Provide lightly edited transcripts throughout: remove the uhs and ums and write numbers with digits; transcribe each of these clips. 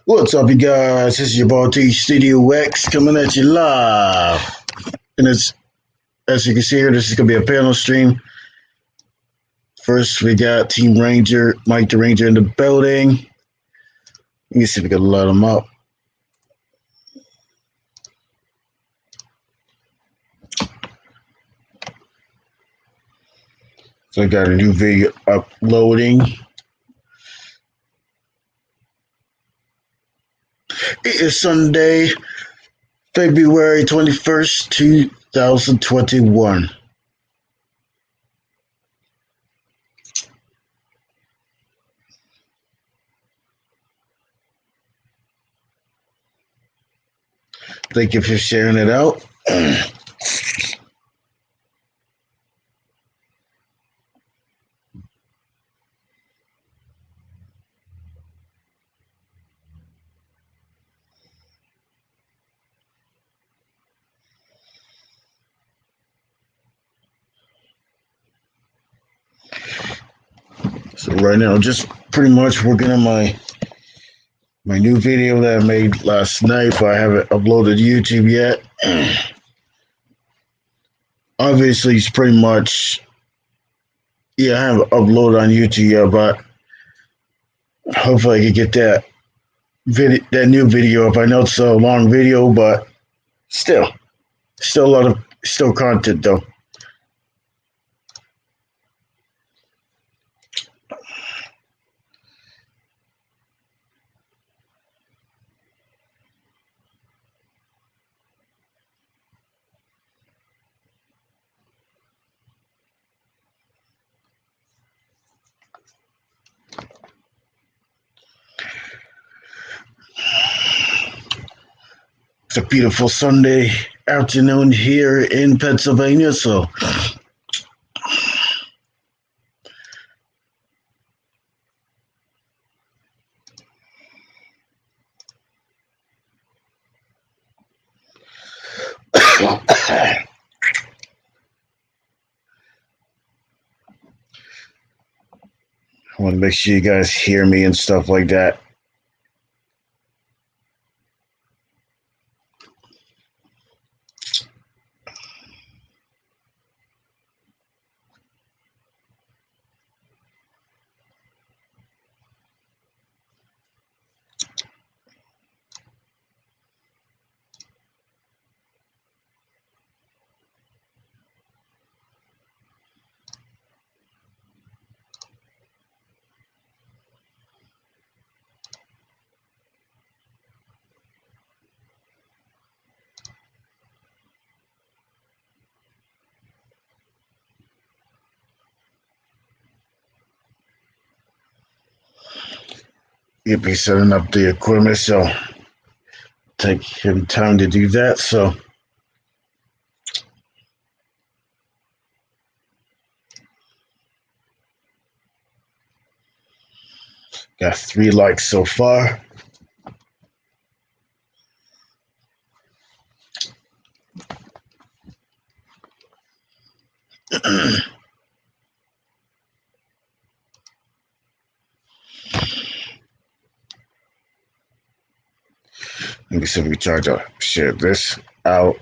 What's up, you guys? This is your boy T Studio X coming at you live. And it's as you can see here, this is gonna be a panel stream. First, we got Team Ranger, Mike the Ranger in the building. Let me see if we can let him up. So I got a new video uploading. It is Sunday, February 21st, 2021. Thank you for sharing it out. So right now, just pretty much working on my new video that I made last night, but I haven't uploaded to YouTube yet. Obviously, it's pretty much, yeah, I haven't uploaded on YouTube yet, but hopefully I can get that new video up. I know it's a long video, but still a lot of content though. It's a beautiful Sunday afternoon here in Pennsylvania, so I want to make sure you guys hear me and stuff like that. You'll be setting up the equipment, so take him time to do that. So got 3 likes so far. Let me see if we can try to share this out.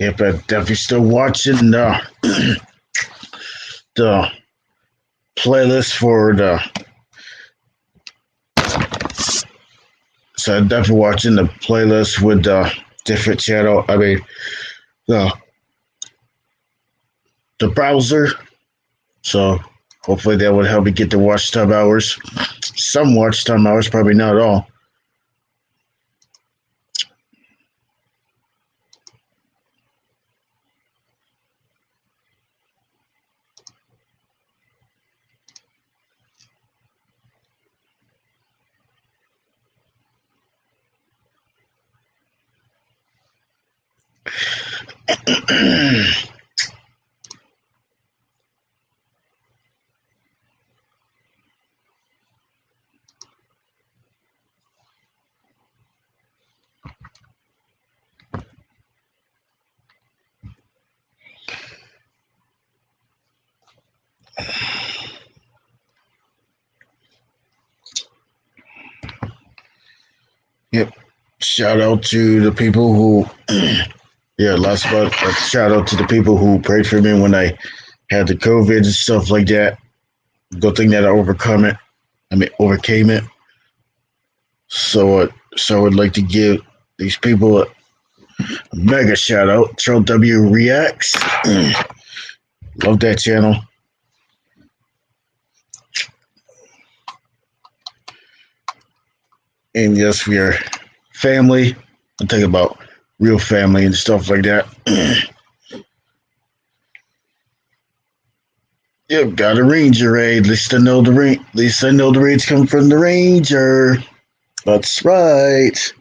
If you're still watching, the playlist for the. So I'm definitely watching the playlist with the different channel. I mean, the browser. So hopefully that would help me get the watch time hours. Some watch time hours, probably not all. Yep. Shout out to the people who, yeah, last month, shout out to the people who prayed for me when I had the COVID and stuff like that. Good thing that I overcome it. I mean, overcame it. So I'd like to give these people a mega shout out. Charles W Reacts. Love that channel. And yes, we are family. I'm talking about real family and stuff like that. Yep, got a Ranger raid. At least I know the raid. At least I know the raids come from the Ranger. That's right.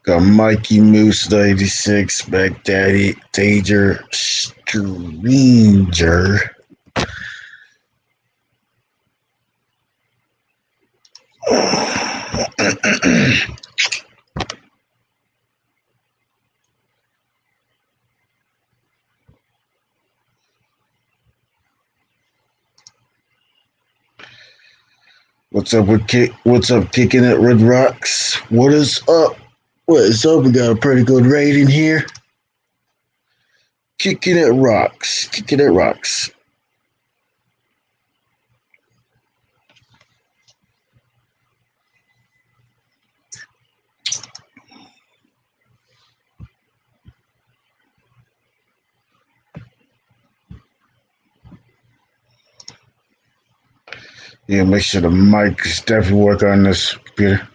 Got Mikey Moose 96, Baghdaddy, Danger, Stranger. What's up with What's up, Kicking It Red Rocks? What is up? What is up? We got a pretty good raid in here. Kicking It Rocks. Kicking It Rocks. Yeah, make sure the mic is definitely work on this computer.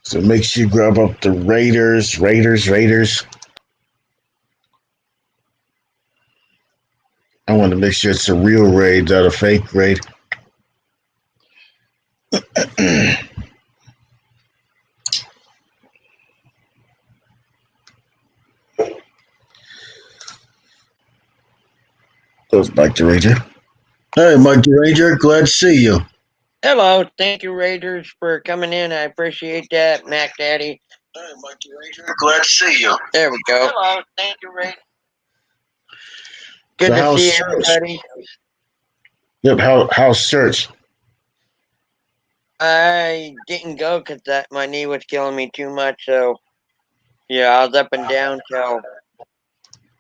So make sure you grab up the Raiders. I want to make sure it's a real raid, not a fake raid. Goes Mike the Ranger. Hey, Mike the Ranger, glad to see you. Hello, thank you, Raiders, for coming in. I appreciate that, Mac Daddy. Hey, Mike the Ranger, glad to see you. There we go. Hello, thank you, Raiders. Good So to see everybody. Yep, how's church? I didn't go because my knee was killing me too much. So, yeah, I was up and down till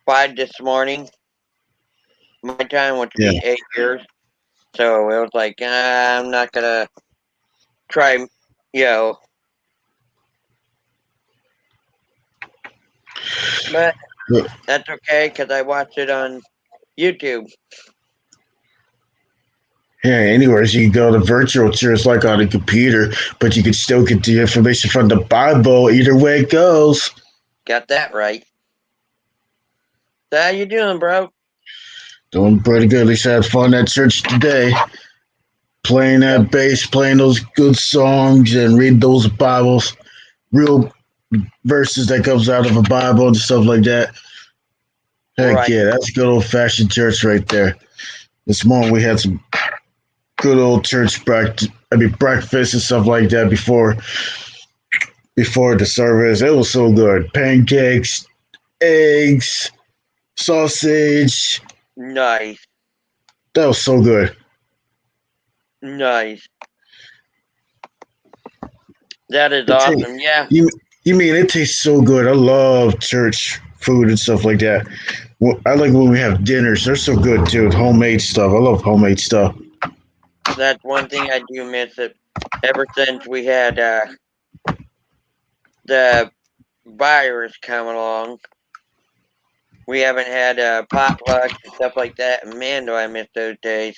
5 this morning. My time would be 8 years. So it was like, I'm not going to try, But that's okay because I watched it on YouTube. Yeah, anyways, you can go to virtual church like on a computer, but you can still get the information from the Bible either way it goes. Got that right. So how you doing, bro? Doing pretty good. At least I had fun at church today. Playing that bass, playing those good songs, and read those Bibles, real verses that comes out of a Bible and stuff like that. Heck yeah, that's good old fashioned church right there. This morning we had some good old church breakfast and stuff like that before the service. It was so good. Pancakes, eggs, sausage. Nice. That was so good. Nice. That is It ta- awesome. Yeah. you mean it tastes so good? I love church food and stuff like that. Well, I like when we have dinners. They're so good too. Homemade stuff. I love homemade stuff. That's one thing I do miss it. Ever since we had the virus come along, we haven't had potlucks and stuff like that. And man, do I miss those days.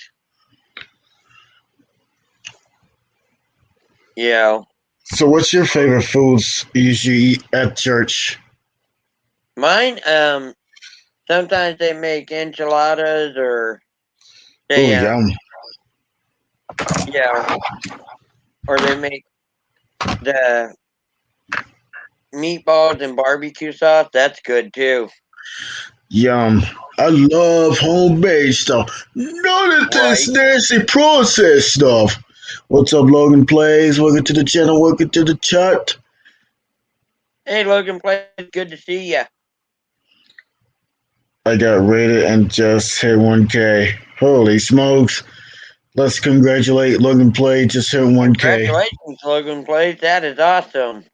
You know, So, what's your favorite foods you usually eat at church? mine. Sometimes they make enchiladas, or Oh, they yum. you know, or they make the meatballs and barbecue sauce. That's good too. Yum. I love homemade stuff. None of this Right. nasty processed stuff. What's up, Logan Plays? Welcome to the channel. Welcome to the chat. Hey, Logan, play. Good to see ya. I got rated and just hit 1K. Holy smokes. Let's congratulate Logan Play. Just hit 1K. Congratulations, Logan Plays. That is awesome.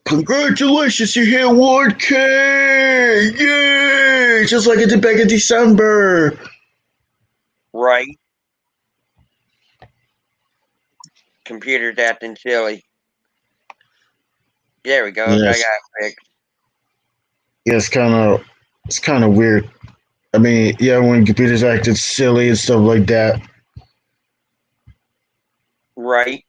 Congratulations, you hit 1K! Yay! Just like I did back in December. Right. Computer's acting silly. There we go. I got Yes. it fixed. Yeah, it's kind of weird. I mean, yeah, when computers acted silly and stuff like that. Right.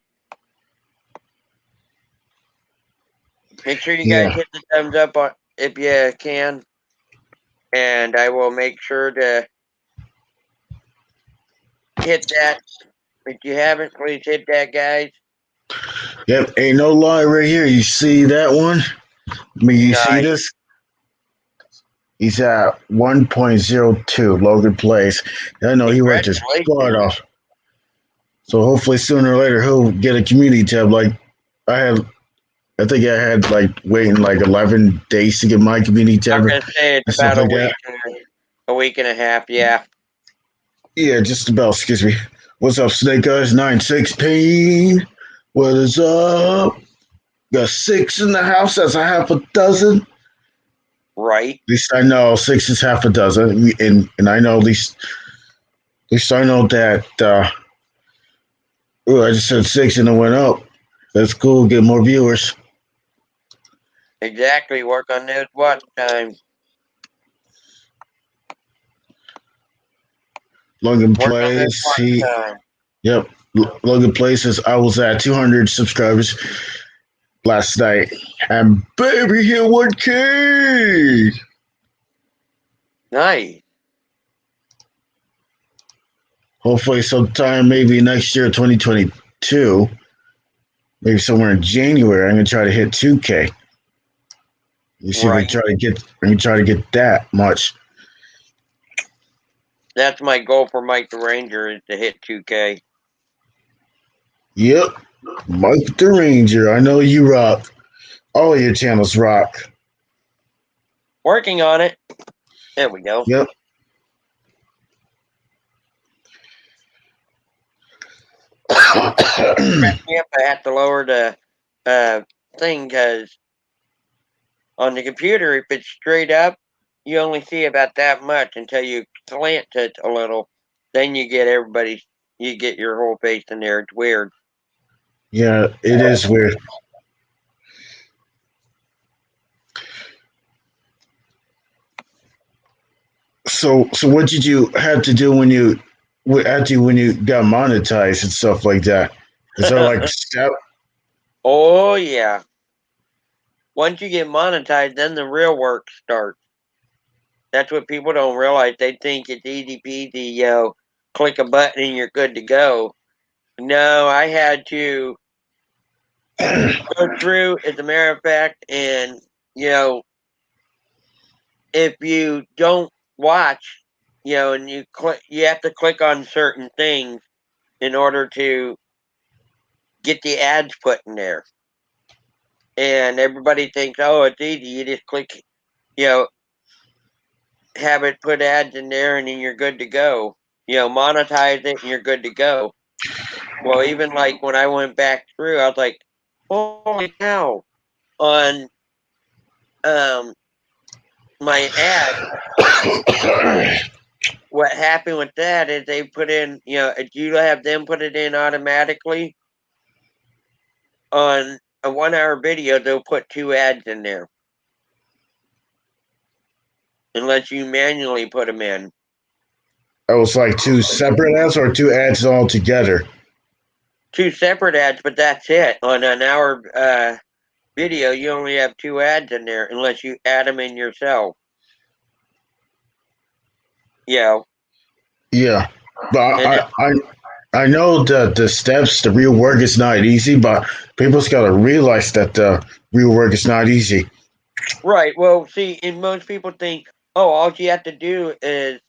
Make sure you guys Yeah. hit the thumbs up on if you can, and I will make sure to hit that. If you haven't, please hit that, guys. Yep, ain't no lie right here. You see that one? I mean, you see Nice. this? He's at 1.02 Logan Plays. I know he worked his butt Congratulations. off. So hopefully sooner or later he'll get a community tab. Like I had, I think I had like waiting like 11 days to get my community I tab was and gonna say it's stuff about like that. a week and a half. Yeah. Yeah, just about. Excuse me. What's up, Snake Eyes 916? What is up? Got six in the house. That's a half a dozen. Right. At least I know six is half a dozen, and I know at least I know that. Oh, I just said six and it went up. That's cool. Get more viewers. Exactly. Work on those watch times. Logan Work on those plays. watch times. Yep. Logan plays says I was at 200 subscribers last night, and baby, hit 1K. Nice. Hopefully, sometime maybe next year, 2022, maybe somewhere in January, I'm gonna try to hit 2K. You see if I Right. try to get, I'm gonna try to get that much. That's my goal for Mike the Ranger is to hit 2K. Yep, Mike the Ranger. I know you rock. All of your channels rock. Working on it. There we go. Yep. Yep, I have to lower the thing because on the computer, if it's straight up, you only see about that much until you slant it a little. Then you get you get your whole face in there. It's weird. Yeah, it is weird. So what did you have to do when you after when you got monetized and stuff like that? Is there like a step? Oh, yeah. Once you get monetized, then the real work starts. That's what people don't realize. They think it's easy peasy, click a button and you're good to go. No, I had to go through, as a matter of fact, and, if you don't watch, and you have to click on certain things in order to get the ads put in there. and everybody thinks, oh, it's easy. You just click, have it put ads in there, and then you're good to go. Monetize it, and you're good to go. Well, even like when I went back through, I was like, holy cow! On my ad, what happened with that is they put in, if you have them put it in automatically on a 1 hour video, they'll put 2 ads in there. Unless you manually put them in. It was like 2 separate ads or 2 ads all together? 2 separate ads, but that's it. On an hour video, you only have 2 ads in there unless you add them in yourself. Yeah, but I know that the steps, the real work is not easy, but people's got to realize that the real work is not easy. Right. Well, see, and most people think, oh, all you have to do is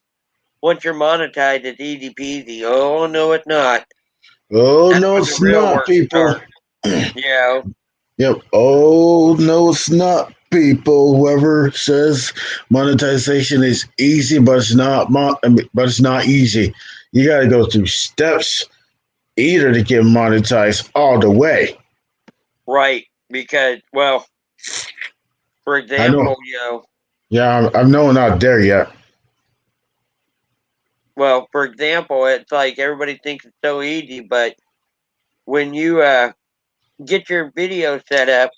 once you're monetized, it's easy peasy. Oh no, it's not. Oh That's no, when the it's real not, work people. starts. Yep. Oh no, it's not, people. Whoever says monetization is easy, but it's not. But it's not easy. You got to go through steps either to get monetized all the way. Right. Because, well, for I know. example, Yeah, I'm not there yet. well, for example, it's like everybody thinks it's so easy, but when you get your video set up,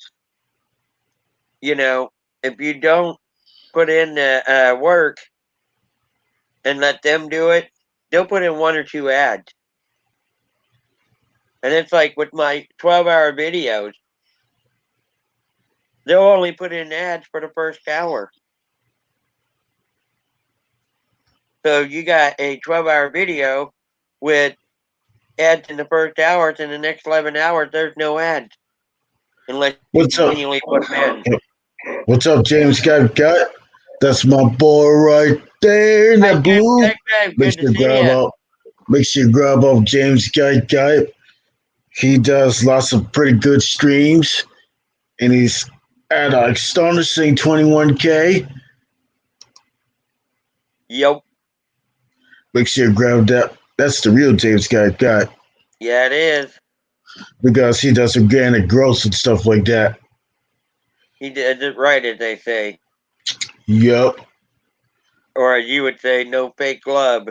if you don't put in the work and let them do it, they'll put in 1 or 2 ads. And it's like with my 12-hour videos, they'll only put in ads for the first hour. So you got a 12-hour video with ads in the first hours, and the next 11 hours, there's no ads. Unless What's you up? manually put them in. What's up, James Got? That's my boy right there in that blue. Good to see you. Make sure you grab up James Got. He does lots of pretty good streams, and he's at astonishing 21K. Yep. Make sure you grab that. That's the real James Got. Yeah, it is. Because he does organic growth and stuff like that. He did it right, as they say. Yep. Or as you would say, no fake love.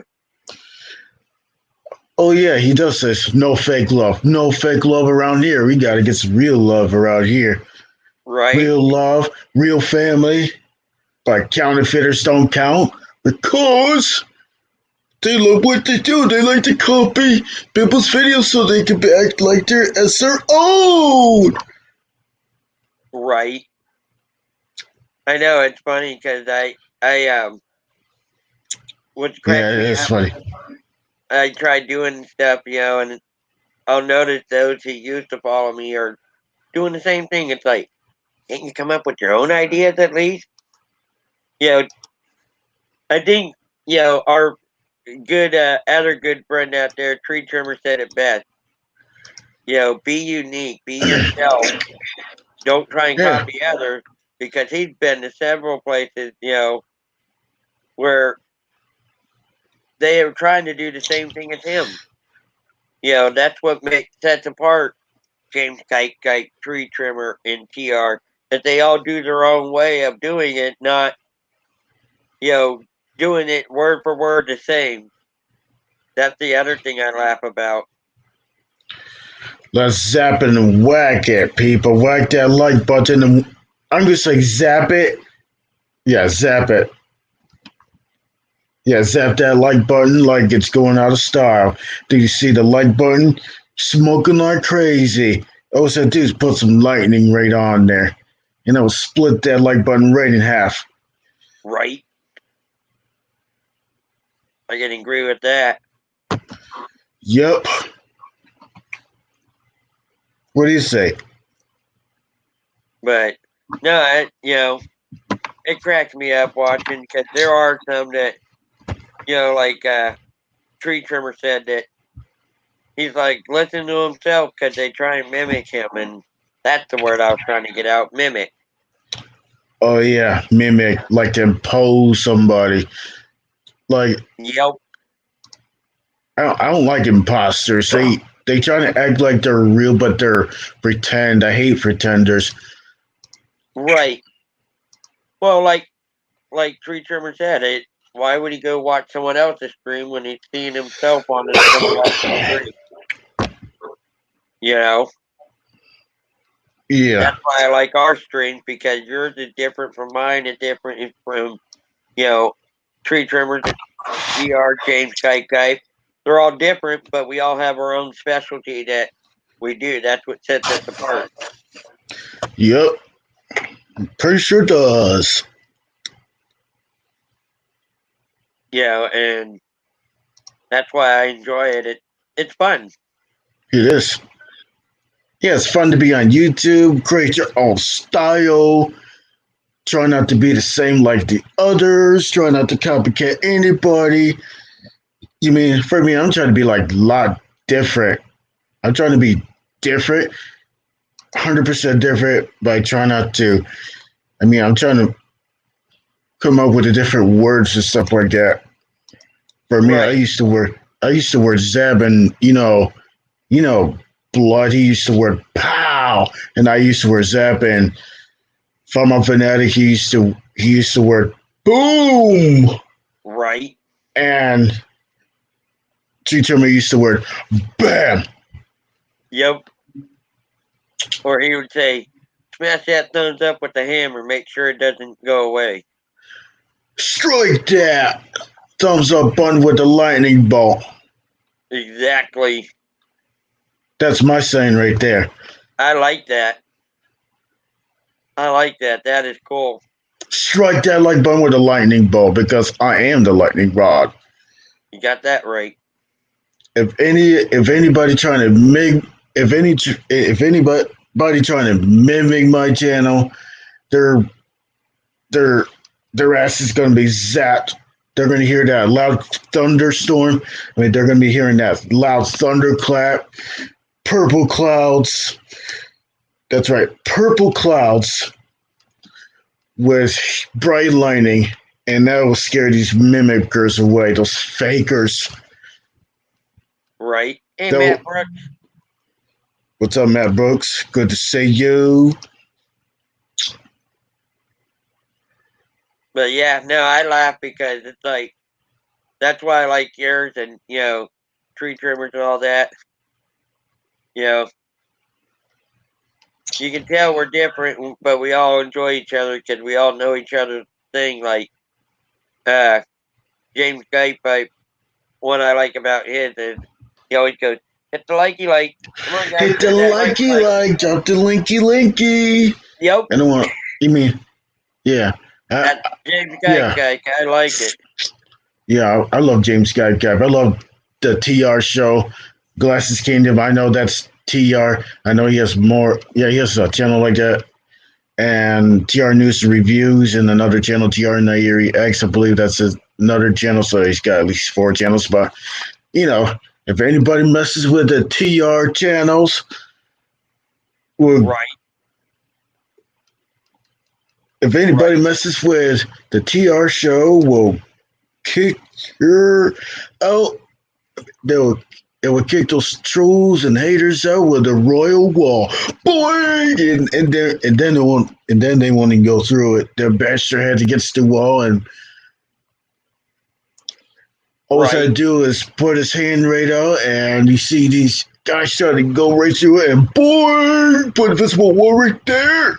Oh yeah, he does this. No fake love. No fake love around here. We gotta get some real love around here. Right. Real love, real family. But counterfeiters don't count because they love what they do. They like to copy people's videos so they can act like they're as their own. Right. I know, it's funny because what's cracking me It's up, funny. I tried doing stuff, and I'll notice those who used to follow me are doing the same thing. It's like, can't you come up with your own ideas at least? I think, our good other good friend out there, Tree Trimmer, said it best. Be unique, be yourself. Don't try and Yeah. copy others, because he's been to several places, where they are trying to do the same thing as him. That's what sets apart James Kite, Tree Trimmer, and TR, that they all do their own way of doing it, not, doing it word for word the same. That's the other thing I laugh about. Let's zap it and whack it, people. Whack that like button. And I'm just like, zap it. Yeah, zap it. Yeah, zap that like button like it's going out of style. Do you see the like button? Smoking like crazy. All I do is put some lightning right on there. And I'll split that like button right in half. Right. I can agree with that. Yep. What do you say? But no, it cracks me up watching, because there are some that, like Tree Trimmer said, that he's like, listen to himself because they try and mimic him, and That's the word I was trying to get out. Mimic. Oh yeah, mimic, like to impose somebody. Like Yep. I don't like imposters. They try to act like they're real, but they're pretend. I hate pretenders. Right. Well, like Tree Trimmer said, why would he go watch someone else's stream when he's seeing himself on someone else's stream? You know, Yeah, that's why I like our streams because yours is different from mine. It's different from Tree Trimmers, GR, James Kite. They're all different, but we all have our own specialty that we do. That's what sets us apart. yep, pretty sure does. And that's why I enjoy it. It's fun. It is. Yeah, it's fun to be on YouTube. Create your own style. Try not to be the same like the others. Try not to copycat anybody. You mean for me? I'm trying to be like a lot different. I'm trying to be different, 100% different, but I try not to. I mean, I'm trying to come up with the different words and stuff like that. For me, Right. I used to wear Zeb, and blood. He used to wear pow, and I used to wear Zeb, and from a fanatic, he used to wear boom, Right. and G-Term used to wear bam. Yep. Or he would say, smash that thumbs up with the hammer, make sure it doesn't go away. Strike that thumbs up button with the lightning bolt. Exactly. That's my saying right there. I like that. That is cool. Strike that like button with a lightning bolt because I am the lightning rod. You got that right. If anybody trying to make if anybody trying to mimic my channel, their their their ass is gonna be zapped. They're gonna hear that loud thunderstorm. I mean, they're gonna be hearing that loud thunderclap, purple clouds. That's right, purple clouds with bright lightning, and that will scare these mimickers away, those fakers. Right. Hey, So, Matt Brooks. what's up, Matt Brooks? Good to see you. But yeah, no, I laugh because it's like, that's why I like yours and, Tree Trimmers and all that. You can tell we're different, but we all enjoy each other because we all know each other's thing. Like, James Guy Pipe, one I like about his is he always goes, hit the likey like. Come on, guys. Hit the likey like, drop the linky. Yep. I don't want. You mean, yeah. That's James Guy. I like it. Yeah, I love James Guy. I love the TR show, Glasses Kingdom. I know that's TR. I know he has more. Yeah, he has a channel like that. And TR News Reviews and another channel, TR Nairi X. I believe that's another channel. So he's got at least 4 channels. But, if anybody messes with the TR channels, right. If anybody messes with the TR show, we'll kick your out. It will kick those trolls and haters out with a royal wall. Boing! And then they won't even go through it. They'll bash their heads against the wall, and all I do is put his hand right out, and you see these guys trying to go right through it, and boing! Put a visible wall right there.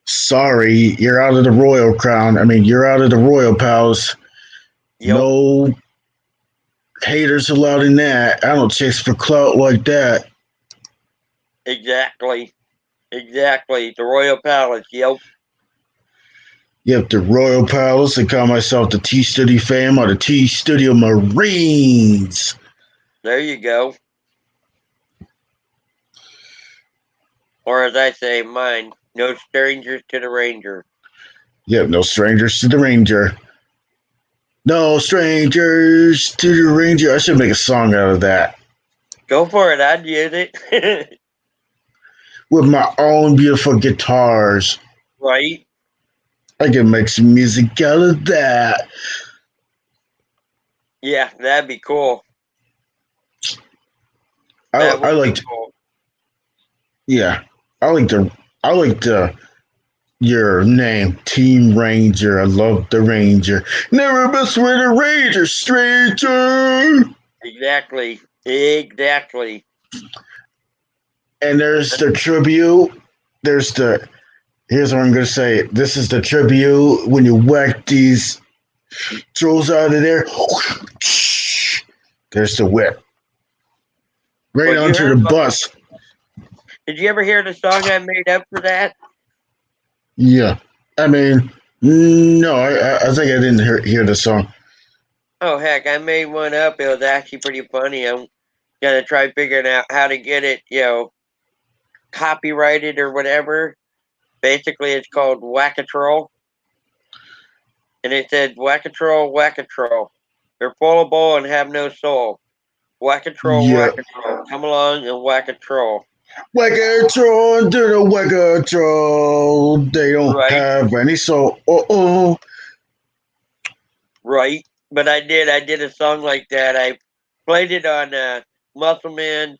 Sorry, you're out of the royal crown. I mean, you're out of the royal palace. Yep. No haters allowed in that. I don't chase for clout like that. Exactly. The royal palace. Yep. Yep, the royal palace. I call myself the T Studio fam or the T Studio Marines. There you go. Or as I say, mine. No strangers to the ranger. Yep, no strangers to the ranger. No strangers to the ranger. I should make a song out of that. Go for it. I'd use it. with my own beautiful guitars. Right? I can make some music out of that. Yeah, that'd be cool. I, That I would be like, cool. yeah, I like the your name, Team Ranger. I love the Ranger. Never mess with a Ranger, stranger. Exactly. Exactly. And there's the tribute. There's the here's what I'm gonna say. This is the tribute when you whack these trolls out of there. There's the whip. Right Well, you onto heard the about. bus. Did you ever hear the song I made up for that? Yeah. I mean, no, I think I didn't hear the song. Oh heck, I made one up. It was actually pretty funny. I'm gonna try figuring out how to get it, copyrighted or whatever. Basically, it's called Whack-A-Troll, and it said Whack-A-Troll, Whack-A-Troll. They're full of bull and have no soul. Whack-A-Troll, Yeah. Whack-A-Troll. Come along and whack a troll. Whack-A-Troll, do the Whack-A-Troll. They don't Right, have any soul. Oh. right. But I did a song like that. I played it on Muscle Man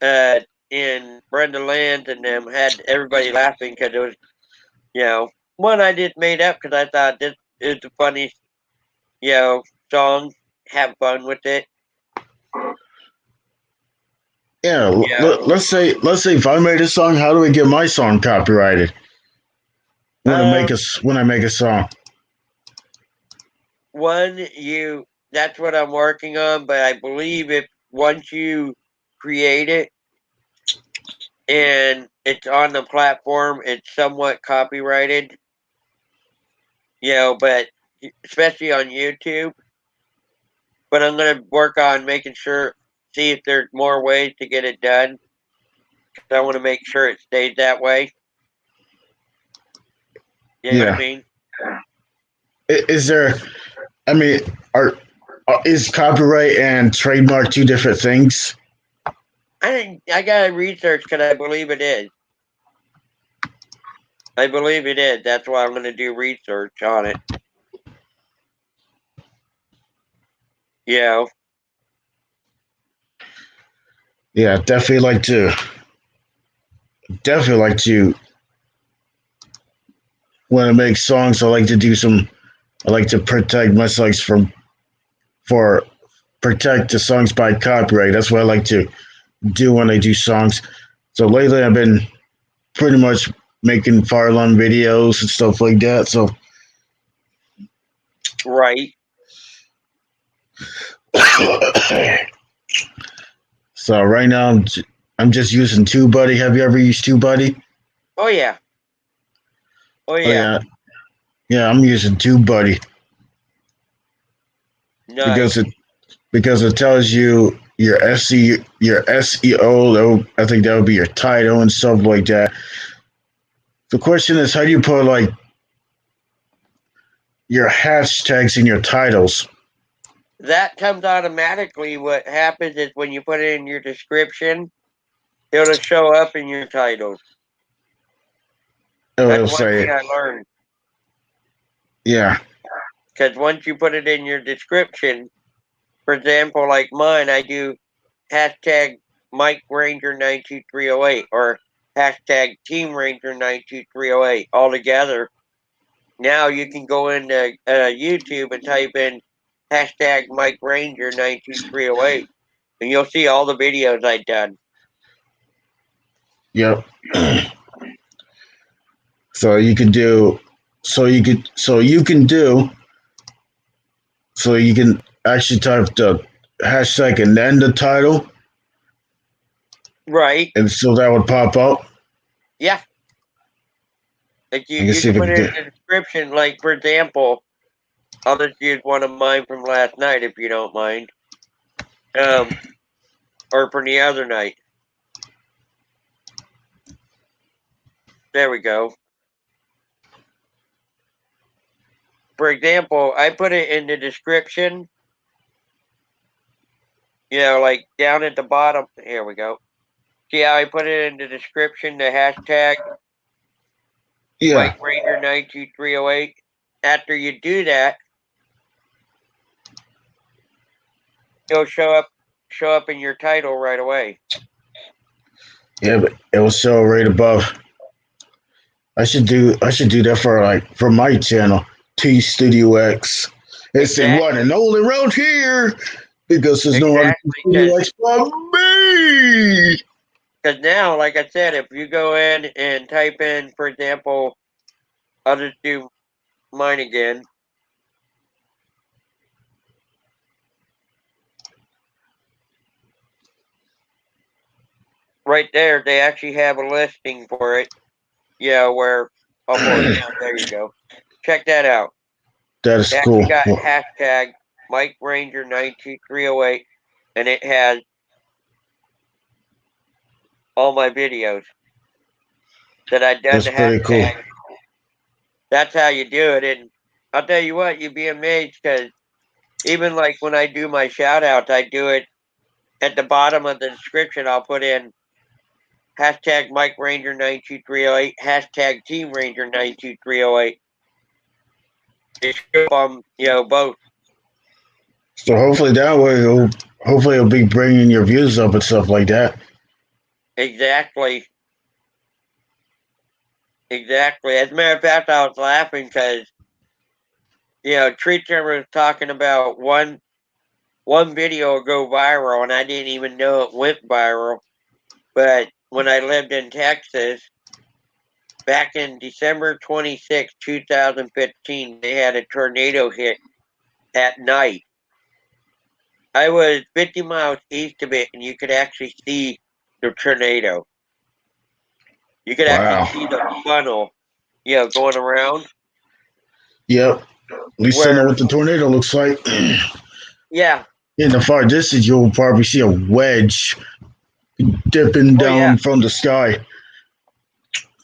uh, in Brenda Land, and had everybody laughing because it was, one I just made up because I thought this is a funny, song. Have fun with it. Yeah, Yeah. let's say if I made a song, how do I get my song copyrighted? Um, When I make a song. that's what I'm working on, but I believe if once you create it and it's on the platform, it's somewhat copyrighted, but especially on YouTube. But I'm going to work on making sure, see if there's more ways to get it done. 'Cause I want to make sure it stays that way. You know what I Yeah. mean? Is there? I mean, is copyright and trademark two different things? I got to research because I believe it is. I believe it is. That's why I'm going to do research on it. Yeah. Yeah, definitely like to when I make songs. I like to do some. I like to protect my songs for protect the songs by copyright. That's what I like to do when I do songs. So lately, I've been pretty much making fire alarm videos and stuff like that. So Right. so right now I'm just using TubeBuddy. Have you ever used TubeBuddy? Oh, yeah. Oh, Oh yeah. yeah, yeah. I'm using TubeBuddy because Nice. it tells you your SEO. I think that would be your title and stuff like that. The question is, how do you put like your hashtags in your titles? That comes automatically. What happens is when you put it in your description, it'll show up in your titles. Oh, That's it'll one say, thing I learned. yeah, Because once you put it in your description, for example, like mine, I do hashtag Mike Ranger 92308 or hashtag Team Ranger 92308 all together. Now you can go into YouTube and type in hashtag Mike Ranger 92308 and you'll see all the videos I've done. yep. So you could do, so you can do, so you can actually type the hashtag and then the title, Right. and so that would pop up. Yeah. Like I can you see can if I put can it get. in the description. Like for example, I'll just use one of mine from last night if you don't mind. Um, or from the other night. There we go. For example, I put it in the description. Like down at the bottom. Here we go. See how I put it in the description, the hashtag Yeah. Mike Ranger 92308. After you do that, it'll show up in your title right away. Yeah, but it will show right above. I should do that for my channel, T Studio X. It's the one and only around here because there's no other Studio X but me. Because now, like I said, if you go in and type in, for example, I'll just do mine again. Right there, they actually have a listing for it. Yeah, where I'll pull it down. There you go. Check that out. That is cool. It got hashtag Mike Ranger 92308, and it has all my videos that I've done. That's pretty cool. That's how you do it, and I'll tell you what, you'd be amazed because even like when I do my shout outs, I do it at the bottom of the description. I'll put in hashtag Mike Ranger 92308, hashtag Team Ranger 92308. It's both. So hopefully that way, it'll be bringing your views up and stuff like that. Exactly. As a matter of fact, I was laughing because, Tree Trimmer was talking about one video will go viral, and I didn't even know it went viral. But when I lived in Texas, back in December 26, 2015, they had a tornado hit at night. I was 50 miles east of it, and you could actually see the tornado. You could actually see the funnel, going around. Yep. At least I know what the tornado looks like. Yeah. In the far distance, you'll probably see a wedge dipping down from the sky.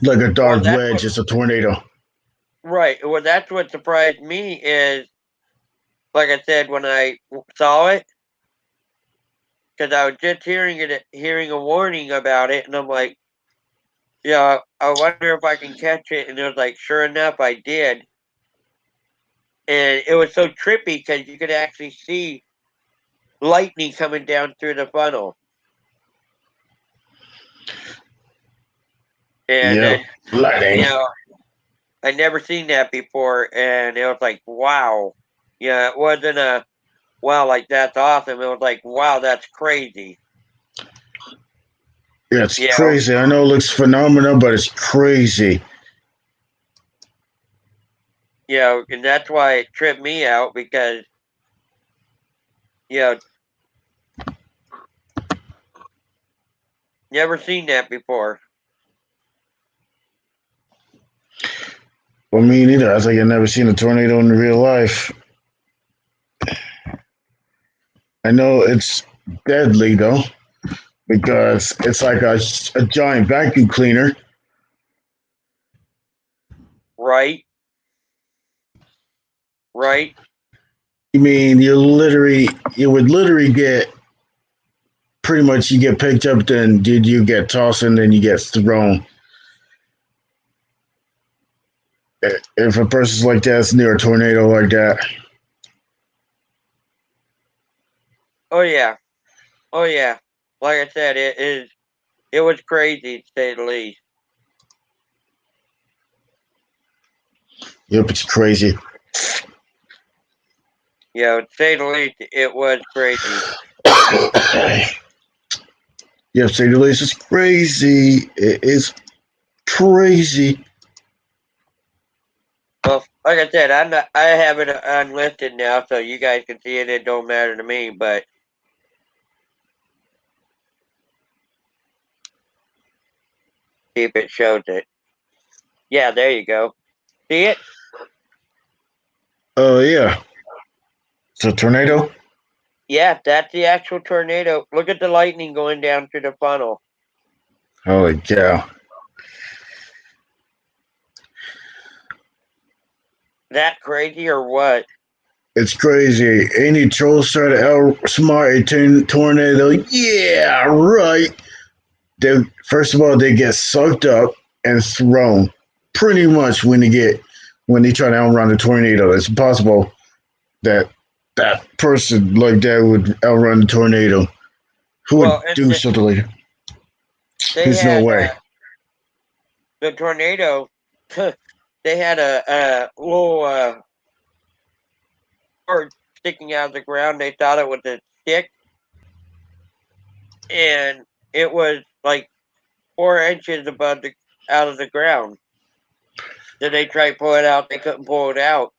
Like a dark wedge. It's a tornado. Right. Well, that's what surprised me is, like I said, when I saw it, because I was just hearing a warning about it, and I'm like, I wonder if I can catch it. And it was like, sure enough, I did. And it was so trippy because you could actually see lightning coming down through the funnel. And lightning. I never seen that before, and it was like, wow. Yeah, it wasn't a wow, like that's awesome. It was like, wow, that's crazy. Yeah, it's crazy. I know it looks phenomenal, but it's crazy. And that's why it tripped me out because, never seen that before. Well, me neither. I was like, I've never seen a tornado in real life. I know it's deadly, though, because it's like a giant vacuum cleaner. Right. You mean you would literally get pretty much you get picked up, then you get tossed and then you get thrown. If a person's like that's near a tornado like that. Oh yeah. Like I said, it was crazy to say the least. Yep, it's crazy. To say the least, it was crazy. Yep, say the least, it's crazy. It is crazy. Well, like I said, I have it unlisted now, so you guys can see it. It don't matter to me, but see if it shows it. Yeah, there you go. See it? Oh yeah. It's a tornado? Yeah, that's the actual tornado. Look at the lightning going down through the funnel. Holy cow. That crazy or what? It's crazy. Any trolls try to outsmart a tornado? Yeah, right. they first of all they get sucked up and thrown pretty much when they try to outrun the tornado. It's possible that that person like that would outrun the tornado. Who would Well, and do something like that? they There's no had way. the tornado. They had a little bird sticking out of the ground. They thought it was a stick, and it was like 4 inches above the out of the ground. Then they tried to pull it out. They couldn't pull it out.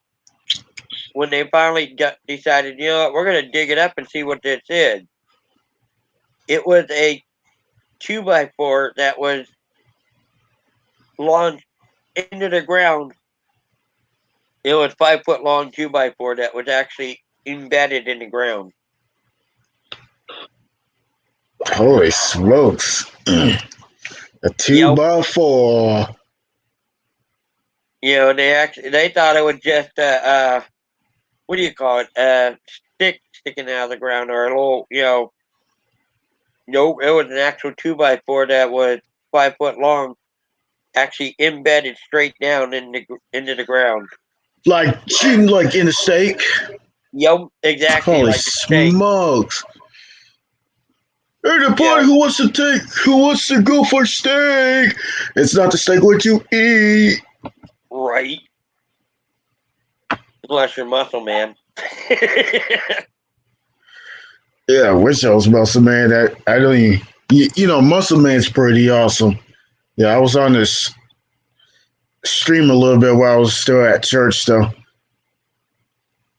When they finally decided, you know what, we're going to dig it up and see what this is. It was a 2x4 that was launched into the ground. It was 5 foot long 2x4 that was actually embedded in the ground. Holy smokes! A 2x4. You know, they thought it was just what do you call it? A stick sticking out of the ground, or a little, nope, it was an actual 2x4 that was 5 foot long, actually embedded straight down into the ground. Like cheating, like in a steak. Yep, exactly, Holy like a steak. smokes! Hey, the boy Yeah, who wants to go for steak? It's not the steak what you eat. right. Unless you're muscle man. Yeah, I wish I was Muscle Man. That I don't even. Muscle Man's pretty awesome. Yeah, I was on this stream a little bit while I was still at church, though.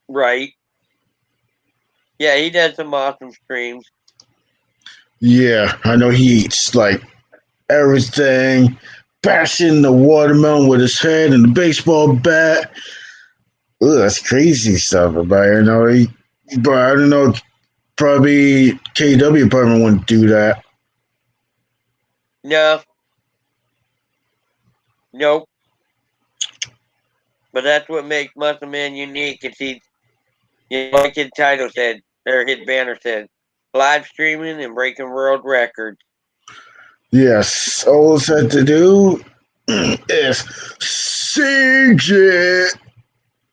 Right. Yeah, he does some awesome streams. Yeah, I know he eats like everything, bashing the watermelon with his head and the baseball bat. Ugh, that's crazy stuff. But but I don't know. Probably KW department wouldn't do that. No, nope. But that's what makes Muscle Man unique. Is like his title said, or his banner said, live streaming and breaking world records. Yes, all it's had to do is sing it.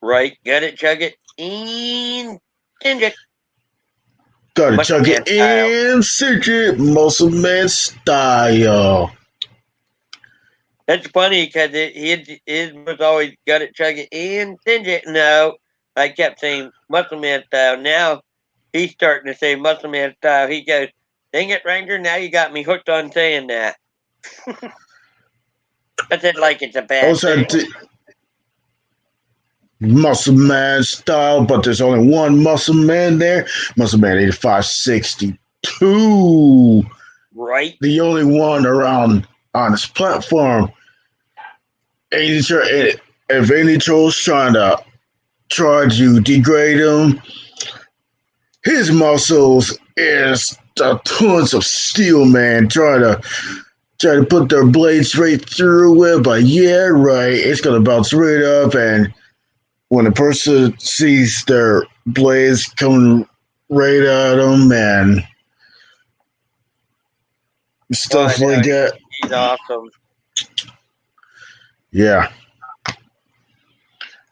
Right? Get it, chug it, and sing it. Gotta Muscle chug Man it style. in, sing it, Muscle Man style. That's funny because his was always got it, chug it, and sing it. No, I kept saying Muscle Man style. Now he's starting to say Muscle Man style. He goes, dang it, Ranger, now you got me hooked on saying that. I said like it's a bad Also, thing. Muscle Man style, but there's only one Muscle Man there. Muscle Man 8562. Right? The only one around on this platform. If any troll's trying to degrade him, his muscles is the tons of steel, man. Try to put their blades right through it, but yeah, right, it's gonna bounce right up, and when a person sees their blades coming right at them and stuff like that, He's awesome. yeah.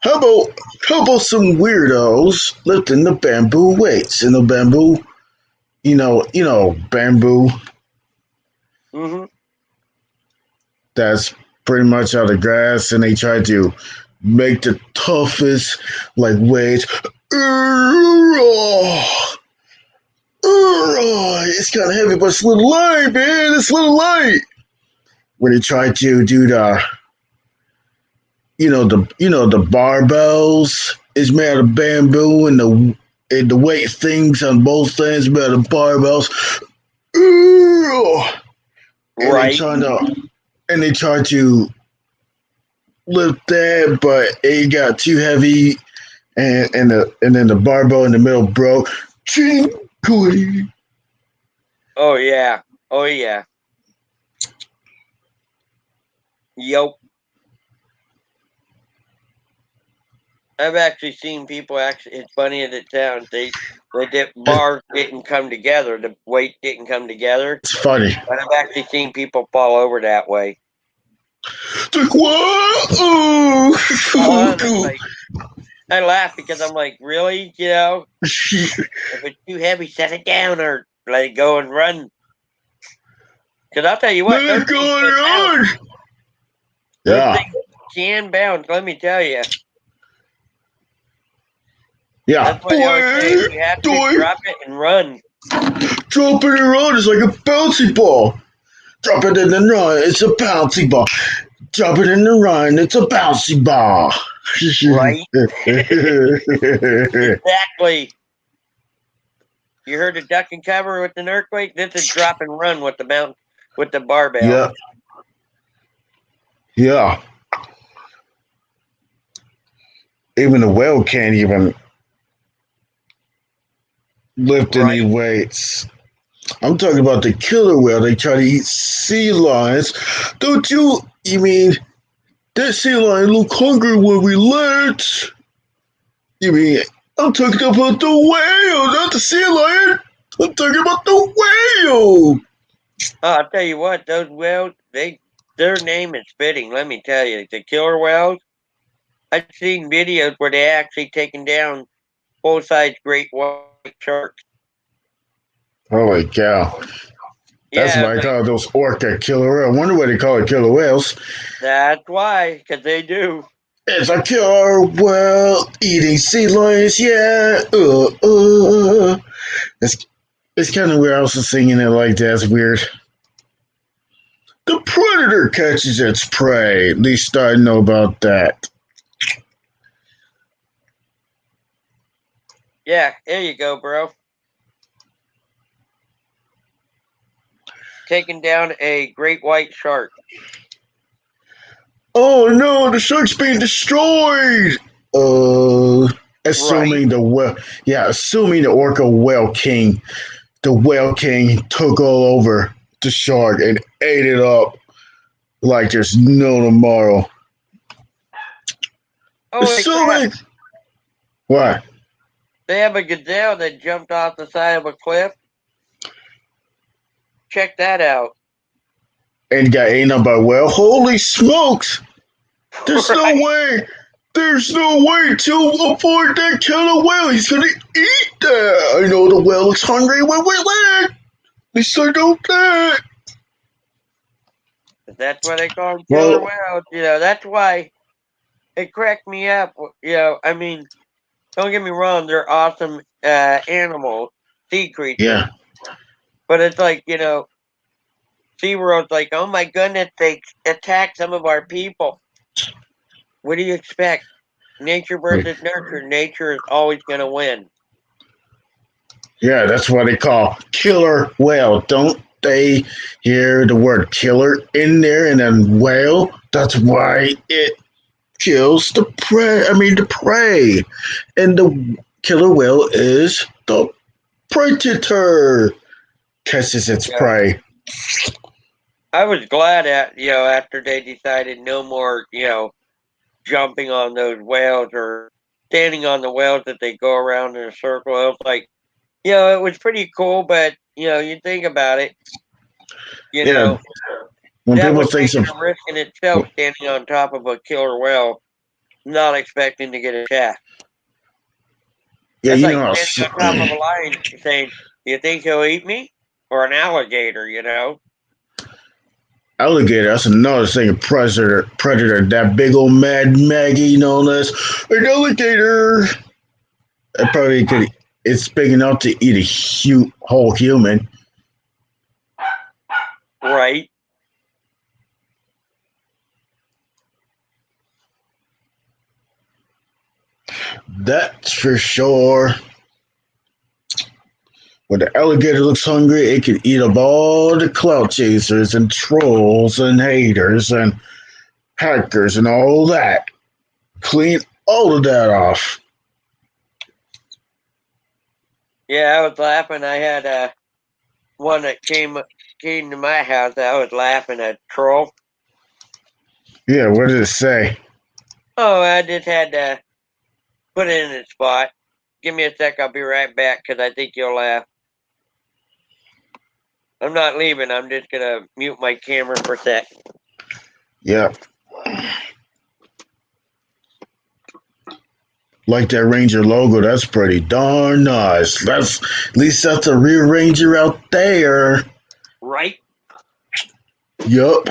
How about some weirdos lifting the bamboo weights and the bamboo, bamboo. Mm-hmm. That's pretty much out of grass, and they try to make the toughest like weights. It's kind of heavy, but it's a little light, man. It's a little light. When they try to do the barbells is made out of bamboo, and the weight things on both ends made out of barbells. And Right. they try to lift that, but it got too heavy, and then the barbell in the middle broke. Oh yeah. Oh yeah. Yep. I've actually seen people actually. It's funny as it sounds. Bars didn't come together. The weight didn't come together. It's funny. But I've actually seen people fall over that way. It's like, whoa! Like, I laugh because I'm like, really? You know, if it's too heavy, set it down or let it go and run. Because I'll tell you what, let it go on. Those things can bounce. Let me tell you. Yeah. That's why they always say you have to drop it and run. Drop it and run. It's like a bouncy ball. Drop it and then run. It's a bouncy ball. Drop it and then run. It's a bouncy ball. Right? Exactly. You heard a duck and cover with an earthquake? This is drop and run with the barbell. Yeah. Yeah. Even the whale can't even lift any weights. I'm talking about the killer whale. They try to eat sea lions. You mean that sea lion looked hungry when we left? You mean I'm talking about the whale, not the sea lion. I'm talking about the whale. I'll tell you what, those whales, their name is fitting. Let me tell you, the killer whales. I've seen videos where they actually taken down full-size great white sharks. Holy cow! That's why I call those orca killer whales. I wonder why they call it killer whales. That's why, because they do. It's a killer whale eating sea lions. Yeah. It's kind of weird. I was singing it like that. It's weird. The predator catches its prey. At least I know about that. Yeah, there you go, bro. Taking down a great white shark. Oh no, the shark's being destroyed. Assuming assuming the orca whale king, the whale king took all over the shark and ate it up like there's no tomorrow. Assuming what? They have a gazelle that jumped off the side of a cliff. Check that out. And got eaten up by a whale. Holy smokes! There's no way. There's no way to avoid that killer whale. He's gonna eat that. I know the whale looks hungry when we land. At least I know that. That's why they call them killer whales. You know, that's why it cracked me up. You know, I mean, don't get me wrong, they're awesome animals, sea creatures. Yeah. But it's like, you know, SeaWorld's like, oh my goodness, they attack some of our people. What do you expect? Nature versus nurture. Nature is always going to win. Yeah, that's what they call killer whale. Don't they hear the word killer in there and then whale? That's why it kills the prey. The prey. And the killer whale is the predator. Catches its prey. I was glad after they decided no more, jumping on those whales or standing on the whales that they go around in a circle. It was like, it was pretty cool, but you think about it, when that people was think taking a risk in itself, standing on top of a killer whale, not expecting to get a shaft. Yeah, that's like standing on top of a lion saying, "You think he'll eat me?" Or an alligator, Alligator, that's another thing. A predator, that big old Mad Maggie known as an alligator. It probably could. It's big enough to eat a whole human. Right. That's for sure. When the alligator looks hungry, it can eat up all the clout chasers and trolls and haters and hackers and all that. Clean all of that off. Yeah, I was laughing. I had one that came to my house. I was laughing at troll. Yeah, what did it say? Oh, I just had put it in its spot. Give me a sec. I'll be right back because I think you'll laugh. I'm not leaving. I'm just going to mute my camera for a sec. Yeah. Like that Ranger logo, that's pretty darn nice. At least that's a real Ranger out there. Right? Yup.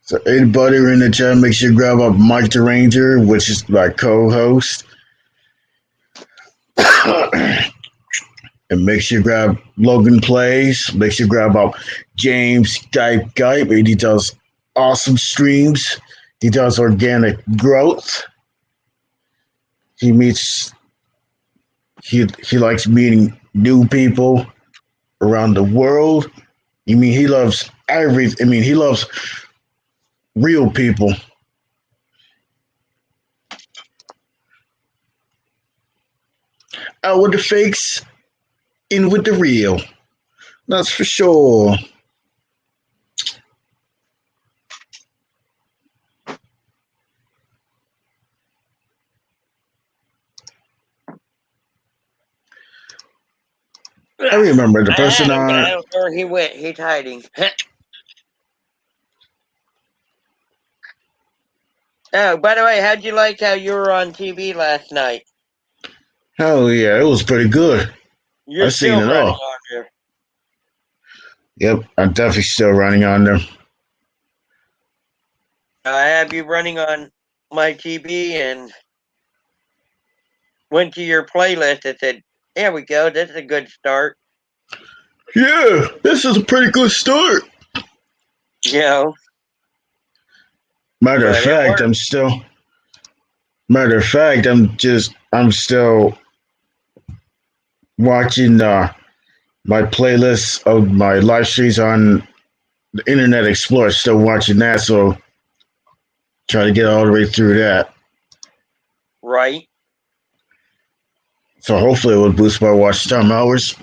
So anybody in the chat, make sure you grab up Mike the Ranger, which is my co-host. And make sure you grab Logan Plays. Make sure you grab up James Gype, and he does awesome streams. He does organic growth. He likes meeting new people around the world. He loves everything. He loves real people. Out with the fakes, in with the real. That's for sure. I remember the person I on. don't know where he went. He's hiding. Oh, by the way, how'd you like how you were on TV last night? Hell yeah, it was pretty good. You're I've seen still it running all. on there. Yep, I'm definitely still running on there. I have you running on my TV and went to your playlist and said, there we go. This is a good start. Yeah, this is a pretty good start. You know, Matter of but it fact, worked. I'm still watching my playlist of my live streams on the Internet Explorer. Still watching that, so try to get all the way through that. Right. So hopefully it will boost my watch time hours.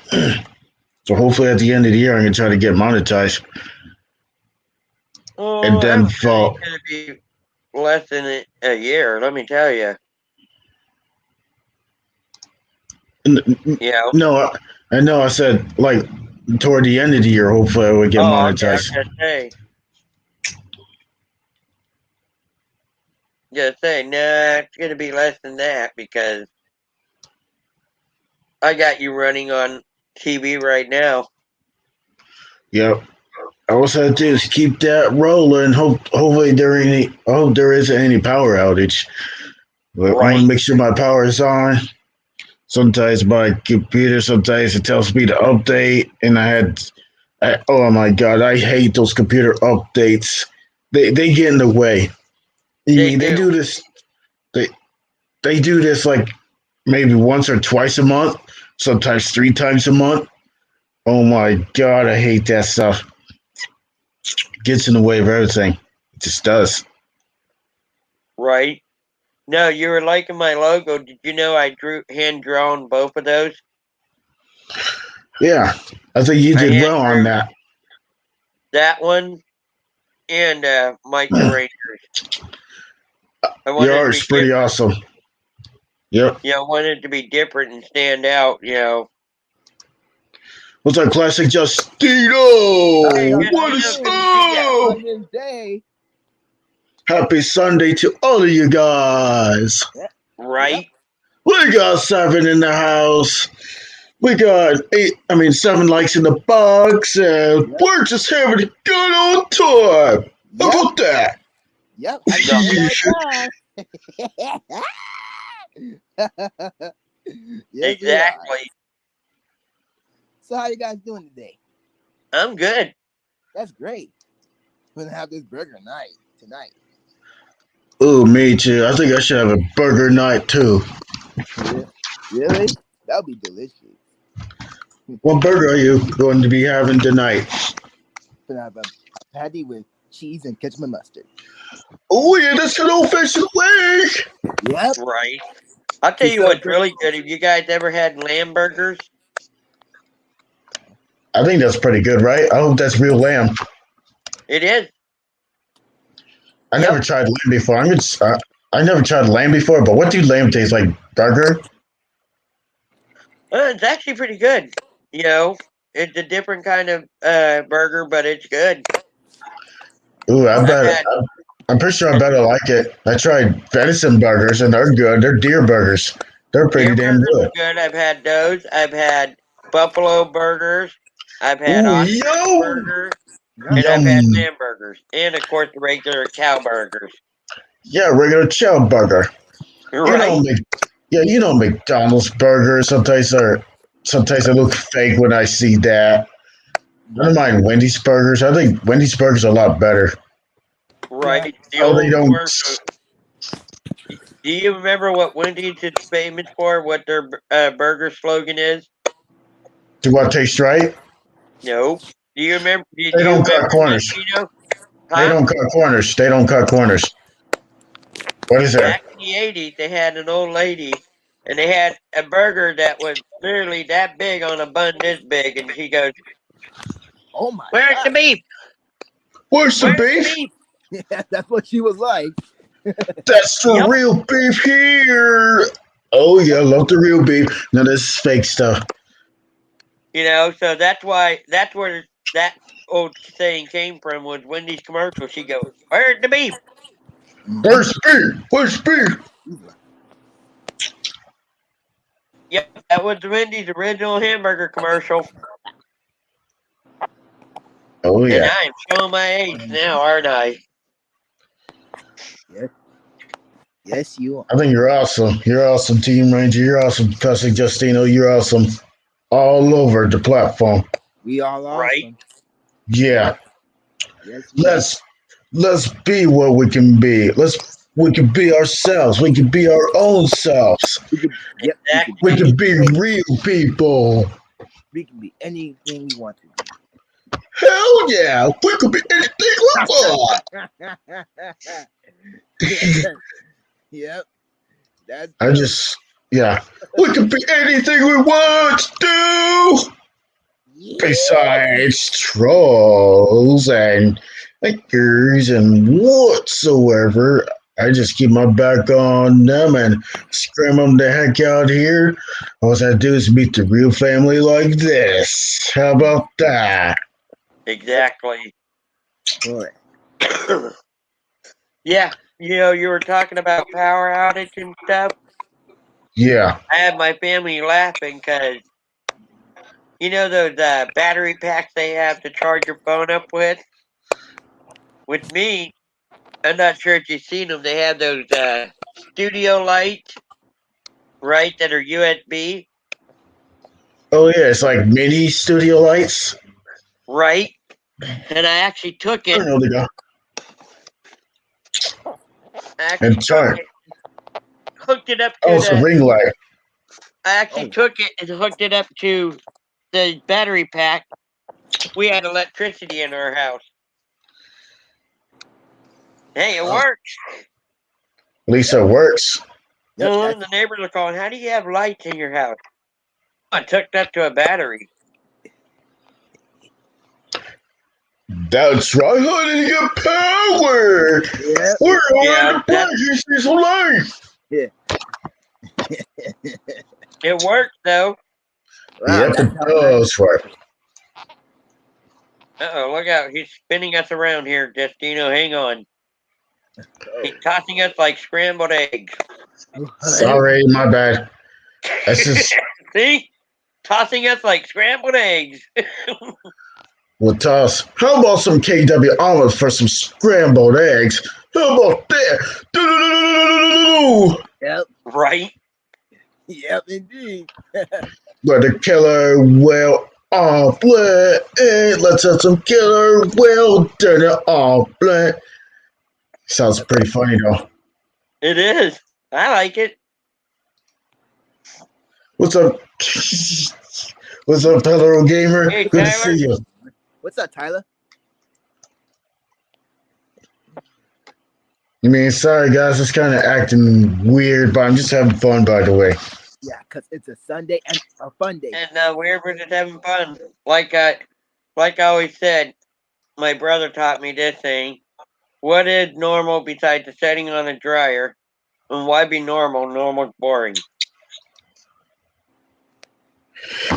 So hopefully at the end of the year, I'm gonna try to get monetized. Oh, And then I'm sure it's going to be less than a year, let me tell you. Yeah. No, I know. I said like toward the end of the year. Hopefully, I would get Okay, I was monetized. gonna say, nah, it's gonna be less than that because I got you running on TV right now. Yep. All I have to do is keep that rolling. Hopefully I hope there isn't any power outage. But I want to make sure my power is on. Sometimes my computer, sometimes it tells me to update, and oh my god, I hate those computer updates. They get in the way. They do this. They do this like maybe once or twice a month, sometimes 3 times a month. Oh my god, I hate that stuff. It gets in the way of everything. It just does. Right. No, you were liking my logo. Did you know I hand drawn both of those? Yeah, I think you did well on that. That one and Mike the Rangers. Your art's pretty awesome. Yep. Yeah, I wanted it to be different and stand out, you know. What's our classic Justino? What is up? Happy Sunday to all of you guys. Right. We got 7 in the house. We got 7 likes in the box, and we're just having a good old time. How about that? Yep. Yes, exactly. So how you guys doing today? I'm good. That's great. We're gonna have this burger night tonight. Oh, me too. I think I should have a burger night too. Really? That would be delicious. What burger are you going to be having tonight? Gonna have a patty with cheese and ketchup and mustard. Oh yeah, that's an old-fashioned way. Yep. Right. I'll tell you what's really good. Have you guys ever had lamb burgers? I think that's pretty good, right? I hope that's real lamb. It is. I Yep. never tried lamb before. I never tried lamb before, but what do lamb taste like? Burger? It's actually pretty good. You know, it's a different kind of burger, but it's good. Ooh, I I've bet. had I'm pretty sure I better like it. I tried venison burgers and they're good. They're deer burgers. They're pretty deer damn burgers good. are good. I've had those. I've had buffalo burgers. I've had Ooh, ostrich yo, burgers, Yeah. and I've had yum. lamb burgers, and of course the regular cow burgers. Yeah, regular chow burger. You Right? know, you know McDonald's burgers. Sometimes they look fake when I see that. I don't mind Wendy's burgers. I think Wendy's burgers are a lot better. Right. The Oh, they old don't. commercial. Do you remember what Wendy's is famous for? What their burger slogan is? Do I taste right? No. Do you remember? Do They you don't cut remember corners. Destino? They Huh? don't cut corners. They don't cut corners. What is that? Back in the '80s, they had an old lady, and they had a burger that was literally that big on a bun this big, and she goes, Oh my "Where's the God. beef? Where's the Where's the beef? beef?" Yeah, that's what she was like. That's the Yep. real beef here. Oh yeah, love the real beef. No, this is fake stuff. You know, so that's where that old saying came from. Was Wendy's commercial? She goes, "Where's the beef?" Where's beef? Where's beef? Yep, that was Wendy's original hamburger commercial. Oh And yeah. I'm showing my age now, aren't I? Yes, you are. I think you're awesome. You're awesome, Team Ranger. You're awesome, Cousin Justino. You're awesome. All over the platform. We all awesome. Right. Yeah. Yes, we Let's be what we can be. We can be ourselves. We can be our own selves. Yep. Exactly. We can be real people. We can be anything we want to Hell yeah. We could be anything we want. be. Yep. That's I just yeah. We can be anything we want to do. Besides trolls and hackers and whatsoever, I just keep my back on them and scram them the heck out here. All I do is meet the real family like this. How about that? Exactly. Boy. Yeah, you know, you were talking about power outage and stuff. Yeah. I had my family laughing because, you know, those battery packs they have to charge your phone up with? With me, I'm not sure if you've seen them. They have those studio lights, right, that are USB, Oh yeah, it's like mini studio lights. right? And I actually took I it. don't know they go. I actually And took charge. it, hooked it up to Oh, it's a ring light. I actually took it and hooked it up to the battery pack. We had electricity in our house. Hey, it works. At least it works. Yep, The neighbors are calling, how do you have lights in your house? I took that to a battery. That's right, honey. You get power. Yep. We're Yeah, on the precious is life. It worked, though. Wow, Yep, that's it how nice. does work. Uh-oh, look out. He's spinning us around here, Destino. Hang on. He's tossing us like scrambled eggs. Sorry, my bad. That's just See? Tossing us like scrambled eggs. we'll toss. How about some KW omelets for some scrambled eggs? How about that? Do-do-do-do-do-do-do-do. Yep. Right? Yep, indeed. But the killer whale omelet. Let's have some killer whale dinner omelet. Sounds pretty funny though. It is. I like it. What's up? What's up, Hello Gamer? Hey, Good to Tyler. see you. What's up, Tyler? I mean, sorry guys, it's kind of acting weird, but I'm just having fun, by the way. Yeah, because it's a Sunday and a fun day. And we're just having fun. Like I always said, my brother taught me this thing. What is normal besides the setting on a dryer? And why be normal? Normal's boring.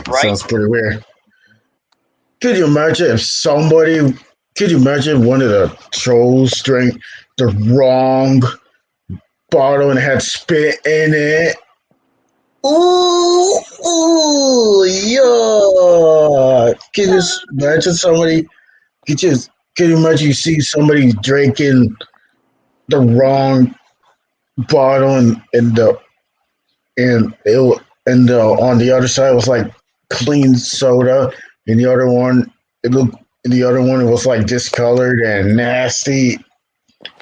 Right? Sounds pretty weird. Could you imagine if somebody? Could you imagine one of the trolls drank the wrong bottle and had spit in it? Ooh, yeah. Can you just imagine somebody? Can you imagine you see somebody drinking the wrong bottle and on the other side was like clean soda, and the other one it was like discolored and nasty.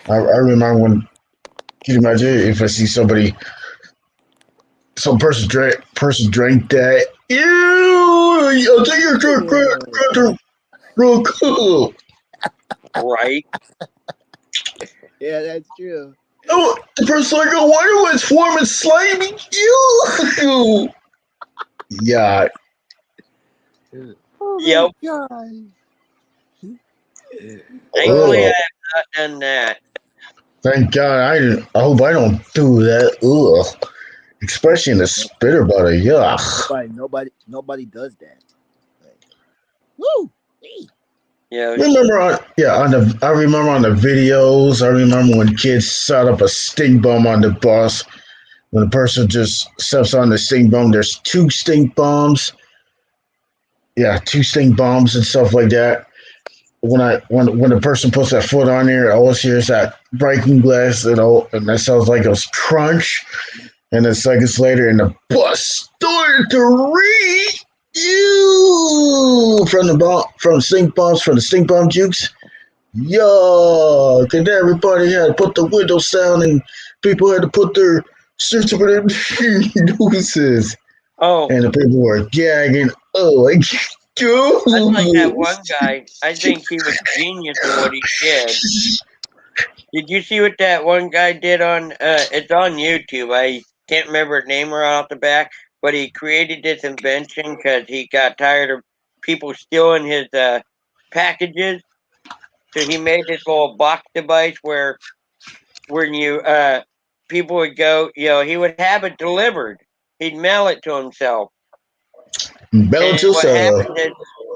I remember when. Can you imagine if I see some person drank that? Ew! I'll take your drink real cool. Right? Yeah, that's true. Oh, the person like, oh, why was it's warm and slimy? Ew! Yeah. Oh Yep. my god. Thankfully, I Ugh. have not done that. Thank God I hope I don't do that. Ugh. Especially in the spitter butter. Yuck. Nobody does that. Like, woo! Hey. Yeah. I remember on the videos. I remember when kids set up a stink bomb on the bus. When the person just steps on the stink bomb, there's two stink bombs. Yeah, two stink bombs and stuff like that. When the person puts that foot on there, I always hear that breaking glass, and that sounds like a crunch. And then seconds later, and the bus started to read you from the stink bomb jukes. Yo, and everybody had to put the windows down, and people had to put their shirts over their noses, Oh, and the people were gagging. Oh, like, unlike that one guy, I think he was genius in what he did. Did you see what that one guy did on? It's on YouTube. I can't remember his name right off the back, but he created this invention because he got tired of people stealing his packages. So he made this little box device where when you people would go, he would have it delivered. He'd mail it to himself. Balance And what yourself. happened is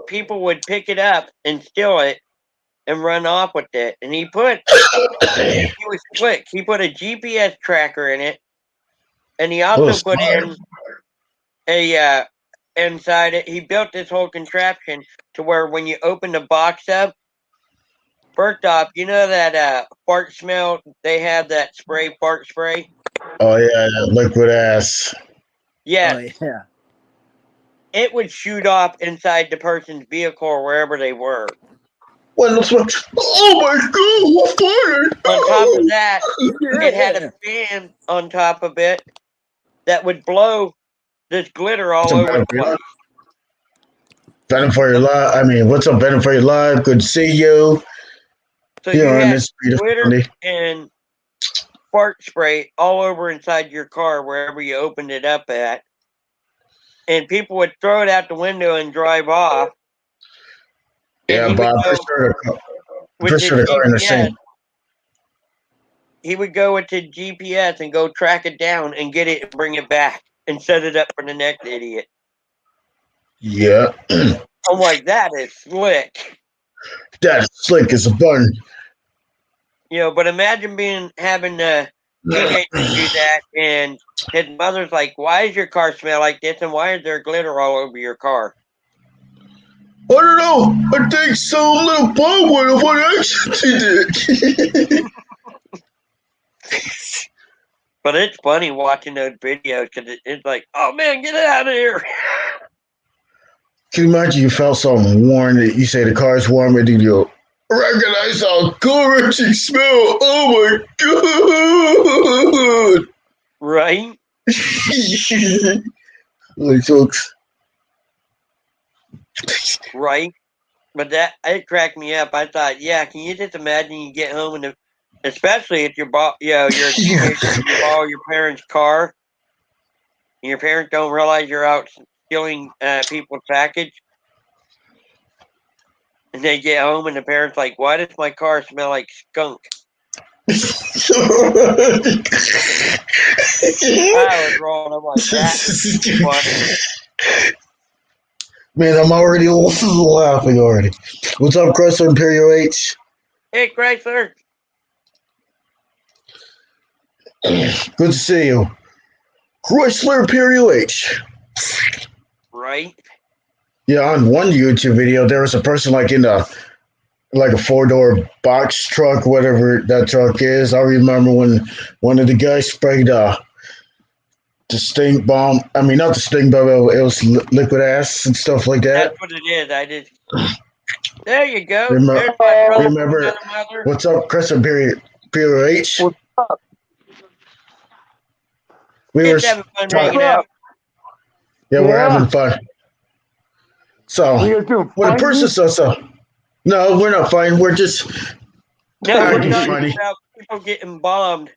people would pick it up and steal it and run off with it. And he was slick. He put a GPS tracker in it, and he Oh, also put smart. in inside it. He built this whole contraption to where when you open the box up, first off, you know that fart smell? They have that fart spray. Oh yeah, that liquid ass. Yeah, Oh yeah. it would shoot off inside the person's vehicle or wherever they were. What looks like? Oh my god, what fired? On top of that, it had Yeah. a fan on top of it that would blow this glitter all over the place. Venom for your life. I mean, what's up, Venom for your life? Good to see you. So Here you on had this beautiful glitter Sunday. and fart spray all over inside your car wherever you opened it up at. And people would throw it out the window and drive off. And Yeah, he would Bob. go with Pretty the sure the car in the GPS. same. He would go with the GPS and go track it down and get it and bring it back and set it up for the next idiot. Yeah, I'm like, that is slick. that's slick as a button. But imagine having a teenager do that, and his mother's like, "Why does your car smell like this? And why is there glitter all over your car?" I don't know. I think some little bomb went off on accident. But it's funny watching those videos because it's like, "Oh man, get it out of here!" Can you imagine you felt something warm that you say the car's warm and then you recognize how gut-wrenching smell? Oh my god! Right? Like folks. Right? But that it cracked me up. I thought, yeah, can you just imagine you get home and especially if you're a teenager, you borrow your parents' car, and your parents don't realize you're out stealing people's package. And they get home and the parents like, why does my car smell like skunk? I was wrong. I'm like, that was funny. Man, I'm already laughing already. What's up, Chrysler Imperial H? Hey, Chrysler. Good to see you. Chrysler Imperial H. Right? Yeah, on one YouTube video, there was a person like in a 4-door box truck, whatever that truck is. I remember when one of the guys sprayed the stink bomb. I mean, not the stink bomb. It was liquid ass and stuff like that. That's what it is. I just. There you go. Remember, There's my brother from remember another mother. what's up, Chris Imperial H? What's up? We were Just having fun talking. hanging out. Yeah, we're Yeah. having fun. So, What are you guys doing? when a Fighting? person says so, no, we're not fighting. We're just No, Ah, we're you're talking funny. about people getting bombed.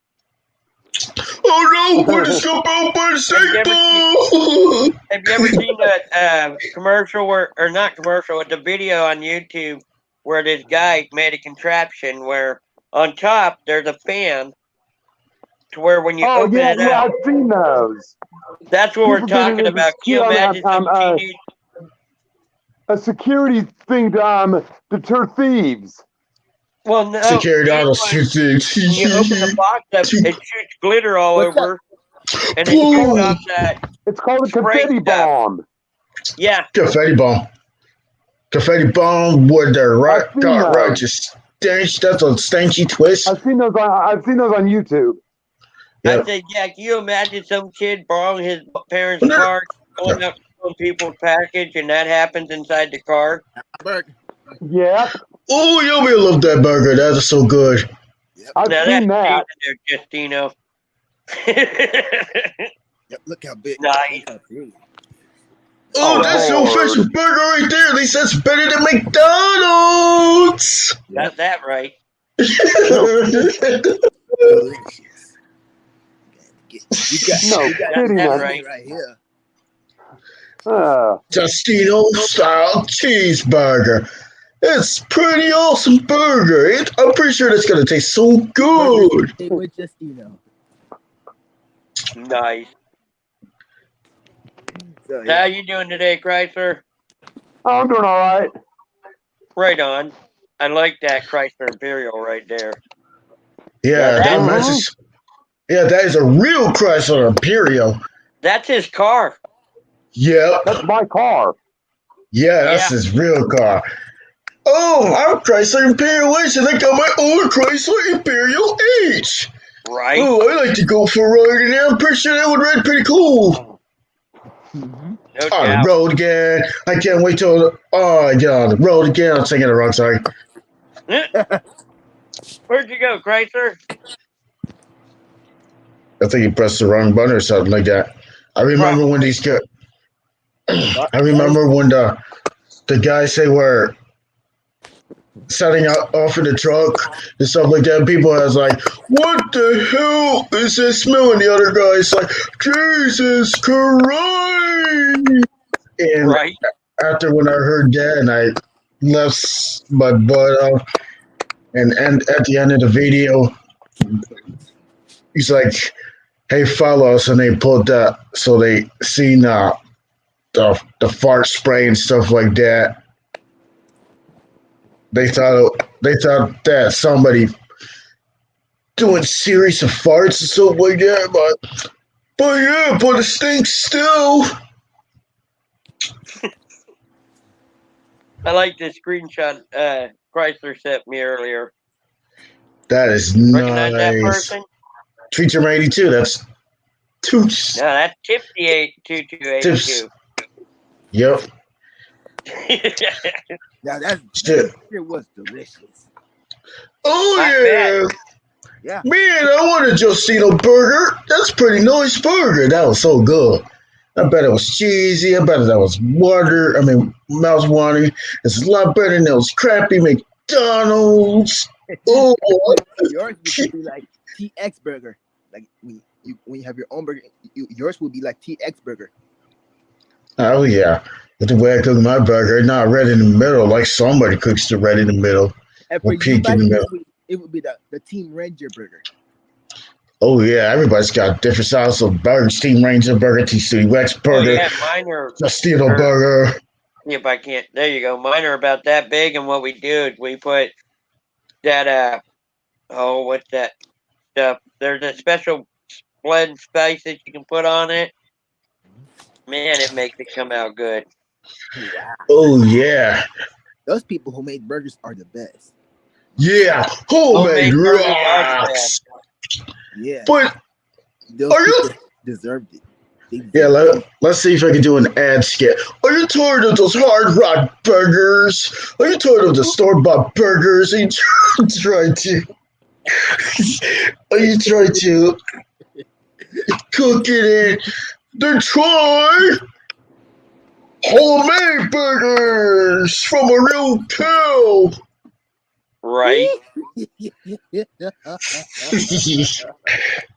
oh no, we're just got bombed by the stink bomb. Have you ever seen that commercial or not commercial, it's a video on YouTube where this guy made a contraption where on top there's a fan to where when you Oh open yeah, it yeah, up, I've seen those. that's what we're People did it talking as a about. Can you skill imagine some teenage? A security thing to deter thieves. Well, no. Security this auto one, when you open the box up, it shoots glitter all What's over, and it Boom. shoots off that. It's called a Spray confetti stuff. bomb. Yeah, Confetti bomb. Confetti bomb with the right I've seen got right those. just stench. That's a stenchy twist. I've seen those on YouTube. Yeah. I said, yeah. Can you imagine some kid borrowing his parents' Well, no. car, going up to some people's package, and that happens inside the car? Burger. Yeah, Oh, you'll be love that burger. That is so good. I've Now seen that's that. there, Justino. Yep, look how big. Nice. Look how big. Oh, Oh, that's no Lord. official burger right there. They said it's better than McDonald's. Got that right. Delicious. No You got kidding, that man. right here. Justino style cheeseburger. It's pretty awesome burger. I'm pretty sure that's gonna taste so good. Stay with Justino. Nice. So, How yeah. you doing today, Chrysler? I'm doing all right. Right on. I like that Chrysler Imperial right there. Yeah, that- that matches. Yeah, that is a real Chrysler Imperial. That's his car. Yep. That's my car. Yeah, that's Yeah. his real car. Oh, I'm Chrysler Imperial H, and I got my own Chrysler Imperial H. Right? Oh, I like to go for a ride in there. I'm pretty sure that would ride pretty cool. Mm-hmm. No On the doubt. road again. I can't wait till I get on the road again. I'm singing it wrong, sorry. Where'd you go, Chrysler? I think you pressed the wrong button or something like that. I remember when these guys. I remember when the guys say we're setting out off in the truck and stuff like that. People was like, "What the hell is this smell?" And the other guy's like, "Jesus Christ!" And Right. after when I heard that, and I left my butt off, and at the end of the video, he's like, "Hey, follow us," and they pulled that, so they seen the fart spray and stuff like that. They thought that somebody doing series of farts and stuff like that, but it stinks still. I like the screenshot Chrysler sent me earlier. That is Recognize that nice. person? Feature 82. That's two. No, that's Tipsy 82282. Yep. Now that Shit. it was delicious. Oh Not yeah. Yeah. Man, I want a Justino burger. That's a pretty nice burger. That was so good. I bet it was cheesy. I bet that was mouth watering. It's a lot better than those crappy McDonald's. Oh, Yours would be like TX burger. Like when you have your own burger, yours will be like TX burger. oh yeah. That's the way I cook my burger. Not red in the middle, like somebody cooks the red in the middle. And for Or you, pink in the Mike, middle. it would be the Team Ranger burger. Oh yeah, everybody's got different styles of burgers. Team Ranger burger, T City Rex Oh burger, yeah, mine are. Justino burger. See if I can't. There you go. Mine are about that big, and what we do is we put that what's that stuff? There's a special blend spice that you can put on it. Man, it makes it come out good. Wow. Oh yeah. Those people who made burgers are the best. Yeah. Homemade burgers are the rocks. best. Yeah. But Those are you people deserved it. yeah, let's see if I can do an ad skit. Are you tired of those hard rock burgers? Are you tired of the store-bought burgers? Are you trying to cook it? Then try homemade burgers from a real cow. Right?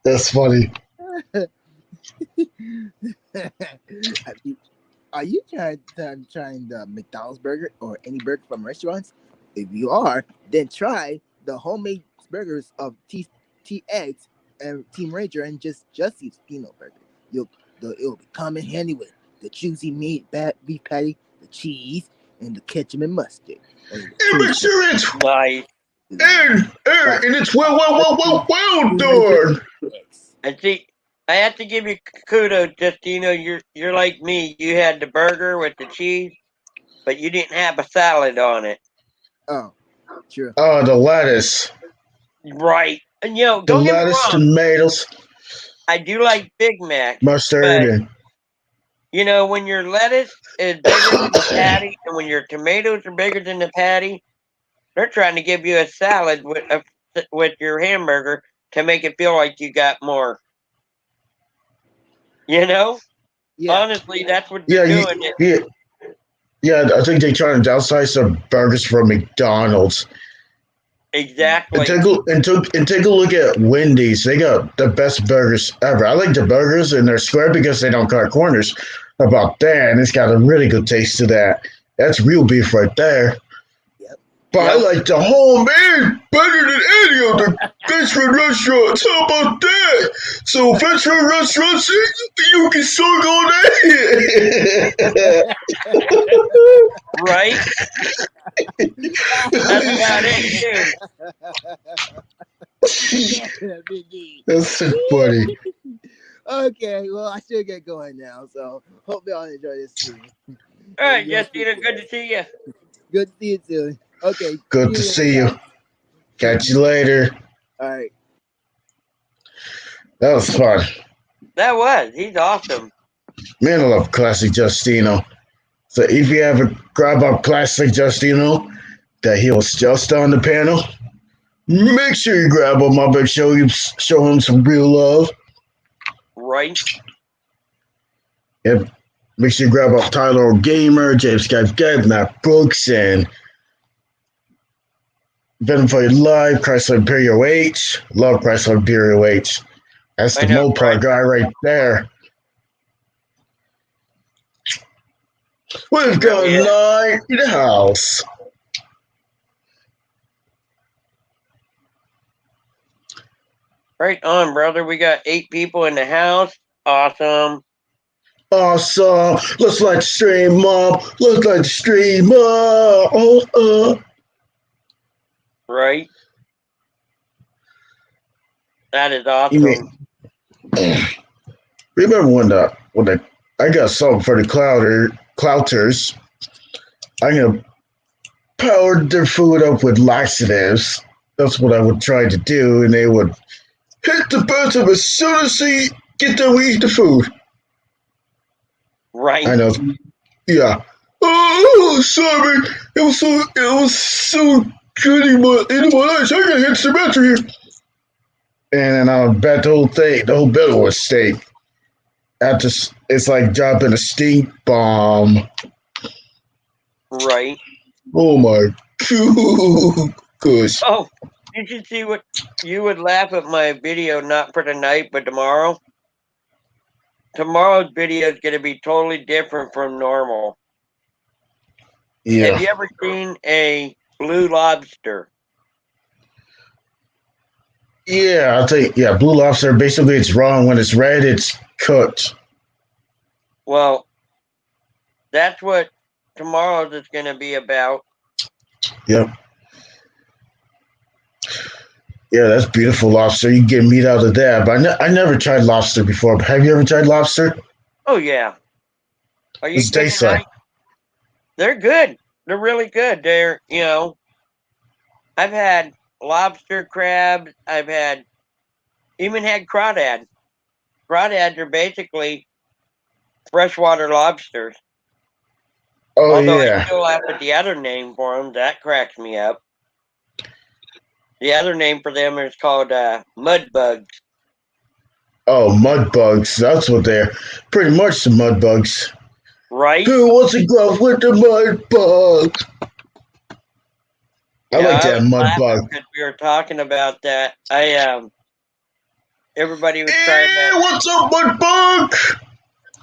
That's funny. Are you trying the McDonald's burger or any burger from restaurants? If you are, then try the homemade burgers of TX and Team Ranger and just Justino burger. It'll be come in handy with the juicy meat, beef patty, the cheese, and the ketchup and mustard. And make sure it's Nice. and it's well done. And see, I have to give you kudos, Justino. You're like me. You had the burger with the cheese, but you didn't have a salad on it. Oh, sure. Oh, the lettuce. Right. And The don't get me lettuce, wrong. tomatoes, I do like Big Mac. mustard, But- and when your lettuce is bigger than the patty, and when your tomatoes are bigger than the patty, they're trying to give you a salad with your hamburger to make it feel like you got more. Yeah. Honestly, that's what yeah, they're doing. yeah. I think they trying to downsize the burgers from McDonald's. Exactly. And take a look at Wendy's. They got the best burgers ever. I like the burgers, and they're square because they don't cut corners. How about that? And it's got a really good taste to that. That's real beef right there. Yep. But I Yep. like the homemade better than any other fast food restaurants. How about that? So fast food restaurants, you can suck on that. Right? That's about it, too. That's so funny. Okay, well, I should get going now. So hope y'all enjoy this too. All right, Justina, good to see you. Good to see you too. Okay. Good to see you. Catch you later. All right. That was fun. That was. He's awesome. Man, I love Classic Justino. So if you ever grab up Classic Justino that he was just on the panel, make sure you grab him up and show him some real love. Right? Yep. Make sure you grab up Tyler Gamer, James Scott Guy, Matt Brooks, and Venom Fight Live, Chrysler Imperial H. Love Chrysler Imperial H. That's I the know, Mopar right? guy right there. We've got Yeah. 9 in the house. Right on, brother. We got 8 people in the house. Awesome. Awesome. Let's light the stream up. Let's light the stream up. Right? That is You awesome. mean, remember when I got something for the clouters. I'm gonna power their food up with laxatives. That's what I would try to do, and they would hit the bottom as soon as they get done with eat the food. Right? I know. Yeah. Oh, sorry. It was so good in my eyes. I gotta hit some after here. And I bet the whole bill was steak. After it's like dropping a stink bomb. Right? Oh my gosh. Oh, you should see what you would laugh at my video, not for tonight, but tomorrow. Tomorrow's video is going to be totally different from normal. Have Yeah. you ever seen a blue lobster? Yeah, I'll tell you. Yeah, Blue Lobster. Basically, it's raw. When it's red, it's cooked. Well, that's what tomorrow's is going to be about. Yep. Yeah, that's beautiful lobster. You get meat out of that. But I never tried lobster before. Have you ever tried lobster? Oh yeah. Are you What's it kidding? taste like? They're good. They're really good. I've had lobster, crab. I've even had crawdad. Crawdads are basically freshwater lobsters. Oh Although I yeah. still laugh at the other name for them. That cracks me up. The other name for them is called mud bugs. Oh, mud bugs. That's what they're. Pretty much the mud bugs. Right? Who wants to go off with the mud bug? I Yeah, like I that was mud laughing bug. because we were talking about that. Everybody was trying Hey, to. what's up, mud bug?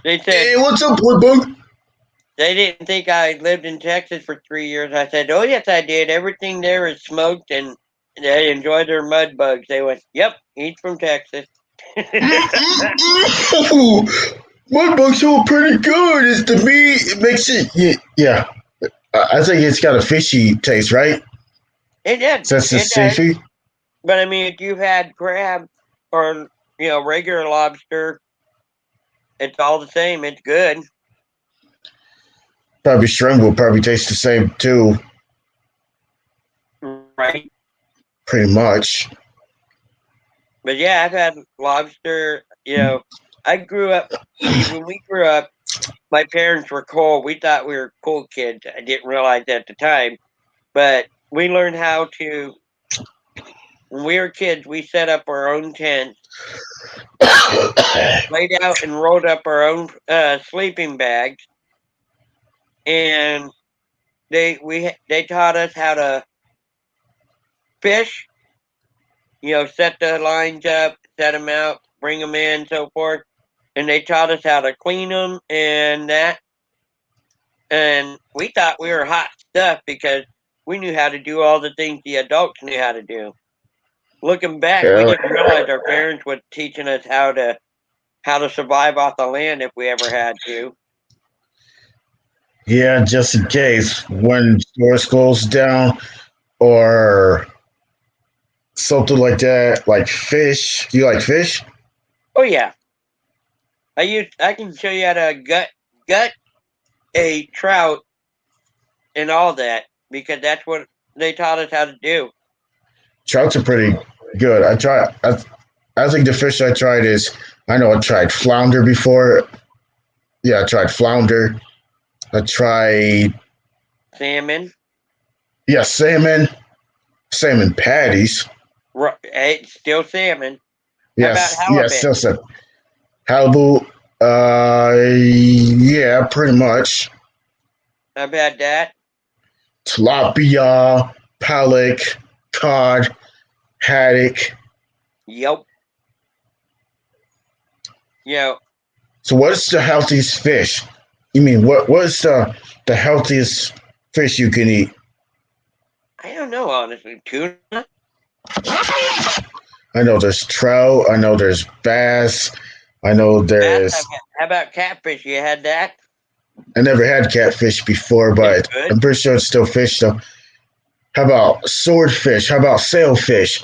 They Hey, said what's up, mud bug? they didn't think I lived in Texas for 3 years. I said, "Oh yes, I did. Everything there is smoked, and they enjoy their mud bugs." They went, "Yep, he's from Texas." Mud bugs feel pretty good. It's the meat. It makes it. Yeah. I think it's got a fishy taste, right? It did. Since it's It does. seafood. But I mean, if you've had crab or regular lobster, it's all the same. It's good, Probably shrimp will probably taste the same too, right? pretty much. But yeah, I've had lobster. I grew up. See, when we grew up, my parents were cool. We thought we were cool kids. I didn't realize at the time, but we learned how to. When we were kids, we set up our own tent, laid out and rolled up our own sleeping bags, and they taught us how to fish. Set the lines up, set them out, bring them in, so forth. And they taught us how to clean them and that. And we thought we were hot stuff because we knew how to do all the things the adults knew how to do. Looking back, we Hell didn't realize our parents were teaching us how to survive off the land if we ever had to. yeah, just in case when stores close down or something like that, like fish. You like fish? Oh yeah, I can show you how to gut a trout and all that because that's what they taught us how to do. Trouts are pretty good. I think the fish I tried is. I know I tried flounder before. Yeah, I tried flounder. I tried Salmon, salmon, salmon patties. hey, still salmon. How about Yes, yes, halibut? still said halibut. Yeah, pretty much. How about that? Tilapia, pollock, cod, haddock. Yep. You know, So, what is the healthiest fish? You mean what is the healthiest fish you can eat? I don't know honestly. Tuna, I know there's trout. I know there's bass. I know bass. there's. How about catfish? You had that? I never had catfish before, It's but good. I'm pretty sure it's still fish though. How about swordfish? How about sailfish?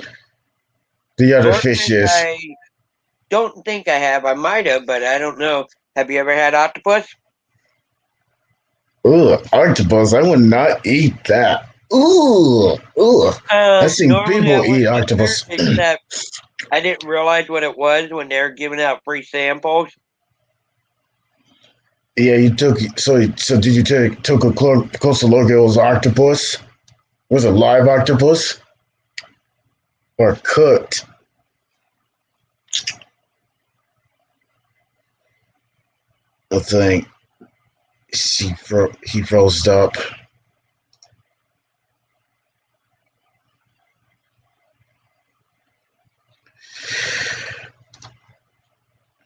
The other Swordfish, fishes. I don't think I have. I might have, but I don't know. Have you ever had octopus? Ooh, octopus. I would not eat that. Ooh. I've seen Normally I people eat wouldn't either, octopus. except I didn't realize what it was when they were giving out free samples. Yeah, you took so did you took a closer look at those octopus? Was it live octopus or cooked? I think he froze up.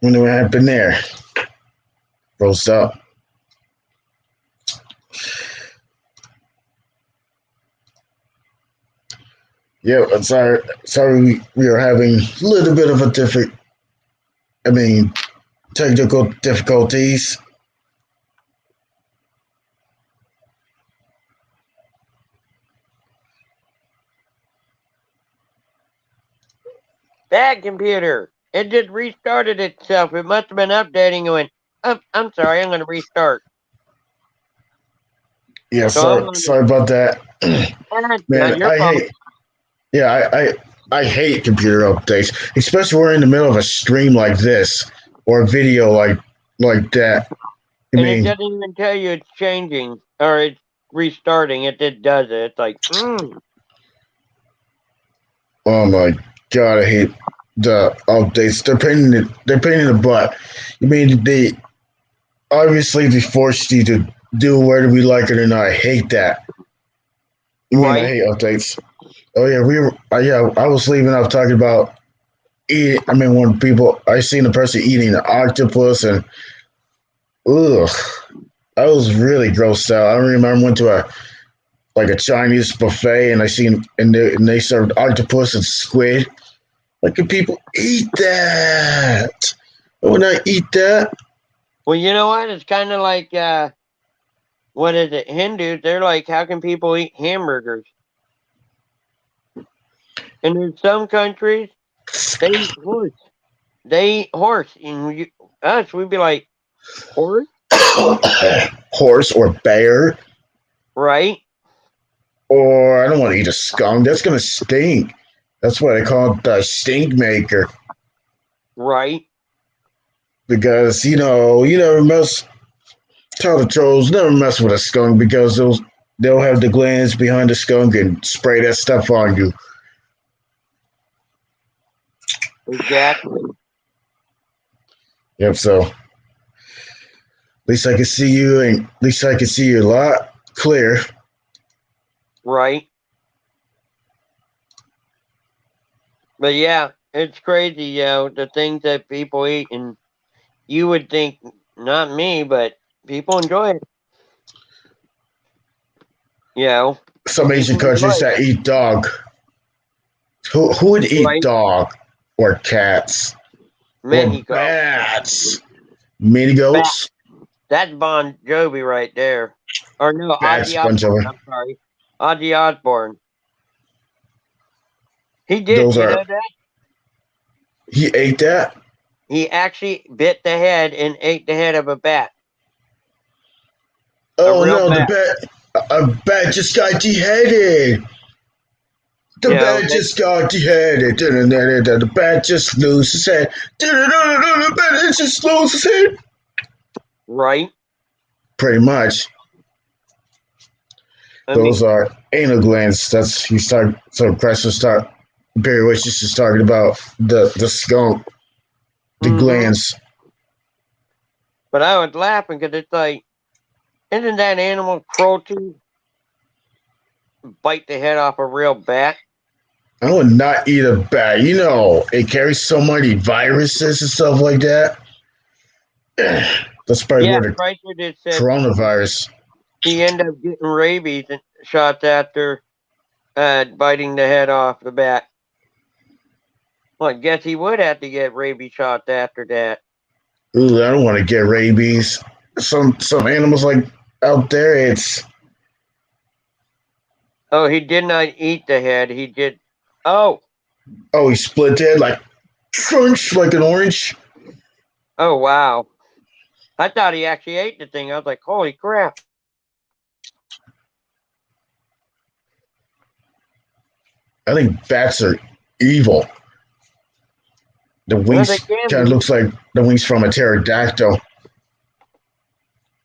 Wonder what happened there. Froze up. Yeah, I'm sorry. Sorry, we are having a little bit of a technical difficulties. That computer. It just restarted itself. It must have been updating and went, oh, I'm sorry, I'm going to restart. Yeah, So I'm sorry about that. not Man, your fault. I hate computer updates, especially when we're in the middle of a stream like this or a video like that. I And it mean, doesn't even tell you it's changing or it's restarting. It just does it. It's like, oh my god, I hate the updates. They're pain in the butt. I mean, they forced you to do whether we like it or not. I hate that. I mean, I right? hate updates. Oh yeah, I was leaving off talking about eating. I mean, when people I seen a person eating an octopus and ugh, I was really grossed out. I remember I went to a Chinese buffet and I seen and they served octopus and squid. Like, can people eat that? I would not eat that. Well, you know what? It's kind of like, what is it? Hindus, they're like, how can people eat hamburgers? And in some countries, they eat horse. They eat horse. And us, we'd be like, horse? Horse or bear, Right? or I don't want to eat a skunk. That's gonna stink. That's why they call it the stink maker. Right? Because you never mess. Tell the trolls never mess with a skunk because they'll have the glands behind the skunk and spray that stuff on you. Exactly. Yep. So at least I can see you, and at least I can see you a lot clear. Right? But yeah, it's crazy, the things that people eat. And you would think, not me, but people enjoy it. Some Asian People enjoy countries it. that eat dog. Who would eat Right? dog or cats or Mexico. bats? Mini goats? That's Bon Jovi right there. Or no, Bats, Ozzy bunch of Osbourne. them. I'm sorry. Ozzy Osbourne. He did. Those You are. know that? He ate that. He actually bit the head and ate the head of a bat. Oh real no, bat. a bat just got deheaded. The bat just got deheaded. The bat just loses his head. The bat just loses his head. Right? Pretty much. Those are anal glands. That's so Chrysler start Barry Witch is just talking about the skunk, the glands. But I was laughing because it's like, isn't that animal cruelty? Bite the head off a real bat. I would not eat a bat. It carries so many viruses and stuff like that. That's probably where the Chrysler just said coronavirus. he ended up getting rabies and shots after biting the head off the bat. Well, I guess he would have to get rabies shots after that. Ooh, I don't want to get rabies. Some animals like out there, it's. Oh, he did not eat the head. He did. Oh, he split it like crunch like an orange. Oh, wow. I thought he actually ate the thing. I was like, holy crap. I think bats are evil. The wings kind of looks like the wings from a pterodactyl.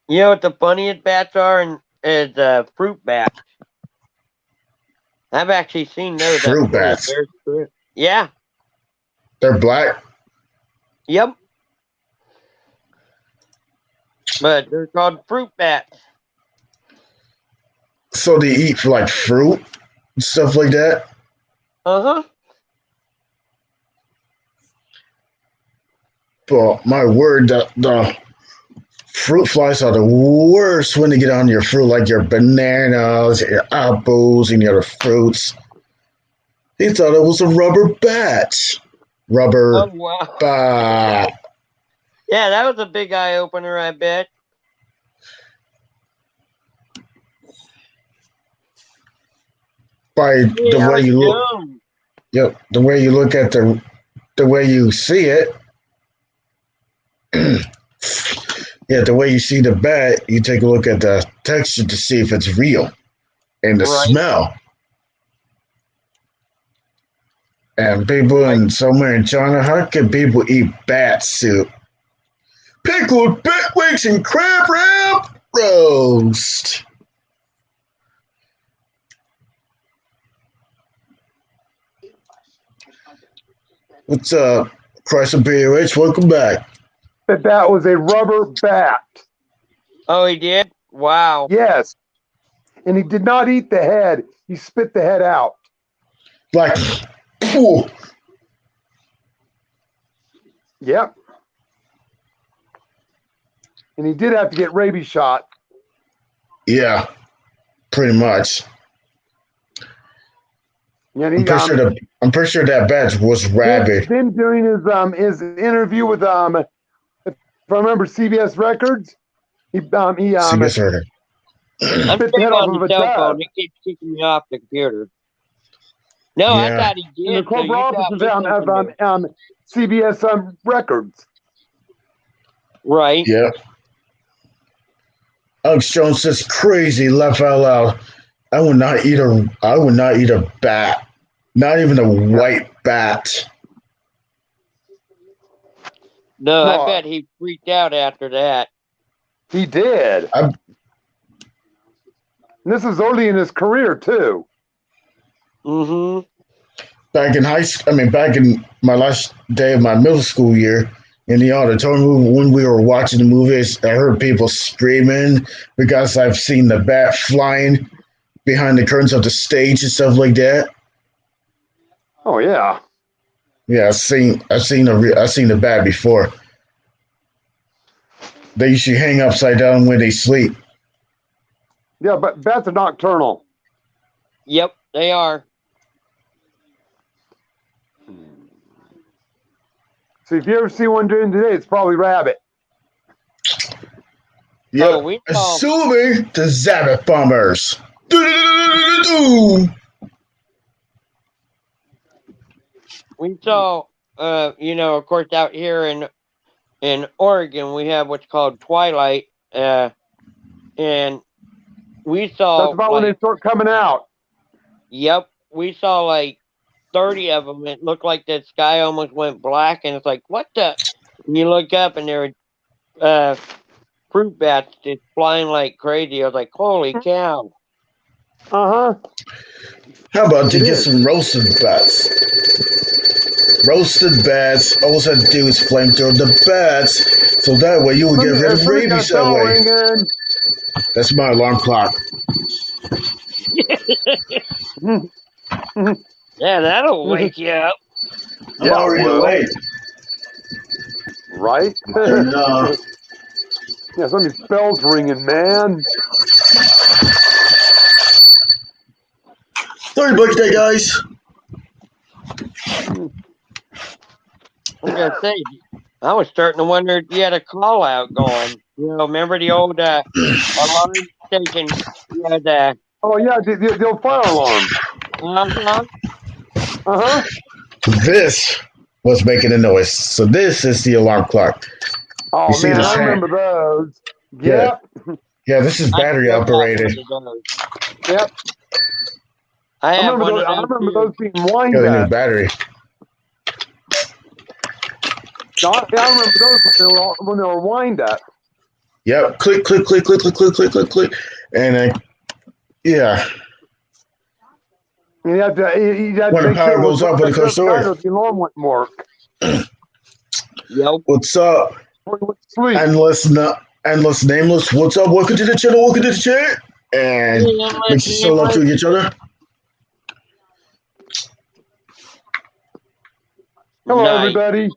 You know what the funniest bats are? Is fruit bats. I've actually seen those. Fruit bats? Yeah. They're black? Yep. But they're called fruit bats. So they eat for like fruit and stuff like that? Uh-huh. But my word, the fruit flies are the worst when they get on your fruit, like your bananas, your apples, and your other fruits. He thought it was a rubber bat. Rubber Oh wow. bat. Yeah, that was a big eye opener, I bet. By the Yeah, way you look, Jones. yep, the way you look at the way you see it. Yeah, the way you see the bat, you take a look at the texture to see if it's real, and the Right. smell. And people in somewhere in China, how can people eat bat soup? Pickled bitwigs and crab wrap roast. What's up, Chrysler BH? Welcome back. That was a rubber bat. Oh, he did? Wow. Yes. And he did not eat the head. He spit the head out. Like, ooh. Yep. And he did have to get rabies shot. Yeah, pretty much. Yeah, I'm pretty sure that bat was rabid. Then during his interview with if I remember CBS Records, he CBS Record. I'm Spit the staying head off on of the a cell dove. phone. It keeps kicking me off the computer. No, I Yeah. thought he in the did. So you corporate got offices me of thinking CBS Records. right. Yeah. Alex Jones says crazy, laugh out loud. I would not eat a bat. Not even a white bat. No, No. I bet he freaked out after that. He did. I'm- And this is early in his career too. Mm-hmm. Back in my last day of my middle school year, in the auditorium when we were watching the movies, I heard people screaming because I've seen the bat flying behind the curtains of the stage and stuff like that. Oh yeah. Yeah, I've seen the bat before. They usually hang upside down when they sleep. Yeah, but bats are nocturnal. Yep, they are. So if you ever see one during the day, it's probably rabbit. Yep. Oh, we saw. Assuming the Zabbath bombers. We saw. Of course, out here in Oregon, we have what's called twilight. And we saw. That's about when they start coming out. Yep, we saw like 30 of them. It looked like the sky almost went black, and it's like, what the? And you look up, and there were fruit bats just flying like crazy. I was like, holy cow. Uh-huh. How about you get some roasted bats? Roasted bats. All you have to do is flamethrower the bats, so that way you will get rid of rabies that way. That's my alarm clock. Yeah, that'll wake you up. Yeah, already awake. Right? No. Yeah, so many bells ringing, man. $30 day, guys. I was gonna say, I was starting to wonder if you had a call out going. Remember the old alarm station? You had Oh yeah, the old fire alarm. Uh-huh. This was making a noise. So this is the alarm clock. Oh You see man, this I hand? remember those. Yeah. Yep. Yeah, this is battery operated. Yep. I I have remember one those, of I those. remember too. those being wind Yeah, they need up. battery. I remember those when they were wind up. Yep. Click, click, click, click, click, click, click, click, click. And then, yeah. You have to When the make power sure goes up, when it goes the to alarm wouldn't work. Yep. What's up? When you went to sleep. Endless nameless. What's up? Welcome to the channel. Welcome to the chat. And make sure you show love to each other. Hello, Nice. everybody.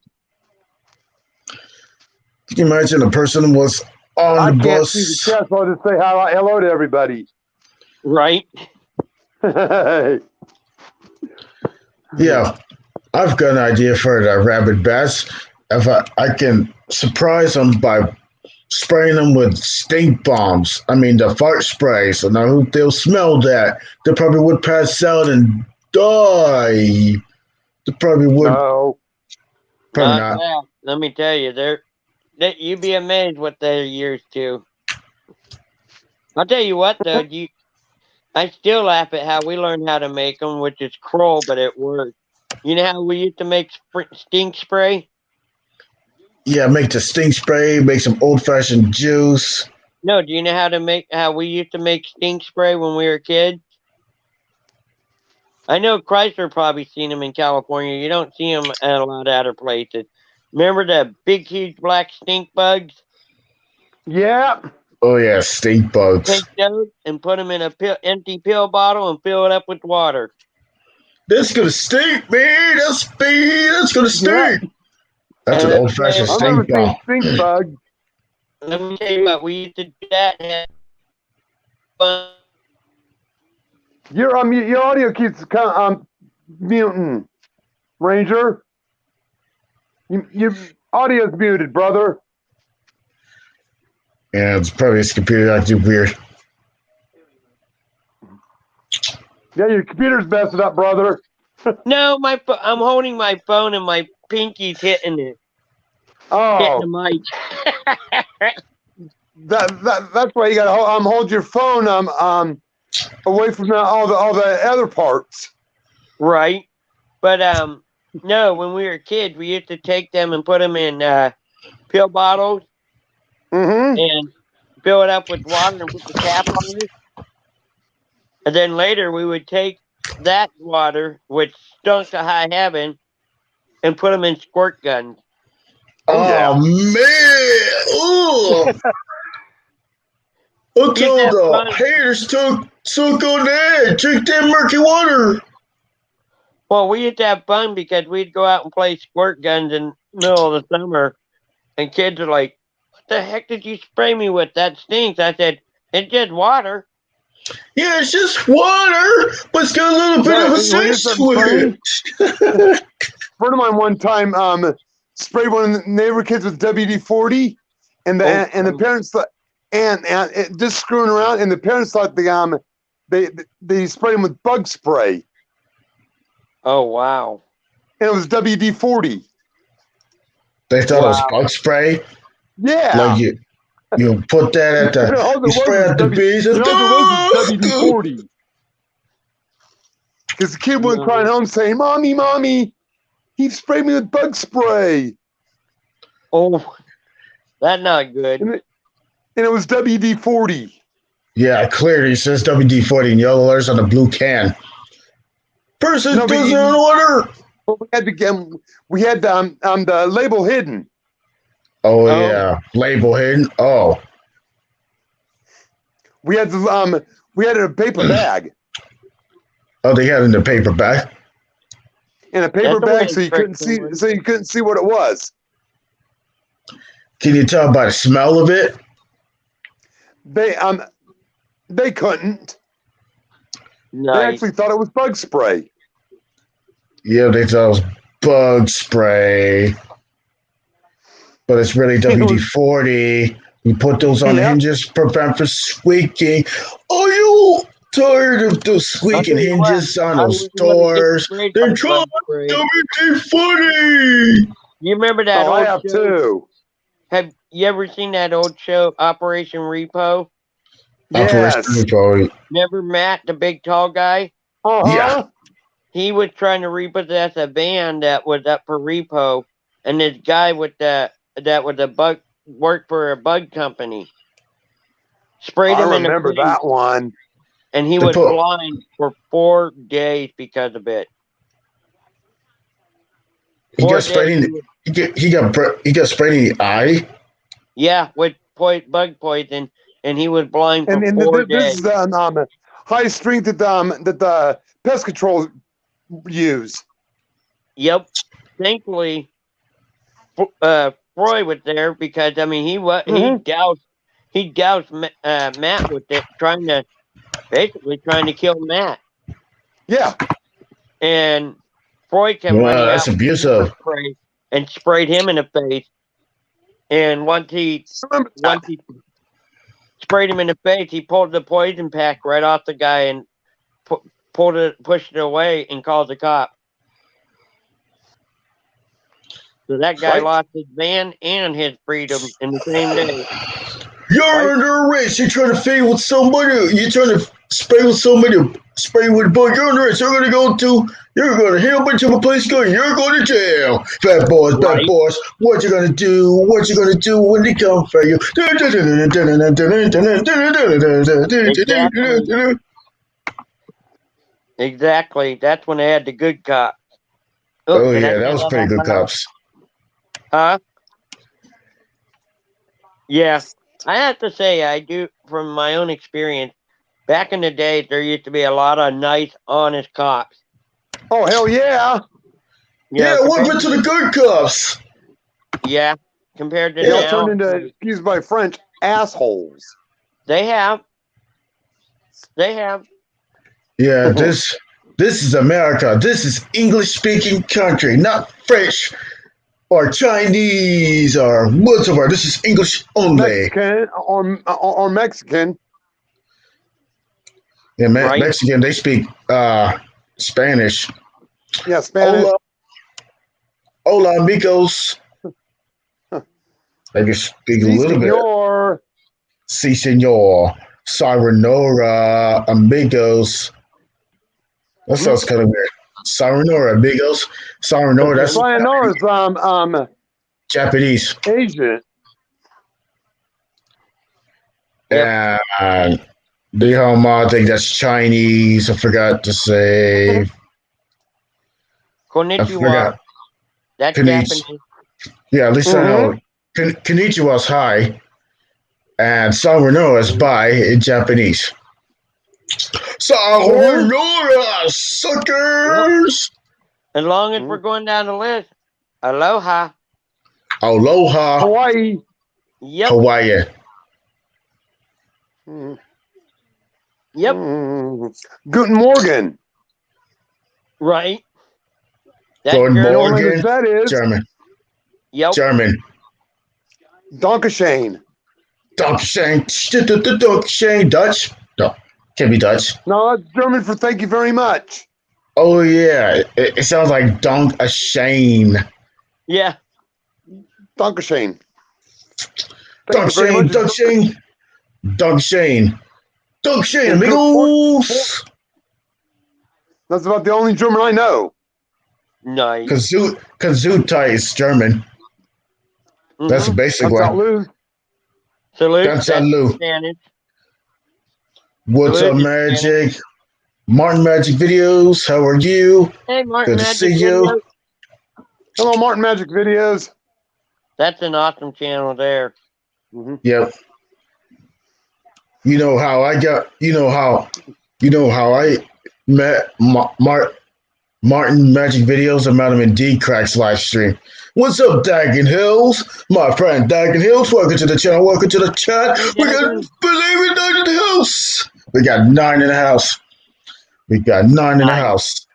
Can you imagine a person was on I the can't bus? see the chat, so I'll just say hello to everybody. Right. Yeah, I've got an idea for the rabid bats. If I can surprise them by spraying them with stink bombs. I mean, the fart spray. So now they'll smell that. They probably would pass out and die. They probably would. No. Probably Not not. that. Let me tell you, you'd be amazed what they're used to. I'll tell you what, though, I still laugh at how we learned how to make them, which is cruel, but it worked. You know how we used to make stink spray? Yeah, make the stink spray. Make some old fashioned juice. No, do you know how we used to make stink spray when we were kids? I know Chrysler probably seen them in California. You don't see them at a lot of other places. Remember the big, huge black stink bugs? Yeah. Oh yeah, stink bugs. Take those and put them in a empty pill bottle and fill it up with water. That's gonna stink, man. That's gonna stink. That's an And old fashioned I remember stink bomb. seeing stink bug. let me tell you what, we used to do that and have fun. Your audio keeps muting, Ranger. Your audio's muted, brother. Yeah, it's probably his computer acting weird. Yeah, your computer's messing up, brother. No, I'm holding my phone and my pinky's hitting it. Hitting Oh, the mic. that's why you gotta hold your phone away from all the other parts. Right. But no, when we were kids, we used to take them and put them in pill bottles Mm-hmm. and fill it up with water and put the cap on it. And then later we would take that water, which stunk to high heaven, and put them in squirt guns. Oh, yeah. man! Ooh. I You have told fun. the haters took on that. Drink that murky water. Well, we used to have fun because we'd go out and play squirt guns in the middle of the summer, and kids are like, "What the heck did you spray me with? That stinks." I said, "It's just water." Yeah, it's just water, but it's got a little bit Yeah, of a when you stench start to it. A friend of mine one time sprayed one of the neighbor kids with WD-40, and the parents thought, and it, just screwing around, and the parents thought they sprayed him with bug spray, Oh wow! and it was WD-40. They thought it was Wow. bug spray. Yeah. Like you put that at the you spray at the bees and WD-40. Because the kid went crying home saying, "Mommy, he sprayed me with bug spray." Oh, that's not good. And it was WD-40. Yeah, clearly it says WD-40 in yellow letters on the blue can. Person No, but doesn't order. But we had the label hidden. Oh yeah, label hidden. Oh, We had we had it in a paper bag. oh, they had it in the paper bag. In a paper That's a bag, way so you to trick couldn't see, someone. what it was. Can you tell by the smell of it? They couldn't. They Nice. actually thought it was bug spray. Yeah, they thought it was bug spray, but it's really WD-40. You put those on the hinges, prevent from squeaking. Are you tired of those squeaking hinges on those doors? They're trying WD-40. You remember that I old have show? too. Have you ever seen that old show, Operation Repo? Yes. Operation Repo. Remember Matt, the big tall guy? Yeah. He was trying to repossess a van that was up for repo, and this guy with that was a bug worked for a bug company. Sprayed him I in the remember face, that one. and he was blind for 4 days because of it. He got sprayed in. He got sprayed in the eye. Yeah, with bug poison, and he was blind for And 4 this days. is high strength that the pest control use. Yep. Thankfully, Roy was there because he doused Matt with it, trying to kill Matt. Yeah. And Freud came Wow, running that's out abusive. and sprayed him in the face. And once he sprayed him in the face, he pulled the poison pack right off the guy and pushed it away and called the cop. So that guy lost his van and his freedom in the same day. You're under arrest. You're trying to fade with somebody. You're trying to spray with somebody. Spray with a boy. You're under arrest. You're going to hit a bunch of a place going. You're going to jail. Bad boys, bad boys. What you going to do? What you going to do when they come for you? Exactly. That's when they had the good cop. Oh, yeah, that was pretty good cops. Huh? Yeah. I have to say, I do, from my own experience, back in the day, there used to be a lot of nice, honest cops. Oh, hell yeah. Yeah, what happened to the good cops? Yeah, compared to They all now. turned into, excuse my French, assholes. They have. Yeah, this is America. This is English-speaking country, not French or Chinese or whatever. This is English only. Mexican or Mexican. Yeah, Mexican, they speak Spanish. Yeah, Spanish. Hola, amigos. They can speak a little bit. Si, senor. Sayonara, amigos. That sounds kind of weird. Sayonara, amigos. Sayonara, that's Sayonara's Japanese. Asian. Yeah. And I think that's Chinese. I forgot to say. Konnichiwa. I forgot. That's Japanese. Yeah, at least I know. Konnichiwa's hi. And Sayonara is bye in Japanese. Sayonara, suckers! As long as we're going down the list, aloha. Aloha. Hawaii. Yep. Hawaii. Yep. Guten Morgen. Right. Guten Morgen. That is German. Yep. German. Dankeschön. Dankeschön. Dutch? No, can't be Dutch. No, that's German for thank you very much. Oh, yeah. It sounds like Donk a Shane. Yeah. Dankeschön. Dankeschön. Amigos. That's about the only German I know. Nice. Kazutai is German. That's the basic one. Salute. Salute. Spanish. What's up, Magic? Martin Magic Videos. How are you? Hey, Martin Good Magic to see you. Hello, Martin Magic Videos. That's an awesome channel there. Yep. You know how I met Martin Magic Videos. I met him in D-Crack's live stream. What's up, Dagon Hills? My friend Dagon Hills. Welcome to the channel. Welcome to the chat. We got, believe it, 9 in the house. We got 9 in the house. We got 9 in the house.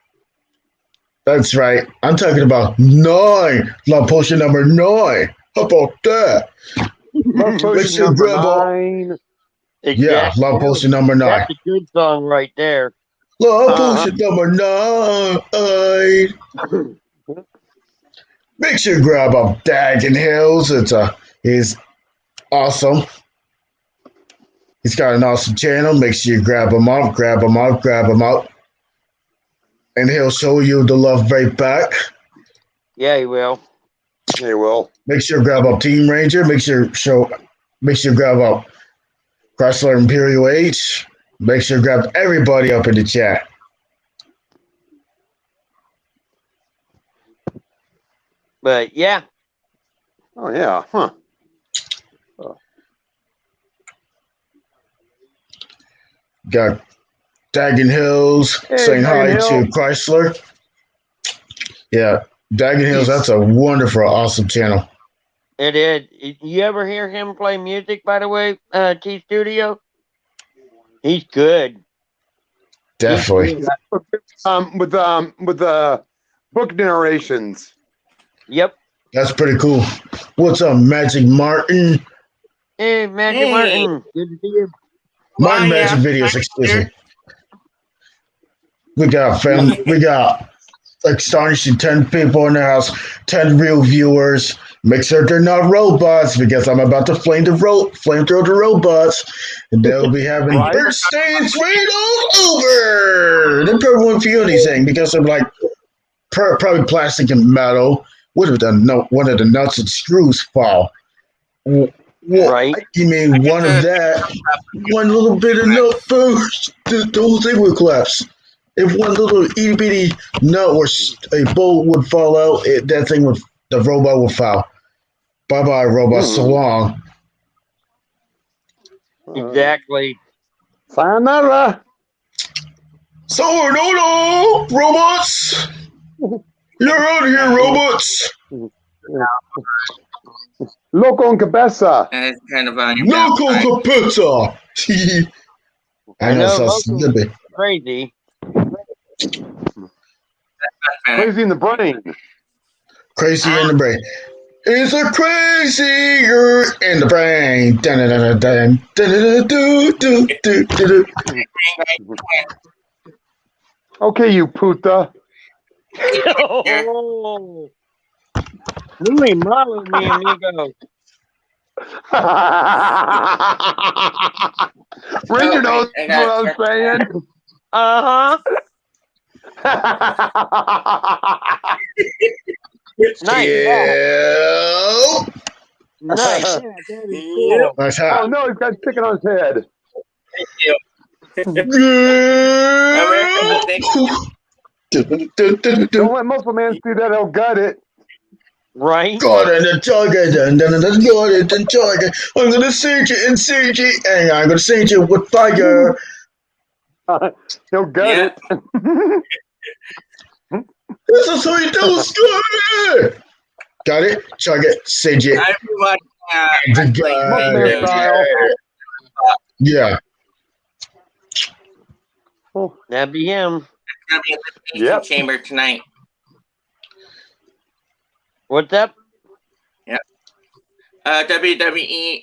That's right. I'm talking about 9. Love potion number 9. How about that? Love potion number 9. Exactly. Yeah, Love Potion number 9. That's a good song right there. Love Potion number 9. Make sure you grab up Dagon Hills. He's awesome. He's got an awesome channel. Make sure you grab him up. And he'll show you the love right back. Yeah, he will. He will. Make sure you grab up Team Ranger. Make sure you grab up Chrysler Imperial H. Make sure you grab everybody up in the chat. But yeah. Oh yeah. Huh. Got Dagon Hills saying hi to Chrysler. Yeah, Dagon Hills, that's a wonderful, awesome channel. It is. You ever hear him play music, by the way, T Studio? He's good. Definitely. With book narrations. Yep. That's pretty cool. What's up, Magic Martin? Hey, Magic Hey. Martin. Good to see you. My Oh, yeah. Magic videos exclusive. We got astonishing 10 people in the house, 10 real viewers. Make sure they're not robots because I'm about to flame through the robots, and they'll be having Right. bird stains right all over. They probably won't feel anything because of like probably plastic and metal. What if one of the nuts and screws fall? What, Right. You mean one of that? One little bit of nut burst, the whole thing would collapse. If one little itty bitty nut or a bolt would fall out, the robot would fall. Bye bye, robot. So long. Exactly. Sayonara. So no, robots. You're out of here, robots. Loco and Cabeza. And it's kind of on your No mouth, right? Coca Pizza. I know, so Loco's snippy. crazy. Crazy in the brain. Crazy in the brain. It's a crazier in the brain. Dun, dun, dun, dun, dun, dun, dun, dun, dun. Okay, you puta. Oh. Muy malo, mi amigo. Ranger knows what I'm saying. Uh-huh. Nice. Yeah. Nice. Yeah, that is cool. Nice Oh hat. no, he's got a stick on his head. Don't let Muscle Man see that, he'll gut it. Right? Got it and target and then got it and target. I'm gonna sing it and sing it and I'm gonna sing it with fire. He'll gut it. This is how you do it. Got it? Chug it, sing it. Everyone, Got it. style. Yeah. That'd be him. it's gonna be in the Yep. chamber tonight. What's up? WWE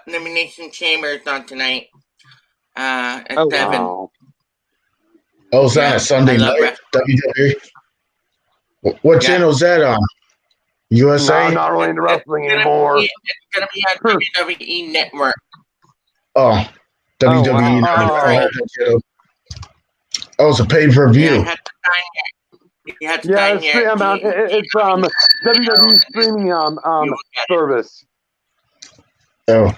Elimination Chamber is on tonight. At Oh, 7. Wow. Oh, is that Yeah, Sunday I love night? WWE? What Yeah. channel is that on? No, USA? I'm not really into wrestling It's anymore. gonna be on WWE Network. Oh, WWE. wow. Oh, it's a pay per Yeah, view. you have to sign it. You have to Yeah, sign it's, it. it's WWE streaming service. Oh,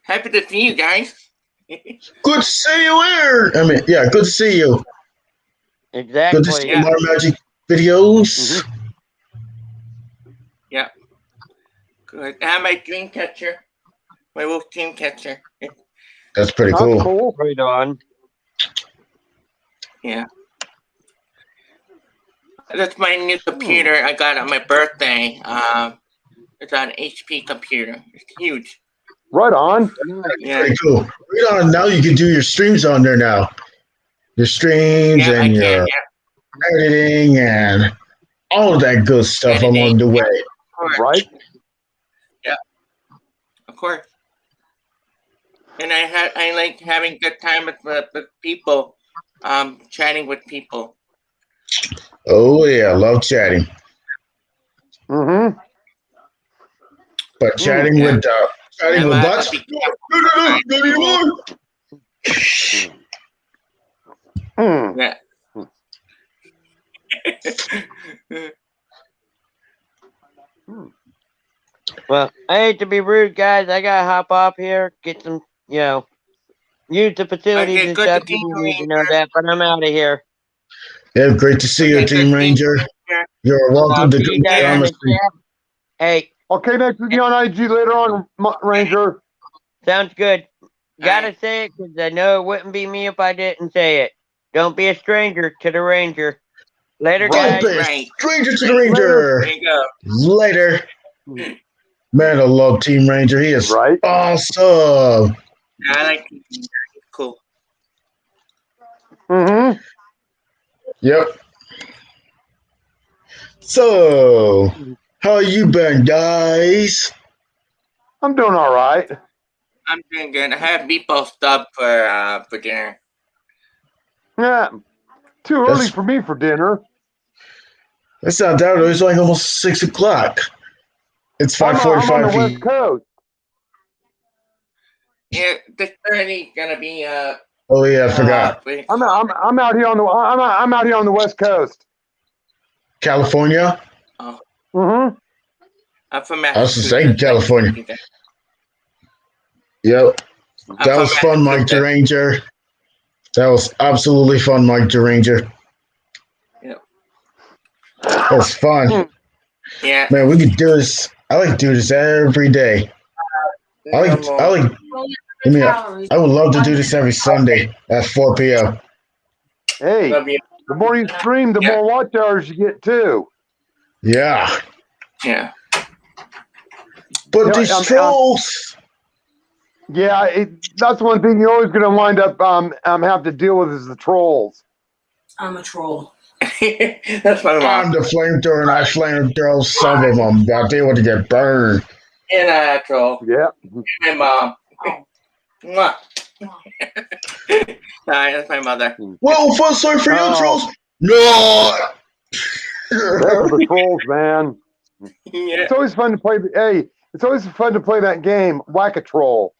Happy to see you guys. good to see you here. I mean, yeah, good to see you. Exactly. Good to see more Magic videos. Yeah. Good. I have my dream catcher. My wolf dream catcher. That's pretty That's cool. cool. Right on. Yeah. That's my new computer I got on my birthday. It's an HP computer. It's huge. Right on. Yeah. Pretty cool. Right on. Now you can do your streams on there now. Your streams Yeah, I and can. your Yeah. editing and all of that good stuff along the way. Of course. Right? Of course. And I like having good time with people, chatting with people. Oh yeah, love chatting. Mm-hmm. But chatting yeah. with chatting with Yeah, bots. but- No anymore. Yeah. Well, I hate to be rude, guys. I gotta hop off here, get some, use the facilities Okay, and good to stuff. see You you, need to know Ranger. that, but I'm out of here. Yeah, great to see you, Okay, Team good Ranger. seeing you. You're welcome I'll to see come you guys down in the the street. chat. Hey, Okay, next with you on IG later on, Ranger. sounds good. Gotta Alright. say it because I know it wouldn't be me if I didn't say it. Don't be a stranger to the Ranger. Later, Don't guys. be a Right. stranger to the Ranger. There you go. Later. Man, I love Team Ranger. He is Right? awesome. Yeah, I like it. Cool. Mm-hmm. Yep. So, how you been, guys? I'm doing all right. I'm doing good. I had meatball stub for dinner. Yeah. Too early That's for me for dinner. that's not that early. It's like almost 6 o'clock. It's I'm on the 5:45 West Coast. Yeah, this Saturday gonna be Oh yeah, I forgot. I'm out here on the I'm out here on the West Coast. California. Mm-hmm. I'm from I was just saying Massachusetts. California. Yep. I'm That from was fun, Mike Massachusetts. Deranger. That was absolutely fun, Mike Deranger. Yeah. That was fun. Yeah. Man, we could do this. I like to do this every day. I like I mean, I would love to do this every Sunday at 4 p.m. Hey, Love you. the more you stream, the Yeah. more watch hours you get too. Yeah. Yeah. But Yeah, these trolls. Yeah, that's one thing you're always going to wind up have to deal with is the trolls. I'm a troll. That's my mom. I'm the flamethrower and I flamethrow some of them, but they want to get burned. And a troll. Yeah. My mom. Mwah. Sorry, that's my mother. Well, fun story for you, Oh. trolls. No. That's for the trolls, man. Yeah. It's always fun to play. Hey, it's always fun to play that game, Whack a Troll.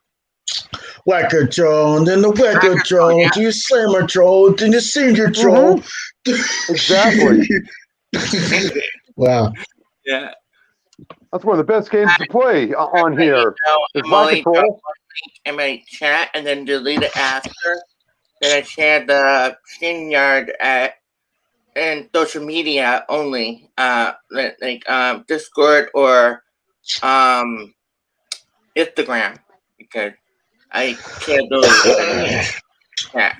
Whack a troll, and then the whack a troll, yeah. then you slam a troll, then you sing your troll. Exactly. Wow. Yeah. That's one of the best games to play on here. Is Whack a Troll. In my chat and then delete it after. Then I share the StreamYard and social media only, like Discord or Instagram, because I can't do it. Yeah.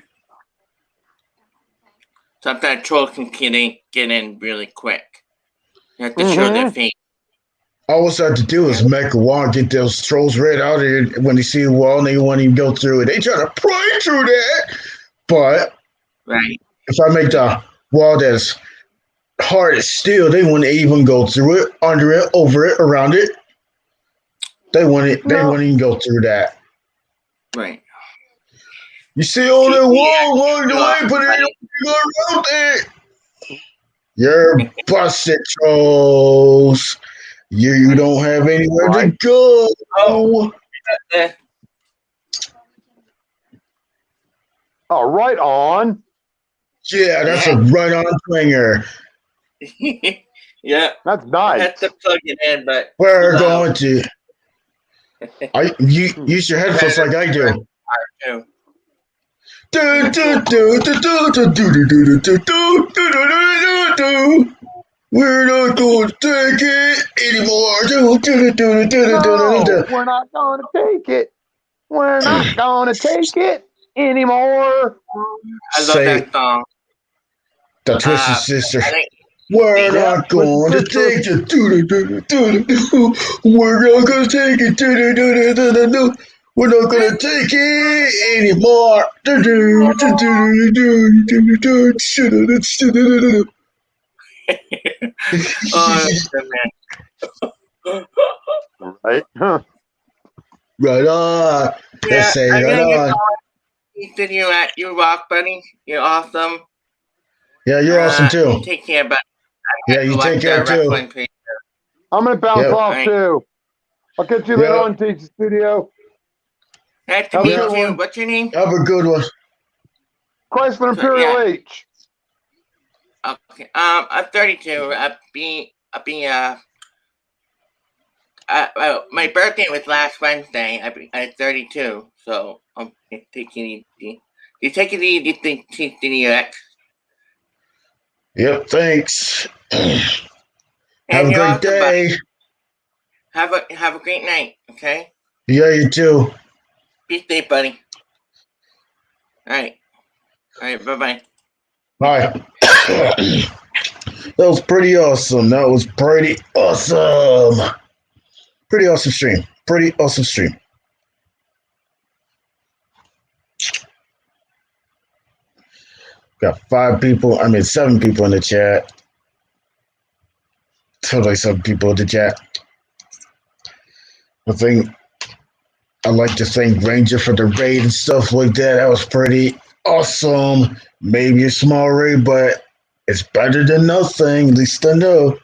Sometimes trolls can get in really quick. You have to show their face. All we have to do is make a wall, get those trolls right out of here when they see the wall and they won't even go through it. They try to pry through that. But if I make the wall that's hard as steel, they wouldn't even go through it, under it, over it, around it. They wouldn't even go through that. Right. You see all that wall along the way, but they don't go around it. You're busted, trolls. You don't have anywhere to go. Oh, right on. Yeah, that's a right-on swinger. Yeah. That's nice. I had to plug it in, but we're going to. You use your headphones like I do. We're not going to take it anymore. No, we're not going to take it. We're not going to take it anymore. I love that song. The Twisted Sister. We're not going to take it. We're not going to take it. We're not going to take it anymore. Right? Huh. Right on. Let's say right on. You rock, buddy. You're awesome. Yeah, you're awesome too. Take care, buddy. Yeah, you take care too. I'm gonna bounce off too. I'll catch you later on, TC Studio. Nice to meet you. What's your name? Have a good one. Chrysler Imperial H. Okay. I'm 32. My birthday was last Wednesday. I'm 32, so I'm taking it easy. You take it easy, TCDX. Yep, thanks. Have a great day. Have a great night, okay? Yeah, you too. Be safe, buddy. All right, bye-bye. Bye. That was pretty awesome. Pretty awesome stream. Got 7 people in the chat. Totally 7 people in the chat. I like to thank Ranger for the raid and stuff like that. That was pretty awesome. Maybe a small raid, but it's better than nothing. At least I know.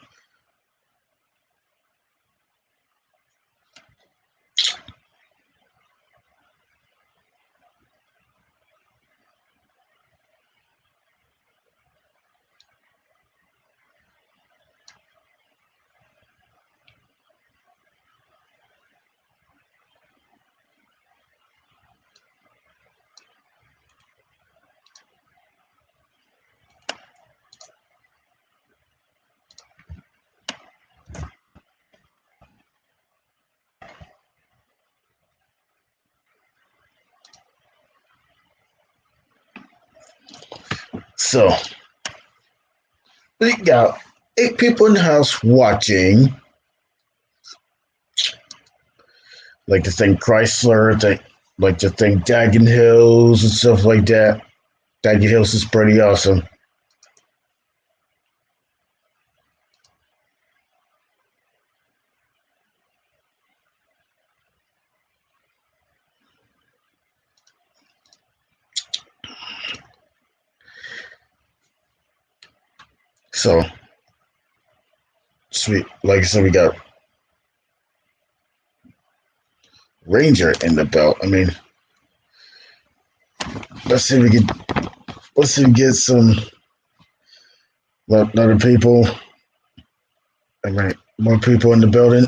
So, we got 8 people in the house watching. Like to thank Chrysler, like to thank Dagon Hills and stuff like that. Dagon Hills is pretty awesome. So, sweet. Like I said, we got Ranger in the belt. I mean, let's see if we get some other people. I mean, more people in the building.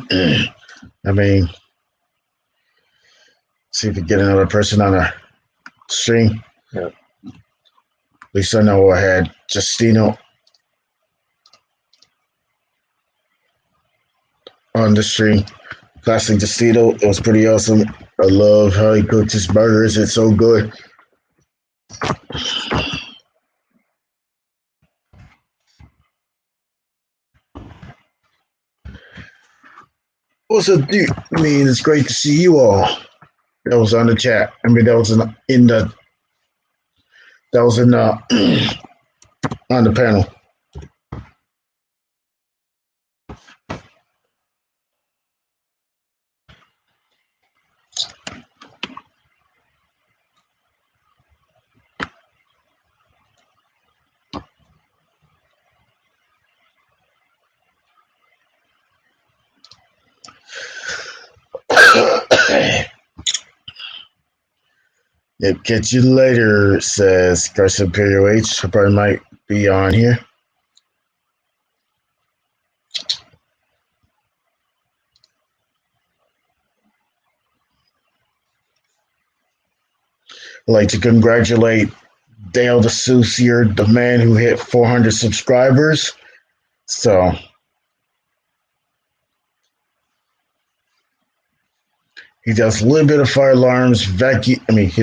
I mean, see if we get another person on a stream. Yeah. At least I know I had Justino on the stream. Classic Justino. It was pretty awesome. I love how he cooks his burgers. It's so good. What's up, dude? I mean, it's great to see you all. That was on the chat. I mean, that was on the panel. Yep, catch you later, says Garcia Imperial H. I probably might be on here. I'd like to congratulate Dale the Soothsayer, the man who hit 400 subscribers. So, he does a little bit of fire alarms, he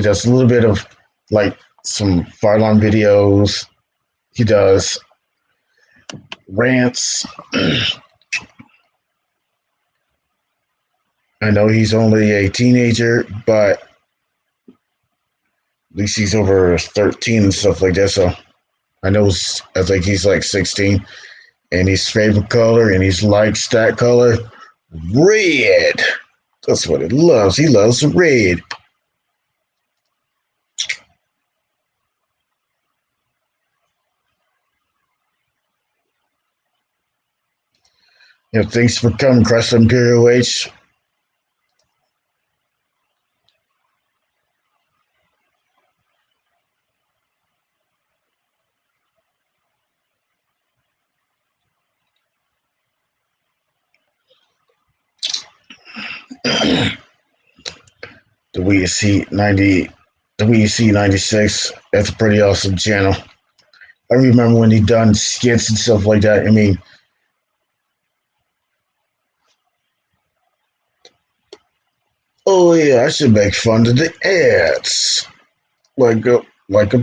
does a little bit of like some fire alarm videos. He does rants. I know he's only a teenager, but at least he's over 13 and stuff like that. So I think he's like 16. And his favorite color, and he likes that color, red. That's what he loves. He loves red. Thanks for coming, Crest Imperial H. The WEC 96. That's a pretty awesome channel. I remember when he done skits and stuff like that. I mean, oh yeah, I should make fun of the ads, like I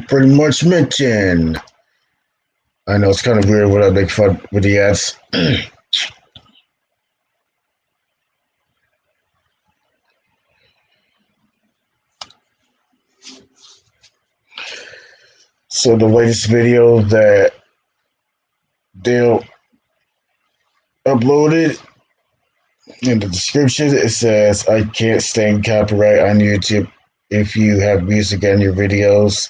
pretty much mentioned. I know it's kind of weird when I make fun with the ads. So the latest video that Dale uploaded in the description, it says, "I can't stand copyright on YouTube if you have music in your videos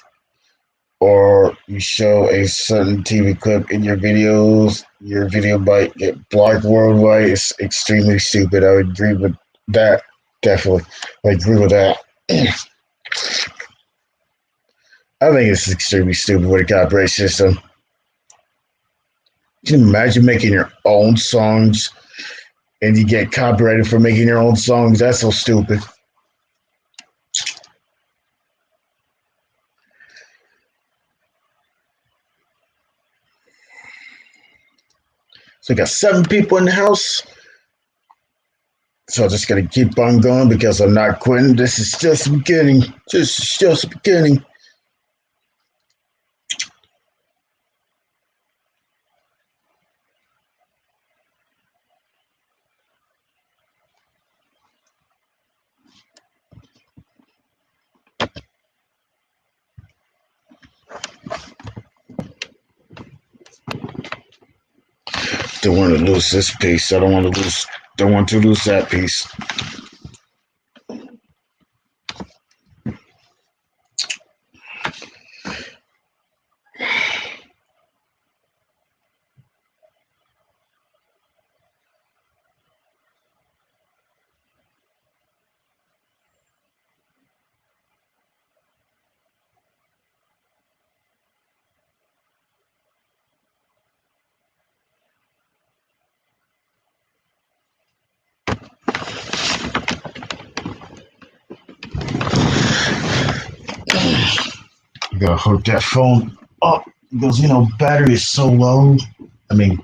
or you show a certain TV clip in your videos, your video might get blocked worldwide." It's extremely stupid. I would agree with that. Definitely. I agree with that. I think it's extremely stupid with a copyright system. Can you imagine making your own songs and you get copyrighted for making your own songs? That's so stupid. So I got 7 people in the house. So I'm just gonna keep on going because I'm not quitting. This is just the beginning. This is just the beginning. Don't want to lose this piece. I don't want to lose. Don't want to lose that piece. You gotta hook that phone up because battery is so low. I mean,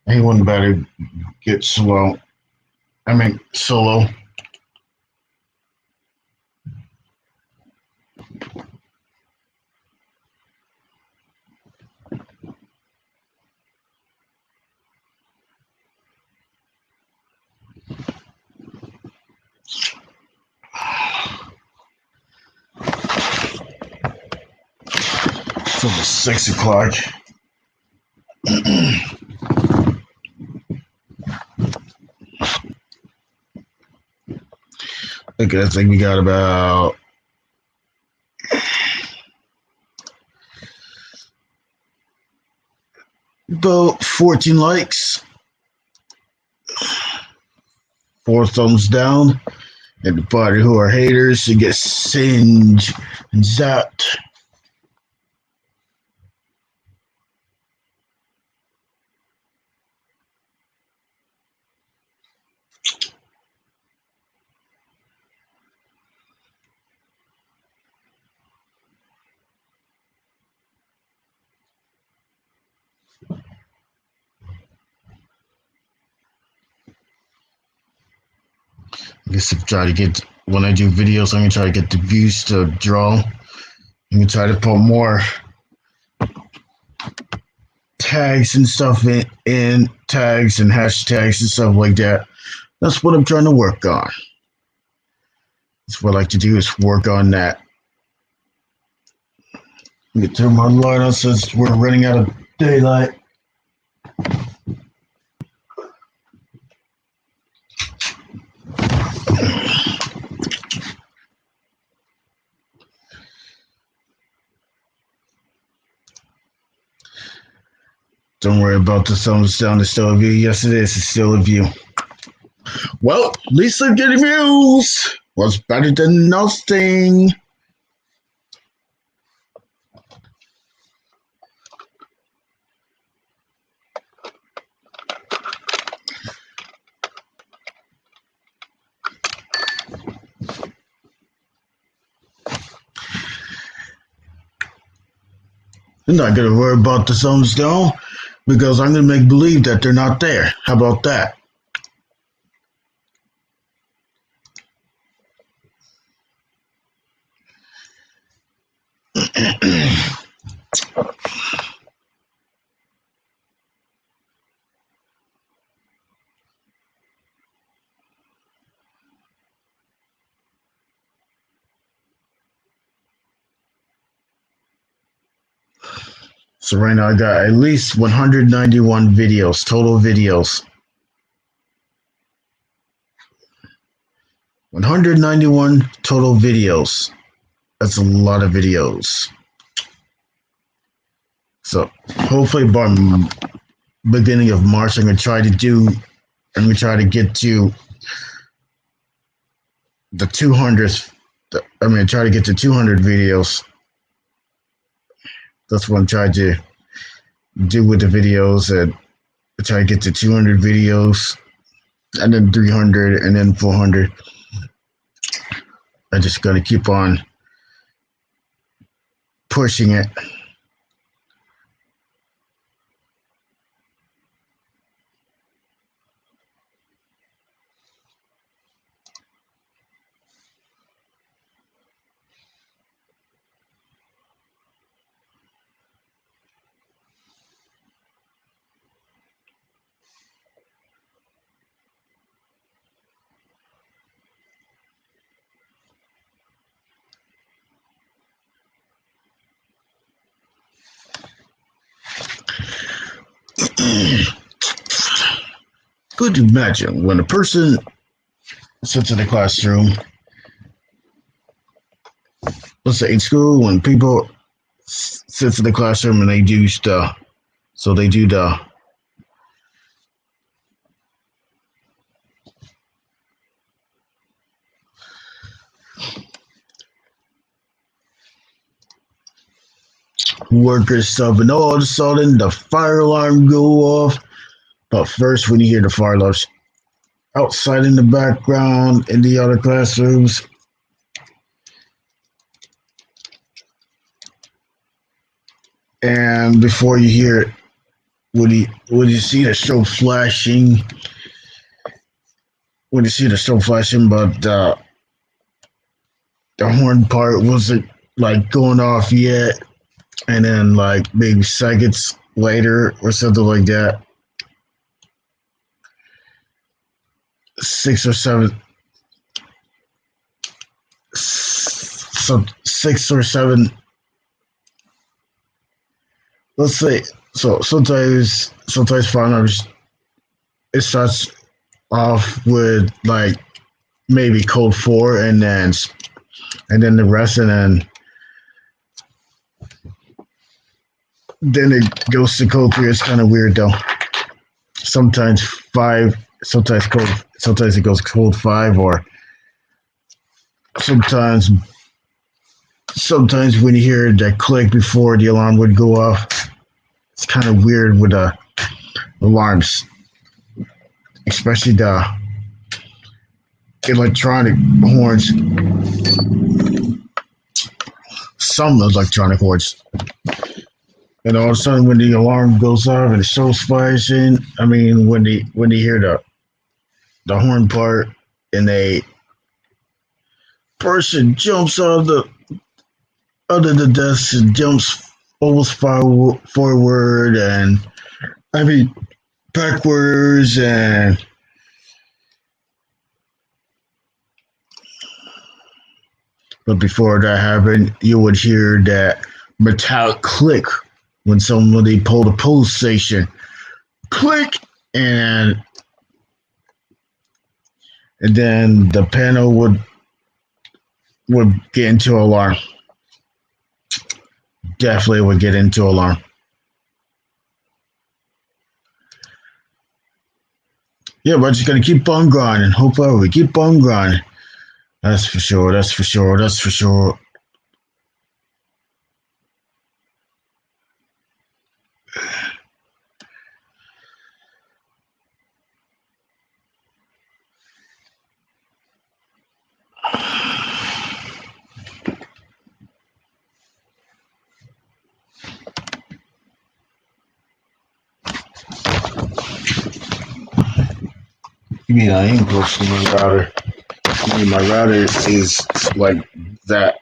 I hate when the battery gets slow. I mean, so low. It's almost 6 o'clock. Okay, I think we got about 14 likes, 4 thumbs down, and the party who are haters should get singed and zapped. I guess if try to get when I do videos, I'm gonna try to get the views to draw. I'm gonna try to put more tags and stuff in tags and hashtags and stuff like that. That's what I'm trying to work on. That's what I like to do is work on that. Let me turn my light on since we're running out of daylight. Don't worry about the thumbs down. It's still a view. Yes, it is. It's still a view. Well, at least I'm getting views. Was better than nothing. I'm not gonna worry about the thumbs down because I'm gonna make believe that they're not there. How about that? So right now I got at least 191 videos, total videos. 191 total videos. That's a lot of videos. So hopefully by beginning of March, I'm gonna try to get to the 200th. I'm gonna try to get to 200 videos. That's what I'm trying to do with the videos, and try to get to 200 videos, and then 300, and then 400. I just gotta keep on pushing it. Could you imagine when a person sits in a classroom, let's say in school, when people sits in the classroom and they do the worker stuff, and all of a sudden the fire alarm go off. But first, when you hear the fire alarms outside in the background in the other classrooms, and before you hear it, when you see the show flashing, but the horn part wasn't like going off yet, and then like maybe seconds later or something like that, 6 or 7 let's say. So sometimes farmers, it starts off with like maybe code 4, and then the rest, and then it goes to code 3. It's kind of weird though. Sometimes 5, sometimes it goes code 5, or sometimes when you hear that click before the alarm would go off, it's kind of weird with the alarms, especially the electronic horns. Some electronic horns. And all of a sudden, when the alarm goes off and the show fires in, I mean, when they hear the horn part, and a person jumps out of the desk and jumps almost forward, and I mean backwards, and but before that happened, you would hear that metallic click when somebody pulled a pull station. Click, and then the panel would get into alarm. Definitely would get into alarm. Yeah, we're just gonna keep on grinding. Hopefully we keep on grinding. That's for sure. That's for sure. That's for sure. You mean I ain't close to my router? I mean my router is like that,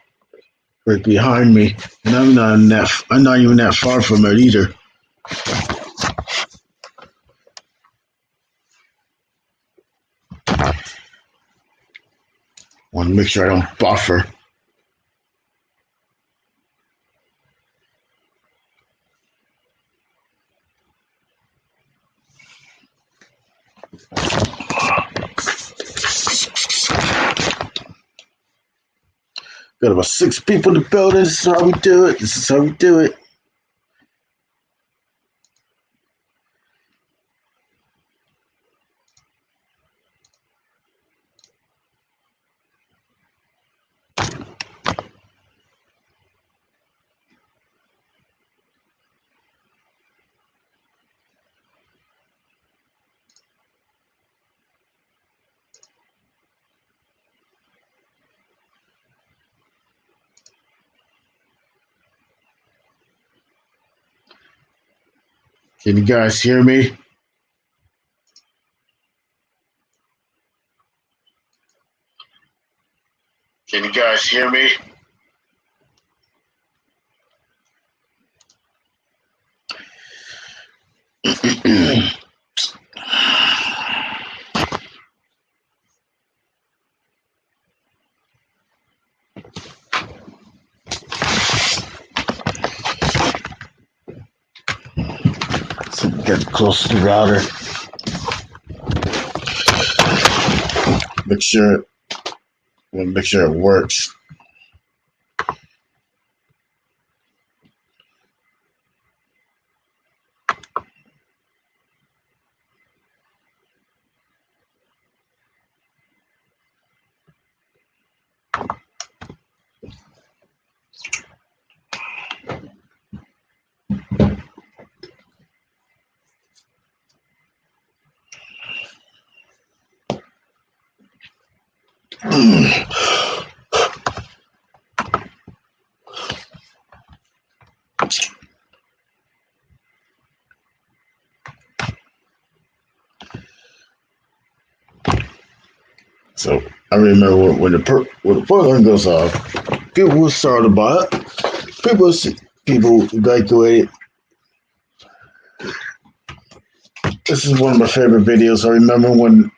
right behind me, and I'm not even that far from it either. Want to make sure I don't buffer. Got about 6 people in the building. This is how we do it. This is how we do it. Can you guys hear me? Can you guys hear me? So get close to the router. Make sure it works. So I remember when the alarm goes off, people will start about it. People evacuate. This is one of my favorite videos. I remember when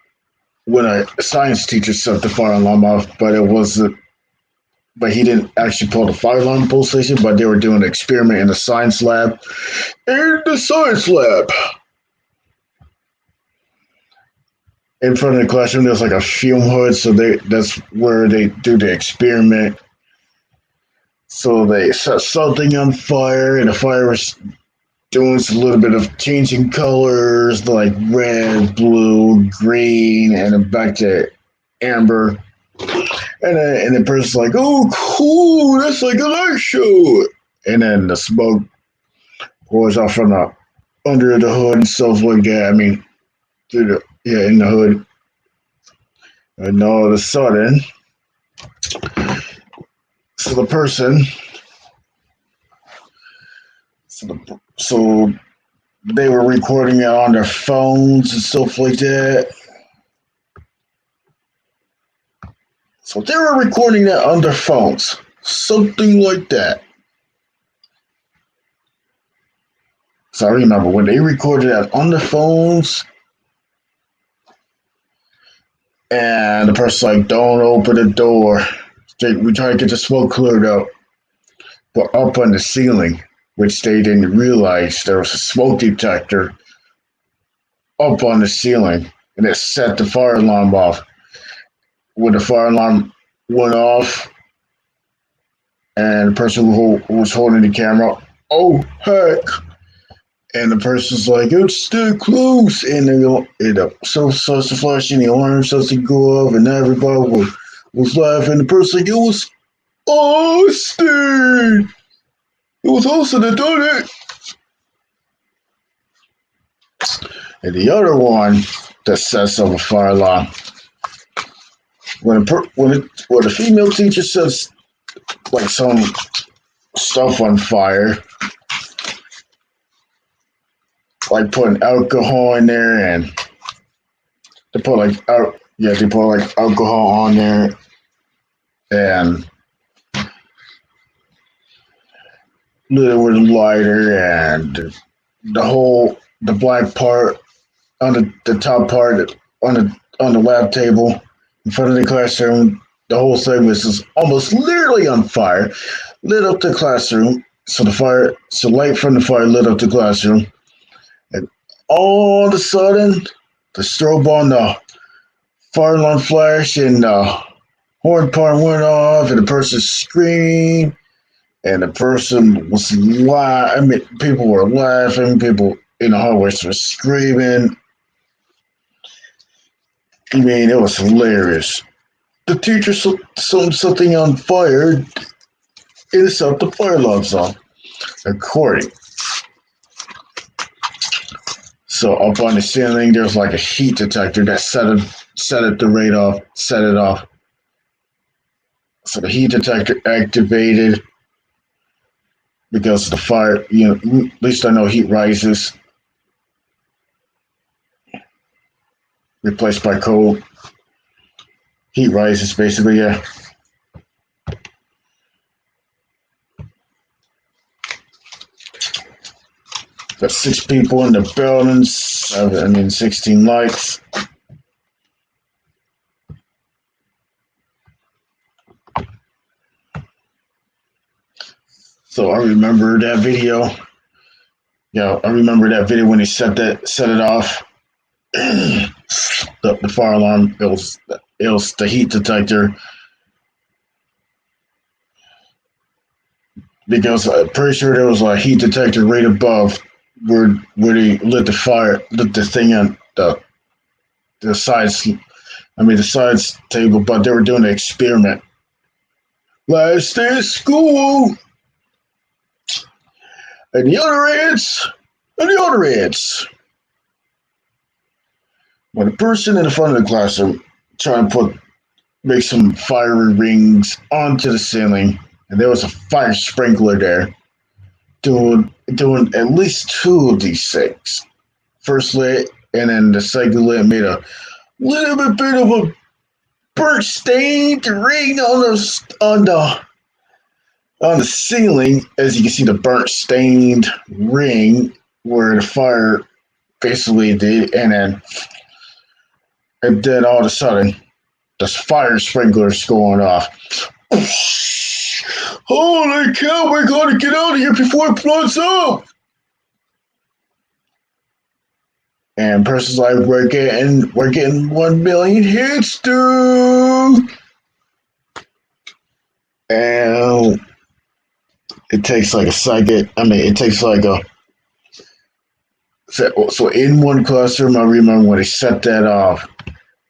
a science teacher set the fire alarm off, but he didn't actually pull the fire alarm police station, but they were doing an experiment in the science lab. In the science lab. In front of the classroom, there's like a fume hood, so that's where they do the experiment. So they set something on fire, and the fire was doing a little bit of changing colors, like red, blue, green, and then back to amber. And the person's like, "Oh, cool! That's like a light show." And then the smoke pours off from under the hood and stuff like that. I mean, in the hood. And all of a sudden, so they were recording it on their phones and stuff like that. So they were recording that on their phones, something like that. So I remember when they recorded that on their phones, and the person's like, "Don't open the door. We try to get the smoke cleared out." But up on the ceiling, which they didn't realize, there was a smoke detector up on the ceiling, and it set the fire alarm off. When the fire alarm went off, and the person who was holding the camera, "Oh, heck." And the person's like, "It's still close." And so starts to flash, and the alarm starts to go off, and everybody was laughing. The person's like, "It was Austin! It was Austin that done it." And the other one that sets off a fire alarm, when a female teacher sets like some stuff on fire, like putting alcohol in there, and they put like alcohol on there, and lit it with a lighter, and the black part on the top part on the lab table in front of the classroom, the whole thing was just almost literally on fire, lit up the classroom. So light from the fire lit up the classroom. And all of a sudden, the strobe on the fire alarm flash, and horn part went off, and the person screamed, and the person was I mean, people were laughing. People in the hallways were screaming. I mean, it was hilarious. The teacher set something on fire and it set the fire alarms off. According. So up on the ceiling, there's like a heat detector that set it the rate off, set it off. So the heat detector activated because the fire, at least I know heat rises, replaced by cold. Heat rises, basically, yeah. Got 6 people in the building, 16 lights. So I remember that video. Yeah, I remember that video when he set it off. the fire alarm. It was the heat detector. Because I'm pretty sure there was a heat detector right above where they lit the thing on the sides. The sides table, but they were doing an experiment. Last day of school, and the other ants. When a person in the front of the classroom trying to make some fiery rings onto the ceiling, and there was a fire sprinkler there, doing at least 2 of these things. First lit, and then the second lit made a little bit of a burnt stained ring on the ceiling. As you can see, the burnt stained ring where the fire basically did, and then all of a sudden, the fire sprinklers going off. Holy cow! We're going to get out of here before it blows up. And person's like, we're getting 1 million hits, dude. And it takes like a second. It takes like a. So in one classroom, I remember when he set that off.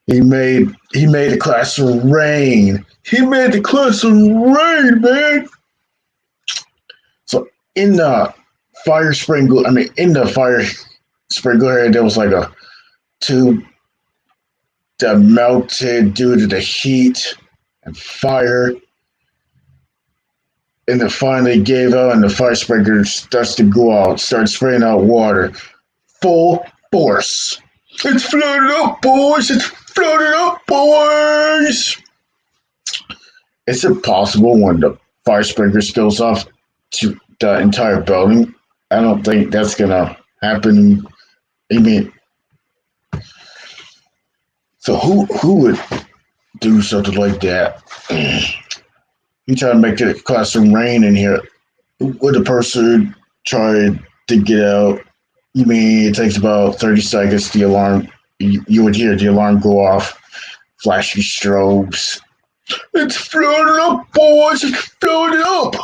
He made the classroom rain. He made the classroom rain, man. So in the fire sprinkler, there was like a tube that melted due to the heat and fire. And it finally gave out, and the fire sprinkler starts to go out, starts spraying out water. Full force. It's flooded up, boys! It's flooded up, boys! Is it possible when the fire sprinkler goes off to the entire building? I don't think that's gonna happen. So who would do something like that? You try to make the classroom rain in here. Would the person try to get out? It takes about 30 seconds. The alarm, you would hear the alarm go off, flashy strobes. It's flooded up, boys! It's flooded up!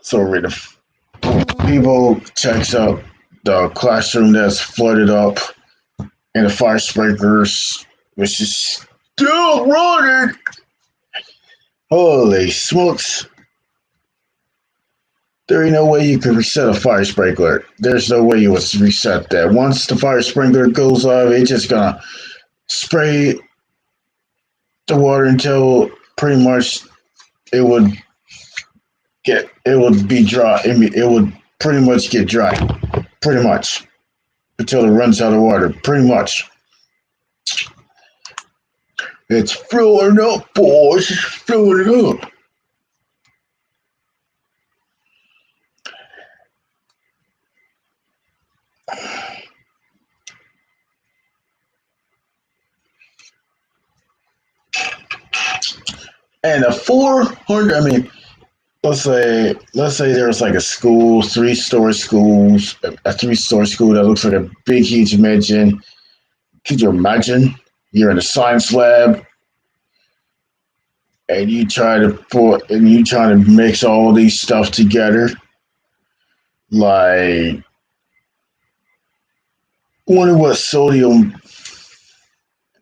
So people checks out the classroom that's flooded up, and the fire sprinklers, which is still running. Holy smokes. There ain't no way you could reset a fire sprinkler. There's no way you would reset that. Once the fire sprinkler goes off, it's just gonna spray the water until pretty much it would be dry. It would pretty much get dry. Pretty much. Until it runs out of water. Pretty much. It's floating up, boys. It's floating up. And a 400, let's say there's like a school, three-story schools, a three-story school that looks like a big, huge mansion. Could you imagine you're in a science lab and you try to mix all these stuff together? Like, wonder what sodium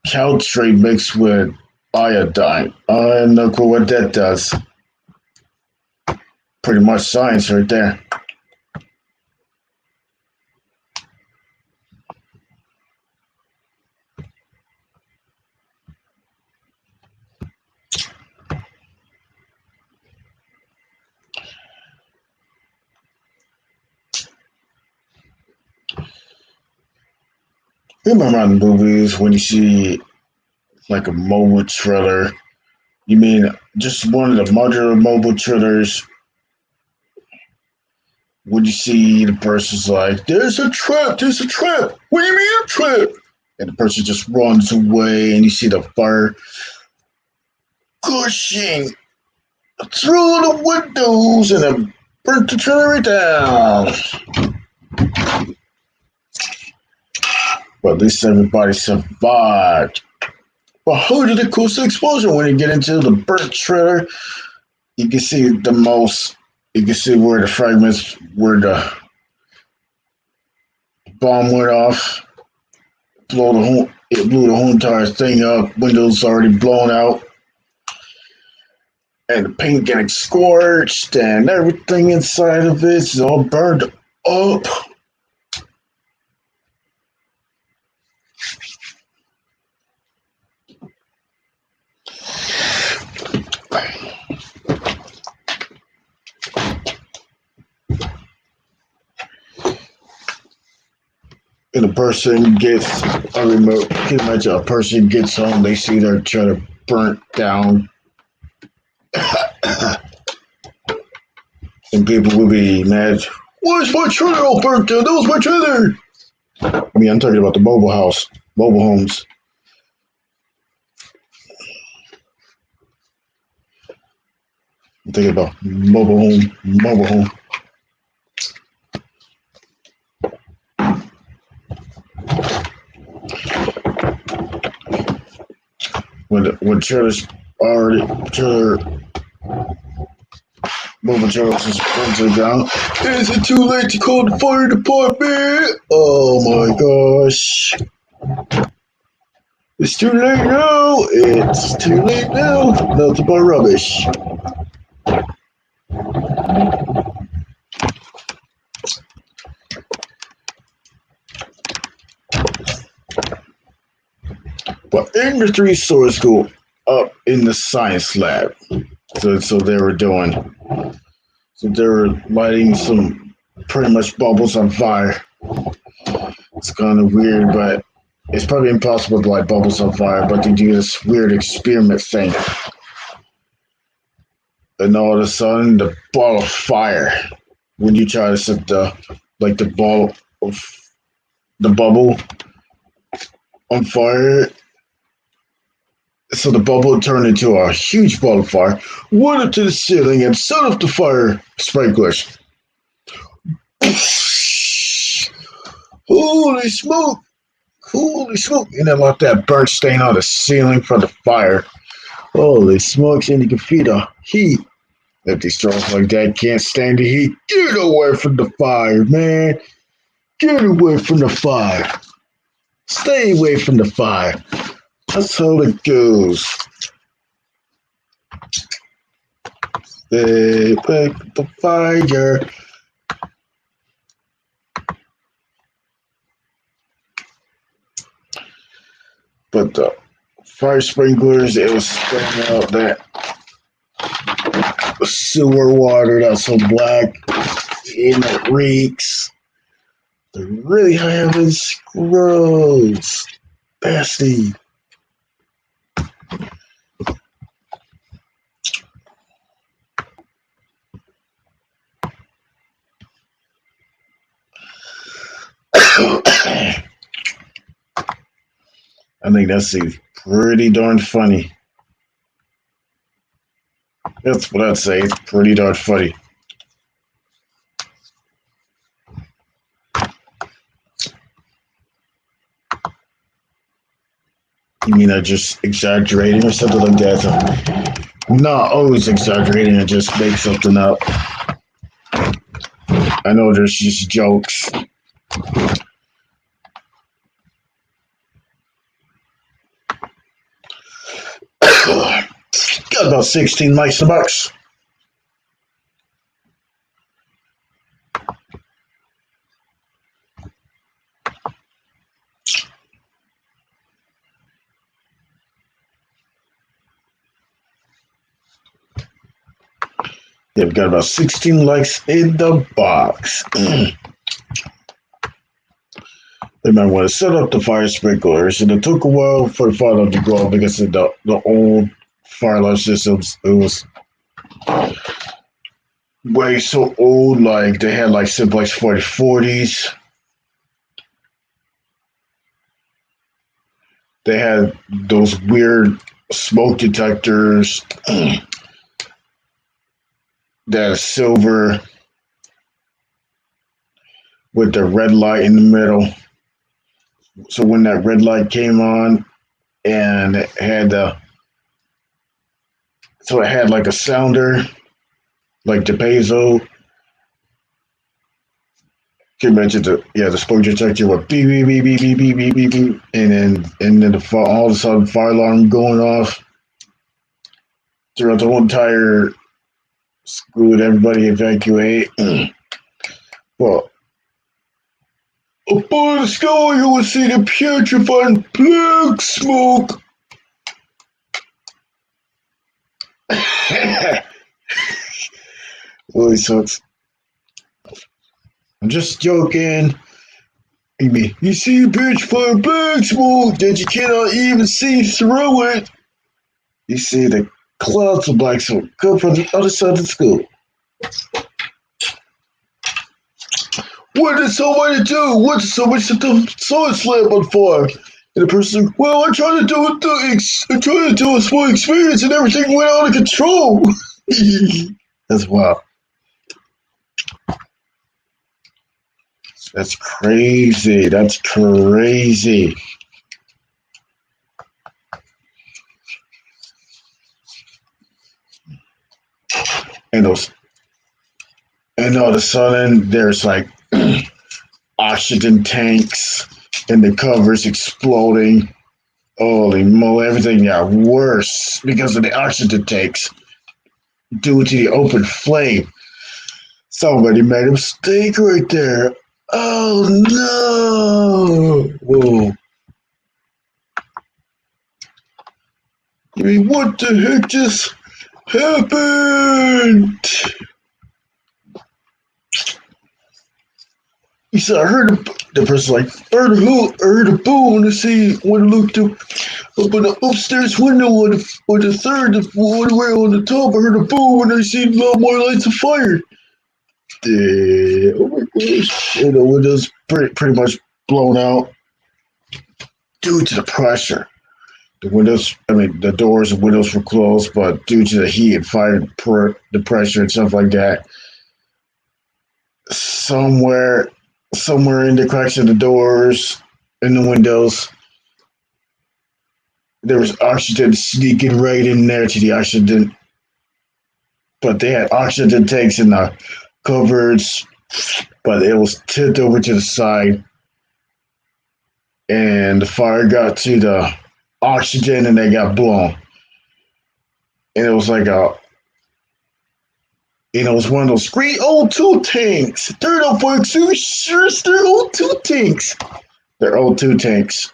calcitrate mixed with iodine. I have no clue what that does. Pretty much science right there. You remember in the movies when you see like a mobile trailer? You mean just one of the modular mobile trailers? When you see the person's like, "There's a trap! There's a trap! What do you mean a trap?" And the person just runs away, and you see the fire gushing through the windows, and it burnt the trailer down. But at least everybody survived. But who did the coolest explosion? When you get into the burnt trailer, you can see the most. You can see where the fragments, where the bomb went off. It blew the whole entire thing up. Windows already blown out, and the paint getting scorched, and everything inside of it is all burned up. And a person gets a remote. Can you imagine a person gets home, they see their trailer burnt down, and people will be mad. Why is my trailer all burnt down? That was my trailer. I mean, I'm talking about the mobile homes. I'm thinking about mobile home. When trailers already mobile trailers is burnt to the ground. Is it too late to call the fire department? Oh my gosh. It's too late now. It's too late now. Nothing but rubbish. But in the three-story school, up in the science lab, so they were doing, so they were lighting some pretty much bubbles on fire. It's kind of weird, but it's probably impossible to light bubbles on fire. But they do this weird experiment thing, and all of a sudden, the ball of fire. When you try to set the ball of the bubble on fire. So the bubble turned into a huge ball of fire, went up to the ceiling, and set off the fire sprinklers. Holy smoke! Holy smoke! And then left that burnt stain on the ceiling from the fire. Holy smokes, and you can feel the heat. If these trolls like that can't stand the heat, get away from the fire, man. Get away from the fire. Stay away from the fire. That's how it goes. Stay away from the fire. But the fire sprinklers, it was spraying out that sewer water that's so black and it reeks. They're really high up. It's gross. Nasty. I think that's pretty darn funny. That's what I'd say. It's pretty darn funny. You mean I just exaggerating or something like that? So, not always exaggerating. I just make something up. I know there's just jokes. Got about 16 likes a box. Yeah, we've got about 16 likes in the box. They might want to set up the fire sprinklers, and it took a while for the fire to go because of the old fire alarm systems. It was way so old, like they had like Simplex 4040s. They had those weird smoke detectors that are silver with the red light in the middle. So when that red light came on and it had it had like a sounder, like the Peso. Can you imagine the smoke detector would beep beep beep beep beep beep beep beep beep, and then all of a sudden fire alarm going off throughout the whole entire school and everybody evacuate. Well, up on the sky you will see the putrefying black smoke. Well, so I'm just joking. You see a putrefying black smoke that you cannot even see through it. You see the clouds of black smoke come from the other side of the school. What did somebody do? What did somebody set the science lab on fire? And the person, well, I'm trying to do a small experience and everything went out of control. That's wild. That's crazy. That's crazy. And all of a sudden, there's like oxygen tanks and the covers exploding. Holy moly, everything got worse because of the oxygen tanks due to the open flame. Somebody made a mistake right there. Oh no! Whoa. I mean, what the heck just happened? He said, I heard the person like, heard a boom to see when I looked up in the upstairs window on the third one way on the top. I heard a boom and I seen a lot more lights of fire. Oh my gosh. And the windows pretty much blown out due to the pressure. The doors and windows were closed, but due to the heat and fire, the pressure and stuff like that, somewhere in the cracks of the doors and the windows, there was oxygen sneaking right in there to the oxygen. But they had oxygen tanks in the cupboards, but it was tipped over to the side. And the fire got to the oxygen and they got blown. And it was like it was one of those great O2 tanks. They're not for exusions, they're O2 tanks. They're O2 tanks.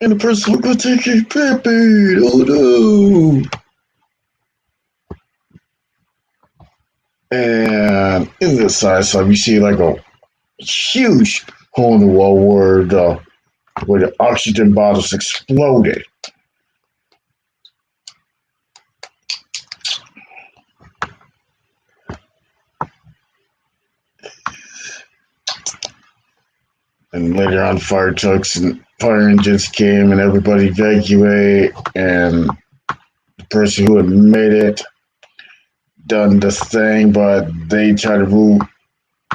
And the person was going to take his peppy. Oh no. And in the side slab, you see like a huge hole in the wall where the oxygen bottles exploded. And later on, fire trucks and fire engines came and everybody evacuated. And the person who had made it, done the thing, but they try to rule.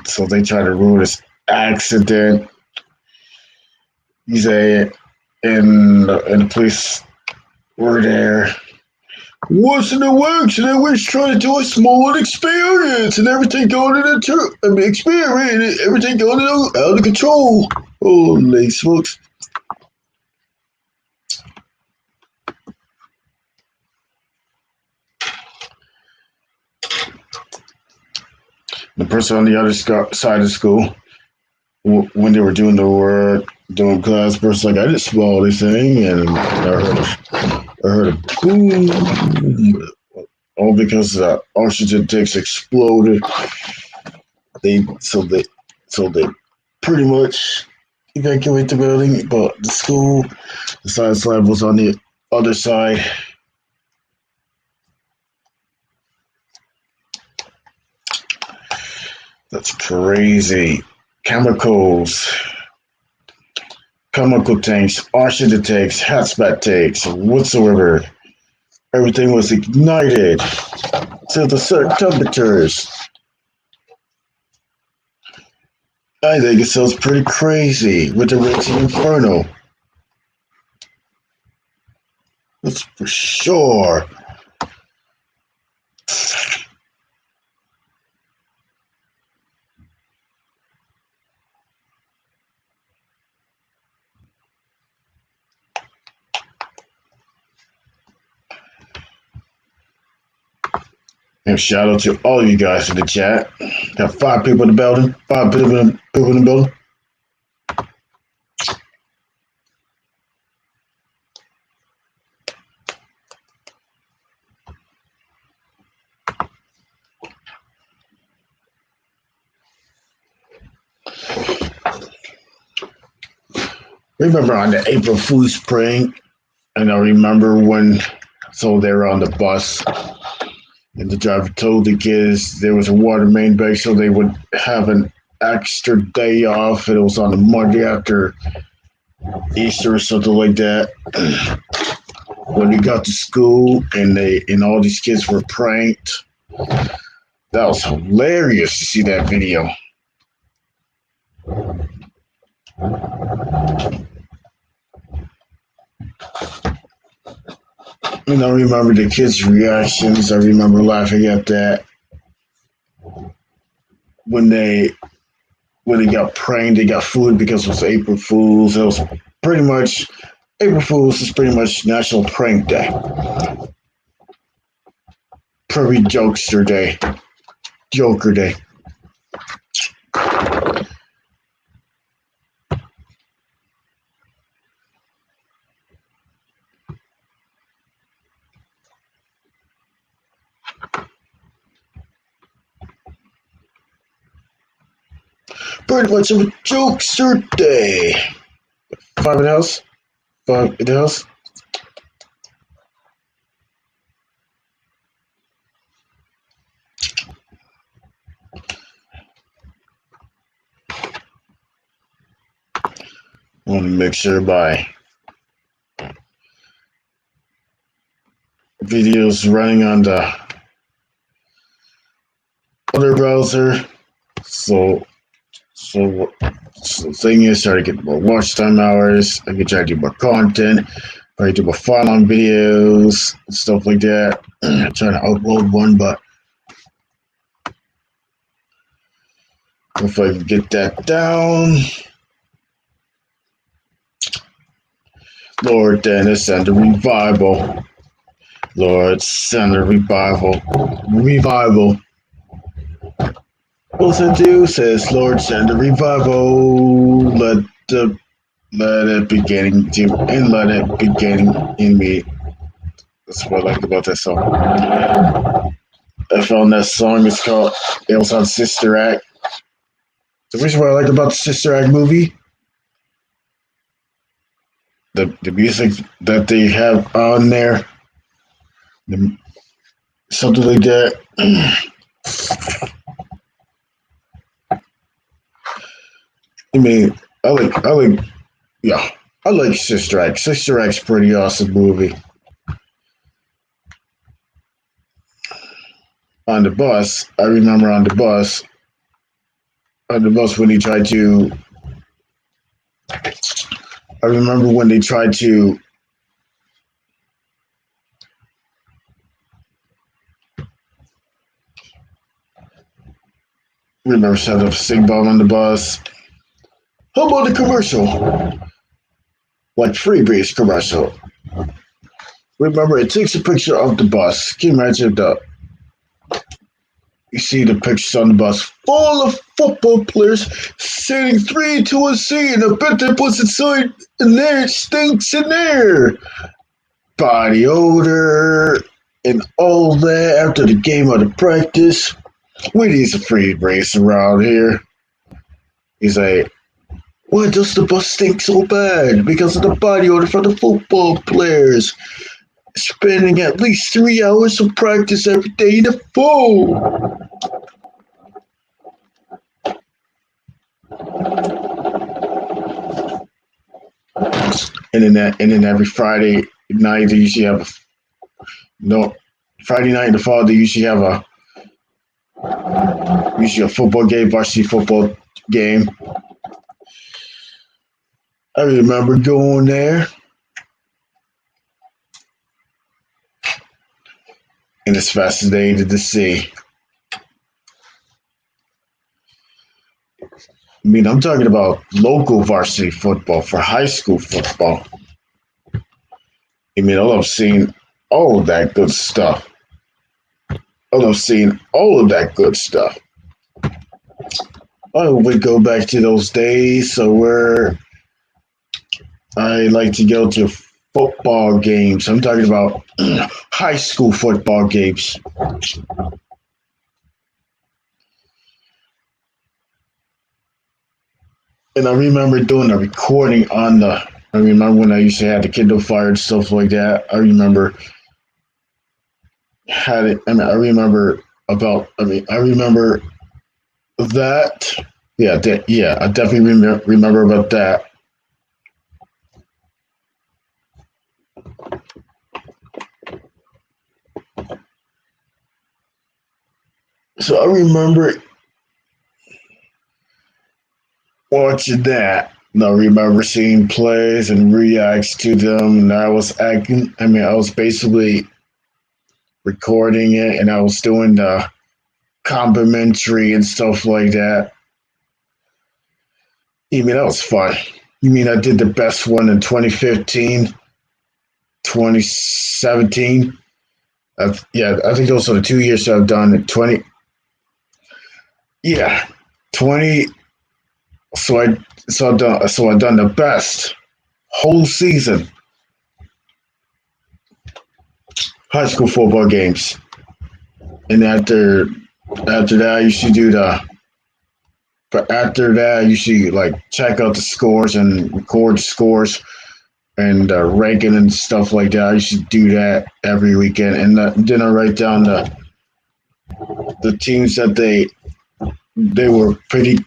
So they try to rule this accident. He said, and the police were there. What's in the works? And then we're trying to do a small experience, and everything going experience, everything going out of control. Holy smokes! The person on the other side of the school, when they were doing the work, doing class, person like, I didn't smell anything, and I heard a boom. All because the oxygen tanks exploded. They pretty much evacuate the building, but the school, the science lab was on the other side. That's crazy. Chemical tanks, oxygen tanks, hazmat tanks, whatsoever. Everything was ignited to the certain temperatures. I think it sounds pretty crazy with the raging inferno. That's for sure. And shout out to all of you guys in the chat. Got 5 people in the building. 5 people in the building. Remember on the April Fool's prank, and I remember when, so they were on the bus, and the driver told the kids there was a water main break, so they would have an extra day off, and it was on the Monday after Easter or something like that. When we got to school, and all these kids were pranked, that was hilarious to see that video. And I remember the kids' reactions. I remember laughing at that. When they got pranked, they got food because it was April Fool's. It was pretty much, April Fool's is pretty much National Prank Day. Probably Jokester Day. Joker Day. Pretty much a Jokester Day. 5 in the house. 5 in the house. I want to make sure my videos running on the other browser. So the thing is, try to get more watch time hours. I can try to do more content. Probably do more follow-on videos and stuff like that. I'm trying to upload one, but if I can get that down. Lord, Dennis, send a revival. Lord, send a revival. Revival. Also do says, Lord, send a revival. Let it begin to, and let it begin in me. That's what I like about that song. I found that song. It's called. It was on Sister Act. The reason what I like about the Sister Act movie, the music that they have on there, something like that. I mean, I like Sister Act. Sister Act's a pretty awesome movie. on the bus. I remember on the bus when he tried to. I remember when they tried to. Remember set up a sig bomb on the bus. How about the commercial? Like Freebase commercial. Remember, it takes a picture of the bus. Can you imagine that? You see the pictures on the bus full of football players sitting 3 to a seat, and I bet they put inside in there. It stinks in there. Body odor and all that after the game or the practice. We need some free race around here. He's like, why does the bus stink so bad? Because of the body odor from the football players. Spending at least 3 hours of practice every day in the fall. And then every Friday night they usually have Friday night in the fall they usually have a football game, varsity football game. I remember going there. And it's fascinating to see. I mean, I'm talking about local varsity football for high school football. I mean, I love seeing all of that good stuff. I would go back to those days where I like to go to football games. I'm talking about high school football games. And I remember doing a recording I remember when I used to have the Kindle Fire and stuff like that. I remember that. I definitely remember about that. So I remember watching that. And I remember seeing plays and reacts to them. And I was basically recording it and I was doing the complimentary and stuff like that. You mean that was fun. You mean I did the best one in 2015, 2017? I think those are the 2 years I've done it. 20. So I've done the best whole season high school football games, and after that I used to do check out the scores and record the scores and ranking and stuff like that. I used to do that every weekend, and then I write down the teams that they were pretty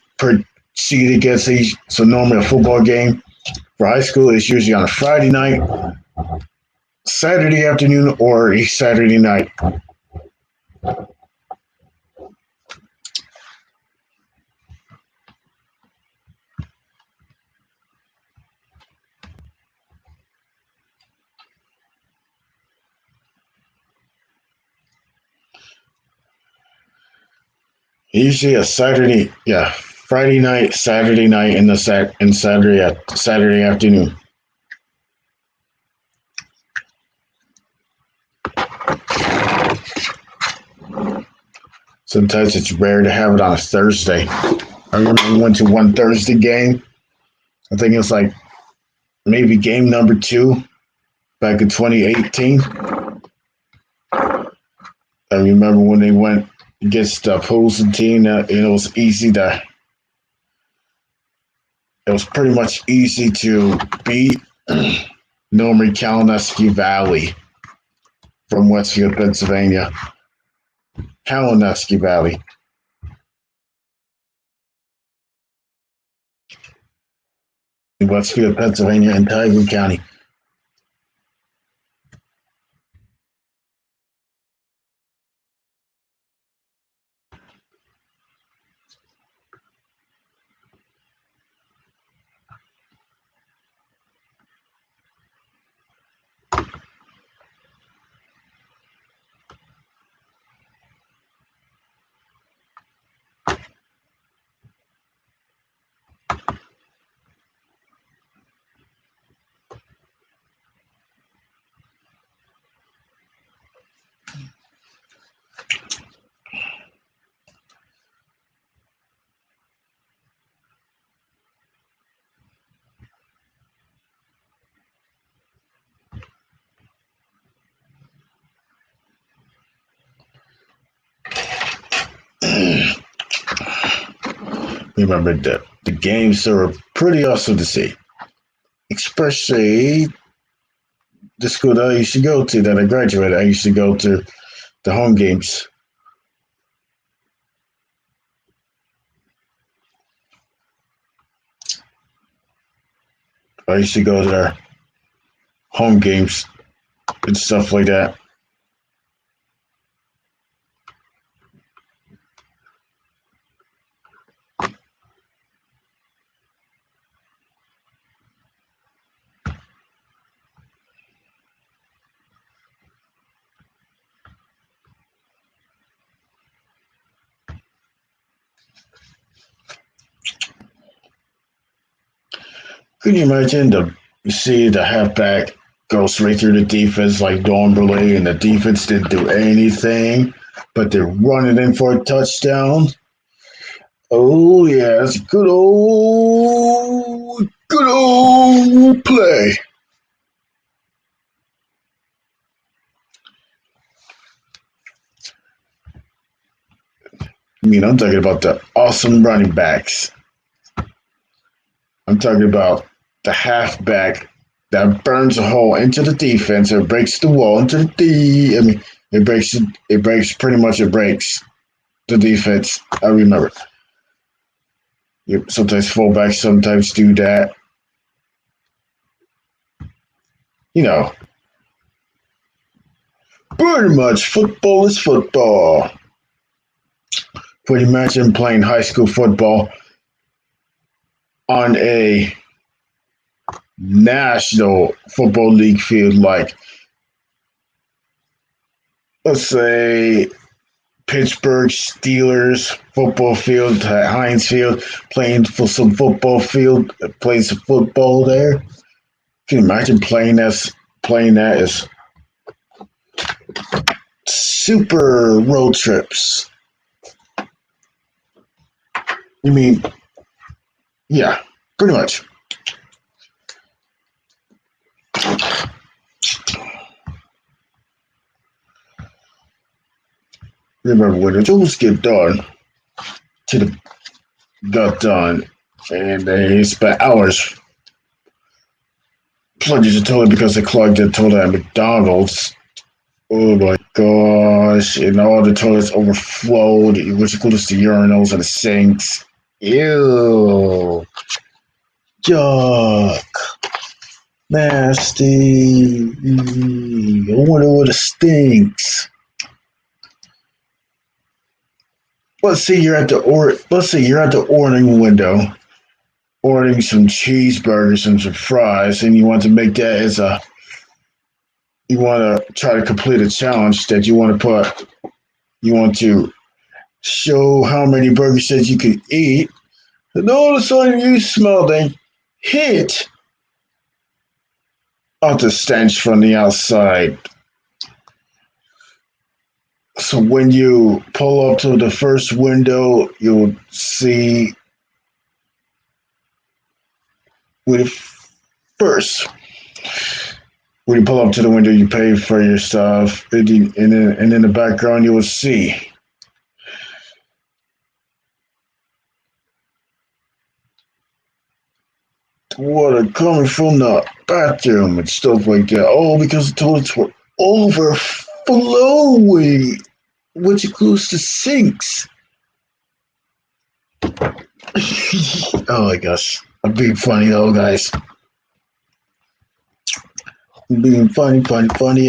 seeded against each. So normally a football game for high school is usually on a Friday night, Saturday afternoon, or a Saturday night. Usually a Friday night, Saturday night, and Saturday afternoon. Sometimes it's rare to have it on a Thursday. I remember we went to one Thursday game. I think it was like maybe game number 2 back in 2018. I remember when they went against the opposing team, it was pretty much easy to beat Normally Kalinowski Valley from Westfield, Pennsylvania. Kalinowski Valley. In Westfield, Pennsylvania, and Tioga County. remember that the games were pretty awesome to see, especially the school that I used to go to that I graduated. I used to go to the home games. I used to go to their home games and stuff like that. Can you imagine you see the halfback go straight through the defense like Don Burley, and the defense didn't do anything, but they're running in for a touchdown? Oh yeah, it's good old play. I mean, I'm talking about the awesome running backs. I'm talking about the halfback that burns a hole into the defense or breaks the wall into the D. I mean, it breaks the defense. I remember. Sometimes fullbacks sometimes do that. You know, pretty much football is football. Pretty much I'm playing high school football on a national football league field, like let's say Pittsburgh Steelers football field at Heinz Field, playing for some football field, playing some football there. Can you imagine playing that as super road trips? You mean, yeah, pretty much. Remember when the tools got done, and they spent hours plugging the toilet because they clogged the toilet at McDonald's. Oh my gosh! And all the toilets overflowed, which includes the urinals and the sinks. Ew! Yuck! Nasty! I wonder what it stinks. Let's say you're at the ordering window, ordering some cheeseburgers and some fries, and you want to make that as you want to try to complete a challenge that you want to show how many burgers that you can eat, and all of a sudden you smell the hit of the stench from the outside. So when you pull up to the first window, you'll see first, when you pull up to the window, you pay for your stuff, and in the background, you will see water coming from the bathroom and stuff like that. All because the toilets were overflowing, which includes the sinks. Oh my gosh. I'm being funny though, guys. I'm being funny.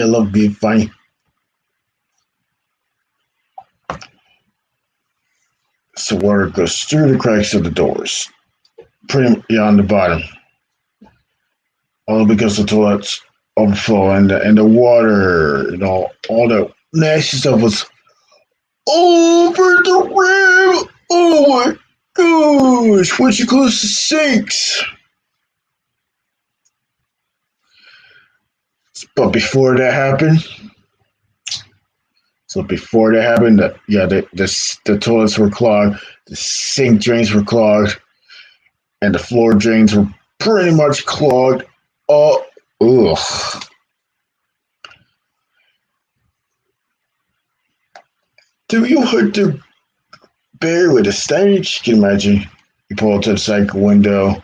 I love being funny. So water goes through the cracks of the doors, pretty on the bottom. All because the toilets overflow and the water, all the nasty stuff was over the rim. Oh my gosh, which includes the sinks. But before that happened, the toilets were clogged, the sink drains were clogged, and the floor drains were pretty much clogged. Oh, ugh. Do you have to bear with the stench? Can you imagine You pull to the second window.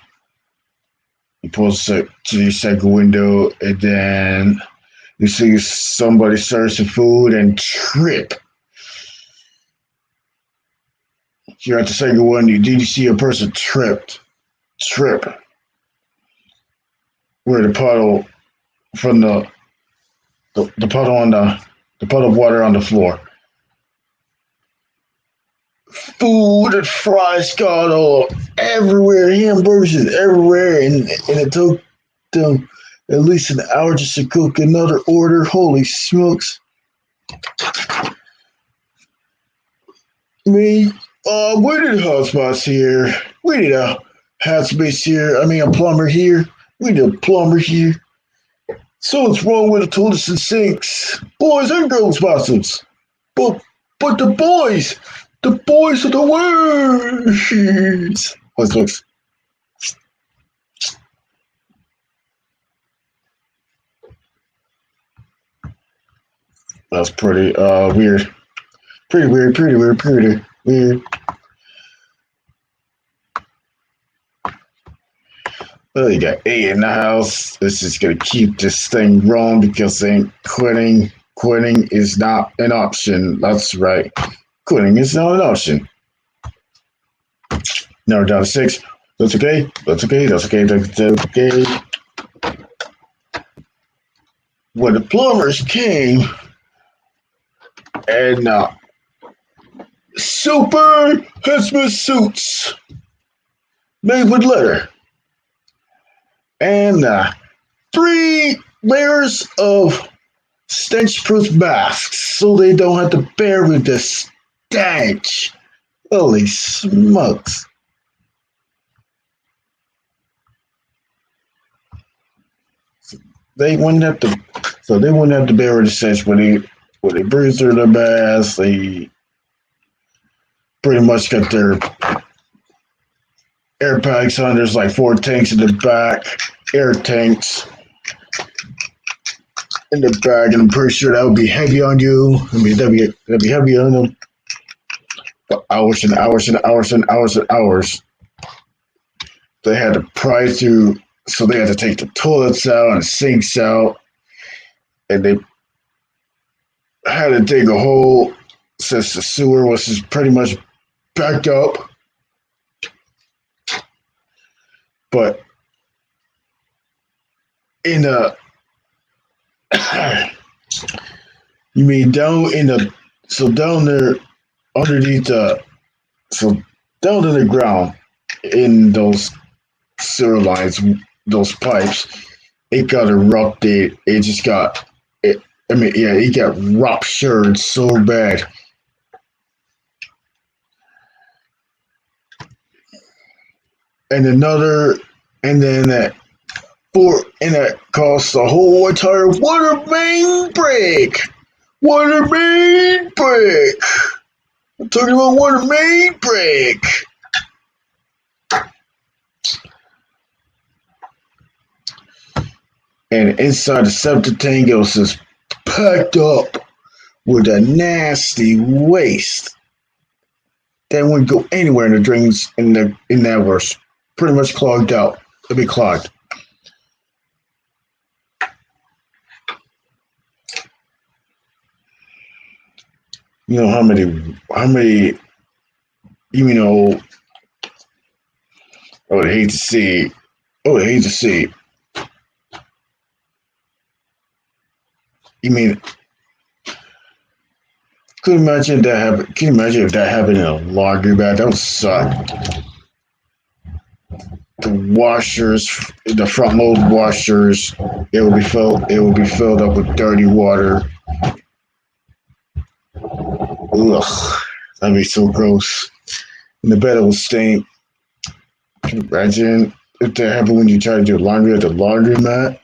You pull to the second window, and then you see somebody serve some food and trip. You're at the second one. Did you see a person trip, where the puddle from the puddle on the puddle of water on the floor. Food and fries got all everywhere, hamburgers everywhere, and it took them at least an hour just to cook another order. Holy smokes! Me, we need hotspots here. We need a hot space here. I mean, a plumber here. We need a plumber here. So what's wrong with the toilets and sinks? Boys and girls bathrooms. But the boys are the worst. What's looks? That's pretty weird. Pretty weird, pretty weird. Well, you got A in the house. This is gonna keep this thing rolling because ain't quitting. Quitting is not an option. That's right. Quitting is not an option. Now we're down to 6. That's okay. That's okay. That's okay. That's okay. When the plumbers came and super hazmat suits made with leather and 3 layers of stench-proof masks so they don't have to bear with the stench. Holy smokes. They wouldn't have to bear with the stench when they breathe through their masks. They pretty much got their air packs on. There's like 4 tanks in the back, air tanks in the back, and I'm pretty sure that would be heavy on you. I mean, that'd be heavy on them for hours and hours and hours and hours and hours. They had to pry through, so they had to take the toilets out and the sinks out, and they had to dig a hole since the sewer was just pretty much backed up. But in the you mean down in the down there underneath down in the ground in those sewer lines, those pipes, it got erupted. It just got it. I mean, yeah, it got ruptured so bad. And then that caused the whole entire water main break. Water main break. I'm talking about water main break. And inside the septic tank, it was just packed up with a nasty waste that wouldn't go anywhere in the drains in that were pretty much clogged out. It'd be clogged. You know how many I would hate to see you mean can you imagine if that happened in a laundry mat? That would suck. The washers, the front load washers, it would be filled up with dirty water. Ugh, that'd be so gross. And the bed will stink. Can you imagine if that happened when you try to do laundry at the laundromat?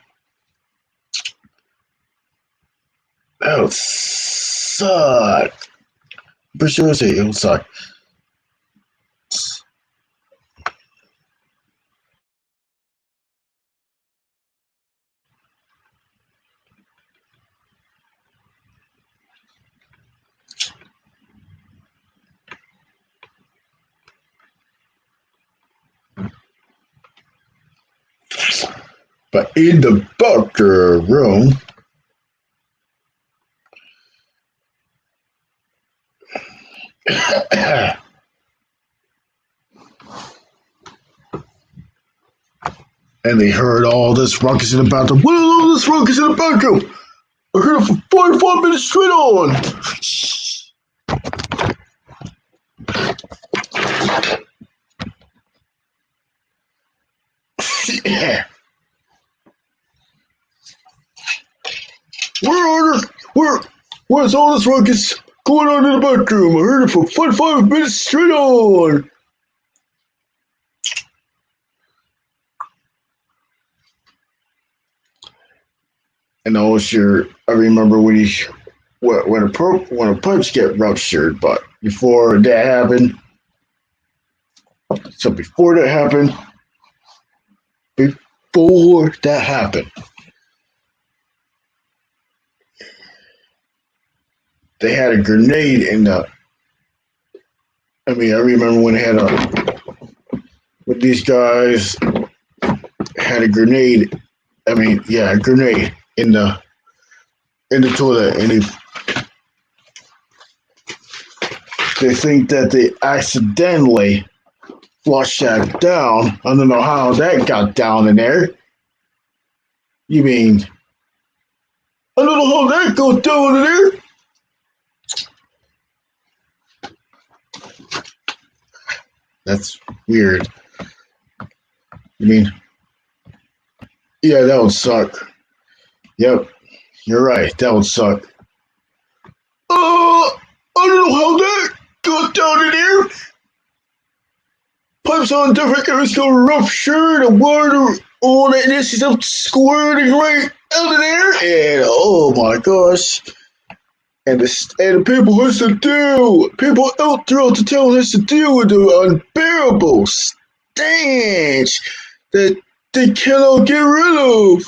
That would suck. For sure, it would suck. But in the bunker room, and they heard all this ruckus in the bathroom. What is all this ruckus in the bathroom? I heard it for 45 minutes straight on. Where's all this ruckus going on in the bathroom? I heard it for 45 minutes straight on. And I remember when a pipes get ruptured, but before that happened, they had a grenade in the. I remember when when these guys had a grenade. A grenade in the toilet, and they think that they accidentally flushed that down. I don't know how that got down in there. You mean I don't know how that got down in there? That's weird. You mean, yeah, that would suck. Yep, you're right. That would suck. I don't know how that got down in there. Pipes on different areas got ruptured, the water on it, and this is up squirting right out of there. And oh my gosh. And the people people out throughout the town has to deal with the unbearable stench that they cannot get rid of.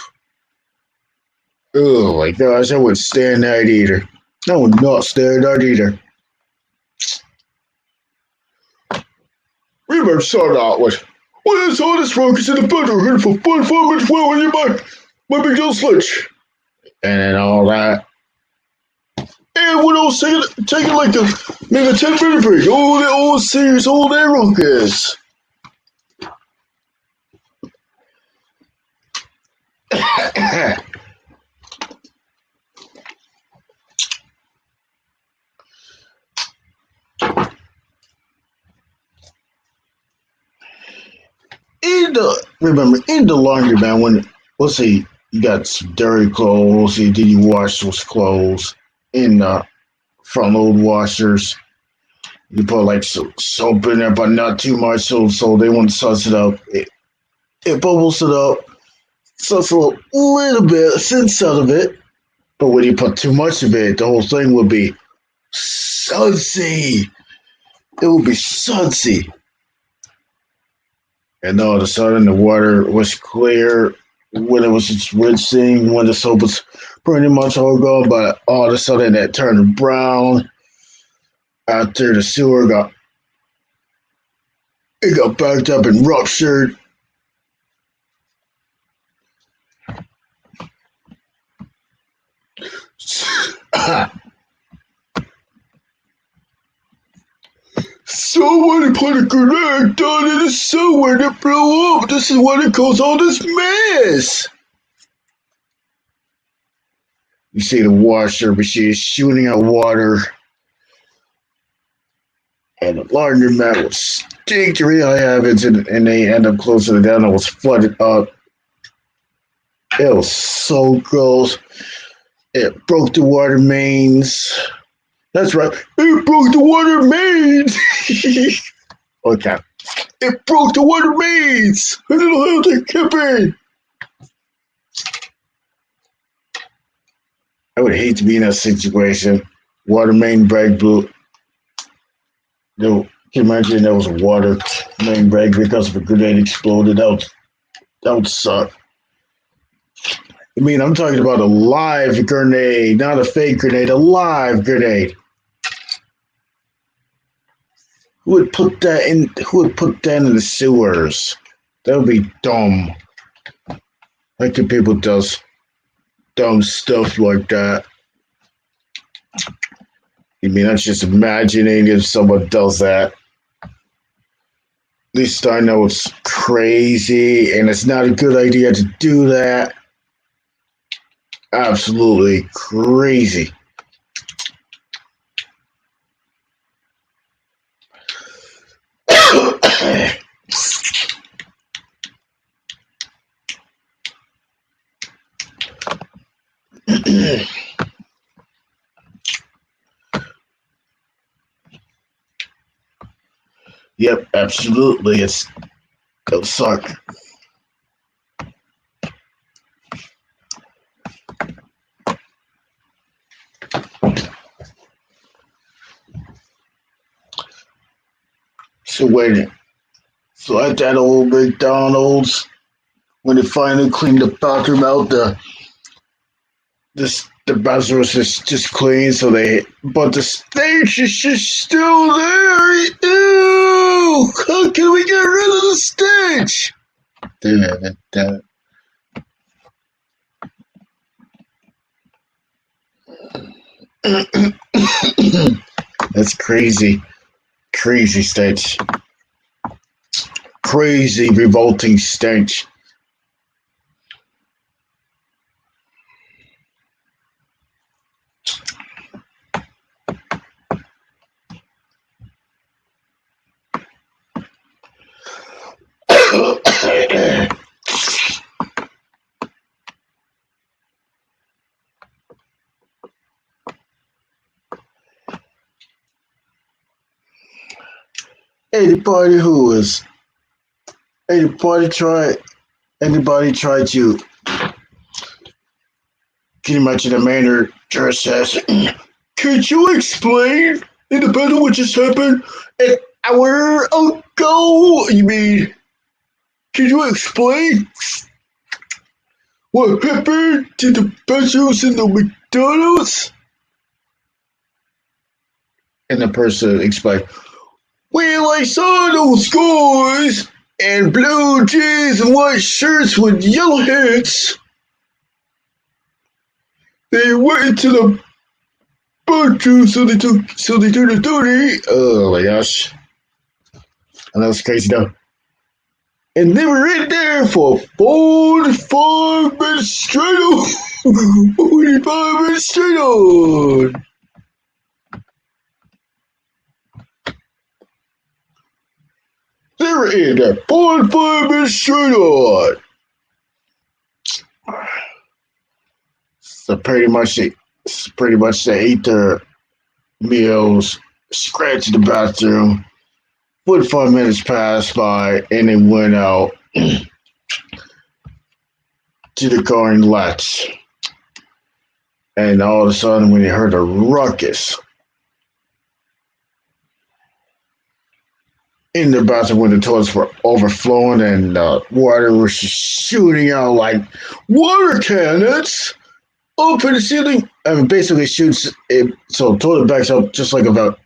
Oh my gosh, I wouldn't stand that either. I would not stand that either. We better start out with, what is all this ruckus in the bedroom here for 45 minutes while you my big old sledge? And all that. And what else? Taking like maybe a 10-minute break. Oh, that old serious old air ruckus. In the laundromat, when let's say you got some dirty clothes, then you wash those clothes in front load washers. You put like some soap in there, but not too much, so they won't suss it up. It bubbles it up, suss a little bit, sense out of it. But when you put too much of it, the whole thing will be sudsy. It will be sudsy. And all of a sudden, the water was clear when it was just rinsing, when the soap was pretty much all gone, but all of a sudden, it turned brown after the sewer got backed up and ruptured. Someone put a grenade down in the sewer and it blew up. This is what it caused all this mess. You see the washer machine shooting out water. And the laundromat was stink to real heavens, and they end up closing it down. It was flooded up. It was so gross. It broke the water mains. That's right. It broke the water mains. Okay. It broke the water mains. I don't know how they kept it. I would hate to be in that situation. Water main break blew. Can you imagine there was a water main break because of a grenade exploded? That would suck. I mean, I'm talking about a live grenade, not a fake grenade, a live grenade. Who would put that in the sewers? That would be dumb. How can people does dumb stuff like that? I mean, I'm just imagining if someone does that. At least I know it's crazy and it's not a good idea to do that. Absolutely crazy. Yep, absolutely. It's gonna suck. So wait, so at that old McDonald's, when they finally cleaned the bathroom out, the bathroom was just clean, so but the stench is just still there. Ew! How can we get rid of the stench? That's crazy. Crazy stench. Crazy, revolting stench. Anybody who is anybody try to can you imagine a man just says, could you explain in the battle what just happened an hour ago? You mean can you explain what happened to the pesos in the McDonald's? And the person explained, well, I saw those guys in blue jeans and white shirts with yellow hats. They went into the bathroom, so they did the duty. Oh my gosh. And that was crazy though. And they were in there for 45 minutes straight on. 45 minutes straight on. They were in there 45 minutes straight on. So pretty much they ate their meals, scratched the bathroom. 45 minutes passed by, and they went out to the car and left. And all of a sudden, when they heard a ruckus in the bathroom, when the toilets were overflowing and water was shooting out like water cannons up in the ceiling. I mean, basically shoots it. So toilet backs up just like a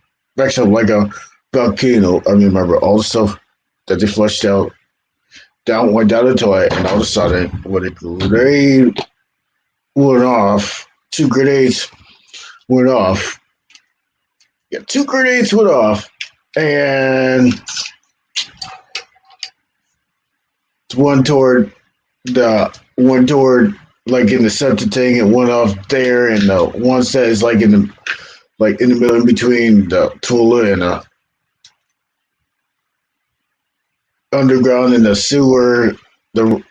volcano. I mean, remember all the stuff that they flushed out went down the toilet, and all of a sudden, when a grenade went off, 2 grenades went off. Yeah, 2 grenades went off, and one toward like in the septic tank, and one off there, and the one that is like in the middle in between the toilet and the underground in the sewer, the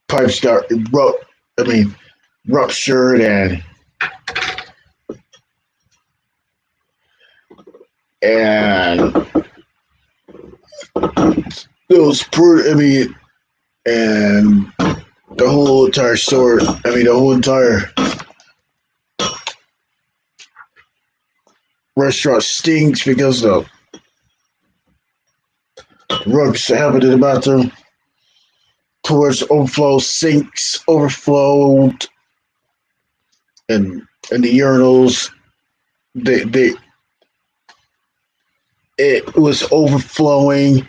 pipes got ruptured, and those and the whole entire store, the whole entire restaurant stinks because of rugs happened in the bathroom. Towards overflow, sinks overflowed, and the urinals, it was overflowing.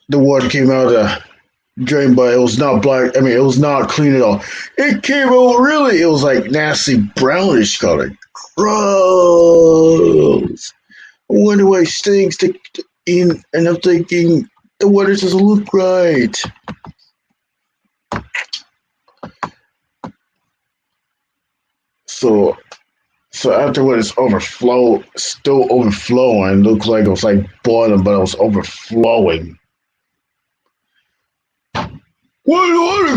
the water came out of the drain, but it was not black. I mean, it was not clean at all. It came out really. It was like nasty brownish color. Gross. I wonder why it stinks. And I'm thinking the water doesn't look right. So afterwards, still overflowing. Looked like it was like boiling, but it was overflowing. Why the water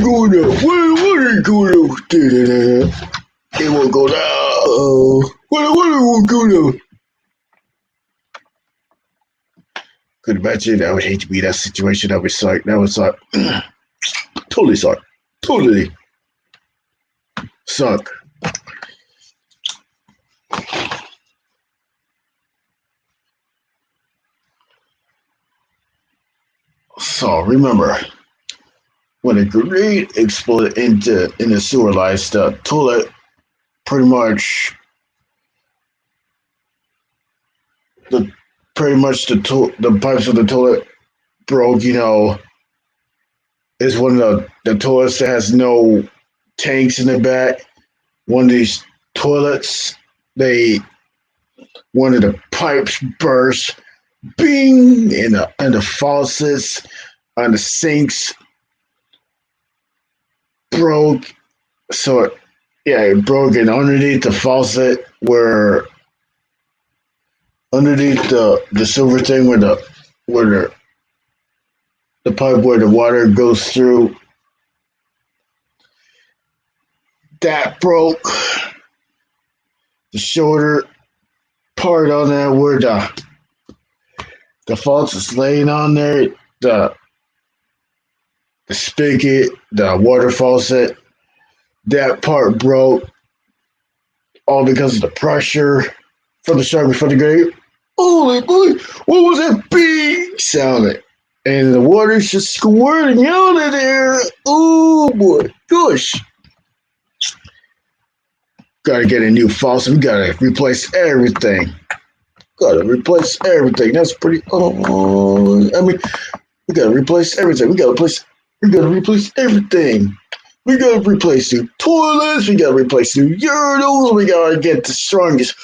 going down? Why the water going down? It won't go down. Why the water won't go down? Could imagine. I would hate to be in that situation. I was like, totally suck. Totally suck. So remember, when a grenade exploded in the sewer lines, the toilet pretty much the pipes of the toilet broke. It's one of the toilets that has no tanks in the back. One of these toilets, one of the pipes burst, bing, and the faucets on the sinks broke. So it broke, and underneath the faucet, where underneath the silver thing where the pipe where the water goes through, that broke. The shoulder part on there where the faucet is laying on there, the spigot, the water faucet, that part broke, all because of the pressure from the shark before the grave. Holy boy, what was that big sound? And the water's just squirting out of there. Oh boy, gosh. Gotta get a new faucet. We gotta replace everything. That's pretty. I mean, we gotta replace everything. We gotta replace everything. We gotta replace new toilets. We gotta replace new urinals. We gotta get the strongest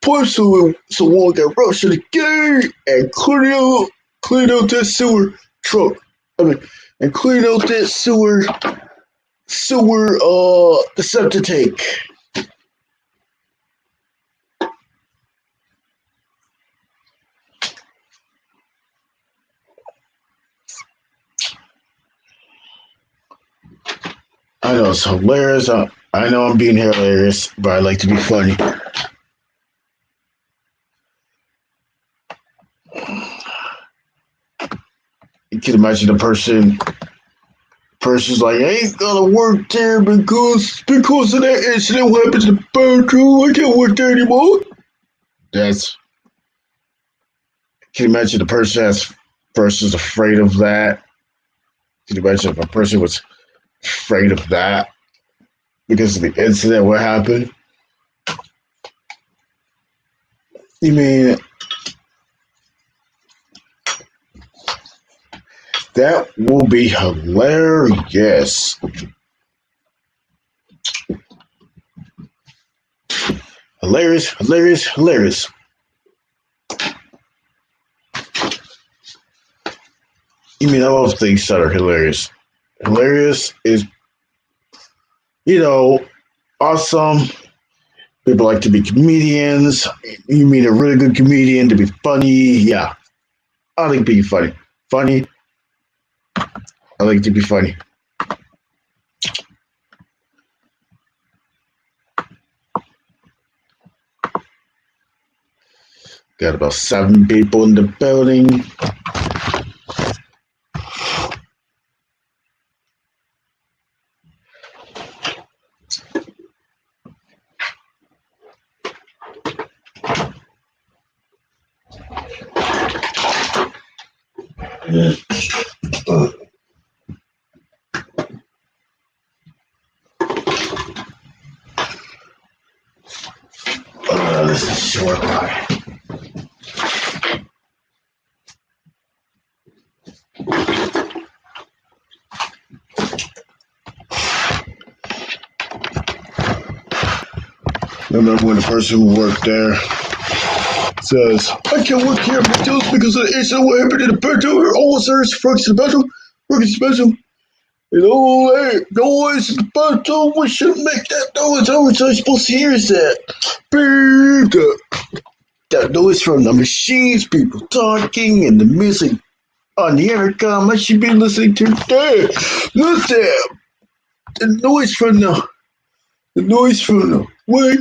pipes so we'll get rushed to the gate and clean out that sewer truck. And clean out that sewer the septic tank. I know it's hilarious. I know I'm being hilarious, but I like to be funny. You can imagine the person's like, I ain't gonna work there because of that incident. What happened to the bathroom? I can't work there anymore. You can imagine the person's afraid of that. Can you imagine if a person was afraid of that because of the incident? What happened? You mean that will be hilarious. Hilarious. You mean I love things that are hilarious. Hilarious is, awesome. People like to be comedians. You mean a really good comedian to be funny? Yeah. I like being funny. I like to be funny. Got about 7 people in the building. This is a short ride. remember when the person who worked there says, I can't work here at McDonald's because of the incident what happened in the battle. Officers, Frank's in the battle, working special. You know, hey, noise in the battle. We shouldn't make that noise. How was I supposed to hear is that? That noise from the machines, people talking, and the music on the intercom. I should be listening to that. Not that. The noise from the wait.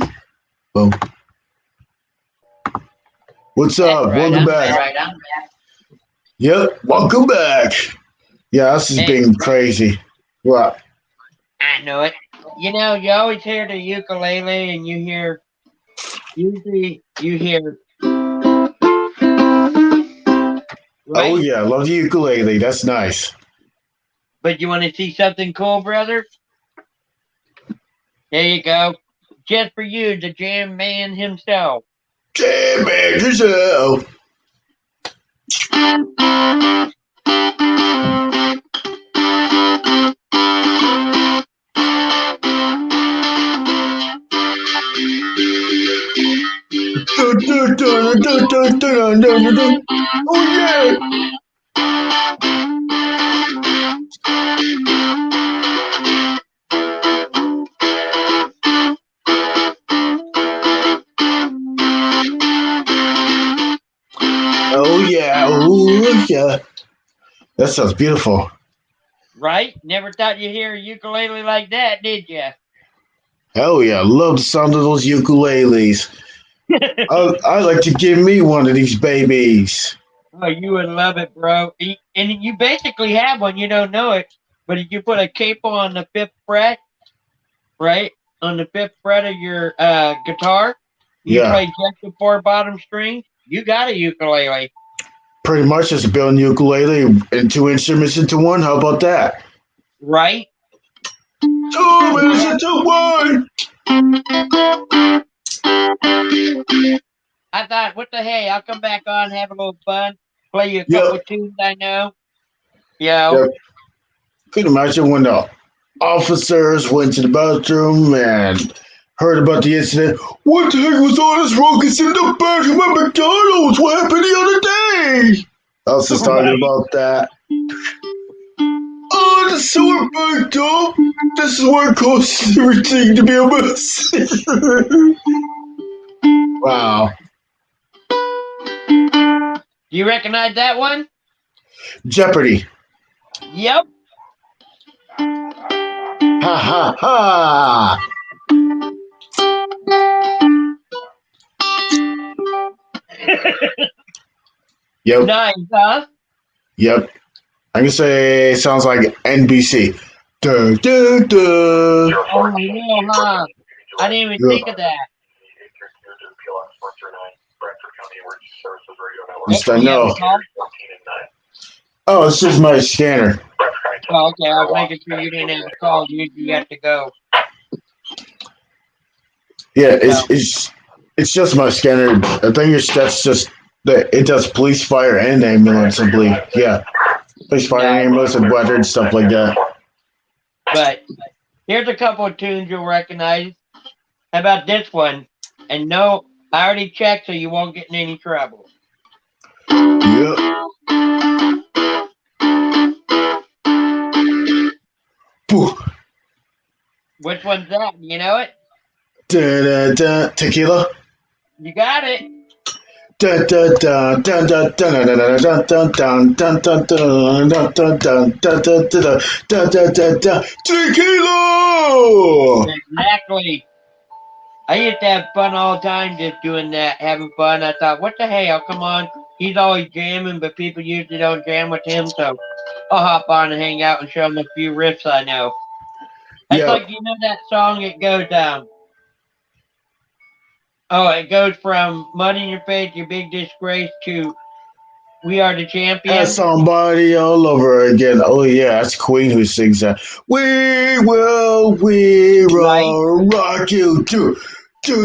Oh. What's up? Welcome back. Yep, welcome back. Yeah, this is being crazy. What? I know it. You know, you always hear the ukulele, and usually you hear. Right? Oh yeah, I love the ukulele. That's nice. But you want to see something cool, brother? There you go. Just for you, the jam man himself. Jam man yourself. Oh yeah. Oh yeah, oh yeah. That sounds beautiful. Right? Never thought you'd hear a ukulele like that, did you? Hell yeah, I love the sound of those ukuleles. I'd like to give me one of these babies. Oh, you would love it, bro. And you basically have one. You don't know it. But if you put a capo on the 5th fret, right? On the 5th fret of your guitar, you play just the 4 bottom strings, you got a ukulele. Pretty much just building ukulele and 2 instruments into one. How about that? Right? 2 instruments into one. I thought, what the hey? I'll come back on, have a little fun, play you a couple of tunes I know. Yep. Could imagine when the officers went to the bathroom and heard about the incident. What the heck was all this ruckus in the bathroom at McDonald's? What happened the other day? I was just talking about that. Oh, the sewer backed up. This is where it causes everything to be a mess. Wow. Do you recognize that one? Jeopardy. Yep. Ha ha ha. Yep. Nice, huh? Yep. I can say it sounds like NBC. Duh, duh, duh. Oh, no, huh? I didn't even think of that. Yes, I know. Oh, it's just my scanner. Oh, okay. I was making sure you didn't have a call. You have to go. Yeah, it's just my scanner. I think that's just that it does police, fire, and ambulance. I believe. Yeah, police, fire, ambulance, and weather and stuff like that. But here's a couple of tunes you'll recognize. How about this one? And no, I already checked, so you won't get in any trouble. Yep. Which one's that? You know it? Da, da, da. Tequila. You got it. Da, da, da, da, da, da, da, da, da, da, da, da, Tequila. Exactly. I used to have fun all the time just doing that, having fun. I thought, what the hell? Come on. He's always jamming, but people usually don't jam with him, so I'll hop on and hang out and show them a few riffs I know. It's like, you know that song, it goes down. Oh, it goes from Mud in Your Face, You Big Disgrace to We Are the Champions. That's somebody all over again. Oh, yeah, that's Queen who sings that. We will rock you to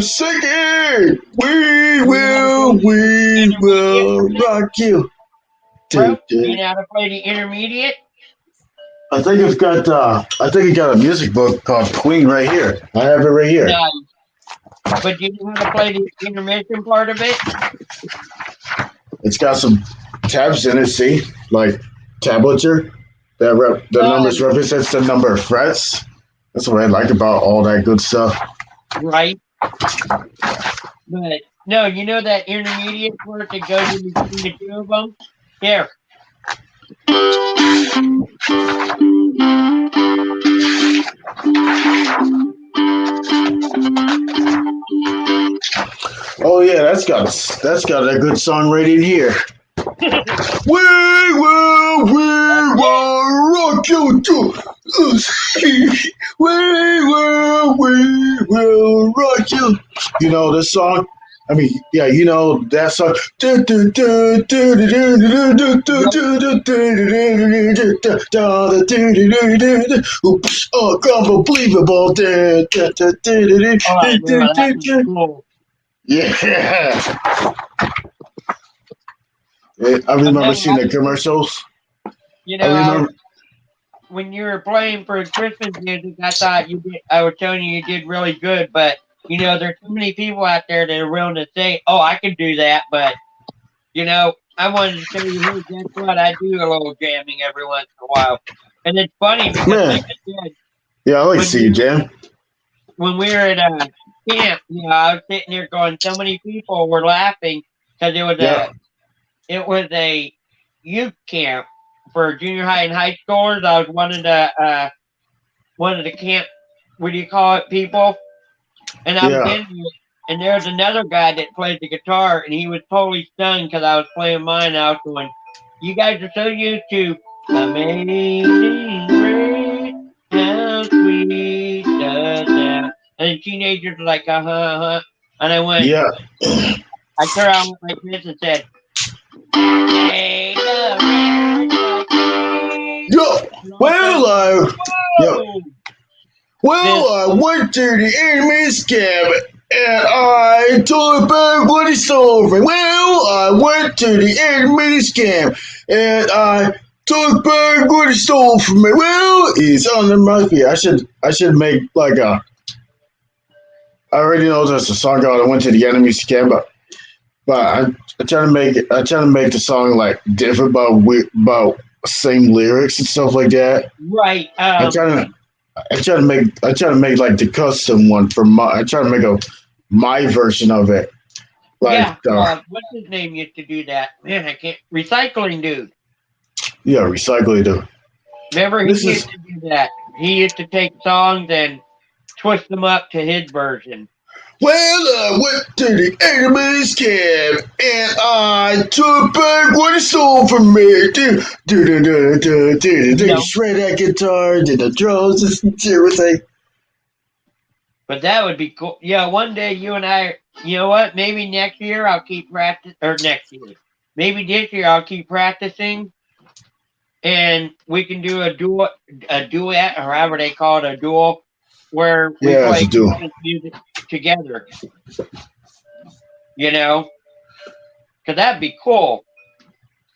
sing it. We will rock you. Bro, you know how to play the intermediate? I think it got a music book called Queen right here. I have it right here. Nice. But do you know how to play the intermission part of it? It's got some tabs in it. See, like tablature. The numbers represents the number of frets. That's what I like about all that good stuff. Right. But no, you know that intermediate part that goes in between the two of them? Here. Oh yeah, that's got a good song right in here. We will rock you to. We will rock you. You know this song? I mean, yeah, you know that song. Oops, oh, unbelievable. Cool. Yeah. I remember seeing the commercials. You know, when you were playing for Christmas music, I thought I was telling you did really good, but you know, there's so many people out there that are willing to say, "Oh, I can do that," but you know, I wanted to tell you, hey, guess what? I do a little jamming every once in a while, and it's funny because, like I said, yeah, I like to see you jam. When we were at camp, you know, I was sitting there going, so many people were laughing because it was a youth camp for junior high and high schoolers. I was one of the camp, what do you call it, people? And I was in there, and there was another guy that played the guitar, and he was totally stunned because I was playing mine. And I was going, "You guys are so used to Amazing Grace, how sweet the sound." And the teenagers were like, "Uh-huh." And I went, yeah. I turned around like this and said, "Take a ride like me." Well, I went to the enemy's camp and I told back what he stole from me. Well, I went to the enemy's camp and I took back what he stole from me. Well, it's on the mouthpiece. I should make like a. I already know there's a song called "I Went to the Enemy's Camp," but I try to make the song like different about same lyrics and stuff like that. Right. I try to make like the custom one for I try to make my version of it. Like, what's his name used to do that? Man, I can't. Recycling Dude. Yeah, Recycling Dude. Remember, he used to do that. He used to take songs and twist them up to his version. Well, I went to the enemy's camp and I took back what he stole from me. Shred that guitar, did the drums, and everything. But that would be cool. Yeah, one day you and I, you know what? Maybe next year I'll keep practicing, or next year. Maybe this year I'll keep practicing, and we can do a duet, or however they call it, a duel, where we play music together. You know? Because that'd be cool.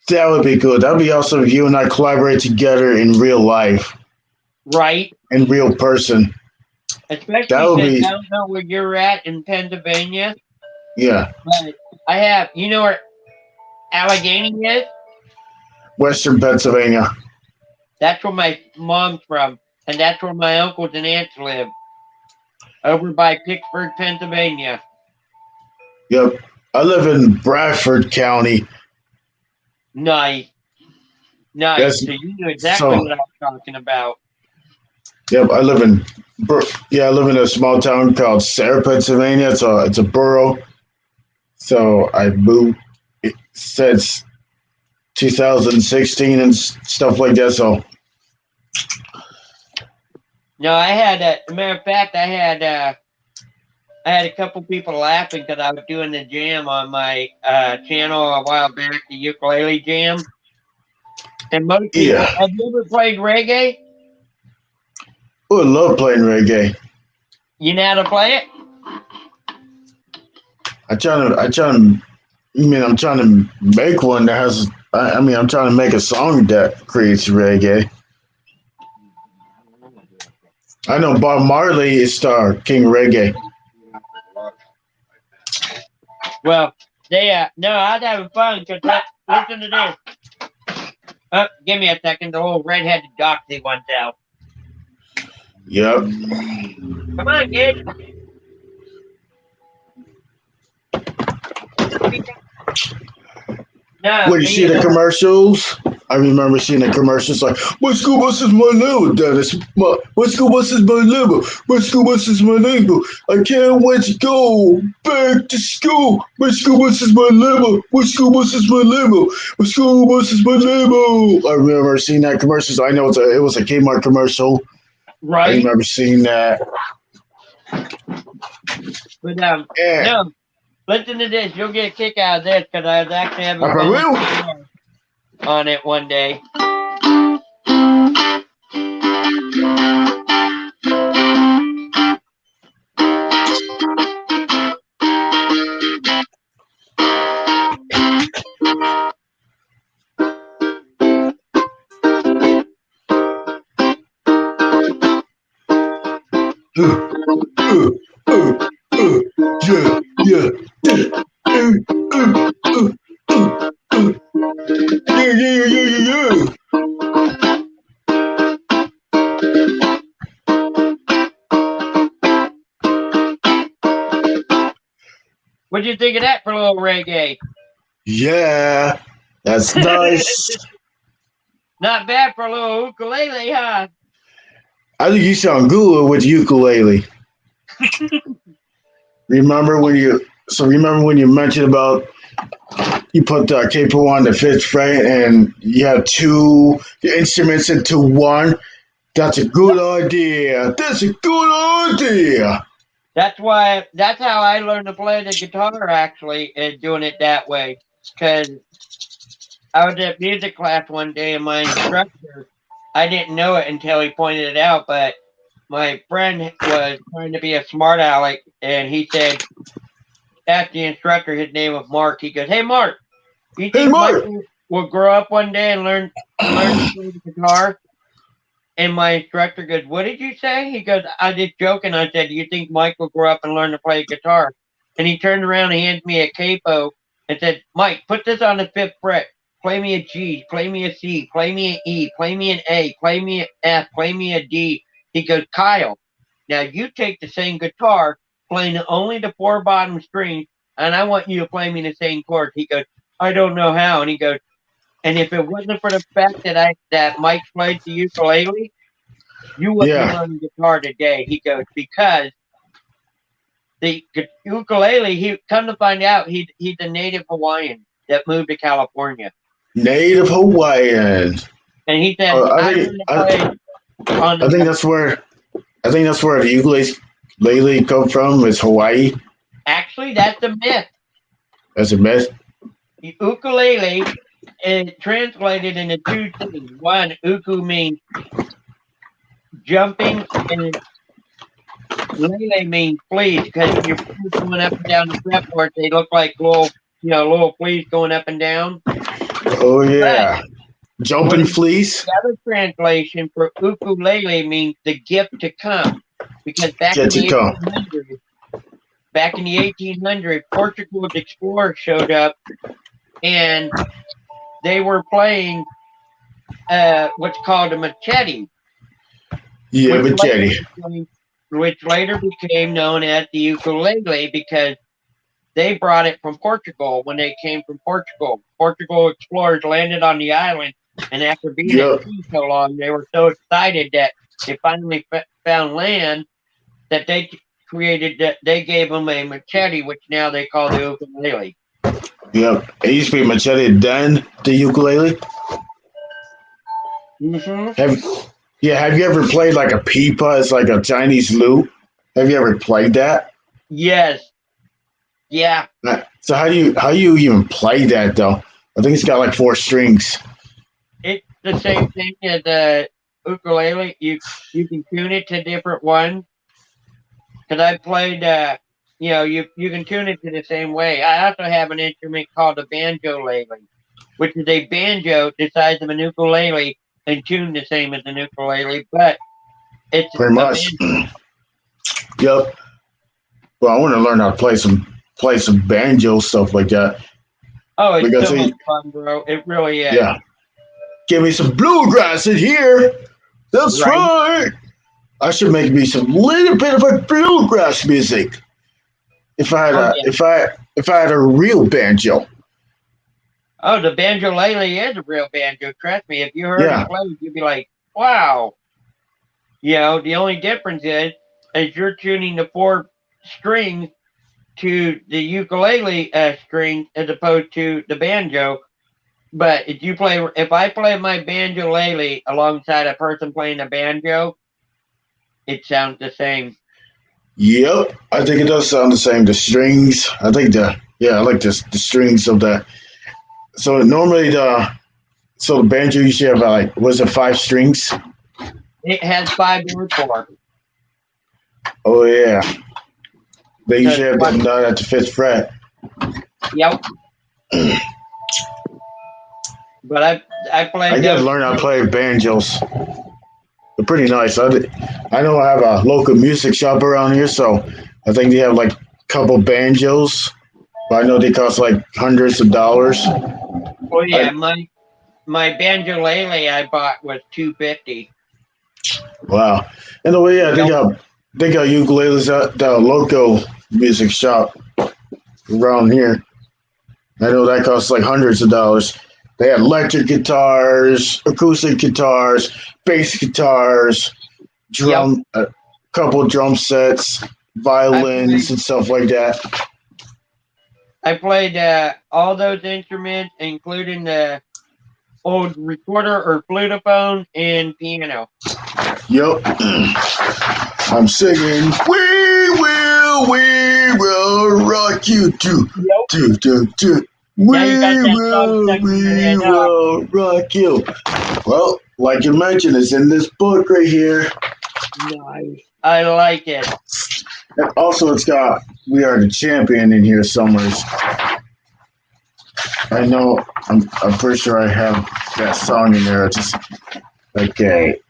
That would be good. That'd be awesome if you and I collaborate together in real life. Right. In real person. Especially since I don't know where you're at in Pennsylvania. Yeah. But I have, you know where Allegheny is? Western Pennsylvania. That's where my mom's from. And that's where my uncles and aunts live. Over by Pittsburgh, Pennsylvania. Yep. I live in Bradford County. Nice. Yes. So you know exactly what I'm talking about. Yep, I live in a small town called Sarah, Pennsylvania. It's a borough. So I moved since 2016 and stuff like that. So no, I had a matter of fact, I had a couple people laughing because I was doing the jam on my channel a while back, the ukulele jam. And most people, have you ever played reggae? Oh, I love playing reggae. You know how to play it? I'm trying to make one that has. I'm trying to make a song that creates reggae. I know Bob Marley is King Reggae. Well, no, I was having fun because listen to this. Give me a second. The old redheaded doxy wants out. Yep. Come on, kid. No, When you see the commercials, I remember seeing the commercials like, "My school bus is my neighbor, Dennis. My school bus is my neighbor. My school bus is my neighbor. I can't wait to go back to school. My school bus is my neighbor. My school bus is my neighbor. My school bus is my neighbor." I remember seeing that commercial. So I know it was a Kmart commercial. right? I remember seeing that. But Yeah. no, listen to this. You'll get a kick out of this because I was actually having I fun will. on it one day. Yeah. Yeah. What'd you think of that for a little reggae? Yeah, that's nice. Not bad for a little ukulele, huh? I think you sound good with ukulele. Remember when you mentioned about you put the capo on the fifth fret and you have two instruments into one? That's a good idea. That's a good idea. That's how I learned to play the guitar, actually, is doing it that way. Because I was at music class one day and my instructor, I didn't know it until he pointed it out, but my friend was trying to be a smart aleck and he said, asked the instructor, his name was Mark, he goes, "Hey Mark, you think Mark. Mike will grow up one day and learn to play the guitar?" And my instructor goes, "What did you say?" He goes, "I just joking. I said, do you think Mike will grow up and learn to play guitar?" And he turned around and handed me a capo and said, "Mike, put this on the fifth fret. Play me a G, play me a C, play me an E, play me an A, play me an F, play me a D." He goes, "Kyle, now you take the same guitar, playing only the four bottom strings, and I want you to play me the same chords." He goes, "I don't know how." And he goes, "And if it wasn't for the fact that Mike played the ukulele, you wouldn't be learning guitar today." He goes, "Because the ukulele, he come to find out, he's a native Hawaiian that moved to California." Native Hawaiian. And he said, I think that's where the ukulele come from. Is Hawaii? Actually, that's a myth. That's a myth. The ukulele is translated into two things. One, uku means jumping, and lele means fleas, because when you're going up and down the fretboard, they look like little fleas going up and down. Oh yeah, jumping fleas. The other translation for ukulele means the gift to come, because back in the 1800s, Portugal's explorers showed up, and they were playing what's called a machete. Yeah, machete. Which later became known as the ukulele because they brought it from Portugal when they came from Portugal. Portugal explorers landed on the island, and after being at sea so long, they were so excited that they finally found land that they gave them a machete, which now they call the ukulele. Yep, it used to be machete, then the ukulele. Mm-hmm. Have you ever played like a pipa? It's like a Chinese lute. Have you ever played that? Yes. Yeah. So how do you even play that though? I think it's got like 4 strings. It's the same thing as the ukulele. You can tune it to different ones. Because I played, you can tune it to the same way. I also have an instrument called a banjo-lele, which is a banjo the size of an ukulele and tuned the same as an ukulele, but it's pretty much. Yep. Well, I want to learn how to play some play some banjo stuff like that. Oh, it's Like I so say, much fun, bro. It really is. yeah, give me some bluegrass in here. That's Right. right. I should make me some little bit of a bluegrass music. If I had Oh a yeah. if I had a real banjo. Oh, the banjo-lele is a real banjo. Trust me, if you heard Yeah. it play, you'd be like, "Wow." You know, the only difference is you're tuning the 4 strings to the ukulele strings as opposed to the banjo. But if I play my banjo-lele alongside a person playing a banjo, it sounds the same. Yep, I think it does sound the same. The strings, I think I like the strings of the. So normally the banjo usually have like was it 5 strings? It has 5 or 4. Oh yeah, they So usually have them done at the 5th fret. yep. But I played I gotta those. learn how to play banjos. They're pretty nice. I know I have a local music shop around here, so I think they have like a couple banjos, but I know they cost like hundreds of dollars. Oh yeah, my banjo-lele I bought was $250. Wow. And the way they got ukuleles at the local music shop around here. I know that costs like hundreds of dollars. They have electric guitars, acoustic guitars, bass guitars, a couple drum sets, violins, and stuff like that. I played all those instruments, including the old recorder or flutophone and piano. Yep. I'm singing, we will rock you too. We will rock you. Well, like you mentioned, it's in this book right here. Nice. I like it. And also, it's got "We Are the Champion" in here somewhere. I know. I'm pretty sure I have that song in there. Just okay.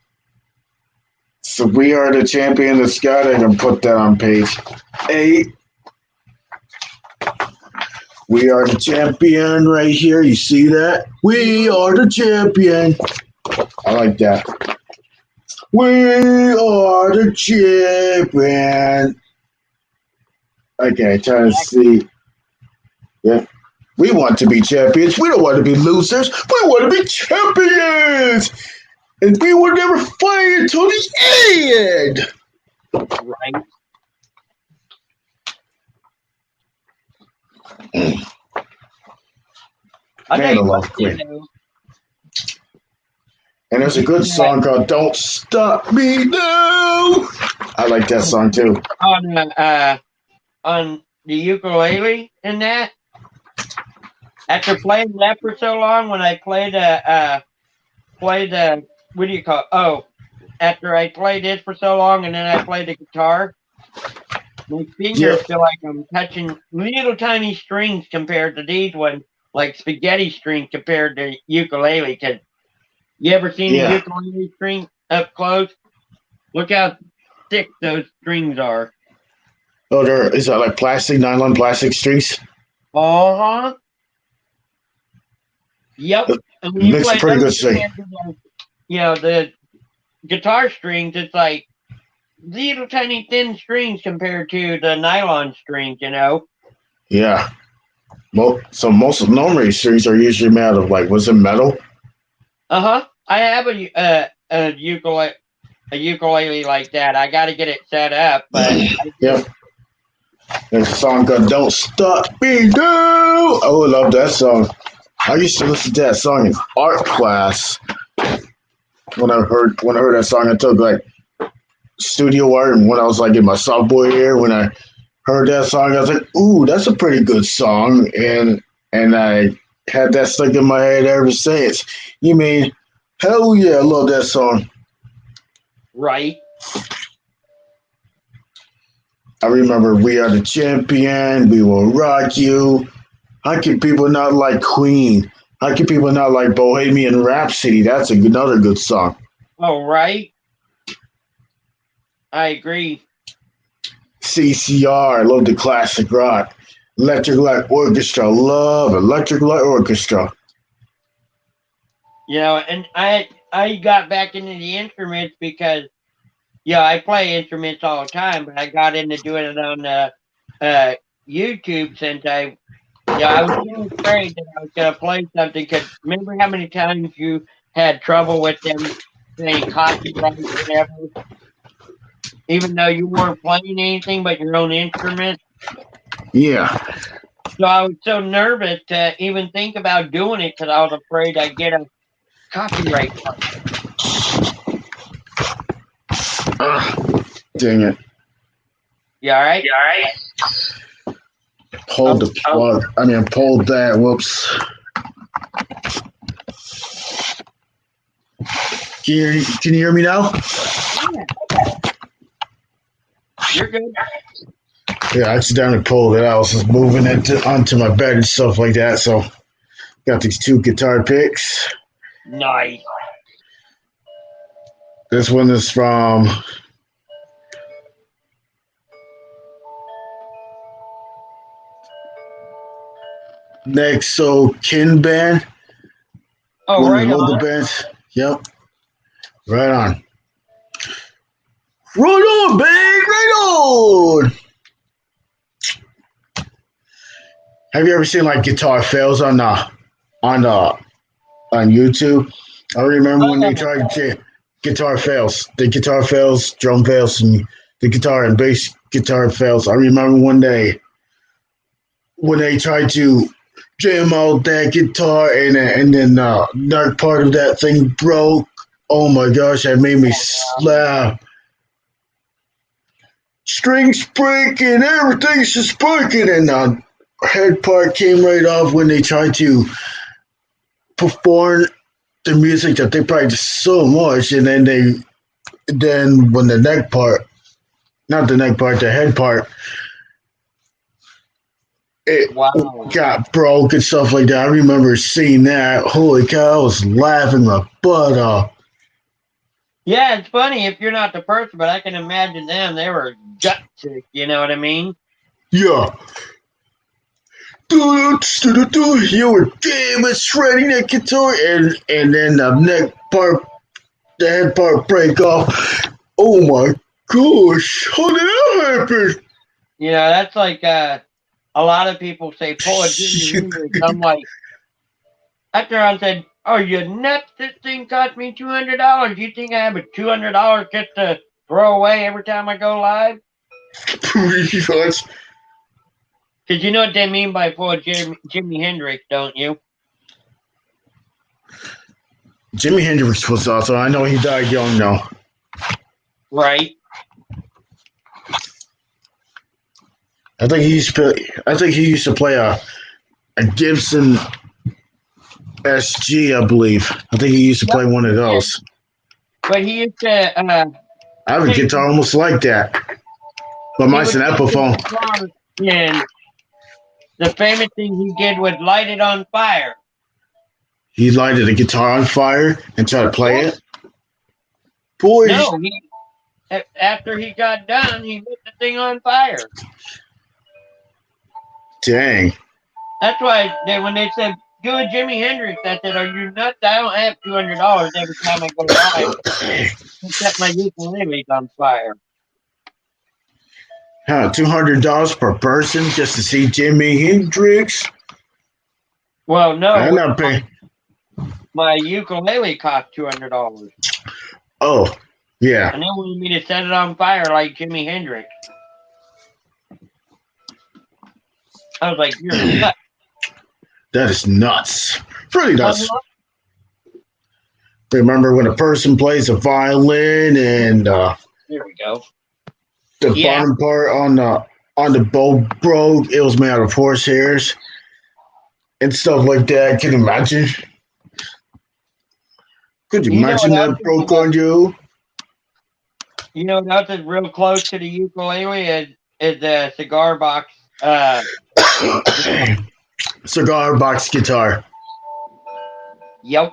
So "We Are the Champion." It's got it, and put that on page 8. We are the champion right here. You see that? We are the champion. I like that. We are the champion. Okay, trying to see. Yeah. We want to be champions. We don't want to be losers. We want to be champions. And we will never fight until the end. Right. Man, I love Queen. And there's a good song called "Don't Stop Me Now." I like that song too. On the ukulele and that. After playing that for so long, when I played what do you call it? Oh, after I played it for so long and then I played the guitar, my fingers feel like I'm touching little tiny strings compared to these ones, like spaghetti strings compared to ukulele. Cause you ever seen a ukulele string up close? Look how thick those strings are. Oh, is that like nylon plastic strings? Uh-huh. Yep. And when Makes a pretty good string. You know, the guitar strings, it's like little tiny thin strings compared to the nylon strings, you know? Yeah. Well, so most of normally strings are usually made of like, was it metal? Uh-huh. I have a ukulele like that. I got to get it set up, but yeah. There's a song called "Don't Stop Me Now." Oh, I love that song. I used to listen to that song in art class. When I heard that song, I took like studio art, and when I was like in my sophomore year, when I heard that song, I was like, "Ooh, that's a pretty good song," and I had that stuck in my head ever since. You mean, hell yeah, I love that song. Right. I remember "We Are the Champion," "We Will Rock You." How can people not like Queen? How can people not like Bohemian Rhapsody? That's another good song. Oh, right. I agree. CCR, I love the classic rock. Electric Light Orchestra. Love Electric Light Orchestra. You know, and I got back into the instruments because I play instruments all the time, but I got into doing it on YouTube since I was so afraid that I was gonna play something. Cause remember how many times you had trouble with them saying copyright or whatever, even though you weren't playing anything but your own instrument. Yeah. So I was so nervous to even think about doing it because I was afraid I'd get a copyright. Dang it. You all right? Hold the plug. I mean, pulled that. Whoops. Can you hear me now? You're good. Yeah, I accidentally pulled it. I was just moving it onto my bed and stuff like that. So, got these 2 guitar picks. Nice. This one is from Nexo Kin Band. Oh, One right of the older on. bands. Yep. Right on. Right on, babe. Right on. Have you ever seen like guitar fails on YouTube? I remember when they tried guitar fails, the guitar fails, drum fails, and the guitar and bass guitar fails. I remember one day when they tried to jam out that guitar and then dark part of that thing broke. Oh my gosh, that made me slap. Strings breaking, everything's just breaking, and head part came right off when they tried to perform the music that they practiced so much, and then when the neck part, not the neck part, the head part, it got broke and stuff like that. I remember seeing that. Holy cow, I was laughing my butt off. Yeah, it's funny if you're not the person, but I can imagine them. They were gut sick, you know what I mean? Yeah. You were damn shredding that guitar, and then the neck part, the head part break off. Oh my gosh, how did that happen? You know, that's like a lot of people say, pull a Jimi Hendrix. I'm like, after I said, "Are you nuts? This thing cost me $200. You think I have a $200 just to throw away every time I go live?" Pretty much. Because you know what they mean by pull a Jimi Hendrix, don't you? Jimi Hendrix was awesome. I know he died young now. Right. I think he used to play a Gibson SG, I believe. I think he used to play one of those. But he used to. I have a guitar almost like that, but mine's an Epiphone. And the famous thing he did was light it on fire. He lighted a guitar on fire and tried to play it. Boy, no, after he got done, he lit the thing on fire. Dang. That's why when they said do a Jimi Hendrix, I said, "Are you nuts? I don't have $200 every time I go live to set my ukulele on fire." $200 per person just to see Jimi Hendrix? Well, no. I'm not paying. My ukulele cost $200. Oh, yeah. And they wanted me to set it on fire like Jimi Hendrix. I was like, "You're nuts." That is nuts. Pretty nuts. Remember when a person plays a violin and here we go. The bottom part on the bow broke. It was made out of horsehairs and stuff like that. Can you imagine? Could you imagine that broke on you? You know what else is real close to the ukulele is the cigar box. Cigar box guitar. Yep.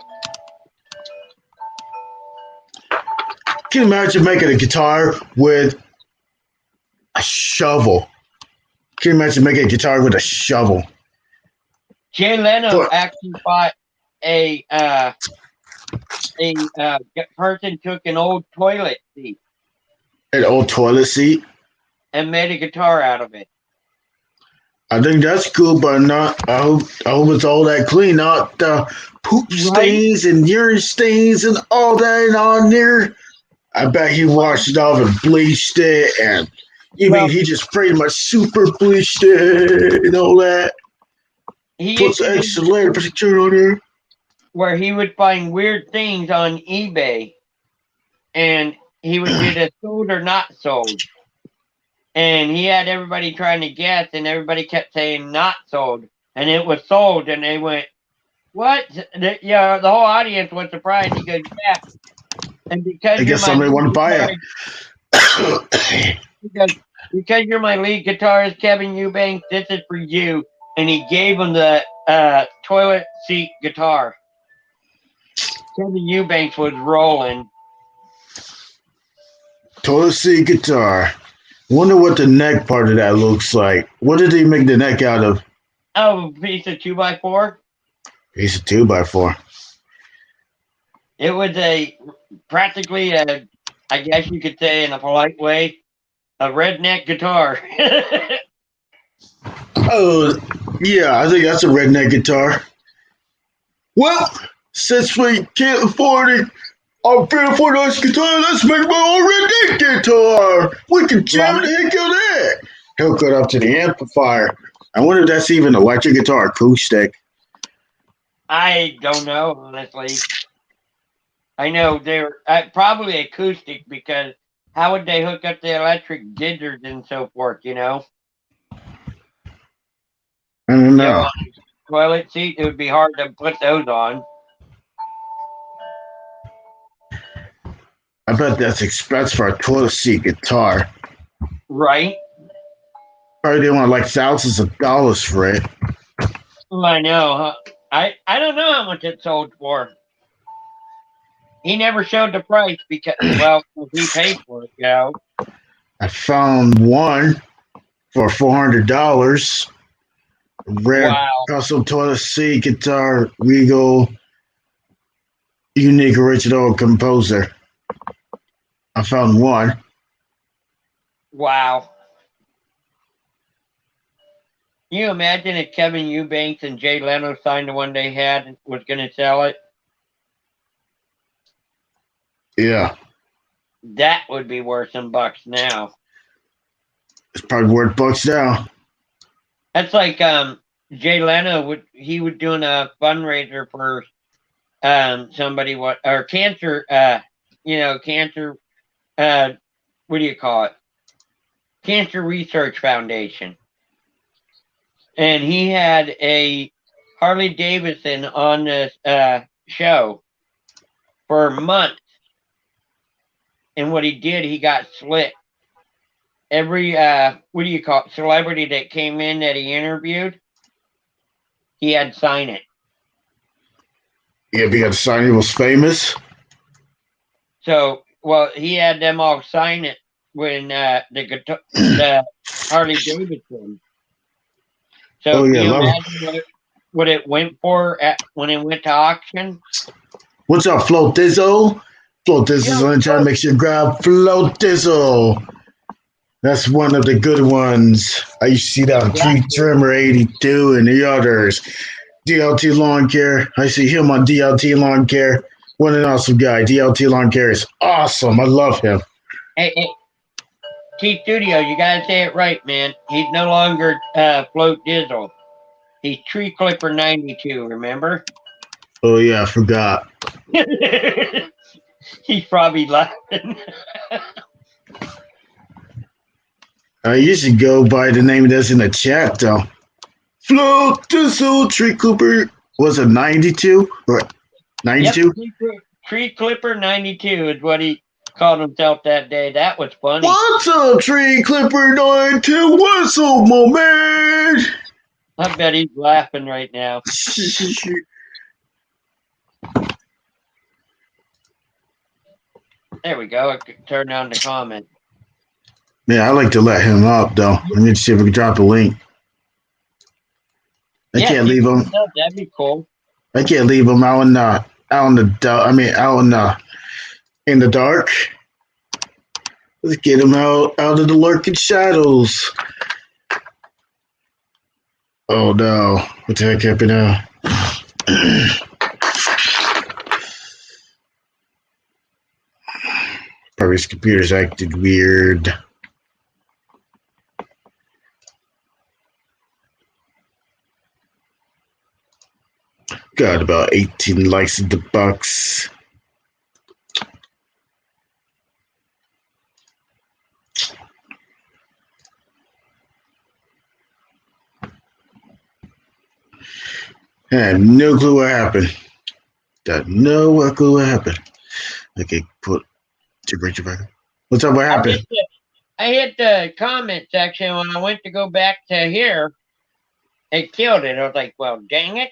Can you imagine making a guitar with a shovel? Can you imagine making a guitar with a shovel? Jay Leno What? actually bought a person took an old toilet seat An old toilet seat? and made a guitar out of it. I think that's cool, but not. I hope it's all that clean, not the poop stains and urine stains and all that on there. I bet he washed it off and bleached it, and you mean he just pretty much super bleached it and all that? He Puts used to extra do layer protector on there. where he would find weird things on eBay, and he would do the sold or not sold. And he had everybody trying to guess, and everybody kept saying not sold, and it was sold, and they went, "What?" The whole audience was surprised. He goes, "Yeah," and because I guess somebody want to buy it. He goes, "Because you're my lead guitarist, Kevin Eubanks, this is for you." And he gave him the toilet seat guitar. Kevin Eubanks was rolling. Toilet seat guitar. Wonder what the neck part of that looks like. What did he make the neck out of? Oh, a piece of 2x4. Piece of 2x4. It was practically a, I guess you could say in a polite way, a redneck guitar. Oh, yeah, I think that's a redneck guitar. Well, since we can't afford it, our fair for nice guitar, let's make my own redneck guitar. We can jam the heck out of that. Hook it up to the amplifier. I wonder if that's even electric guitar acoustic. I don't know, honestly. I know they're probably acoustic, because how would they hook up the electric gizzards and so forth, you know? I don't know. Toilet seat, it would be hard to put those on. I bet that's expensive for a toilet seat guitar. Right? Probably they want like thousands of dollars for it. Well, I know, huh? I don't know how much it sold for. He never showed the price because, well, he paid for it, you know. I found one for $400. Rare custom toilet seat guitar, Regal, unique original composer. I found one. Wow. Can you imagine if Kevin Eubanks and Jay Leno signed the one they had and was going to sell it? Yeah. That would be worth some bucks now. It's probably worth bucks now. That's like Jay Leno would doing a fundraiser for somebody or cancer cancer what do you call it? Cancer Research Foundation. And he had a Harley Davidson on this show for months. And what he did, he got slick. Every celebrity that came in that he interviewed, he had to sign it. Yeah, he had to sign it. He was famous. So, well, he had them all sign it when the Harley Davidson. So, can you imagine what it went for when it went to auction? What's up, Flo Dizzle? Flo Dizzle's only trying to make sure you grab Flo Dizzle. That's one of the good ones. I used to see that on Tree Trimmer 82 and the others. DLT Lawn Care. I see him on DLT Lawn Care. What an awesome guy. DLT Lawn Care is awesome. I love him. Hey, T Studio, you gotta say it right, man. He's no longer Float Dizzle. He's Tree Clipper 92, remember? Oh, yeah, I forgot. He's probably laughing. I usually go by the name that's in the chat, though. Float Dizzle Tree Clipper. Was it 92 or 92? Yep, Tree Clipper 92 is what he called himself that day. That was funny. What's up, Tree Clipper 92? What's up, my man? I bet he's laughing right now. There we go. I could turn on the comment. Man, I like to let him up though. I need to see if we can drop a link. I Yeah, can't if you leave him. could, that'd be cool. I can't leave him out in the in the dark. Let's get him out of the lurking shadows. Oh no! What the heck happened now? Probably his computer's acted weird. Got about 18 likes in the box. I have no clue what happened. Got no clue what happened. Okay, put temperature back. What's up? What happened? I hit the comment section when I went to go back to here. It killed it. I was like, well, dang it.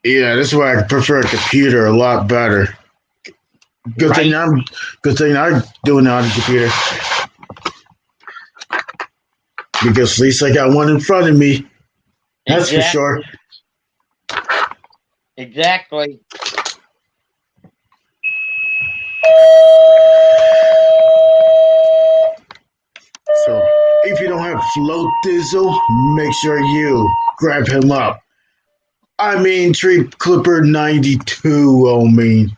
Yeah, this is why I prefer a computer a lot better. Good thing I'm doing it on the computer. Because at least I got one in front of me. That's for sure. Exactly. So if you don't have Float Dizzle, make sure you grab him up. I mean, Tree Clipper 92. Oh, me.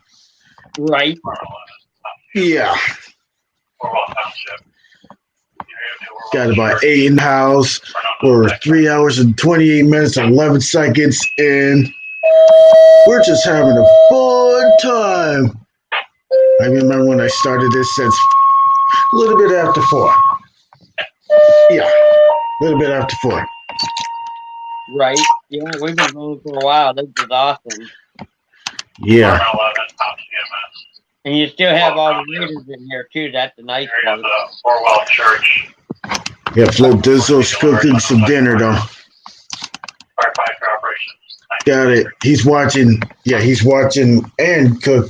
Right. Yeah. Got about 8 in the house. We're 3 hours and 28 minutes and 11 seconds in. We're just having a fun time. I remember when I started this since a little bit after 4. Yeah, a little bit after 4. Right. Yeah, we've been going for a while. This is awesome. Yeah. And you still have all the readers in here, too. That's the nice part. Orwell Church. Yeah, Float Dizzle's cooking some dinner, though. Firefighter operations. Got it. He's watching. Yeah, he's watching and cook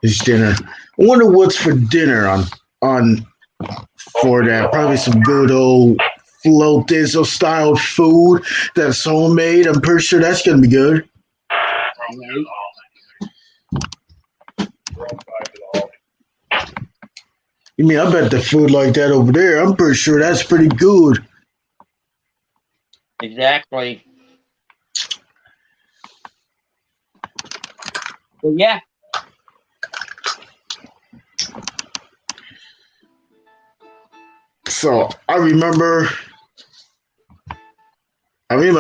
his dinner. I wonder what's for dinner on for that. Probably some good old Float Dizzle style food that's homemade. I'm pretty sure that's gonna be good. You mean I bet the food like that over there? I'm pretty sure that's pretty good. Exactly. Well, yeah. So I remember when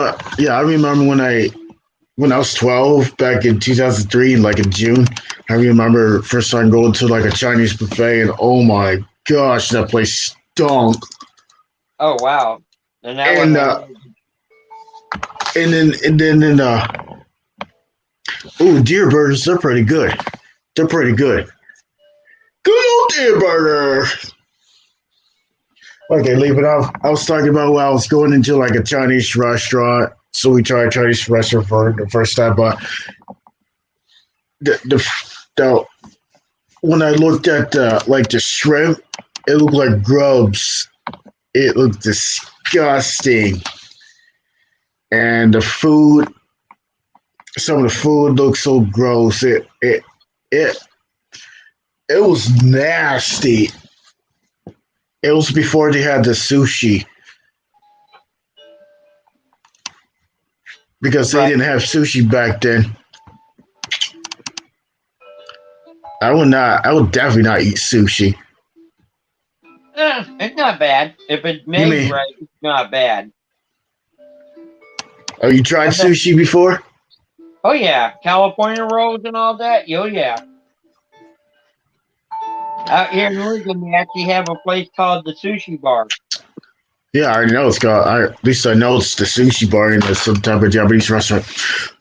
I was 12 back in 2003, like in June. I remember first time going to like a Chinese buffet, and oh my gosh, that place stunk. Oh wow. And that And deer burgers, they're pretty good. They're pretty good. Good old deer burger. Okay, leave it off. I was talking about when I was going into like a Chinese restaurant. So we tried Chinese restaurant for the first time, but the when I looked at like the shrimp, it looked like grubs. It looked disgusting. And the food, some of the food looked so gross. It was nasty. It was before they had the sushi. Because they didn't have sushi back then. I would definitely not eat sushi. It's not bad. If it's made right, it's not bad. Oh, you tried sushi before? Oh yeah, California rolls and all that. Oh yeah. Out here in Oregon, we actually have a place called the Sushi Bar. Yeah, I know it's called. At least I know it's the sushi bar in some type of Japanese restaurant.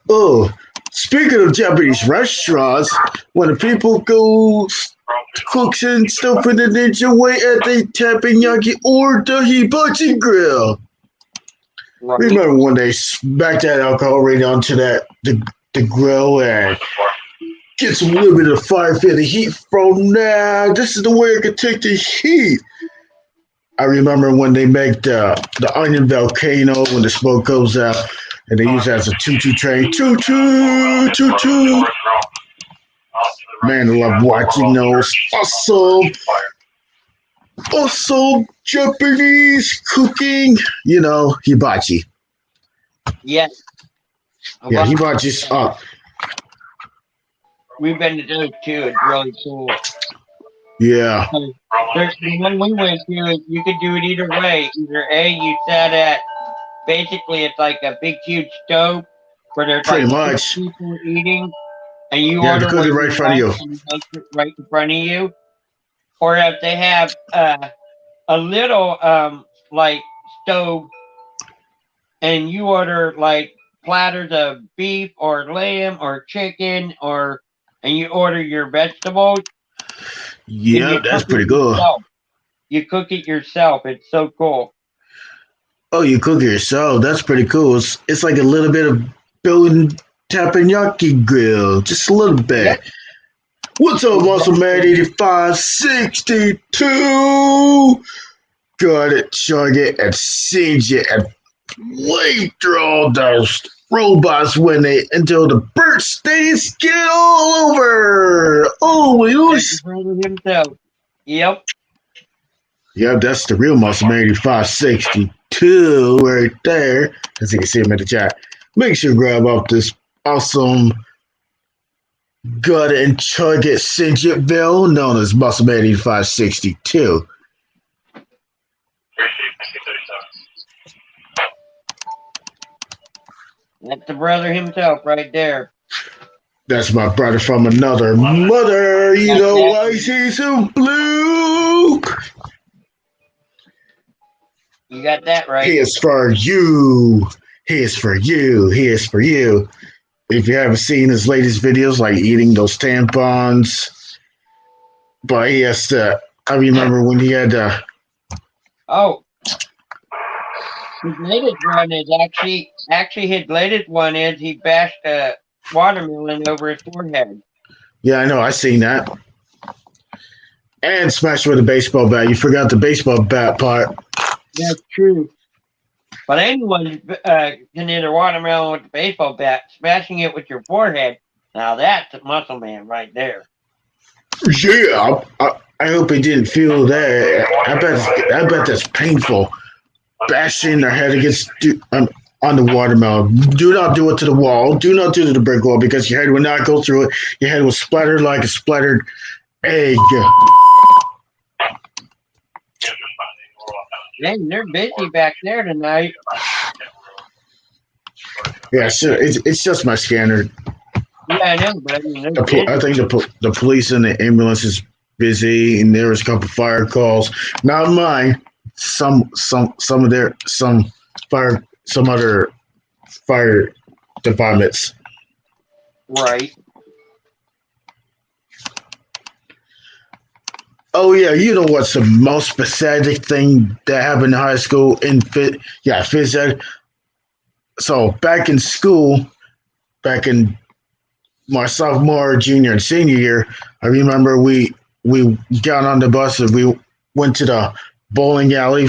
Oh, speaking of Japanese restaurants, when the people go cooks and stuff in the ninja way at the teppanyaki or the hibachi grill. Right. Remember when they smacked that alcohol right onto the grill and get some little bit of fire, feel the heat from now. This is the way I can take the heat. I remember when they make the onion volcano when the smoke goes out, and they use that as a choo-choo train. Choo-choo, choo-choo. Man, I love watching those. Also, Japanese cooking. You know, hibachi. Yes. Yeah, hibachi's up. We've been to those too. It's really cool. Yeah. The one we went to, you could do it either way. Either A, you sat at, basically it's like a big huge stove where there's Pretty like much. people eating, and you Yeah, order they cook it right in front of you. and make it right in front of you. Or if they have a little like stove, and you order like platters of beef or lamb or chicken, and you order your vegetables. Yeah, that's pretty good. You cook it yourself. It's so cool. Oh, you cook it yourself. That's pretty cool. It's like a little bit of building teppanyaki grill. Just a little bit. Yep. What's up, Muscle Man 8562? Got it, chug it, and singe it, and wait through all those robots when they until the bird stains get all over. Oh, himself. Yep. Yep, that's the real Muscle Man 8562 right there. As you can see him in the chat. Make sure to grab up this awesome gut and chug it singe it bill known as Muscle Man 8562. That's the brother himself right there. That's my brother from another mother. You know why he's so blue? You got that right. He is for you. He is for you. He is for you. If you haven't seen his latest videos, like eating those tampons, but he has to. I remember when he had to. Oh, his latest one is actually his latest one is he bashed a watermelon over his forehead. Yeah, I know. I seen that. And smashed with a baseball bat. You forgot the baseball bat part. That's true. But anyone can hit a watermelon with a baseball bat, smashing it with your forehead. Now that's a Muscle Man right there. Yeah, I hope he didn't feel that. I bet that's painful. Bashing their head against on the watermelon. Do not do it to the wall. Do not do it to the brick wall because your head will not go through it. Your head will splatter like a splattered egg. Man, they're busy back there tonight. Yeah, sure. It's just my scanner. Yeah, I know, but I mean, I think the police and the ambulance is busy, and there was a couple fire calls. Not mine. Some other fire departments. Right. Oh yeah, you know what's the most pathetic thing that happened in high school in phys ed? So back in school, back in my sophomore, junior, and senior year, I remember we got on the bus and we went to the bowling alley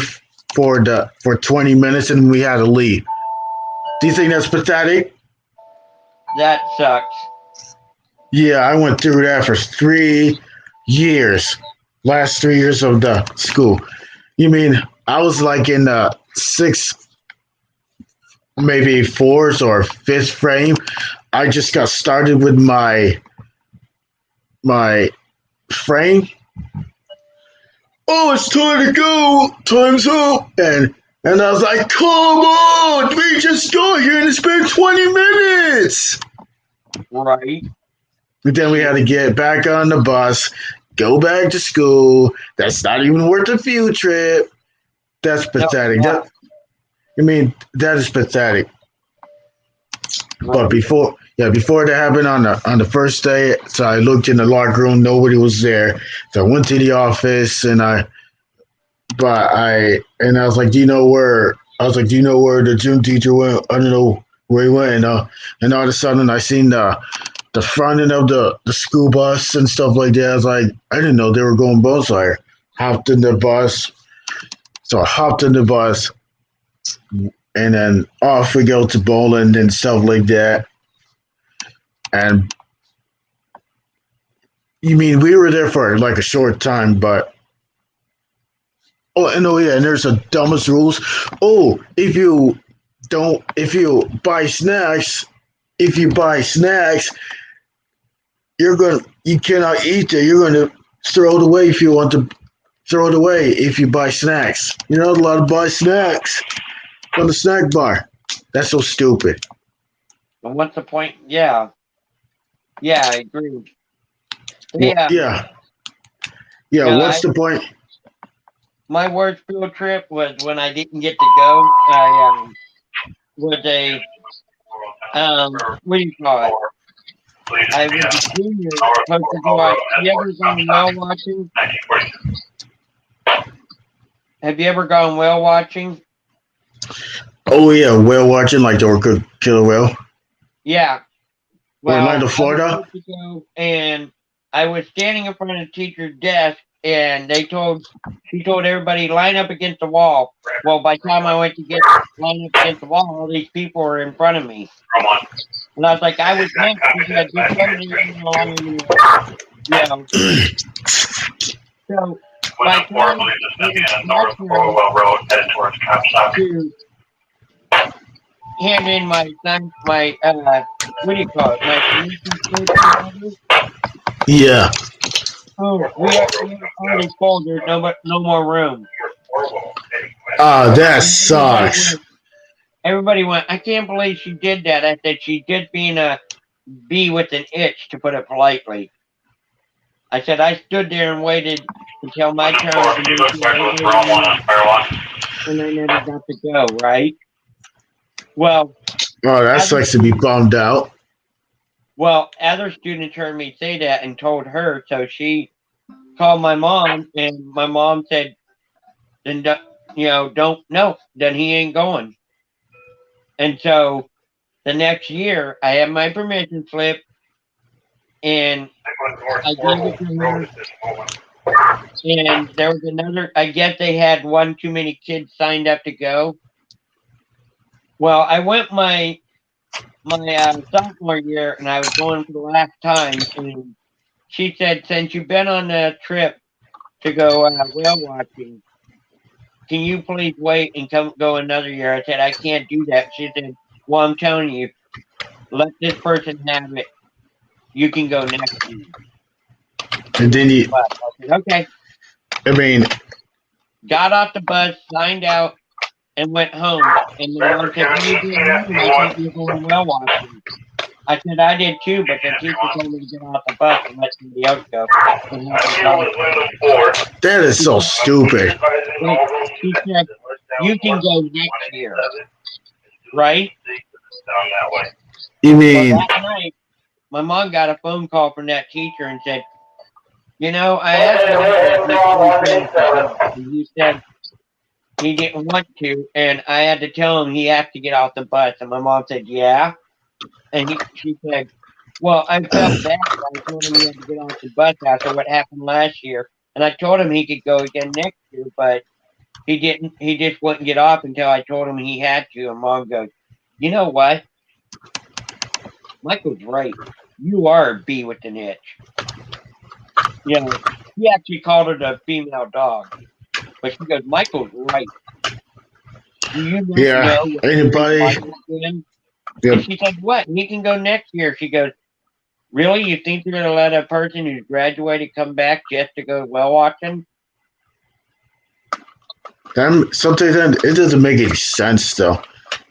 for 20 minutes and we had to leave. Do you think that's pathetic? That sucks. Yeah, I went through that for 3 years. Last 3 years of the school. You mean I was like in the sixth, maybe fourth or fifth frame. I just got started with my frame. Oh, it's time to go. Time's up. And I was like, come on, we just got here and it's been 20 minutes. Right. But then we had to get back on the bus, go back to school. That's not even worth the field trip. That's pathetic. No, That is pathetic. But before that happened on the first day, so I looked in the locker room, nobody was there. So I went to the office and I was like, do you know where the gym teacher went? I don't know where he went. And all of a sudden I seen the front end of the school bus and stuff like that. I was like, I didn't know they were going both sides. Hopped in the bus, So I hopped in the bus, and then off we go to Poland and stuff like that. And you mean we were there for like a short time, but and there's the dumbest rules. Oh, if you buy snacks, you cannot eat it. You're gonna throw it away if you want to throw it away if you buy snacks. You're not allowed to buy snacks from the snack bar. That's so stupid. And what's the point? Yeah. Yeah, I agree. Well, Yeah. Yeah, No, what's the point? My worst field trip was when I didn't get to go. I was a what do you call it? I was a junior supposed to go out. You ever gone whale watching? Have you ever gone whale watching? Oh yeah, whale watching like the Orca killer whale. Yeah. Orlando, I was Florida. supposed to go, and I was standing in front of the teacher's desk, and she told everybody line up against the wall. Well, by the time I went to get lined up against the wall, all these people were in front of me. And I was like, I was next. She said, just let me along, So by the time to hand in my what do you call it? My permission slip. Yeah. Oh, we are already full. There's no more room. That sucks. Everybody went, I can't believe she did that. I said she's just being a bee with an itch, to put it politely. I said I stood there and waited until my turn and I never got to go, right? Well, Oh, that sucks to be bummed out. Well, other students heard me say that and told her, so she called my mom, and my mom said, then then he ain't going. And so the next year, I had my permission slip, and I gave it to her. And there was another, I guess they had one too many kids signed up to go. Well, I went my sophomore year, and I was going for the last time, and she said, since you've been on a trip to go whale watching, can you please wait and go another year? I said, I can't do that. She said, well, I'm telling you, let this person have it. You can go next year. And then you, I said, okay. I mean, Got off the bus, signed out, and went home. And the mom said, what are you doing? I thought you were going whale watching. I said, I did too, but the teacher told me to get off the bus and let somebody else go. that is so stupid. She said, you can go next year. Right? You mean, Well, that night, my mom got a phone call from that teacher and said, I asked him, and he said he didn't want to, and I had to tell him he had to get off the bus. And my mom said, yeah. And she said, well, I felt bad. I told him he had to get off the bus after what happened last year. And I told him he could go again next year, but he didn't. He just wouldn't get off until I told him he had to. And Mom goes, you know what? Michael's right. You are a bee with an itch. He actually called her the female dog. But she goes, Michael's right. Do you know anybody? Yep. And she said, what? He can go next year. She goes, really? You think you're going to let a person who's graduated come back just to go whale watching? Something that it doesn't make any sense, though.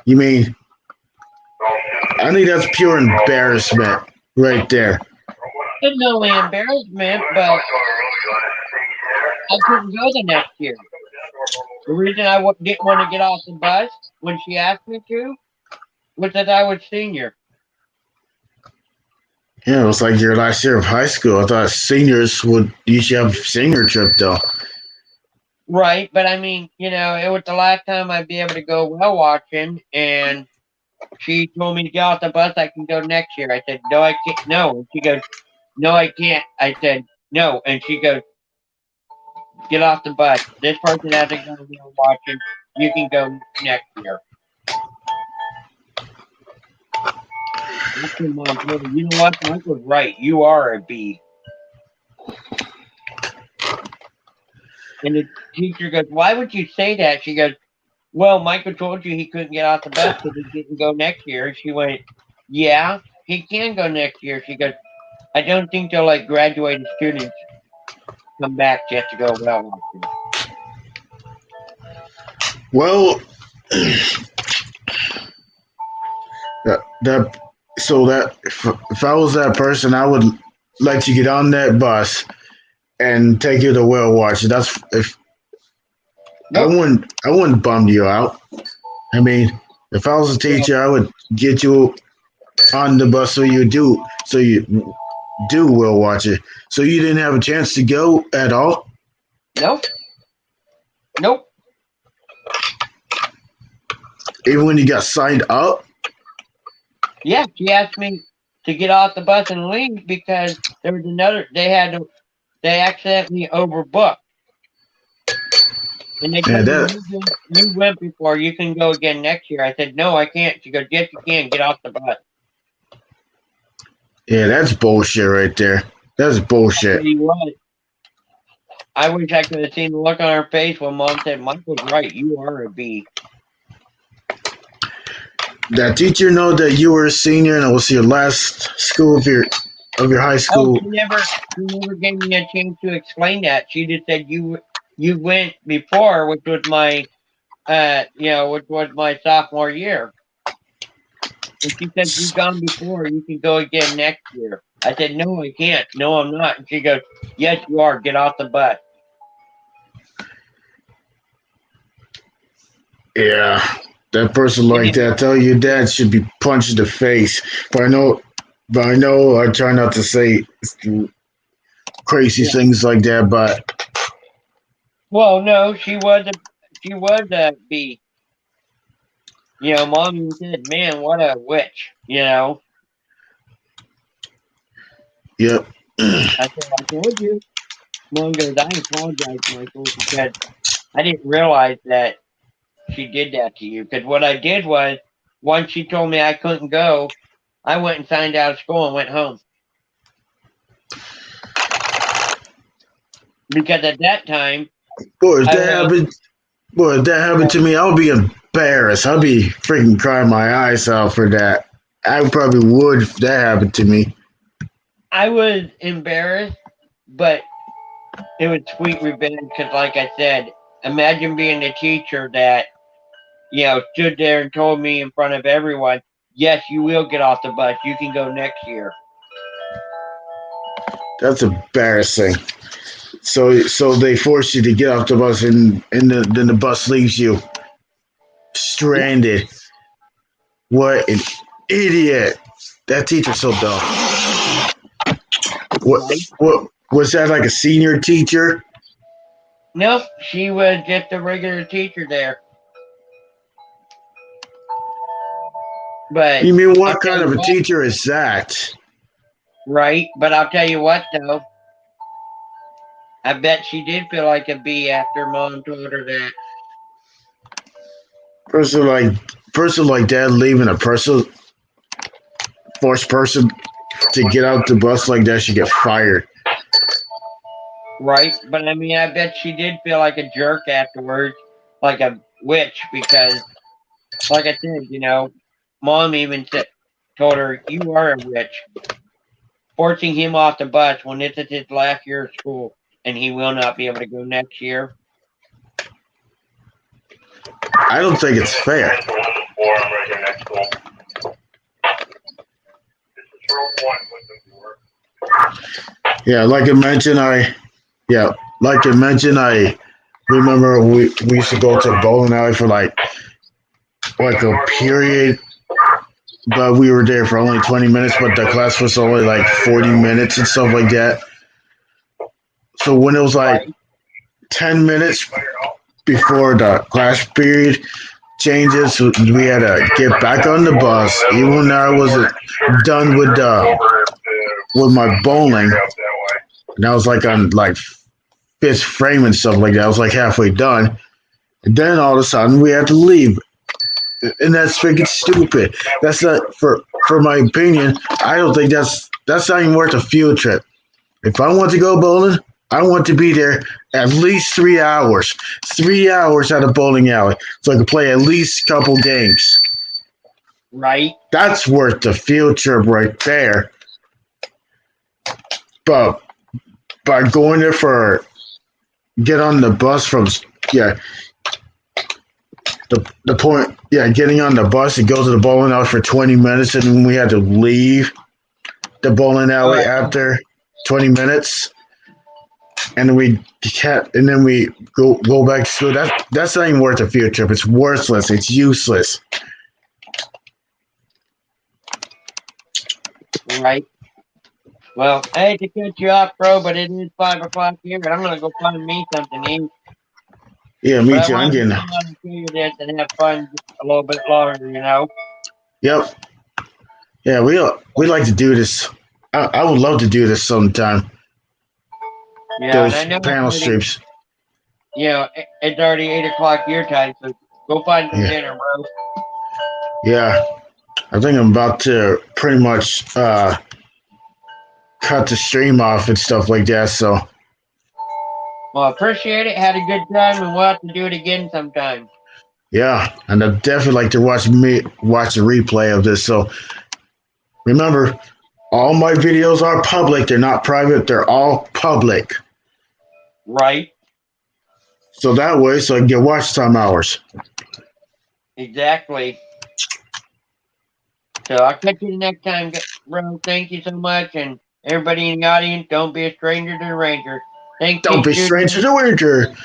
You mean, I think that's pure embarrassment right there. It's no embarrassment, but I couldn't go the next year. The reason I didn't want to get off the bus when she asked me to was that I was senior. Yeah, it was like your last year of high school. I thought seniors would usually have a senior trip, though. Right, but I mean, it was the last time I'd be able to go whale watching, and she told me to get off the bus. I can go next year. I said, no, I can't. No. And she goes, no, I can't. I said, no. And she goes, get off the bus. This person hasn't gone there watching. You can go next year. That's what Mom told me. You know what? Mike was right. You are a B. And the teacher goes, why would you say that? She goes, well, Michael told you he couldn't get off the bus because he didn't go next year. She went, yeah, he can go next year. She goes, I don't think they'll let graduated students come back just to go well watching. Well, if I was that person, I would like to get on that bus and take you to whale watch. That's if I wouldn't bum you out. I mean, if I was a teacher, I would get you on the bus so you do whale watch it. So you didn't have a chance to go at all? Nope. Even when you got signed up? Yeah, she asked me to get off the bus and leave because there was they accidentally overbooked. And they told me, you went before, you can go again next year. I said, no, I can't. She goes, yes, you can. Get off the bus. Yeah, that's bullshit right there. That's bullshit. I wish I could have seen the look on her face when Mom said, Mike was right. You are a B. That teacher know that you were a senior and it was your last school of your high school. She never gave me a chance to explain that. She just said you went before, which was my sophomore year. And she said, you've gone before, you can go again next year. I said, no, I can't. No, I'm not. And she goes, yes, you are. Get off the bus. Yeah, that person like that, tell your dad should be punched in the face. But I know I try not to say crazy things like that, but. Well, no, she was a B. You know, Mom even said, man, what a witch, you know. Yep. I said, I told you. Mom goes, I apologize, Michael, because I didn't realize that she did that to you. Because what I did was, once she told me I couldn't go, I went and signed out of school and went home. Because at that time, Boy, if that happened to me, I would be embarrassed. I'd be freaking crying my eyes out for that. I probably would if that happened to me. I was embarrassed, but it was sweet revenge because, like I said, imagine being the teacher that, you know, stood there and told me in front of everyone, yes, you will get off the bus. You can go next year. That's embarrassing. So they force you to get off the bus, and then the bus leaves you stranded. What an idiot! That teacher's so dumb. What was that, like a senior teacher? Nope, she was just a regular teacher there. But you mean what kind of a teacher is that? Right, but I'll tell you what though. I bet she did feel like a B after Mom told her that. Person like that leaving force person to get out the bus like that should get fired. Right, but I mean, I bet she did feel like a jerk afterwards, like a witch, because, like I said, you know, Mom even told her, you are a witch. Forcing him off the bus when this is his last year of school. And he will not be able to go next year. I don't think it's fair. Yeah, like I mentioned, I remember we used to go to a bowling alley for like a period, but we were there for only 20 minutes, but the class was only like 40 minutes and stuff like that. So when it was like 10 minutes before the class period changes, we had to get back on the bus, even when I wasn't done with my bowling. And I was like on like pitch frame and stuff like that. I was like halfway done. And then all of a sudden we had to leave. And that's freaking stupid. That's not for my opinion, I don't think that's not even worth a field trip. If I want to go bowling, I want to be there at least 3 hours. 3 hours at a bowling alley. So I can play at least a couple games. Right. That's worth the field trip right there. But by going there for get on the bus from the point getting on the bus and go to the bowling alley for 20 minutes, and then we had to leave the bowling alley after 20 minutes, and then we go back to school. That's not even worth a field trip. It's worthless. It's useless. Right. Well, I hate to cut you off, bro, but it is 5 o'clock here, and I'm gonna go find me something to eat. Yeah, me too. I'm I'm getting. to do this and have fun a little bit longer, you know. Yep. Yeah, we like to do this. I would love to do this sometime. Yeah, Those and I know panel streams. It's already 8 o'clock your time, so go find some dinner, bro. Yeah, I think I'm about to pretty much cut the stream off and stuff like that. So. Well, I appreciate it. Had a good time, and we'll have to do it again sometime. Yeah, and I'd definitely like to watch the replay of this. So remember, all my videos are public. They're not private. They're all public. Right. So that way, so I can get watch time hours. Exactly. So I'll catch you the next time, bro. Thank you so much, and everybody in the audience, don't be a stranger to the Ranger. Thank you. Don't be stranger to Ranger.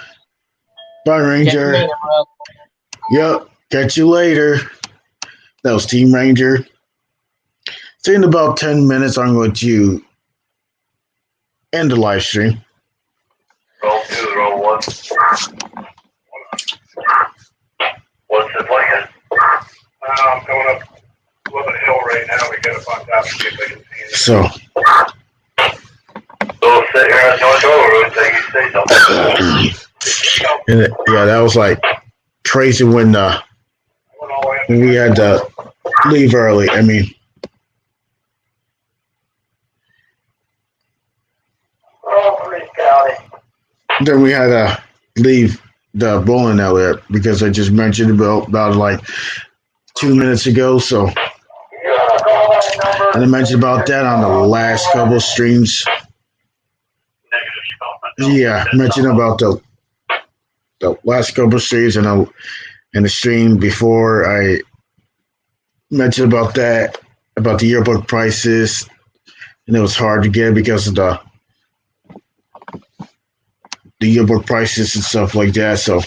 Bye, Ranger. Later, bro. Yep. Catch you later. That was Team Ranger. So in about 10 minutes, I'm going to end the live stream. Roll 2, roll 1. What's the plan? I'm going up Woodland Hill right now. We got to find out if we can see it. So. We'll sit here on North Road until you say something. Yeah, that was like crazy when we had to leave early. I mean, then we had to leave the bowling alley because I just mentioned about like 2 minutes ago. So, and I mentioned about that on the last couple of streams. Yeah, mentioned about the last couple of streams and the stream before I mentioned about that, about the yearbook prices, and it was hard to get because of the yearbook prices and stuff like that. So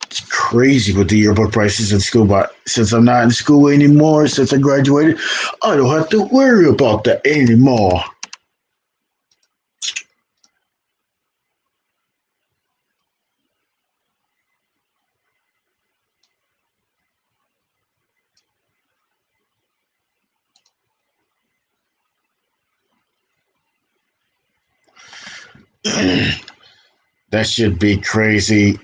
it's crazy with the yearbook prices in school, but since I'm not in school anymore, since I graduated, I don't have to worry about that anymore. That should be crazy.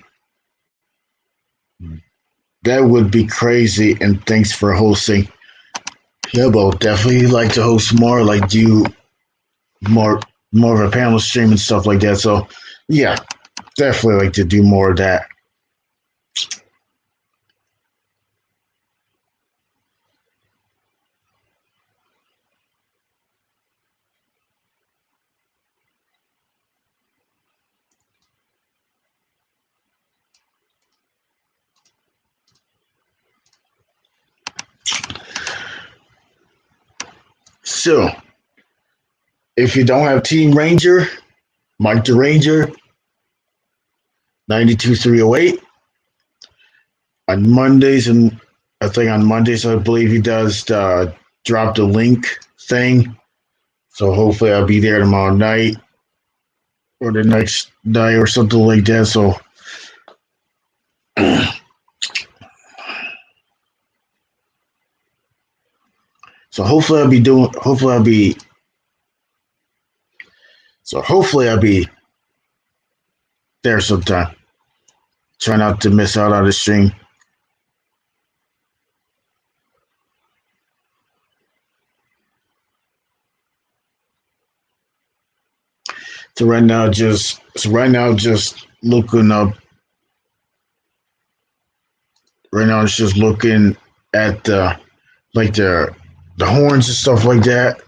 That would be crazy, and thanks for hosting. Yeah, but definitely like to host more, like do more of a panel stream and stuff like that. So yeah, definitely like to do more of that. So, if you don't have Team Ranger, Mike the Ranger, 92308 on Mondays, and I think on Mondays I believe he does drop the link thing. So hopefully I'll be there tomorrow night or the next night or something like that. So. So hopefully I'll be So hopefully I'll be there sometime. Try not to miss out on the stream. So right now, just looking up. Right now, it's just looking at the horns and stuff like that.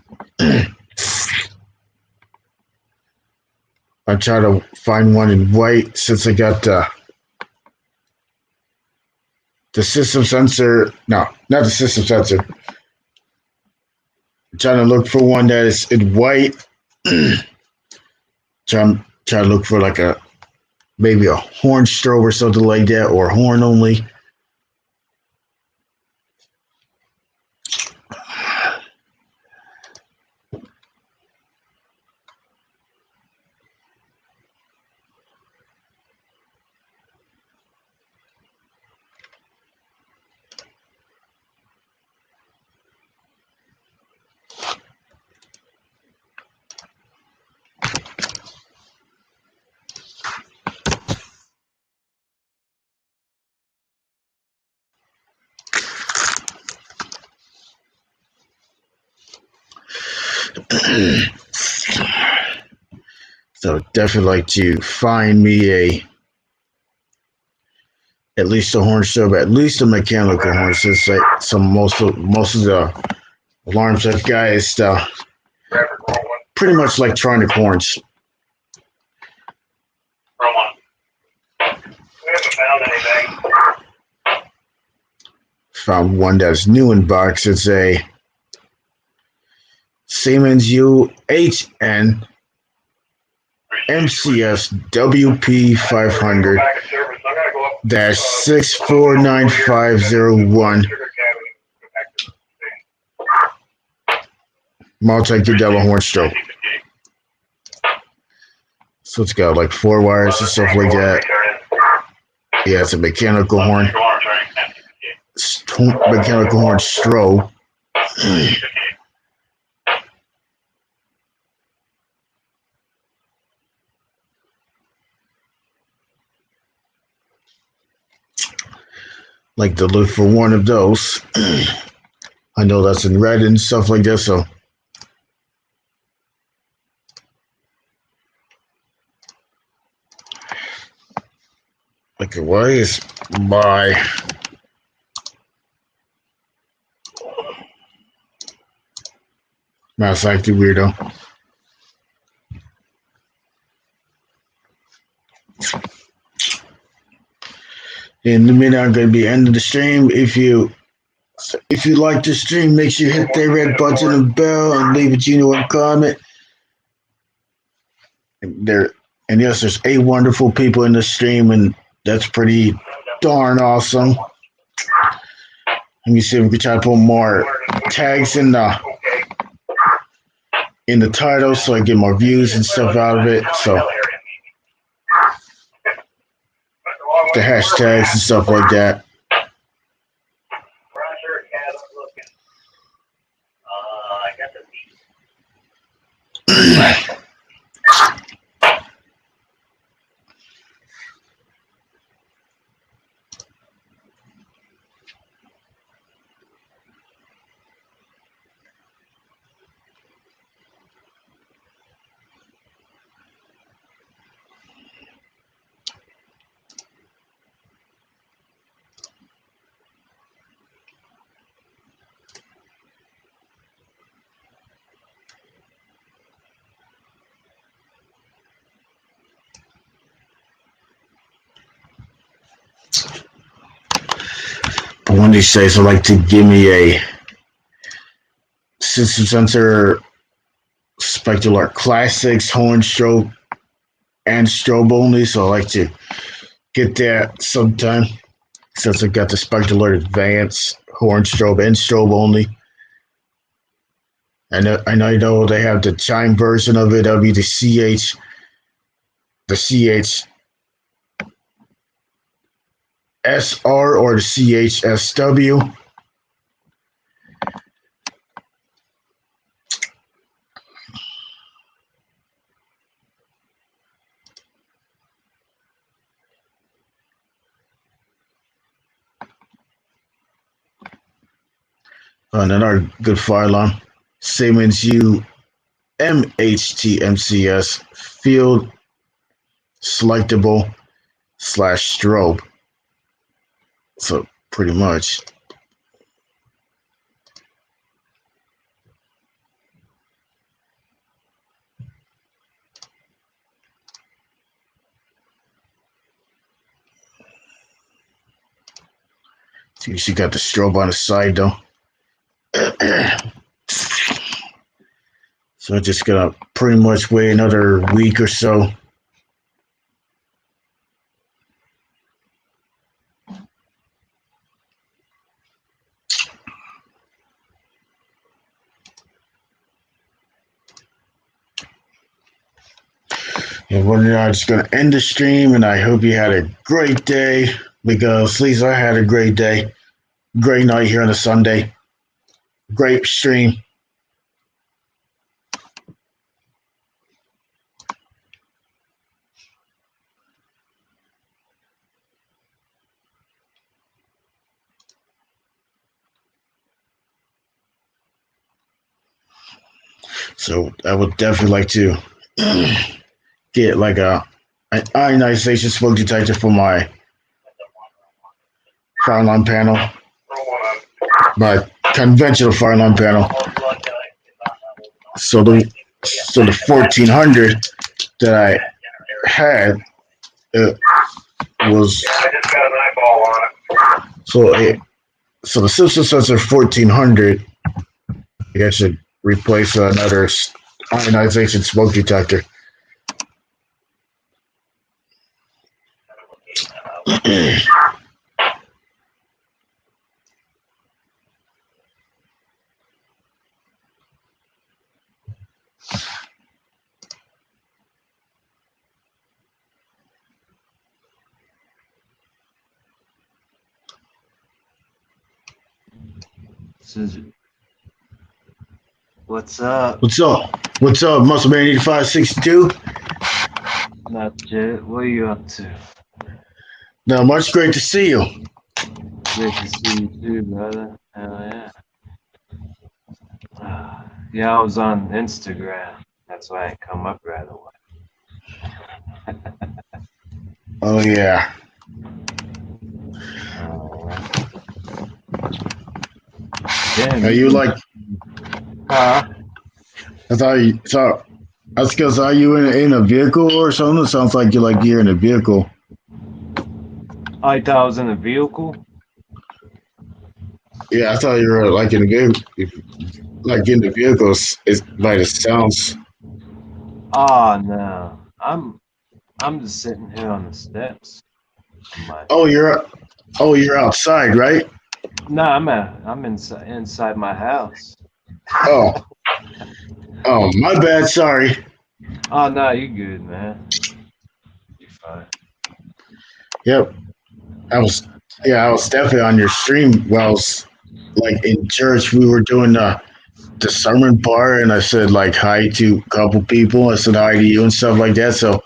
I try to find one in white since I got the system sensor. No, not the system sensor. I'm trying to look for one that is in white. Try to look for like maybe a horn strobe or something like that, or horn only. So definitely like to find me at least a horn strobe, at least a mechanical horn, since like most of the alarms I've got is pretty much electronic horns. We haven't found anything. Found one that's new in box. It's a Siemens UHN MCS WP 500 -649501 multi-Cadella horn strobe. So it's got like 4 wires and stuff like that. Yeah, it's a mechanical horn. Mechanical horn strobe. Like to look for one of those. I know that's in red and stuff like that, so. Like, why is my mouse acting weirdo? In a minute, I'm going to be ending the stream. If you like the stream, make sure you hit that red button and bell and leave a genuine comment. And yes, there's 8 wonderful people in the stream, and that's pretty darn awesome. Let me see if we can try to put more tags in the title so I get more views and stuff out of it. So the hashtags and stuff like that. But one of these days, I'd like to give me a system sensor Spectral Classics horn strobe and strobe only. So I like to get that sometime since I got the Spectral Advanced horn strobe and strobe only. I know they have the chime version of it. That'll be the CH SR or the CHSW. Another good fire alarm. Siemens UMHTMCS field selectable / strobe. So pretty much. She got the strobe on the side though. So I'm just gonna pretty much wait another week or so. And we're now just gonna end the stream, and I hope you had a great day, because at least I had a great day. Great night here on a Sunday. Great stream. So I would definitely like to get like an ionization smoke detector for my fire alarm panel, my conventional fire alarm panel. So the 1400 that I had was I just got an eyeball on it. so the system sensor 1400. I should replace another ionization smoke detector. What's up? What's up? What's up, Muscle Man 8562? Not yet. What are you up to? Not much. Great to see you. Good to see you too, brother. Hell yeah. Yeah, I was on Instagram. That's why I come up right away. Oh yeah. Damn, Are you like? Huh? I thought you. So that's because are you in a vehicle or something? It sounds like you're in a vehicle. I thought I was in a vehicle. Yeah, I thought you were like in a vehicle. Like in the vehicles, it's by the sounds. Oh no, I'm just sitting here on the steps. Oh, you're outside, right? No, I'm inside my house. Oh, my bad. Sorry. Oh no, you good, man. You're fine. Yep. I was definitely on your stream. Well, like in church, we were doing the sermon part, and I said like hi to a couple people. I said hi to you and stuff like that. So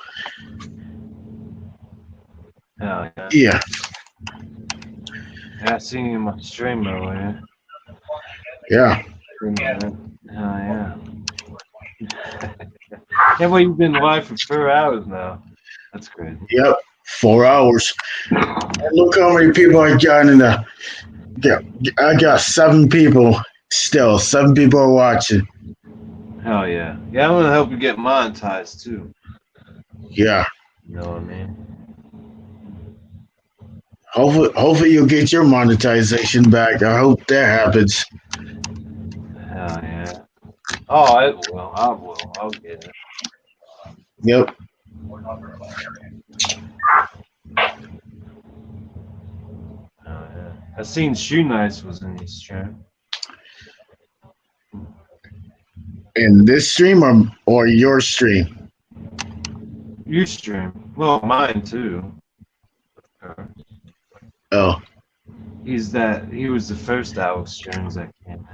Hell yeah. yeah. Yeah, I seen you in my stream earlier. Yeah. Hell yeah. Yeah, well, you've been live for 4 hours now. That's crazy. Yep. 4 hours. And look how many people I got in the. Yeah, I got 7 people still. 7 people are watching. Hell yeah. Yeah, I want to help you get monetized too. Yeah. You know what I mean? Hopefully you'll get your monetization back. I hope that happens. Hell yeah. Oh, I will. I'll get it. Yep. Oh, yeah. I seen Shoe Nice was in this stream. In this stream or your stream? Your stream. Well, mine too. Oh. He was the first Alex Jones that came in.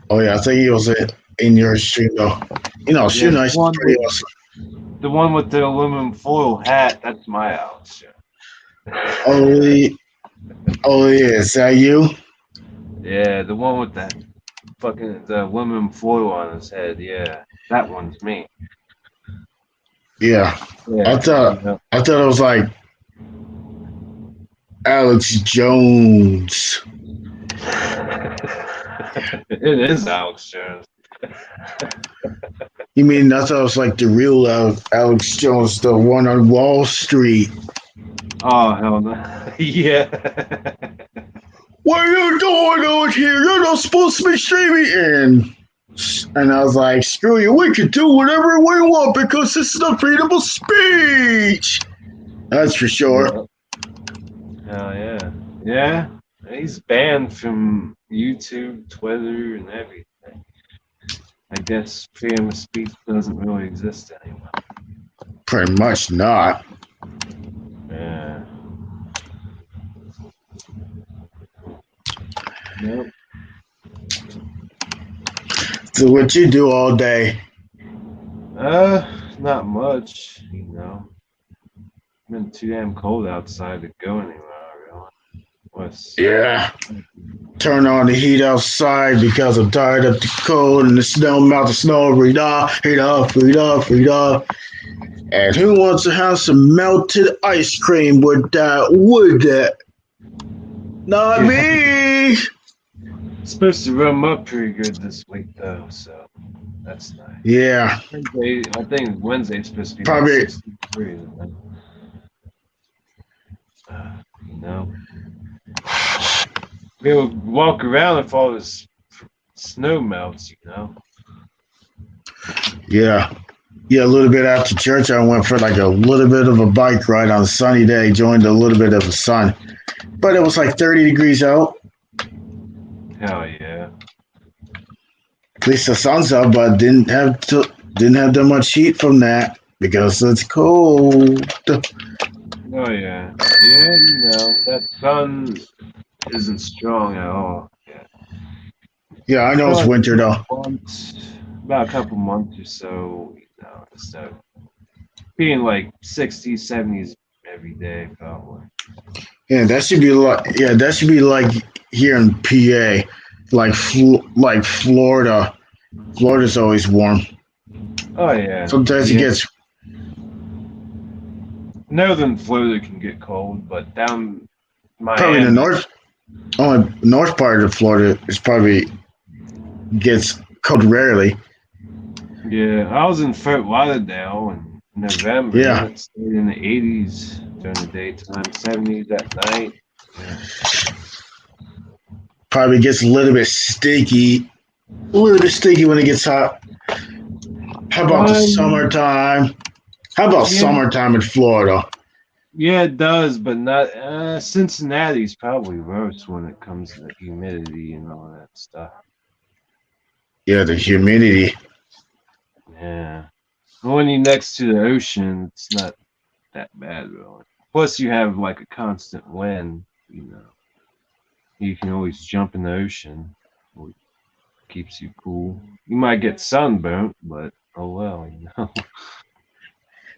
Oh yeah, I think he was in your stream though. You know, Shoe Nice is pretty awesome. The one with the aluminum foil hat, that's my Alex Jones. Oh yeah, is that you? Yeah, the one with that fucking the aluminum foil on his head. Yeah, that one's me. Yeah. Yeah, I thought you know. it was like Alex Jones. It is Alex Jones. You mean I thought it was like the real Alex Jones, the one on Wall Street. Oh hell no! Yeah. What are you doing out here? You're not supposed to be streaming. And I was like, screw you, we can do whatever we want because this is the freedom of speech. That's for sure. Hell yeah. Yeah. He's banned from YouTube, Twitter, and everything. I guess freedom of speech doesn't really exist anymore. Pretty much not. Yeah. Nope. So what you do all day? Not much, you know. It's been too damn cold outside to go anywhere, really. Yeah. Turn on the heat outside because I'm tired of the cold and the snow melt the snow. Read off. And who wants to have some melted ice cream with that wood? Not me. It's supposed to warm up pretty good this week, though, so that's nice. Yeah. Wednesday, I think Wednesday's supposed to be Probably. like 63. You know, we'll walk around if all this snow melts. You know. Yeah. Yeah, a little bit after church, I went for like a little bit of a bike ride on a sunny day, joined a little bit of the sun. But it was like 30 degrees out. Hell yeah. At least the sun's up, but didn't have that much heat from that because it's cold. Oh yeah. Yeah, you know, that sun isn't strong at all. Yeah. Yeah, I know it's winter though. About a couple months or so, you know, so being like 60s, 70s every day, probably. Yeah, that should be like here in PA, like Florida. Florida's always warm. Oh yeah. Sometimes it gets. Northern Florida can get cold, but down Miami. Probably the north part of Florida is probably gets cold rarely. Yeah, I was in Fort Lauderdale in November. Yeah. It stayed in the 80s during the daytime, 70s at night. Yeah. Probably gets a little bit sticky when it gets hot. How about the summertime? How about summertime in Florida? Yeah, it does, but not. Cincinnati's probably worse when it comes to humidity and all that stuff. Yeah, the humidity. Yeah. When you're next to the ocean, it's not that bad, really. Plus, you have like a constant wind, you know. You can always jump in the ocean. It keeps you cool. You might get sunburnt, but oh well, you know.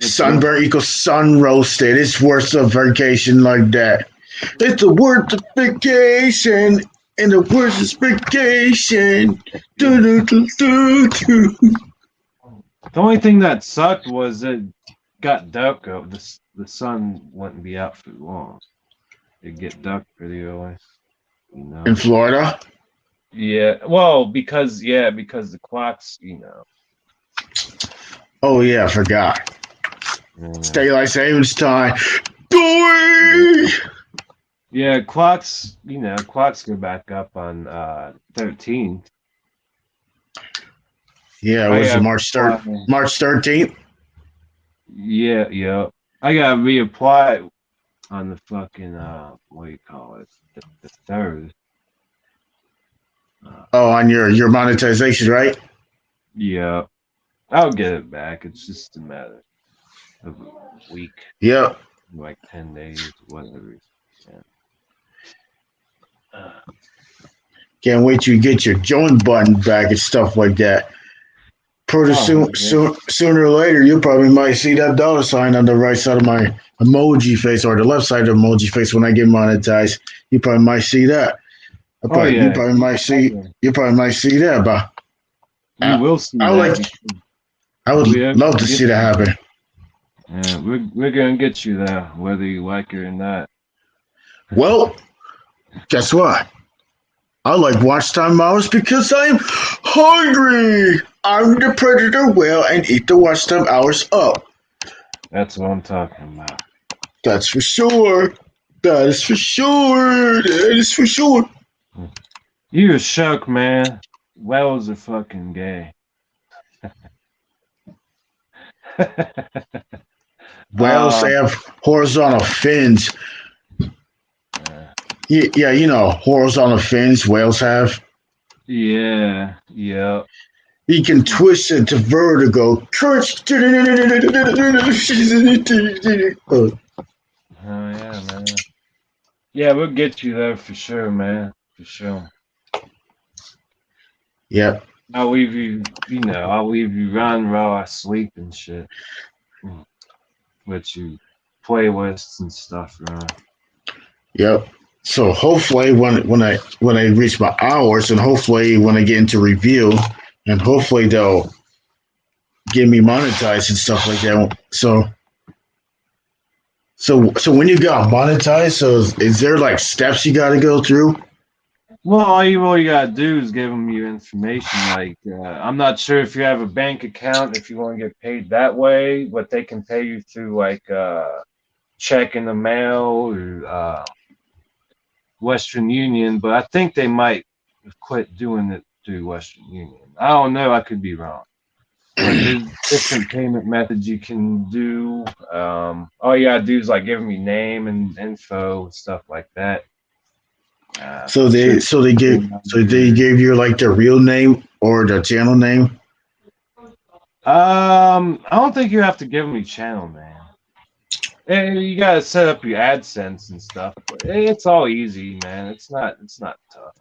Sunburn equals sun roasted. It's worth a vacation like that. It's the worth of vacation. And the worst is vacation. Do. The only thing that sucked was it got dark. The sun wouldn't be out for long. It'd get dark pretty early. You know? In Florida? Yeah. Well, because the clocks, you know. Oh yeah, I forgot. Yeah. Daylight savings time. Doing. Yeah, clocks go back up on 13th. Yeah, it was March 13th. Yeah. I gotta reapply on the fucking what do you call it? The 3rd. On your monetization, right? Yeah. I'll get it back. It's just a matter of a week. Yep. Like 10 days, whatever. Yeah. Can't wait till you get your join button back and stuff like that. Sooner or later, you probably might see that dollar sign on the right side of my emoji face or the left side of the emoji face when I get monetized. You probably might see that. Oh You yeah, probably might see. You probably might see that, but you will see I that. like. because I would we are love gonna to get see that you happen. there. Yeah, we're gonna get you there, whether you like it or not. Well, guess what? I like watch time hours because I'm hungry. I'm the predator whale and eat the watch time hours up. That's what I'm talking about. That's for sure. That is for sure. That is for sure. You a shark, man. Whales are fucking gay. Whales they have horizontal fins. Yeah, you know, horizontal fins whales have. yeah. You can twist it to vertigo. Crunch. Oh yeah, man. Yeah, we'll get you there for sure, man. For sure. Yep. I'll leave you, I'll leave you run while I sleep and shit. Let you playlists and stuff run. Yep. So hopefully when I reach my hours and hopefully when I get into review and hopefully they'll get me monetized and stuff like that. So when you got monetized, so is there like steps you got to go through? Well, all you gotta do is give them your information. Like, I'm not sure if you have a bank account, if you want to get paid that way, but they can pay you through like check in the mail or Western Union. But I think they might have quit doing it through Western Union. I don't know. I could be wrong. But there's different payment methods you can do. All you gotta do is like give them your name and info and stuff like that. So they gave you like their real name or their channel name? I don't think you have to give them your channel name. You gotta set up your AdSense and stuff, but it's all easy, man. It's not tough.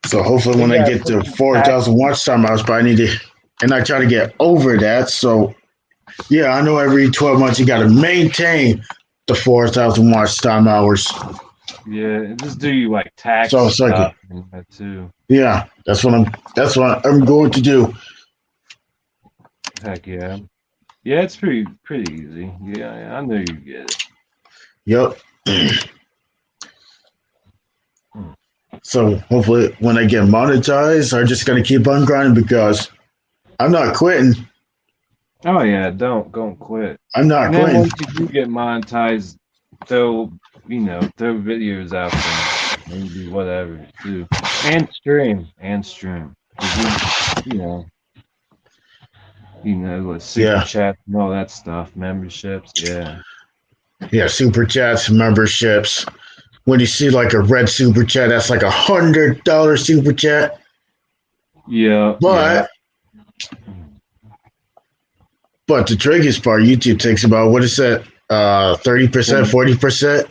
So hopefully when I get to 4,000 watch time hours, but I need to, and I try to get over that. So yeah, I know every 12 months you got to maintain the 4,000 watch time hours. Yeah, just do you like tax So it's like stuff and that too. Yeah, that's what I'm going to do. Heck yeah. Yeah, it's pretty easy. Yeah, I know you get it. Yep. So hopefully when I get monetized, I'm just gonna keep on grinding because I'm not quitting. Oh yeah, don't quit. I'm not And then quitting. once you do get monetized, throw videos out there, maybe whatever too, and stream. 'Cause like super chat and all that stuff, memberships, yeah. Yeah, super chats, memberships. When you see like a red super chat, that's like $100 super chat. Yeah. But the trickiest part, YouTube takes about, what is that? 30%, 40%?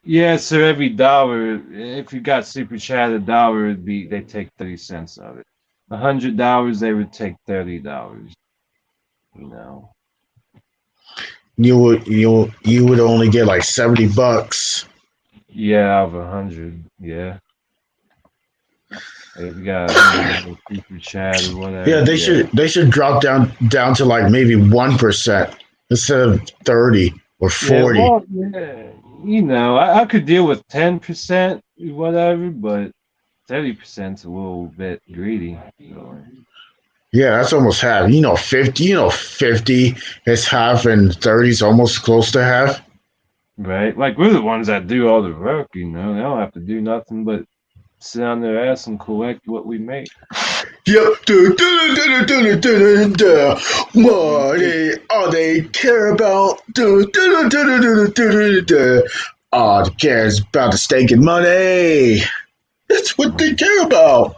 Yeah, so every dollar, if you got super chat $1, they take 30 cents of it. $100, they would take $30. You would only get like $70. Yeah, out of 100. Yeah. If you got super chat or whatever. Yeah, they should drop down to like maybe 1% instead of 30 or 40. I could deal with 10%, whatever, but 30% a little bit greedy. So. Yeah, that's almost half. 50 is half and 30 is almost close to half. Right? Like, we're the ones that do all the work, they don't have to do nothing but sit on their ass and collect what we make. Yep. Money, all they care about. All they care is about the stake in money. That's what they care about.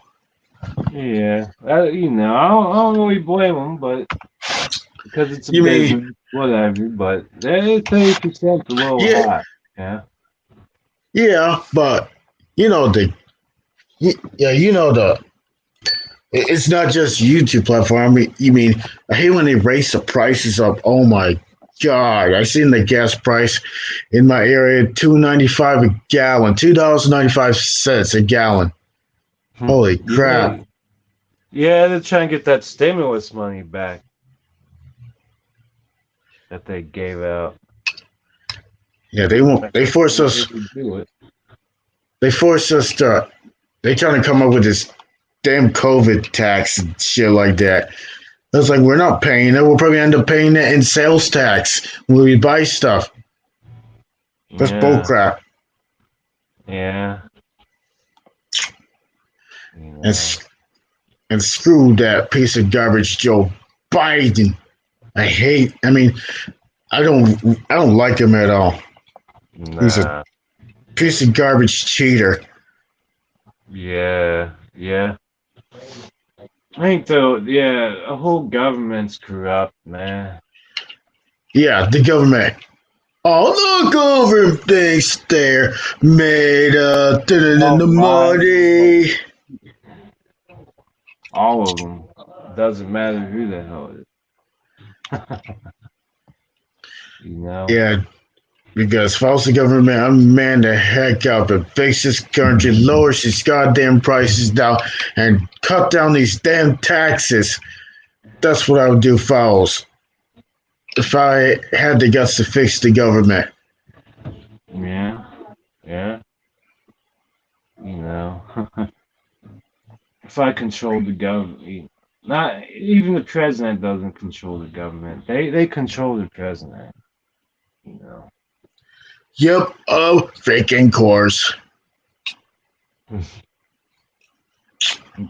Yeah, I don't really blame them, but because it's a business, whatever. But 30% a little high. Yeah. Yeah, but it's not just YouTube platform. I hate when they raise the prices up. Oh my God, I seen the gas price in my area, $2.95 a gallon, $2.95 a gallon. Holy crap! Yeah, they're trying to get that stimulus money back that they gave out. Yeah, they won't. They force us. They would do it. They force us to. They trying to come up with this damn COVID tax and shit like that. I was like, we're not paying it. We'll probably end up paying it in sales tax when we buy stuff. That's bullcrap. Yeah. And screw that piece of garbage, Joe Biden. I don't like him at all. Nah. He's a piece of garbage cheater. Yeah. I think though, the whole government's corrupt, man. Yeah, the government. Oh, the government thinks they're made up in the money. All of them. Doesn't matter who the hell it is. Yeah, because if I was the government, I'd man the heck up and fix this country, lower these goddamn prices down, and cut down these damn taxes. That's what I would do, Fowles. If I had the guts to fix the government. Yeah. If I controlled the government, not even the president doesn't control the government. They control the president. Yep. Oh, freaking course. The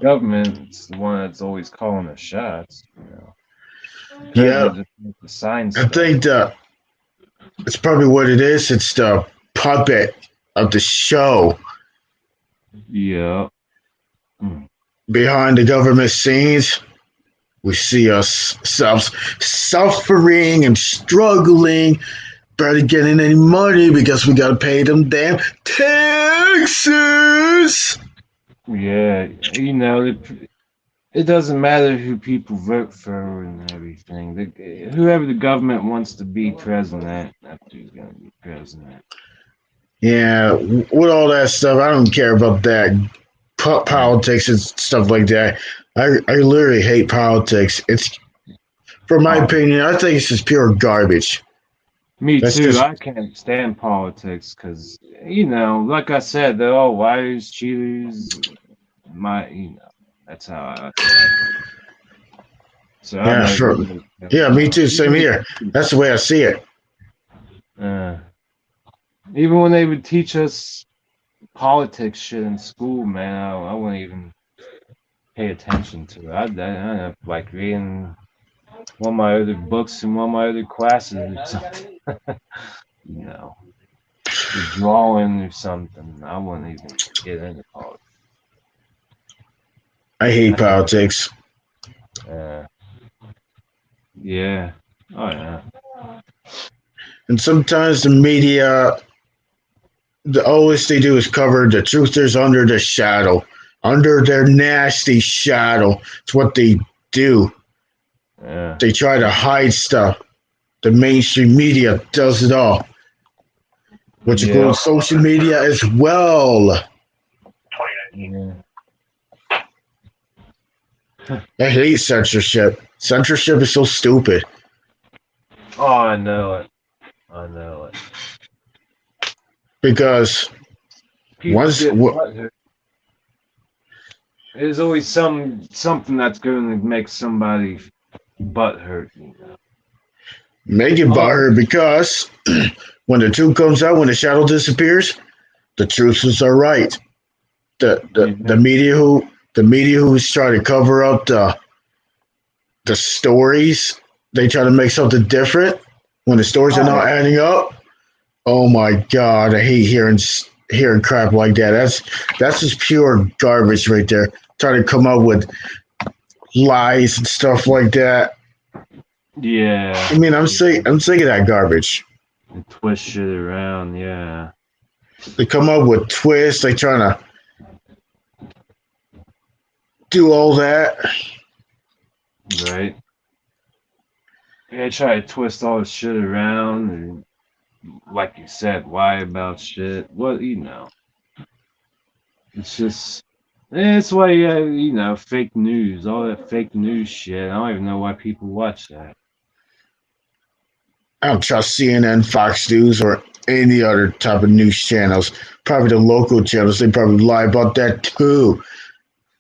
government's the one that's always calling the shots. Yeah. The signs. I think it's probably what it is. It's the puppet of the show. Yeah. Behind the government scenes, we see ourselves suffering and struggling, barely getting any money because we got to pay them damn taxes. Yeah, it doesn't matter who people vote for and everything. Whoever the government wants to be president, that's who's going to be president. Yeah, with all that stuff, I don't care about that politics and stuff like that. I literally hate politics. It's, for my opinion, I think it's just pure garbage. Me too. I can't stand politics because, like I said, they're all liars, cheaters. That's how I feel. So yeah, sure. Yeah, me too. Same here. That's the way I see it. Even when they would teach us politics shit in school, man, I wouldn't even pay attention to it. I like reading one of my other books in one of my other classes or something. Drawing or something. I wouldn't even get into politics. I hate politics. Yeah. Oh yeah. And sometimes the media, always they do is cover the truthers under the shadow, under their nasty shadow. It's what they do. Yeah. They try to hide stuff. The mainstream media does it all, which includes social media as well. Yeah. I hate censorship. Censorship is so stupid. Oh, I know it. Because there's always something that's going to make somebody butt hurt. Make it butthurt because when the truth comes out, when the shadow disappears, the truths are right. The media who's trying to cover up the stories, they try to make something different when the stories are not adding up. Oh my God, I hate hearing crap like that. That's just pure garbage right there. Trying to come up with lies and stuff like that. Yeah. I mean, I'm sick of that garbage. They twist shit around, yeah. They come up with twists. They trying to do all that. Right. They try to twist all this shit around, and like you said, lie about shit. What it's just. That's why fake news, all that fake news shit. I don't even know why people watch that. I don't trust CNN, Fox News, or any other type of news channels. Probably the local channels, they probably lie about that too.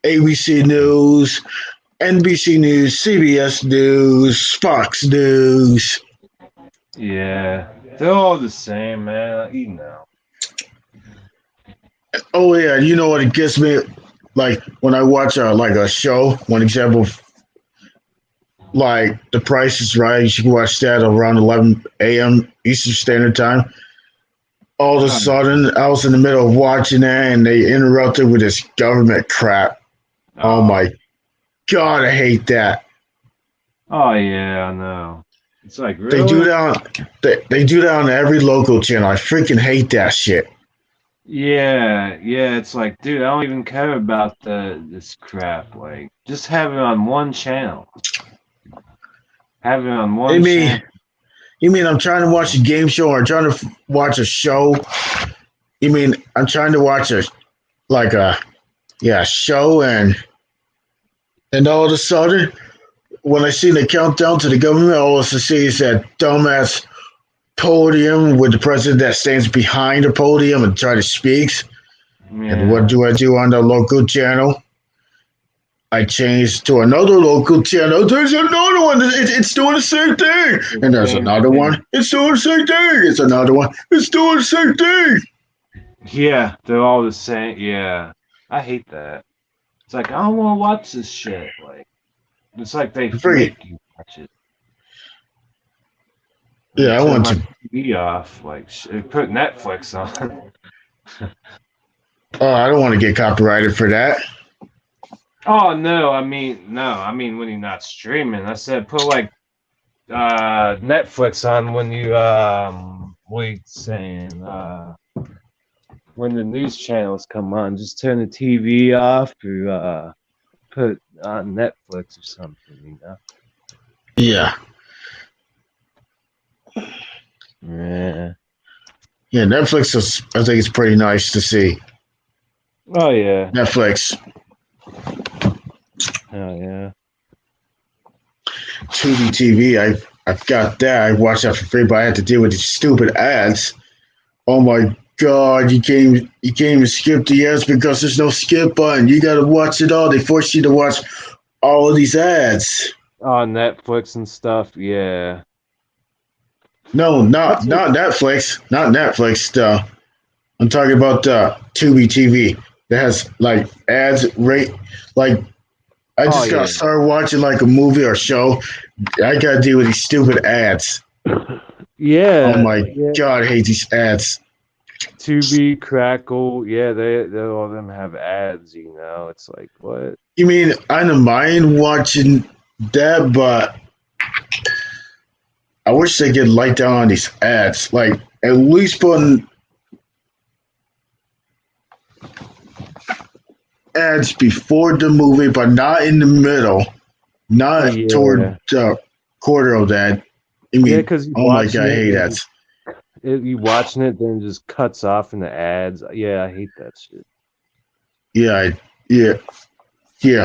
ABC News, NBC News, CBS News, Fox News. Yeah, they're all the same, man. Oh yeah, you know what it gets me? Like when I watch a show, one example, like The Price is Right. You can watch that around 11 a.m. Eastern Standard Time. All of a sudden, I was in the middle of watching that, and they interrupted with this government crap. Oh my God, I hate that. Oh yeah, I know. It's like really? They do that. They do that on every local channel. I freaking hate that shit. Yeah. It's like, dude, I don't even care about this crap. Like, just have it on one channel. Have it on one channel. You mean I'm trying to watch a game show or I'm trying to watch a show? You mean I'm trying to watch a show and all of a sudden when I see the countdown to the government, all I see is that dumbass podium with the president that stands behind the podium and try to speak. Yeah. And what do I do on the local channel? I changed to another local channel. There's another one. It's doing the same thing. And there's another one. It's doing the same thing. It's another one. It's doing the same thing. Yeah, they're all the same. Yeah. I hate that. It's like, I don't want to watch this shit. Like, it's like they make you watch it. Yeah, I want to TV off. Like, put Netflix on. Oh, I don't want to get copyrighted for that. Oh no! I mean when you're not streaming. I said put like Netflix on when you what are you saying? When the news channels come on, just turn the TV off or put on Netflix or something. Yeah. Yeah. Yeah, Netflix is. I think it's pretty nice to see. Oh yeah. Netflix. Oh yeah. Tubi TV. I've got that. I watched that for free, but I had to deal with these stupid ads. Oh my God! You can't even skip the ads because there's no skip button. You got to watch it all. They force you to watch all of these ads. On Netflix and stuff. Yeah. No, not Netflix. Not Netflix. I'm talking about Tubi TV that has like ads. Like I just got started watching like a movie or show. I gotta deal with these stupid ads. Yeah. Oh my God, I hate these ads. Tubi, Crackle, yeah, they all of them have ads. It's like what? You mean I don't mind watching that, but I wish they could light down on these ads. Like at least put ads before the movie, but not in the middle, not toward the quarter of that. I mean, because oh my God, I hate that. You watching it, then it just cuts off in the ads. Yeah, I hate that shit. Yeah.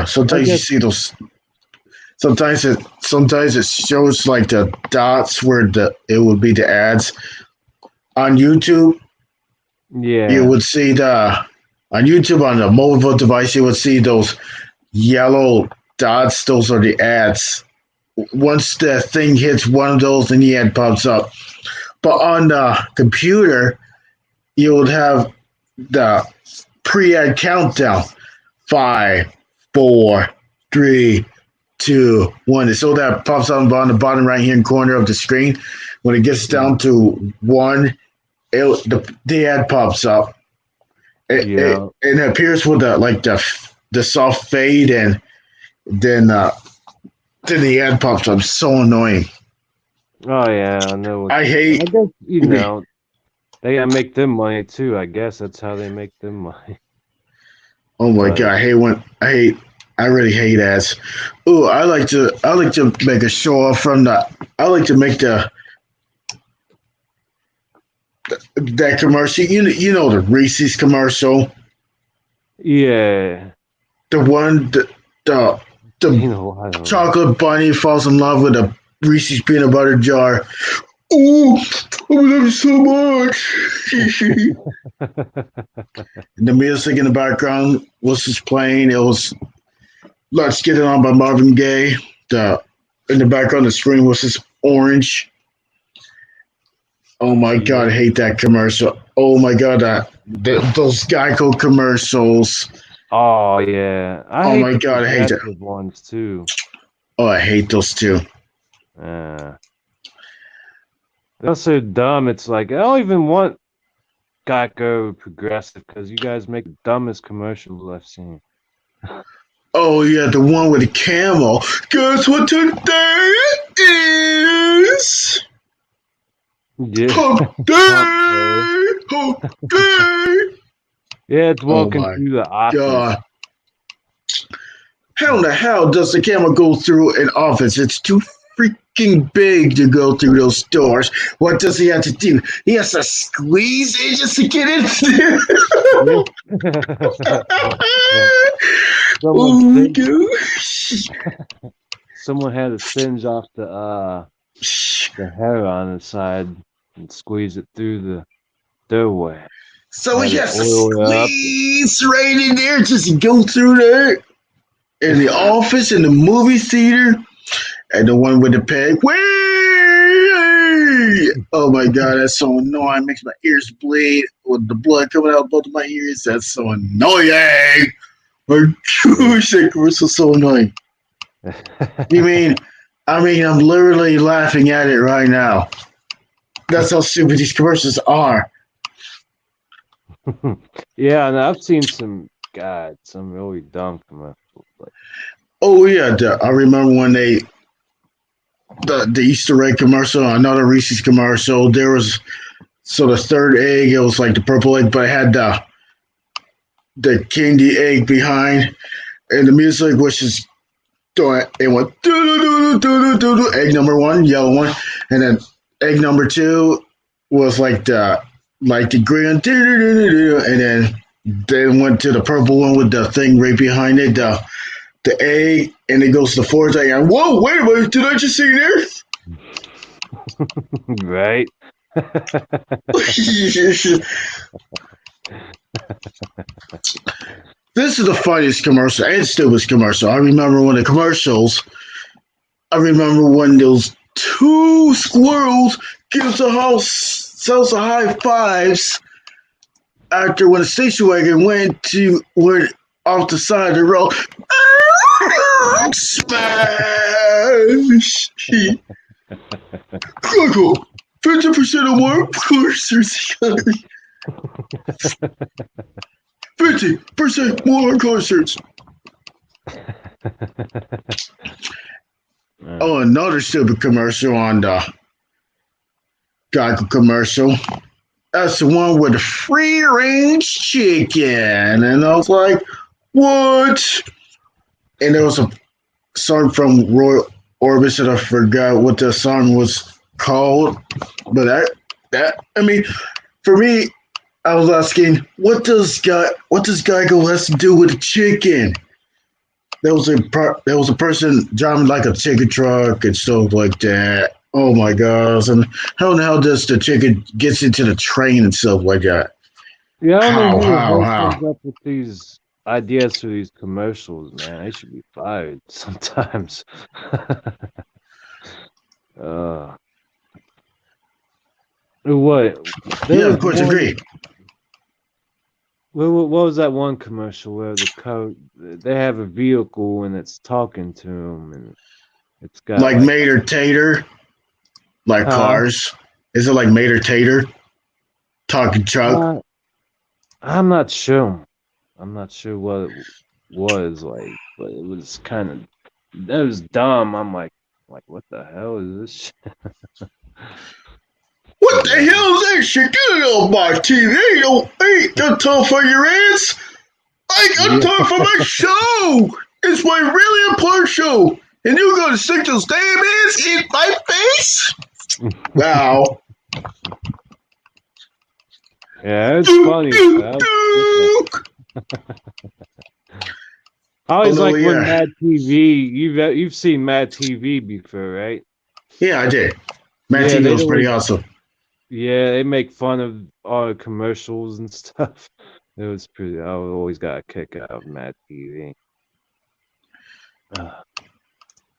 Sometimes you see those. Sometimes it shows like the dots where it would be the ads on YouTube. Yeah, you would see on YouTube on the mobile device. You would see those yellow dots. Those are the ads. Once the thing hits one of those, then the ad pops up. But on the computer, you would have the pre-ad countdown: 5, 4, 3, 2, 1. So that pops up on the bottom right-hand corner of the screen. When it gets down to 1, the ad pops up. It appears with the soft fade, and then the ad pops up. So annoying. Oh yeah, I know. I guess, they gotta make them money too. I guess that's how they make them money. Oh my God, I I really hate ads. Ooh, I like to make a show off from the. I like to make that commercial. You know the Reese's commercial, Yeah. the one the You know, I don't know. chocolate bunny falls in love with a Reese's peanut butter jar. Ooh, I love you so much. And the music in the background was just playing. It was "Let's Get It On" by Marvin Gaye. In the background, the screen was just orange. Oh my god, I hate that commercial. Oh my god, those Geico commercials. Oh yeah. Oh my God, I hate that. Progressive ones too. Oh, I hate those too. They're so dumb. It's like I don't even want Geico Progressive because you guys make the dumbest commercials I've seen. Oh yeah, the one with the camel. Guess what today is? Yeah. Hump day! Hump day! Yeah, it's walking my through the office. God. How in the hell does the camel go through an office? It's too freaking big to go through those doors. What does he have to do? He has to squeeze it just to get in there. Oh my gosh. Someone had to singe off the hair on the side and squeeze it through the doorway. So he Had has to to oil it up. squeeze right in there just to go through there. In the office, in the movie theater, and the one with the peg. Whee! Oh my god, that's so annoying. Makes my ears bleed with the blood coming out of both of my ears. That's so annoying. My gosh, that commercial's so annoying. I mean, I'm literally laughing at it right now. That's how stupid these commercials are. Yeah, and I've seen some really dumb commercials. Like, Oh yeah, I remember when the Easter egg commercial, another Reese's commercial. There was the third egg. It was like the purple egg, but it had the candy egg behind, and the music was just doing. It went egg number one, yellow one, and then egg number two was like the green, and then they went to the purple one with the thing right behind it, the egg, and it goes to the fourth egg. And whoa, wait a minute, did I just see there? right? This is the funniest commercial and stupidest commercial. I remember when those two squirrels sells the high fives after when the station wagon went off the side of the road. Smash! Google 50% or more coasters. 50% more coasters. Oh, another stupid commercial on the Geico commercial. That's the one with the free range chicken. And I was like, what? And there was a song from Roy Orbison, and I forgot what the song was called. But for me, I was asking, what does Geico has to do with the chicken? There was a person driving like a chicken truck and stuff like that. Oh my gosh! And how in the hell does the chicken gets into the train and stuff like that? Yeah, I don't know who How? comes up with these ideas for these commercials, man. They should be fired sometimes. What? Yeah, of course, agree. What was that one commercial where they have a vehicle and it's talking to them and it's got like Mater Tater, like cars. Is it like Mater Tater? Talking Chuck? I'm not sure. I'm not sure what it was like, but it was that was dumb. I'm like, what the hell is this shit? What the hell is that shit? Get it on my TV. I ain't got time for your ass. I ain't got time for my show. It's my really important show, and you go to stick those damn hands in my face? Wow. Yeah, it's funny. I always Oh, no, like when yeah. Mad TV. You've seen Mad TV before, right? Yeah, I did. Matt Yeah, TV they was pretty always- awesome. Yeah, they make fun of all the commercials and stuff. It was pretty. I always got a kick out of Mad TV.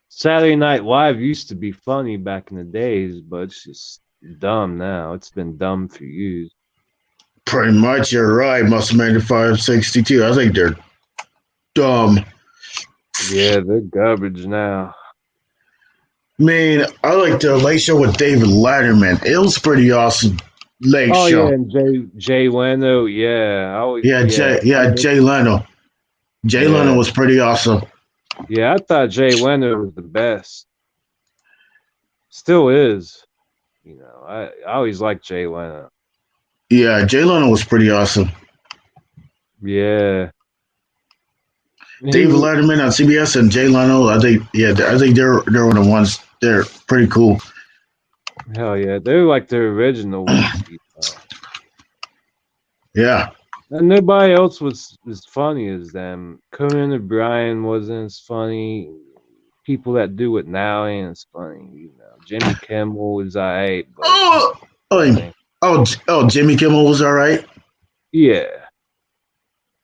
Saturday Night Live used to be funny back in the days, but it's just dumb now. It's been dumb for years. Pretty much, you're right. Muscle Man 562. I think they're dumb. Yeah, they're garbage now. I mean, I like the Late Show with David Letterman. It was pretty awesome. Late Oh Show. yeah, and Jay Leno. Yeah, Jay Leno. Jay Leno was pretty awesome. Yeah, I thought Jay Leno was the best. Still is. You know, I always liked Jay Leno. Yeah, Jay Leno was pretty awesome. Yeah. David Letterman on CBS and Jay Leno, I think they're one of the ones. They're pretty cool. Hell yeah, they're like the original ones. Yeah. And nobody else was as funny as them. Conan O'Brien wasn't as funny. People that do it now ain't as funny. You know, Jimmy Kimmel is alright. Jimmy Kimmel was all right. Yeah.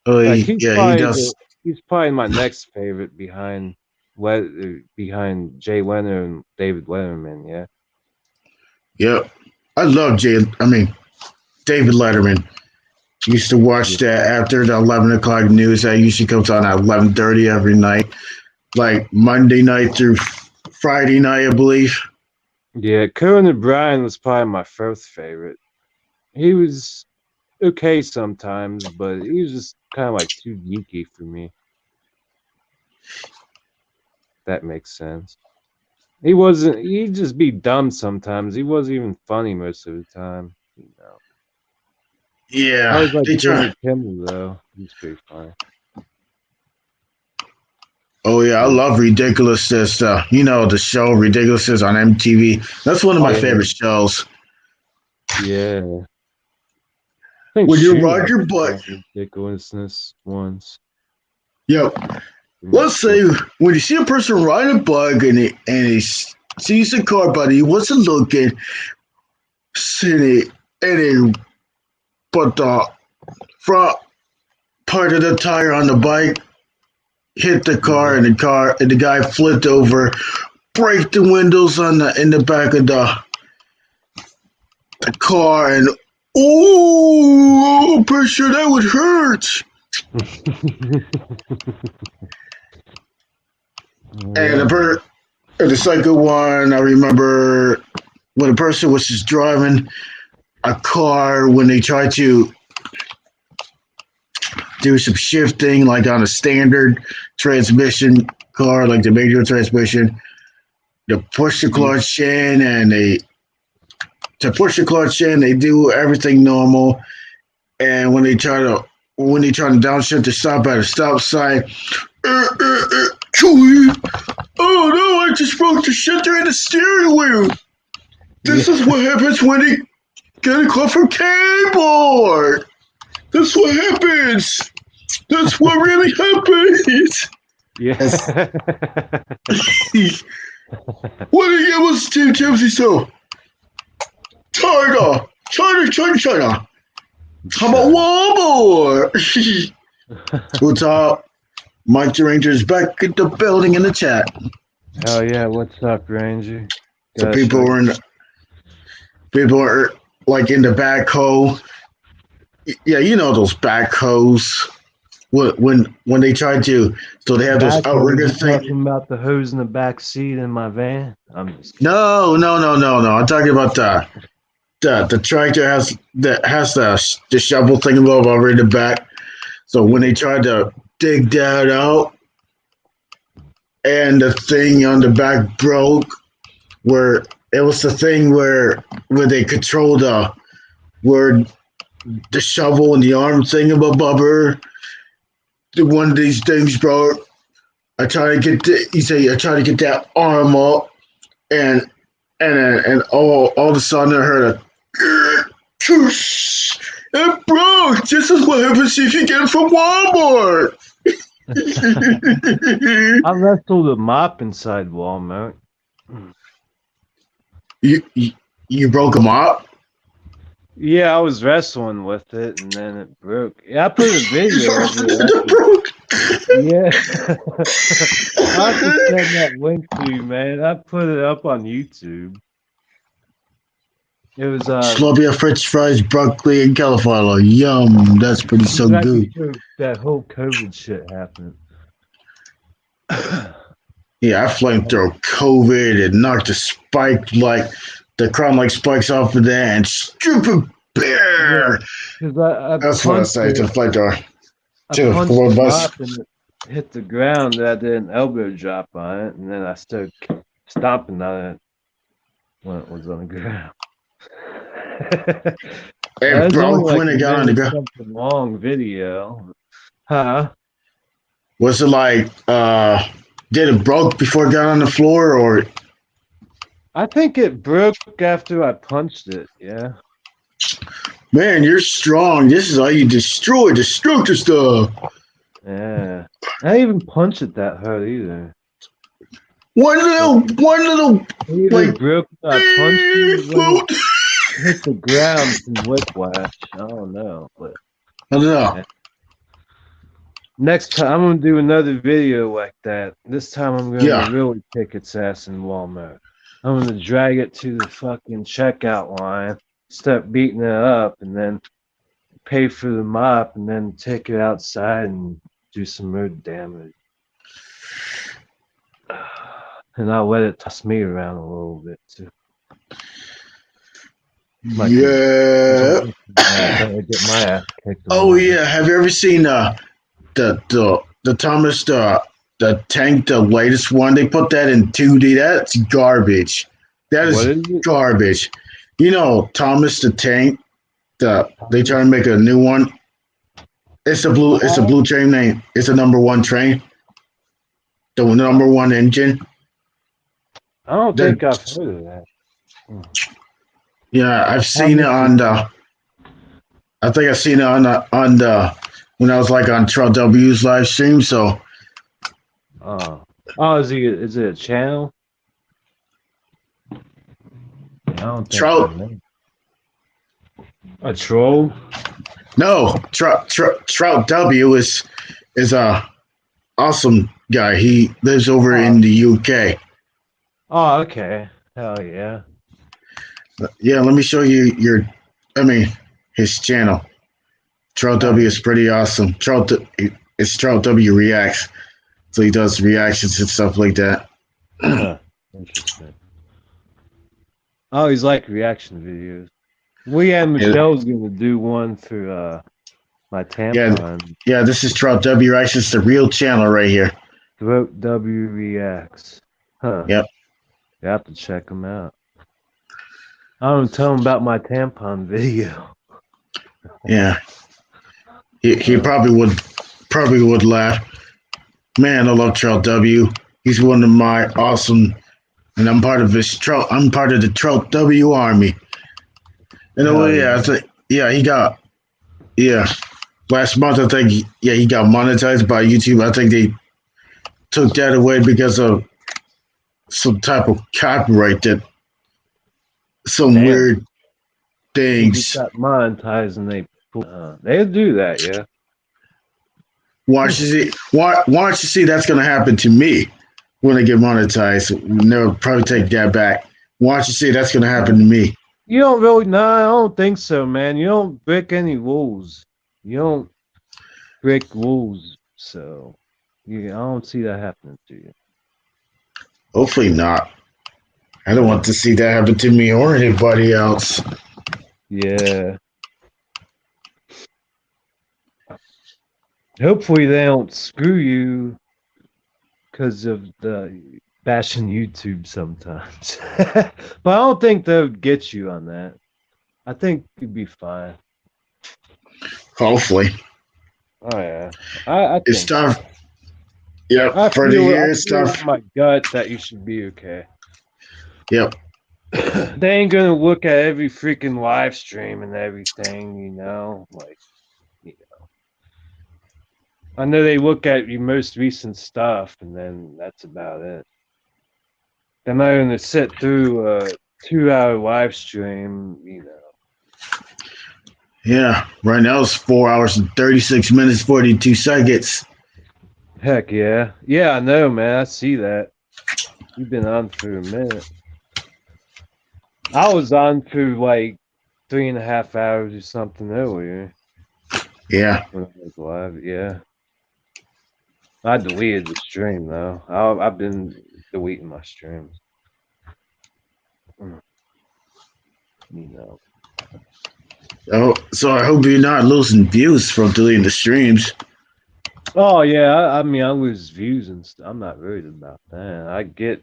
He does. He's probably my next favorite behind Jay Leno and David Letterman. Yeah. Yep. I love David Letterman. Used to watch that after the 11 o'clock news. That usually comes on at 11:30 every night, like Monday night through Friday night, I believe. Yeah, Conan O'Brien was probably my first favorite. He was okay sometimes, but he was just kind of like too geeky for me. That makes sense. He'd just be dumb sometimes. He wasn't even funny most of the time, you know. Yeah. I was like Jimmy Kimmel though. He's pretty funny. Oh yeah, I love Ridiculousness. The show Ridiculousness on MTV. That's one of my favorite shows. Yeah. When you ride your butt. Ridiculousness once. Yep. Let's say when you see a person riding a bike and he sees a car, but he wasn't looking, but the front part of the tire on the bike hit the car, and the guy flipped over, break the windows in the back of the car, and I'm pretty sure that would hurt. And the second one, I remember when a person was just driving a car when they tried to do some shifting, like on a standard transmission car, like the manual transmission, to push the clutch in, and they do everything normal. And when they try to downshift to stop at a stop sign, oh no, I just broke the shifter in the steering wheel. This is what happens when you get a call from keyboard. That's what happens. That's what really happens. Yes. What was Steve Jobs so? China. How about one more? What's up? Mike the Ranger is back at the building in the chat. Hell yeah, what's up, Ranger? So people are like in the backhoe. Yeah, you know those backhoes. When they try to, so they have those outrigger things. Talking about the hose in the back seat in my van. I'm just No. I'm talking about the tractor has the shovel thing over in the back. So when they tried to dig that out, and the thing on the back broke, where it was the thing where they control where the shovel and the arm thing above her. One of these things broke. I try to get he said I try to get that arm up, and all of a sudden I heard a "Toosh." It broke. This is what happens if you get it from Walmart. I wrestled a mop inside Walmart. you broke them up? Yeah, I was wrestling with it, and then it broke. Yeah, I put a video of it. It broke. Yeah. I have to send that link to you, man. I put it up on YouTube. It was Slobia French fries, broccoli, and cauliflower. Yum. That's pretty so right good. before that whole COVID shit happened. Yeah, I flamed through COVID and knocked the spike like the crown like spikes off of that and stupid bear. That's what I say to the flamethrower. I punched the mop and it hit the ground, and I did an elbow drop on it, and then I started stomping on it when it was on the ground. It broke like when it got on the ground. Something long video, huh? Was it like did it broke before it got on the floor, or? I think it broke after I punched it. Yeah. Man, you're strong. This is how you destroy destructor stuff. Yeah. I didn't even punch it that hard either. One little like broke. I punched it. Hit the ground from whiplash. I don't know, but I don't know. Yeah. Next time I'm gonna do another video like that. This time I'm gonna really kick its ass in Walmart. I'm gonna drag it to the fucking checkout line, start beating it up, and then pay for the mop, and then take it outside and do some more damage. And I'll let it toss me around a little bit too. Like yeah. Get my ass kicked. Oh yeah. Have you ever seen the Thomas the tank, the latest one? They put that in 2D. That's garbage. That is garbage. You know, Thomas the tank. They try to make a new one. It's a blue train name. It's a #1 train. The #1 engine. I don't think I've heard of that. Yeah, I've seen it on the. I think I've seen it on the when I was like on Trout W's live stream. So. Is it a channel? I don't think Trout. A troll? No, Trout W is a awesome guy. He lives over in the UK. Oh, okay. Hell yeah. Yeah, let me show you his channel. Trout W is pretty awesome. It's Trout W Reacts. So he does reactions and stuff like that. Interesting. Oh, he's like reaction videos. Michelle's gonna do one for my tampon. Yeah, this is Trout W Reacts. The real channel right here. Throat W Reacts. Huh. Yep. You have to check him out. I'm gonna tell him about my tampon video. Yeah. He probably would laugh. Man, I love Trout W. He's one of my awesome, and I'm part of the Trout W army. Last month I think he got monetized by YouTube. I think they took that away because of some type of copyright that weird things. Got monetized and they'll do that, yeah. Watch you see that's gonna happen to me when I get monetized. They'll probably take that back. Watch you see that's gonna happen to me. You don't really I don't think so, man. You don't break any rules. You don't break rules, so I don't see that happening to you. Hopefully not. I don't want to see that happen to me or anybody else. Yeah. Hopefully they don't screw you because of the bashing YouTube sometimes. But I don't think they'll get you on that. I think you'd be fine. Hopefully. Oh yeah. I it's time. Yep. I For the feel, year I feel stuff. in my gut that you should be okay. Yep. They ain't gonna look at every freaking live stream and everything, you know. Like, you know, I know they look at your most recent stuff, and then that's about it. They're not gonna sit through a 2-hour live stream, you know. Yeah. Right now it's 4 hours and 36 minutes, 42 seconds. Heck yeah. Yeah, I know, man. I see that. You've been on for a minute. I was on for like 3.5 hours or something earlier Yeah. when I was live. Yeah. I deleted the stream though. I've been deleting my streams. You know. Oh, so I hope you're not losing views from deleting the streams. Oh yeah, I mean I lose views and stuff. I'm not worried about that. I get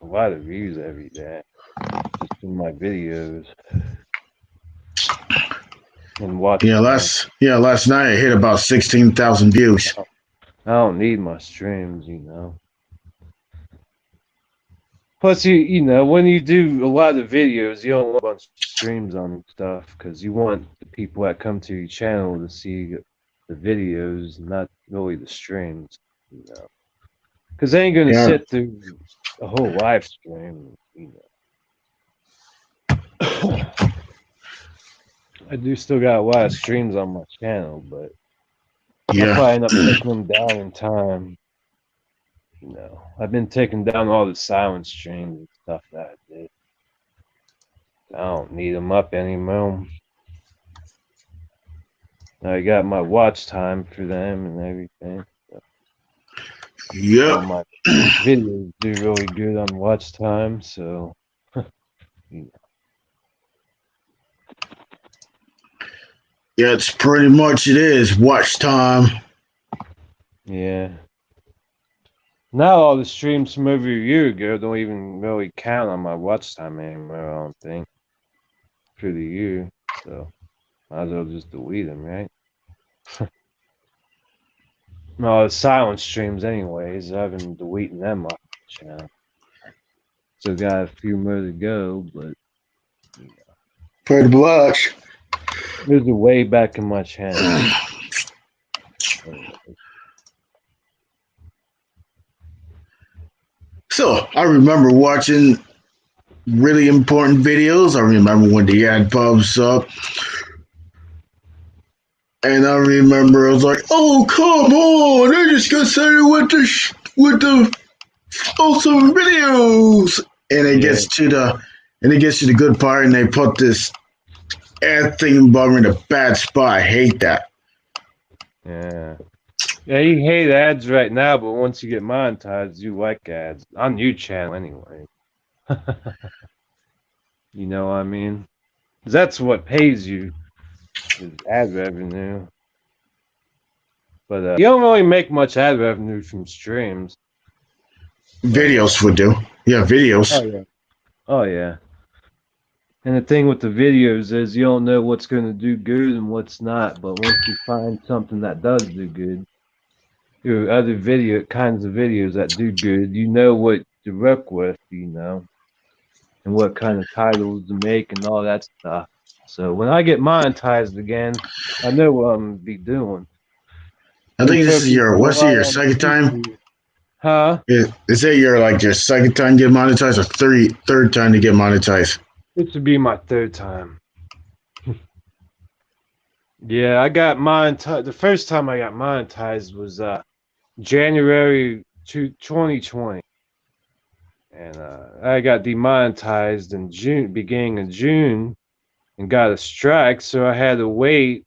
a lot of views every day just in my videos. And watch. Last night I hit about 16,000 views. I don't need my streams, you know. Plus, you know, when you do a lot of videos, you don't want a bunch of streams on stuff because you want the people that come to your channel to see the videos, not really the streams, you know. Because they ain't gonna sit through a whole live stream, you know. I do still got a lot of streams on my channel, but I'll probably end up taking them down in time. You know, I've been taking down all the silent streams and stuff that I did. I don't need them up anymore. I got my watch time for them and everything. So. Yep. My videos do really good on watch time, so you know. Yeah, it's pretty much it is watch time. Yeah. Now all the streams from over a year ago don't even really count on my watch time anymore, I don't think, for the year. So might as well just delete them, right? No, the silent streams anyways, I've been deleting them off the channel. So got a few more to go, but you know. Pretty much. There's a way back in my channel. So I remember watching really important videos. I remember when the ad pops up. And I remember I was like, "Oh, come on! They just got started with the awesome videos." And it gets to the good part, and they put this ad thing above in a bad spot. I hate that. Yeah. Yeah, you hate ads right now, but once you get monetized, you like ads. On your channel anyway. You know what I mean? 'Cause that's what pays you, is ad revenue. But you don't really make much ad revenue from streams. Videos would do. Yeah, videos. Oh, yeah. Oh, yeah. And the thing with the videos is you don't know what's going to do good and what's not. But once you find something that does do good, or other kinds of videos that do good, you know what to work with, you know, and what kind of titles to make and all that stuff. So when I get monetized again, I know what I'm going to be doing. I think this is your second time? Huh? Is it your second time to get monetized or third time to get monetized? This would be my third time. Yeah, I got monetized. The first time I got monetized was January 2020. And I got demonetized in June, beginning of June, and got a strike, so I had to wait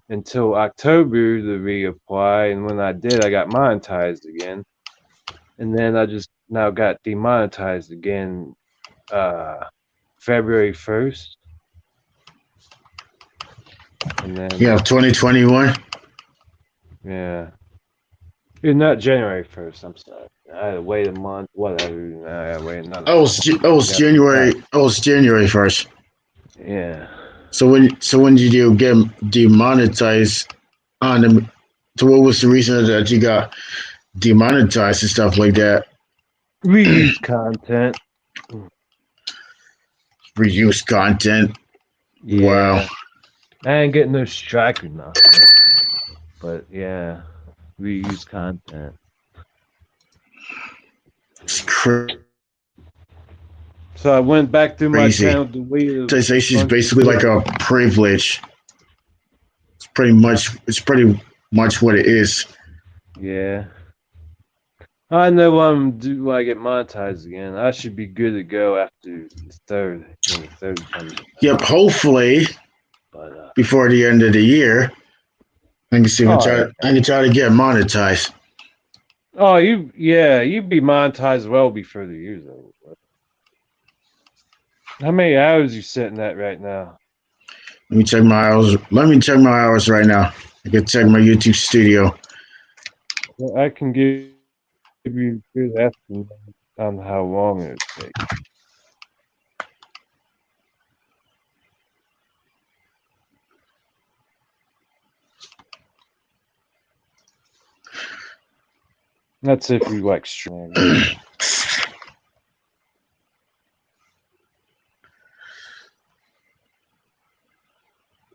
until October to reapply, and when I did, I got monetized again. And then I just now got demonetized again February 1st. And then 2021. Yeah. Not January 1st, I'm sorry. I had to wait a month, whatever. I had to wait another month. It was January 1st. Yeah. So when did you get demonetized on them? So what was the reason that you got demonetized and stuff like that. Reuse content. Reuse content. Yeah. Wow. I ain't getting no strike or nothing. But yeah, reuse content. It's crazy. So I went back through my channel, deleted. Monetization is basically like a privilege. It's pretty much what it is. Yeah. I know what I'm gonna do when I get monetized again. I should be good to go after the third. When the third comes. Yep, hopefully But before the end of the year, I can see I can try to get monetized. Oh, you'd be monetized well before the year's over. How many hours you sitting at right now? Let me check my hours right now. I can check my YouTube studio. Well, I can give you a good estimate on how long it would take. That's if you like streaming.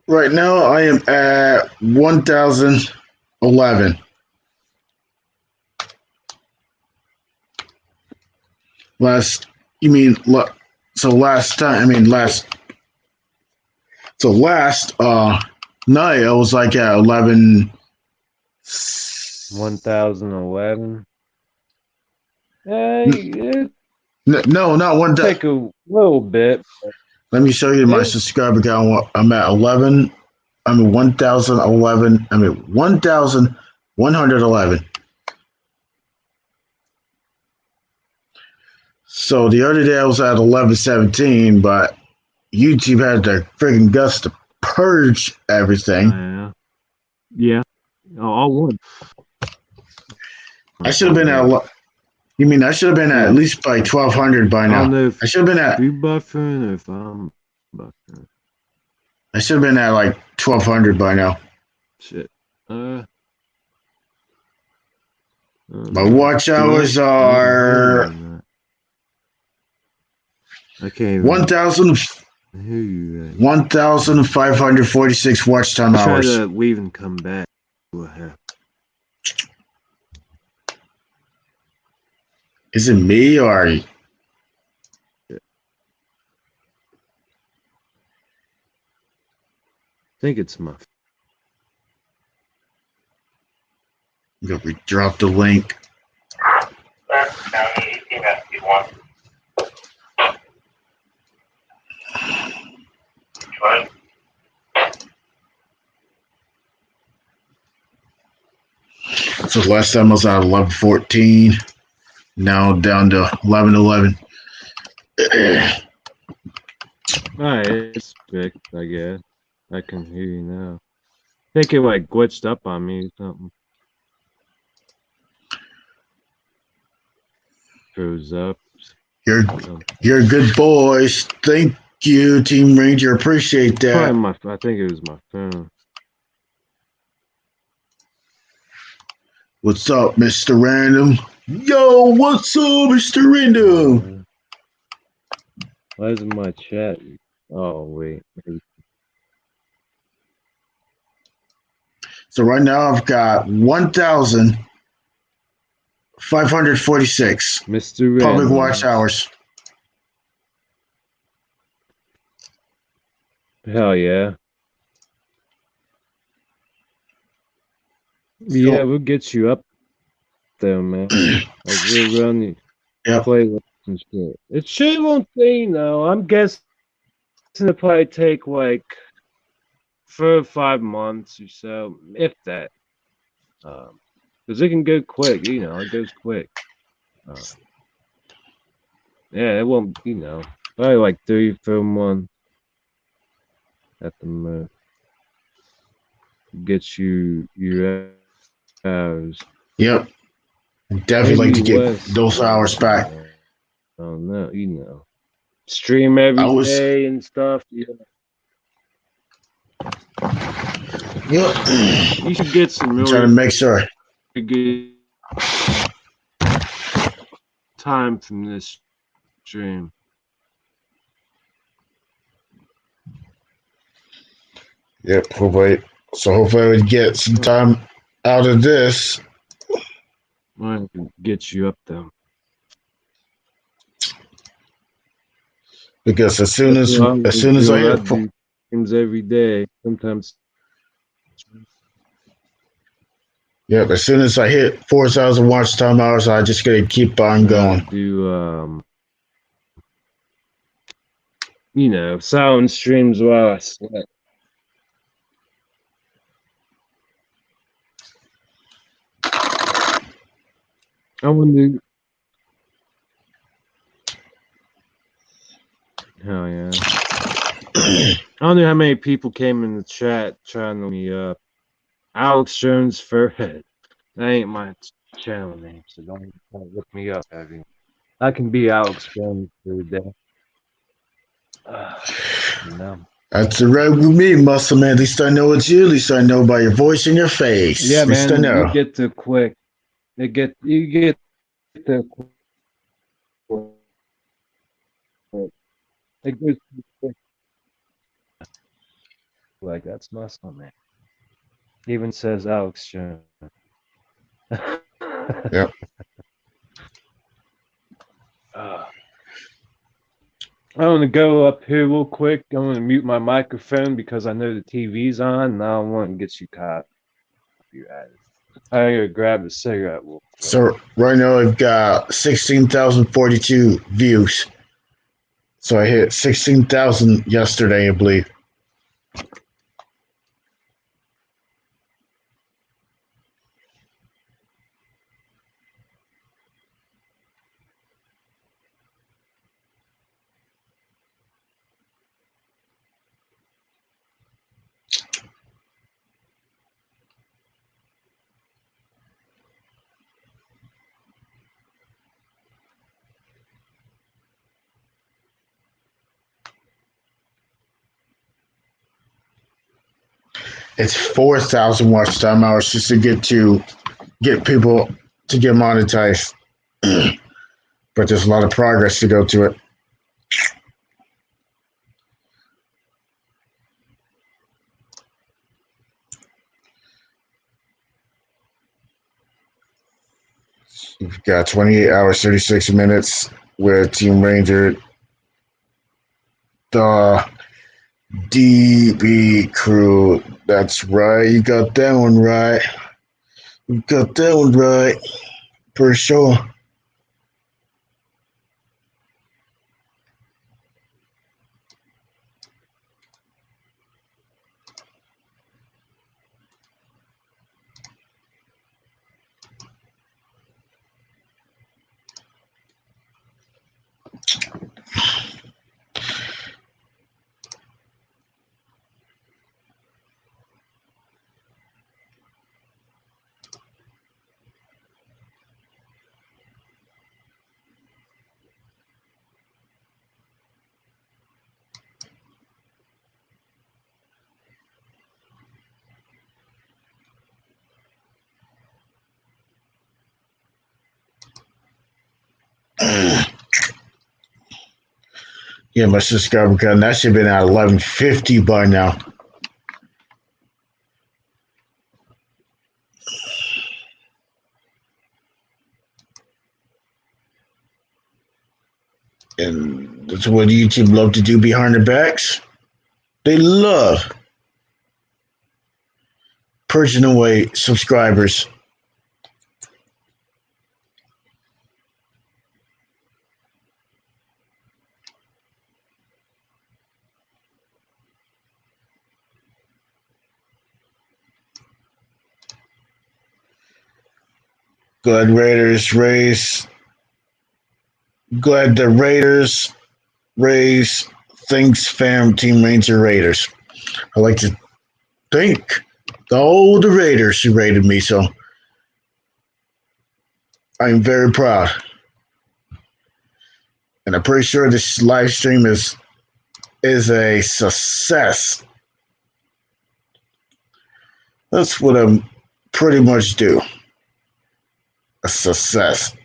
Right now, I am at 1,011. Last night I was like at 11. 1,011. No, not 1,000. Take a little bit. Let me show you my subscriber count. I'm at 11. I'm at 1,011. I'm at 1,111. So the other day I was at 1117, but YouTube had the friggin' guts to purge everything. Yeah. Oh, I won. I should have been at. You mean I should have been at least by 1,200 by now? I should have been at. You buffering or if I'm buffering? I should have been at like 1,200 by now. Shit. My watch hours are. Okay. 1,546 watch time hours. Try to leave and come back. Is it me or? I think it's my. I'm gonna drop the link. So last time I was at 1114. Now down to 1111. Alright, it's fixed, I guess. I can hear you now. I think it like glitched up on me or something. Froze up. You're good boys. Thank you, Team Ranger. Appreciate that. I think it was my phone. What's up, Mr. Random? Yo, what's up, Mr. Random? Why isn't my chat? Oh, wait. So right now I've got 1,546 Mr. public watch hours. Hell yeah. Yeah, we'll get you up there, man. Like we'll run the playlist and shit. It sure won't say, I'm guessing it'll probably take like 4 or 5 months or so, if that. Because it can go quick, it goes quick. Yeah, it won't, probably like 3 or 4 months at the most. Get you your hours. Yep. Definitely like to get those hours back. Oh no, stream every day and stuff. Yep. You should get some really trying to make sure. Good time from this stream. Yep, hopefully. So hopefully we get some time out of this. I can get you up there. Because as soon as I hit do things every day, sometimes. Yep, as soon as I hit 4,000 watch time hours, I just gotta keep on going. Do sound streams while I sweat. I wonder. Hell yeah. I don't know how many people came in the chat trying to look me up. Alex Jones Furhead. That ain't my channel name, so don't look me up, Heavy. I can be Alex Jones for the day. That's the right with me, muscle man. At least I know it's you. At least I know by your voice and your face. Yeah, at least man. I know. You get to quick. You get the quick. It goes quick. Like that's muscle man. Even says Alex Jones. Yep. I'm going to go up here real quick. I'm going to mute my microphone because I know the TV's on and I don't want to get you caught. I'm going to grab a cigarette real quick. So right now I've got 16,042 views. So I hit 16,000 yesterday, I believe. It's 4,000 watch time hours just to get people to get monetized. But there's a lot of progress to go to it. We've got 28 hours, 36 minutes with Team Ranger. The DB crew. That's right. You got that one right. You got that one right. For sure. Yeah, my subscriber count, that should have been at 1150 by now. And that's what YouTube love to do behind their backs. They love purging away subscribers. Glad Raiders race. Glad the Raiders raise. Thanks, fam, Team Ranger Raiders. I like to thank all the Raiders who rated me, so I'm very proud. And I'm pretty sure this live stream is a success. That's what I'm pretty much do. a success.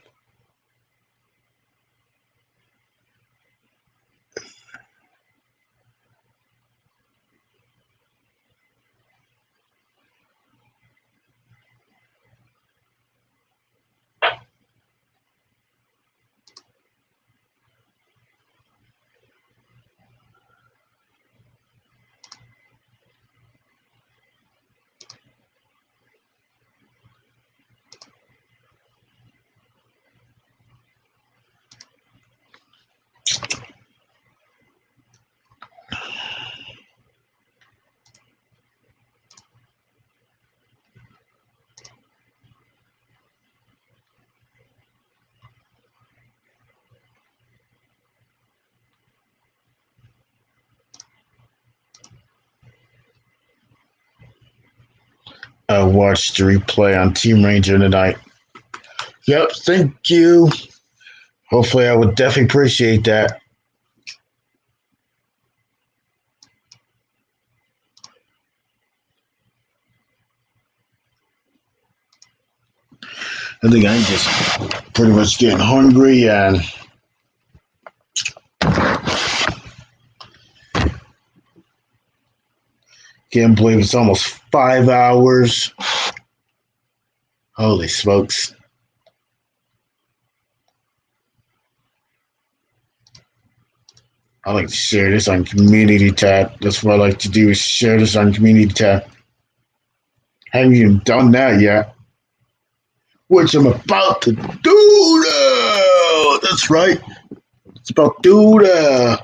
I watched the replay on Team Ranger tonight. Yep, thank you. Hopefully, I would definitely appreciate that. I think I'm just pretty much getting hungry and can't believe it's almost 5 hours. Holy smokes. I like to share this on Community Tab. That's what I like to do is share this on Community Tab. Haven't even done that yet. Which I'm about to do now. That's right. It's about to do that.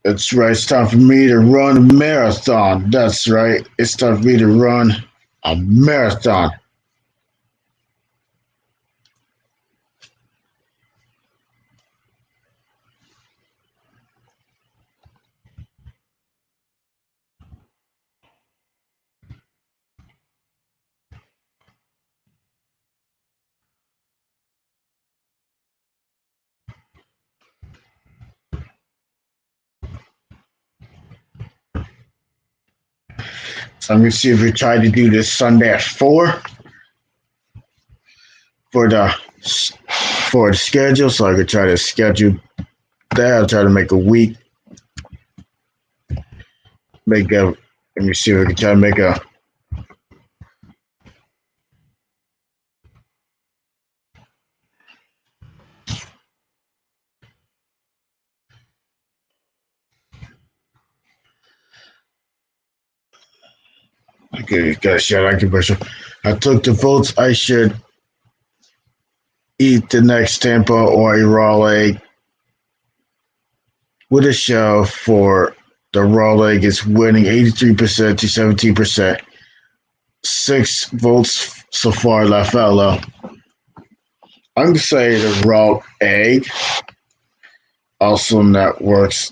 That's right. It's time for me to run a marathon. That's right. It's time for me to run a marathon. So I'm gonna see if we try to do this Sunday at 4 for the schedule. So I could try to schedule that. I'll try to make a week. Let me see if we can try to make a. Okay, got a shot on commercial. I took the votes. I should eat the next Tampa or a raw egg with a shell for the raw egg is winning 83% to 17%. 6 votes so far, LaFella. I'm gonna say the raw egg also networks.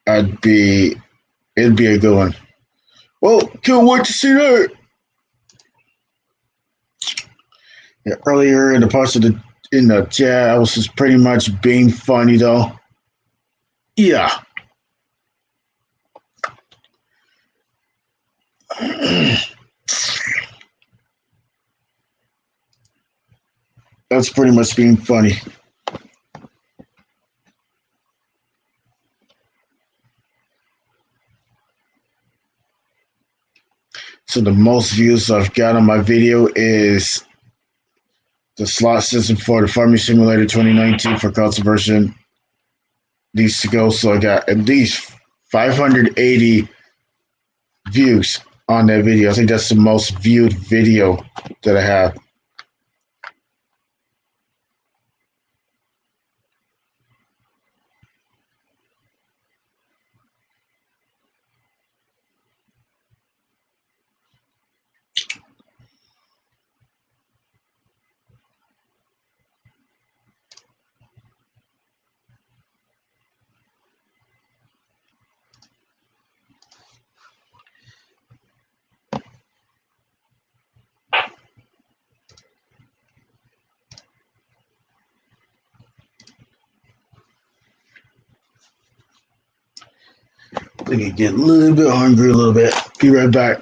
It'd be a good one. Well, can't wait to see that. Yeah, earlier in the parts of in the chat, I was just pretty much being funny though. Yeah. That's pretty much being funny. So the most views I've got on my video is the slot system for the Farming Simulator 2019 for console version needs to go. So I got at least 580 views on that video. I think that's the most viewed video that I have. I can get a little bit hungry, a little bit. Be right back.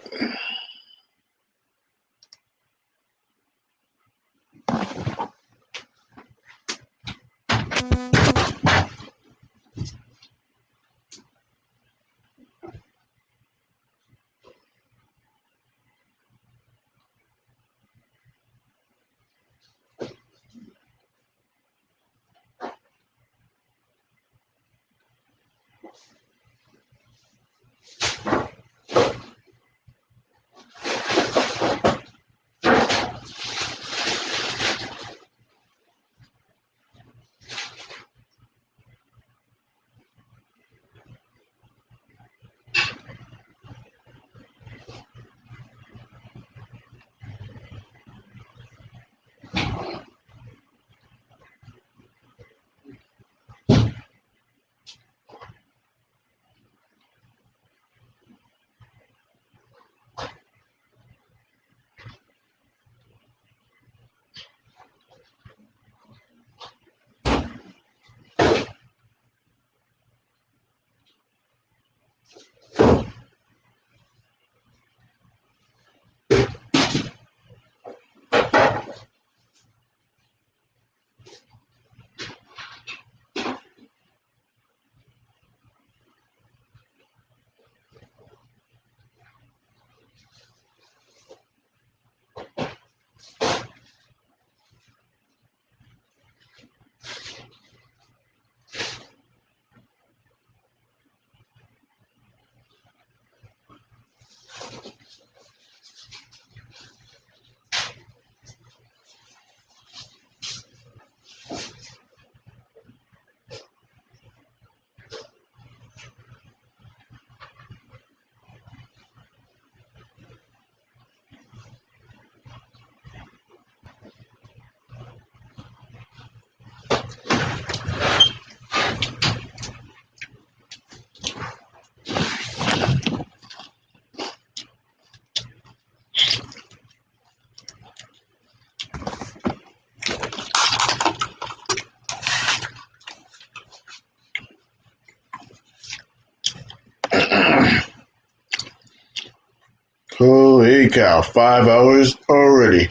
Holy cow, 5 hours already.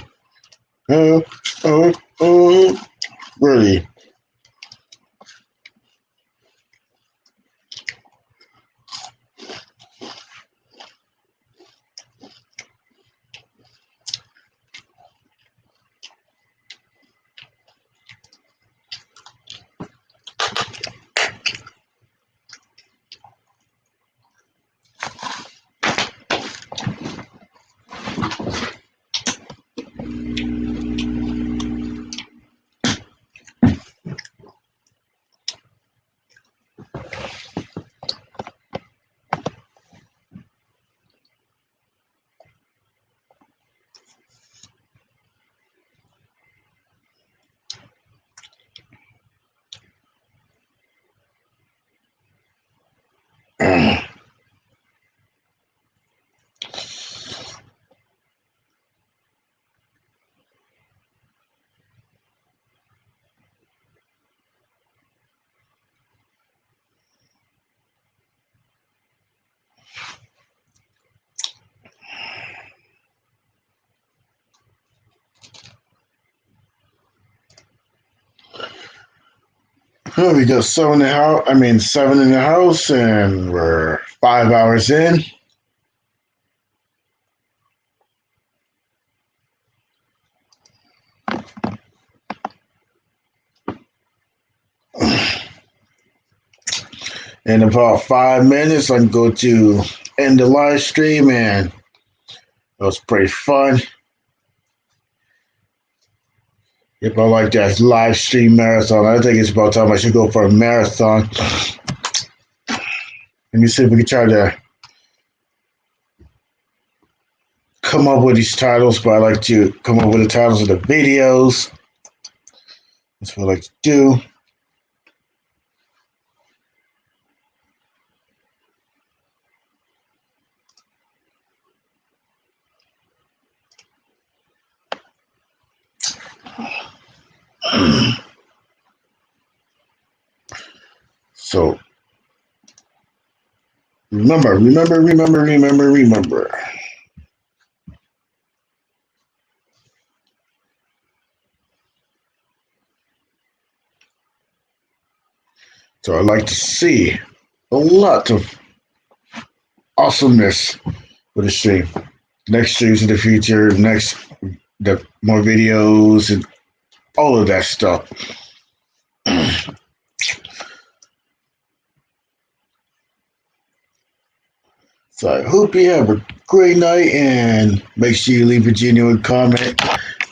Really. Oh, we got 7 in the house, and we're 5 hours in. In about 5 minutes, I can go to end the live stream, and it was pretty fun. If I like that live stream marathon, I think it's about time I should go for a marathon. Let me see if we can try to come up with these titles, but I like to come up with the titles of the videos. That's what I like to do. So Remember, remember, remember, remember, remember. So I'd like to see a lot of awesomeness with the stream. Next streams in the future, the more videos and all of that stuff. So I hope you have a great night, and make sure you leave a genuine comment.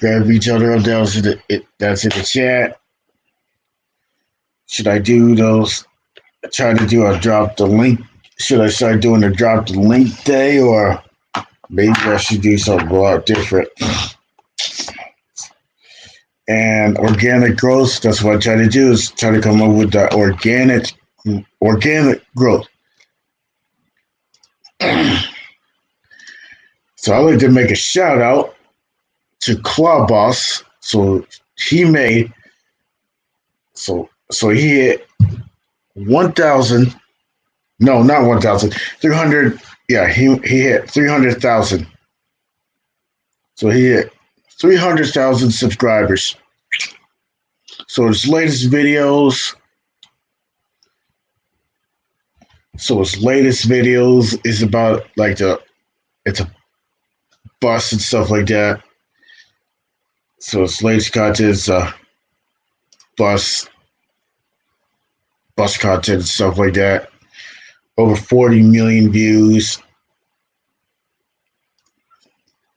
Grab each other up down to that's in the chat. Should I do those? Try to do a drop the link. Should I start doing a drop the link day, or maybe I should do something a lot different? And organic growth. That's what I try to do, is try to come up with the organic growth. So I like to make a shout out to Claw Boss. So he made he hit 1,000. No, not 1,000. 300. Yeah, he hit 300,000. So he hit 300,000 subscribers. So his latest videos. Is about like it's a bus and stuff like that. So his latest content is bus content and stuff like that. Over 40 million views.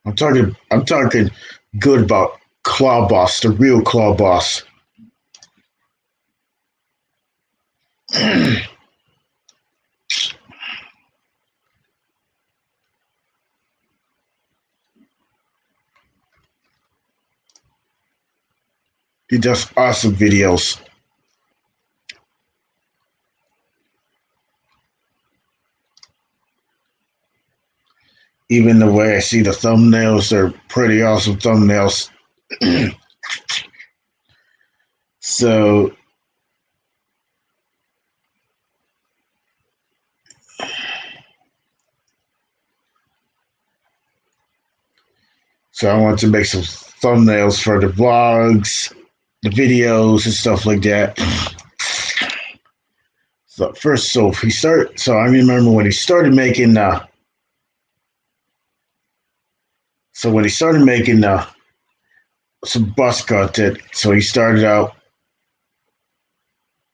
I'm talking good about Claw Boss, the real Claw Boss. He does awesome videos. Even the way I see the thumbnails, they're pretty awesome thumbnails. So I want to make some thumbnails for the vlogs, the videos, and stuff like that. So I remember when he started making some bus content. So he started out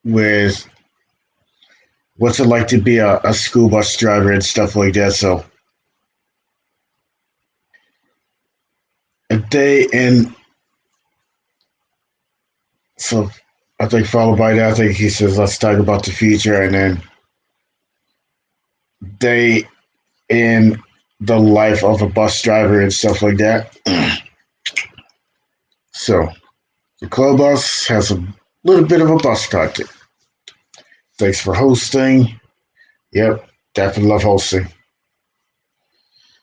with what's it like to be a school bus driver and stuff like that. So a day in. So I think followed by that, I think he says, let's talk about the future, and then day in the life of a bus driver and stuff like that. So the Club Bus has a little bit of a bus content. Thanks for hosting. Yep, definitely love hosting.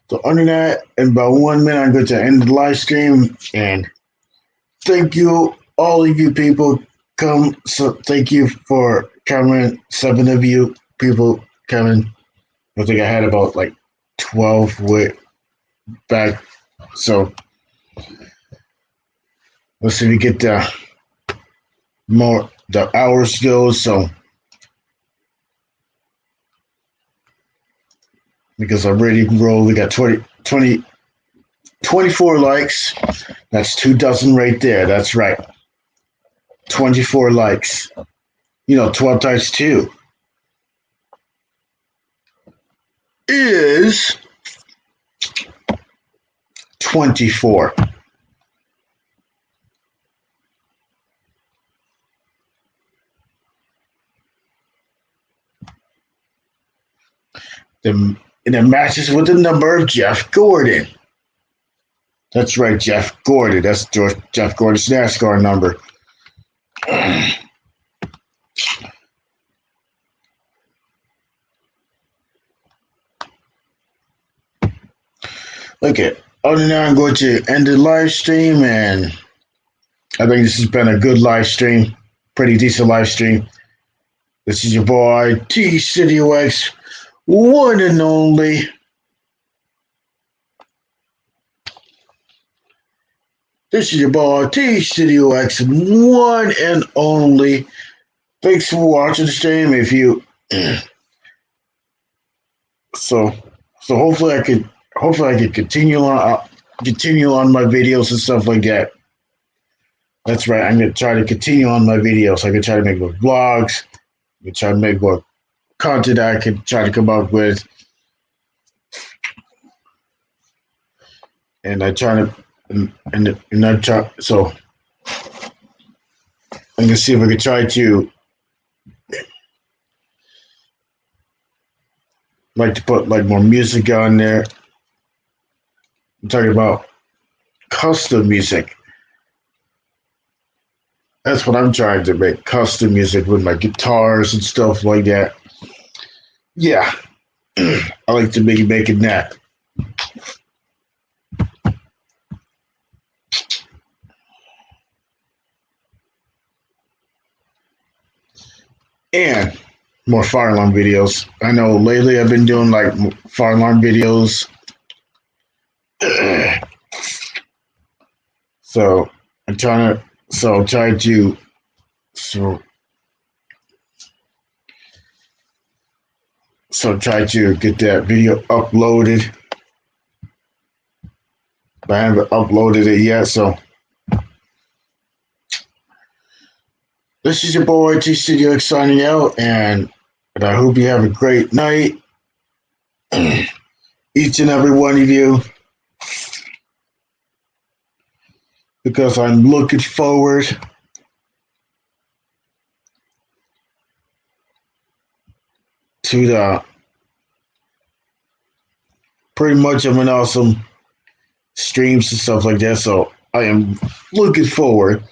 So under that, in about 1 minute, I'm going to end the live stream, and thank you, all of you people So thank you for coming. 7 of you people coming. I think I had about like 12 back. So let's see if we get the hours go. So because I'm ready to roll, we got 24 likes. That's 2 dozen right there. That's right. 24 likes. 12 times 2 is 24. And it matches with the number of Jeff Gordon. That's right, Jeff Gordon. That's Jeff Gordon's NASCAR number. Okay. Other than that, I'm going to end the live stream, and I think this has been a good live stream. Pretty decent live stream. This is your boy, T City Wax, one and only this is your boy T Studio X, one and only. Thanks for watching the stream. If you so hopefully I could continue on my videos and stuff like that. That's right. I'm gonna try to continue on my videos. I can try to make more vlogs. I can try to make more content I can try to come up with. And I try to and I try so I'm gonna see if I can try to put more music on there. I'm talking about custom music. That's what I'm trying to make, custom music with my guitars and stuff like that. Yeah, I like to be making that. And more fire alarm videos. I know lately I've been doing like fire alarm videos. So I'm trying to try to get that video uploaded. But I haven't uploaded it yet, so this is your boy T Studio X signing out, and I hope you have a great night. Each and every one of you, because I'm looking forward to the pretty much of an awesome streams and stuff like that. So I am looking forward.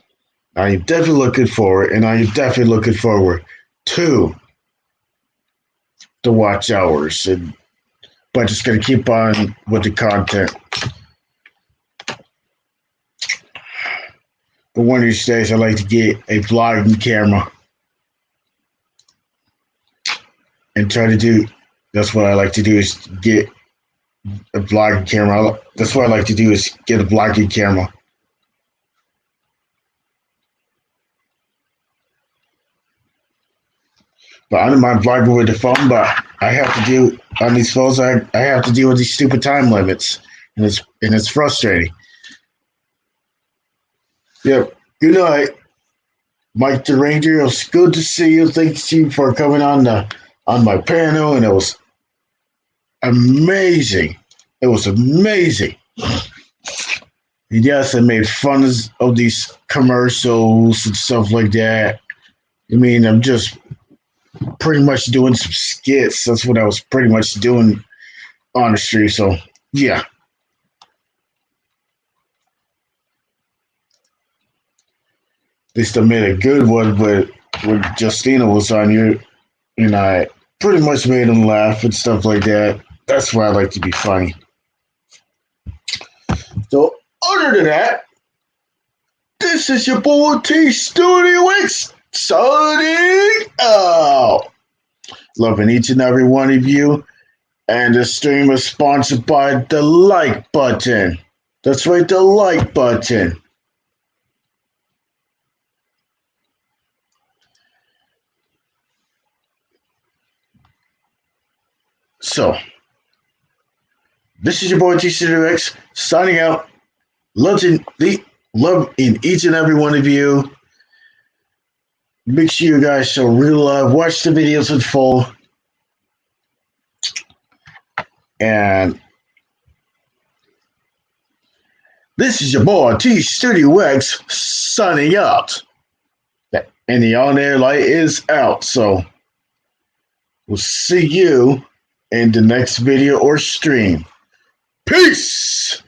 I am definitely looking forward, and I am definitely looking forward to the watch hours. But just gonna keep on with the content. But one of these days, I'd like to get a vlogging camera and try to do. That's what I like to do, is get a vlogging camera. That's what I like to do, is get a vlogging camera. But I don't mind vlogging with the phone, but I have to do on these phones. I have to deal with these stupid time limits, and it's frustrating. Yep. Good night, Mike the Ranger. It was good to see you. Thanks to you for coming on my panel, and it was amazing. It was amazing. Yes, I made fun of these commercials and stuff like that. I mean, I'm just pretty much doing some skits. That's what I was pretty much doing on the street. So yeah. At least I made a good one when Justina was on here, and I pretty much made him laugh and stuff like that. That's why I like to be funny. So other than that, this is your boy T Studio X signing out. Loving each and every one of you. And the stream is sponsored by the like button. That's right, the like button. So, this is your boy T Studio X signing out. Love in each and every one of you. Make sure you guys show real love. Watch the videos in full. And this is your boy T Studio X signing out. And the on-air light is out. So we'll see you in the next video or stream. Peace!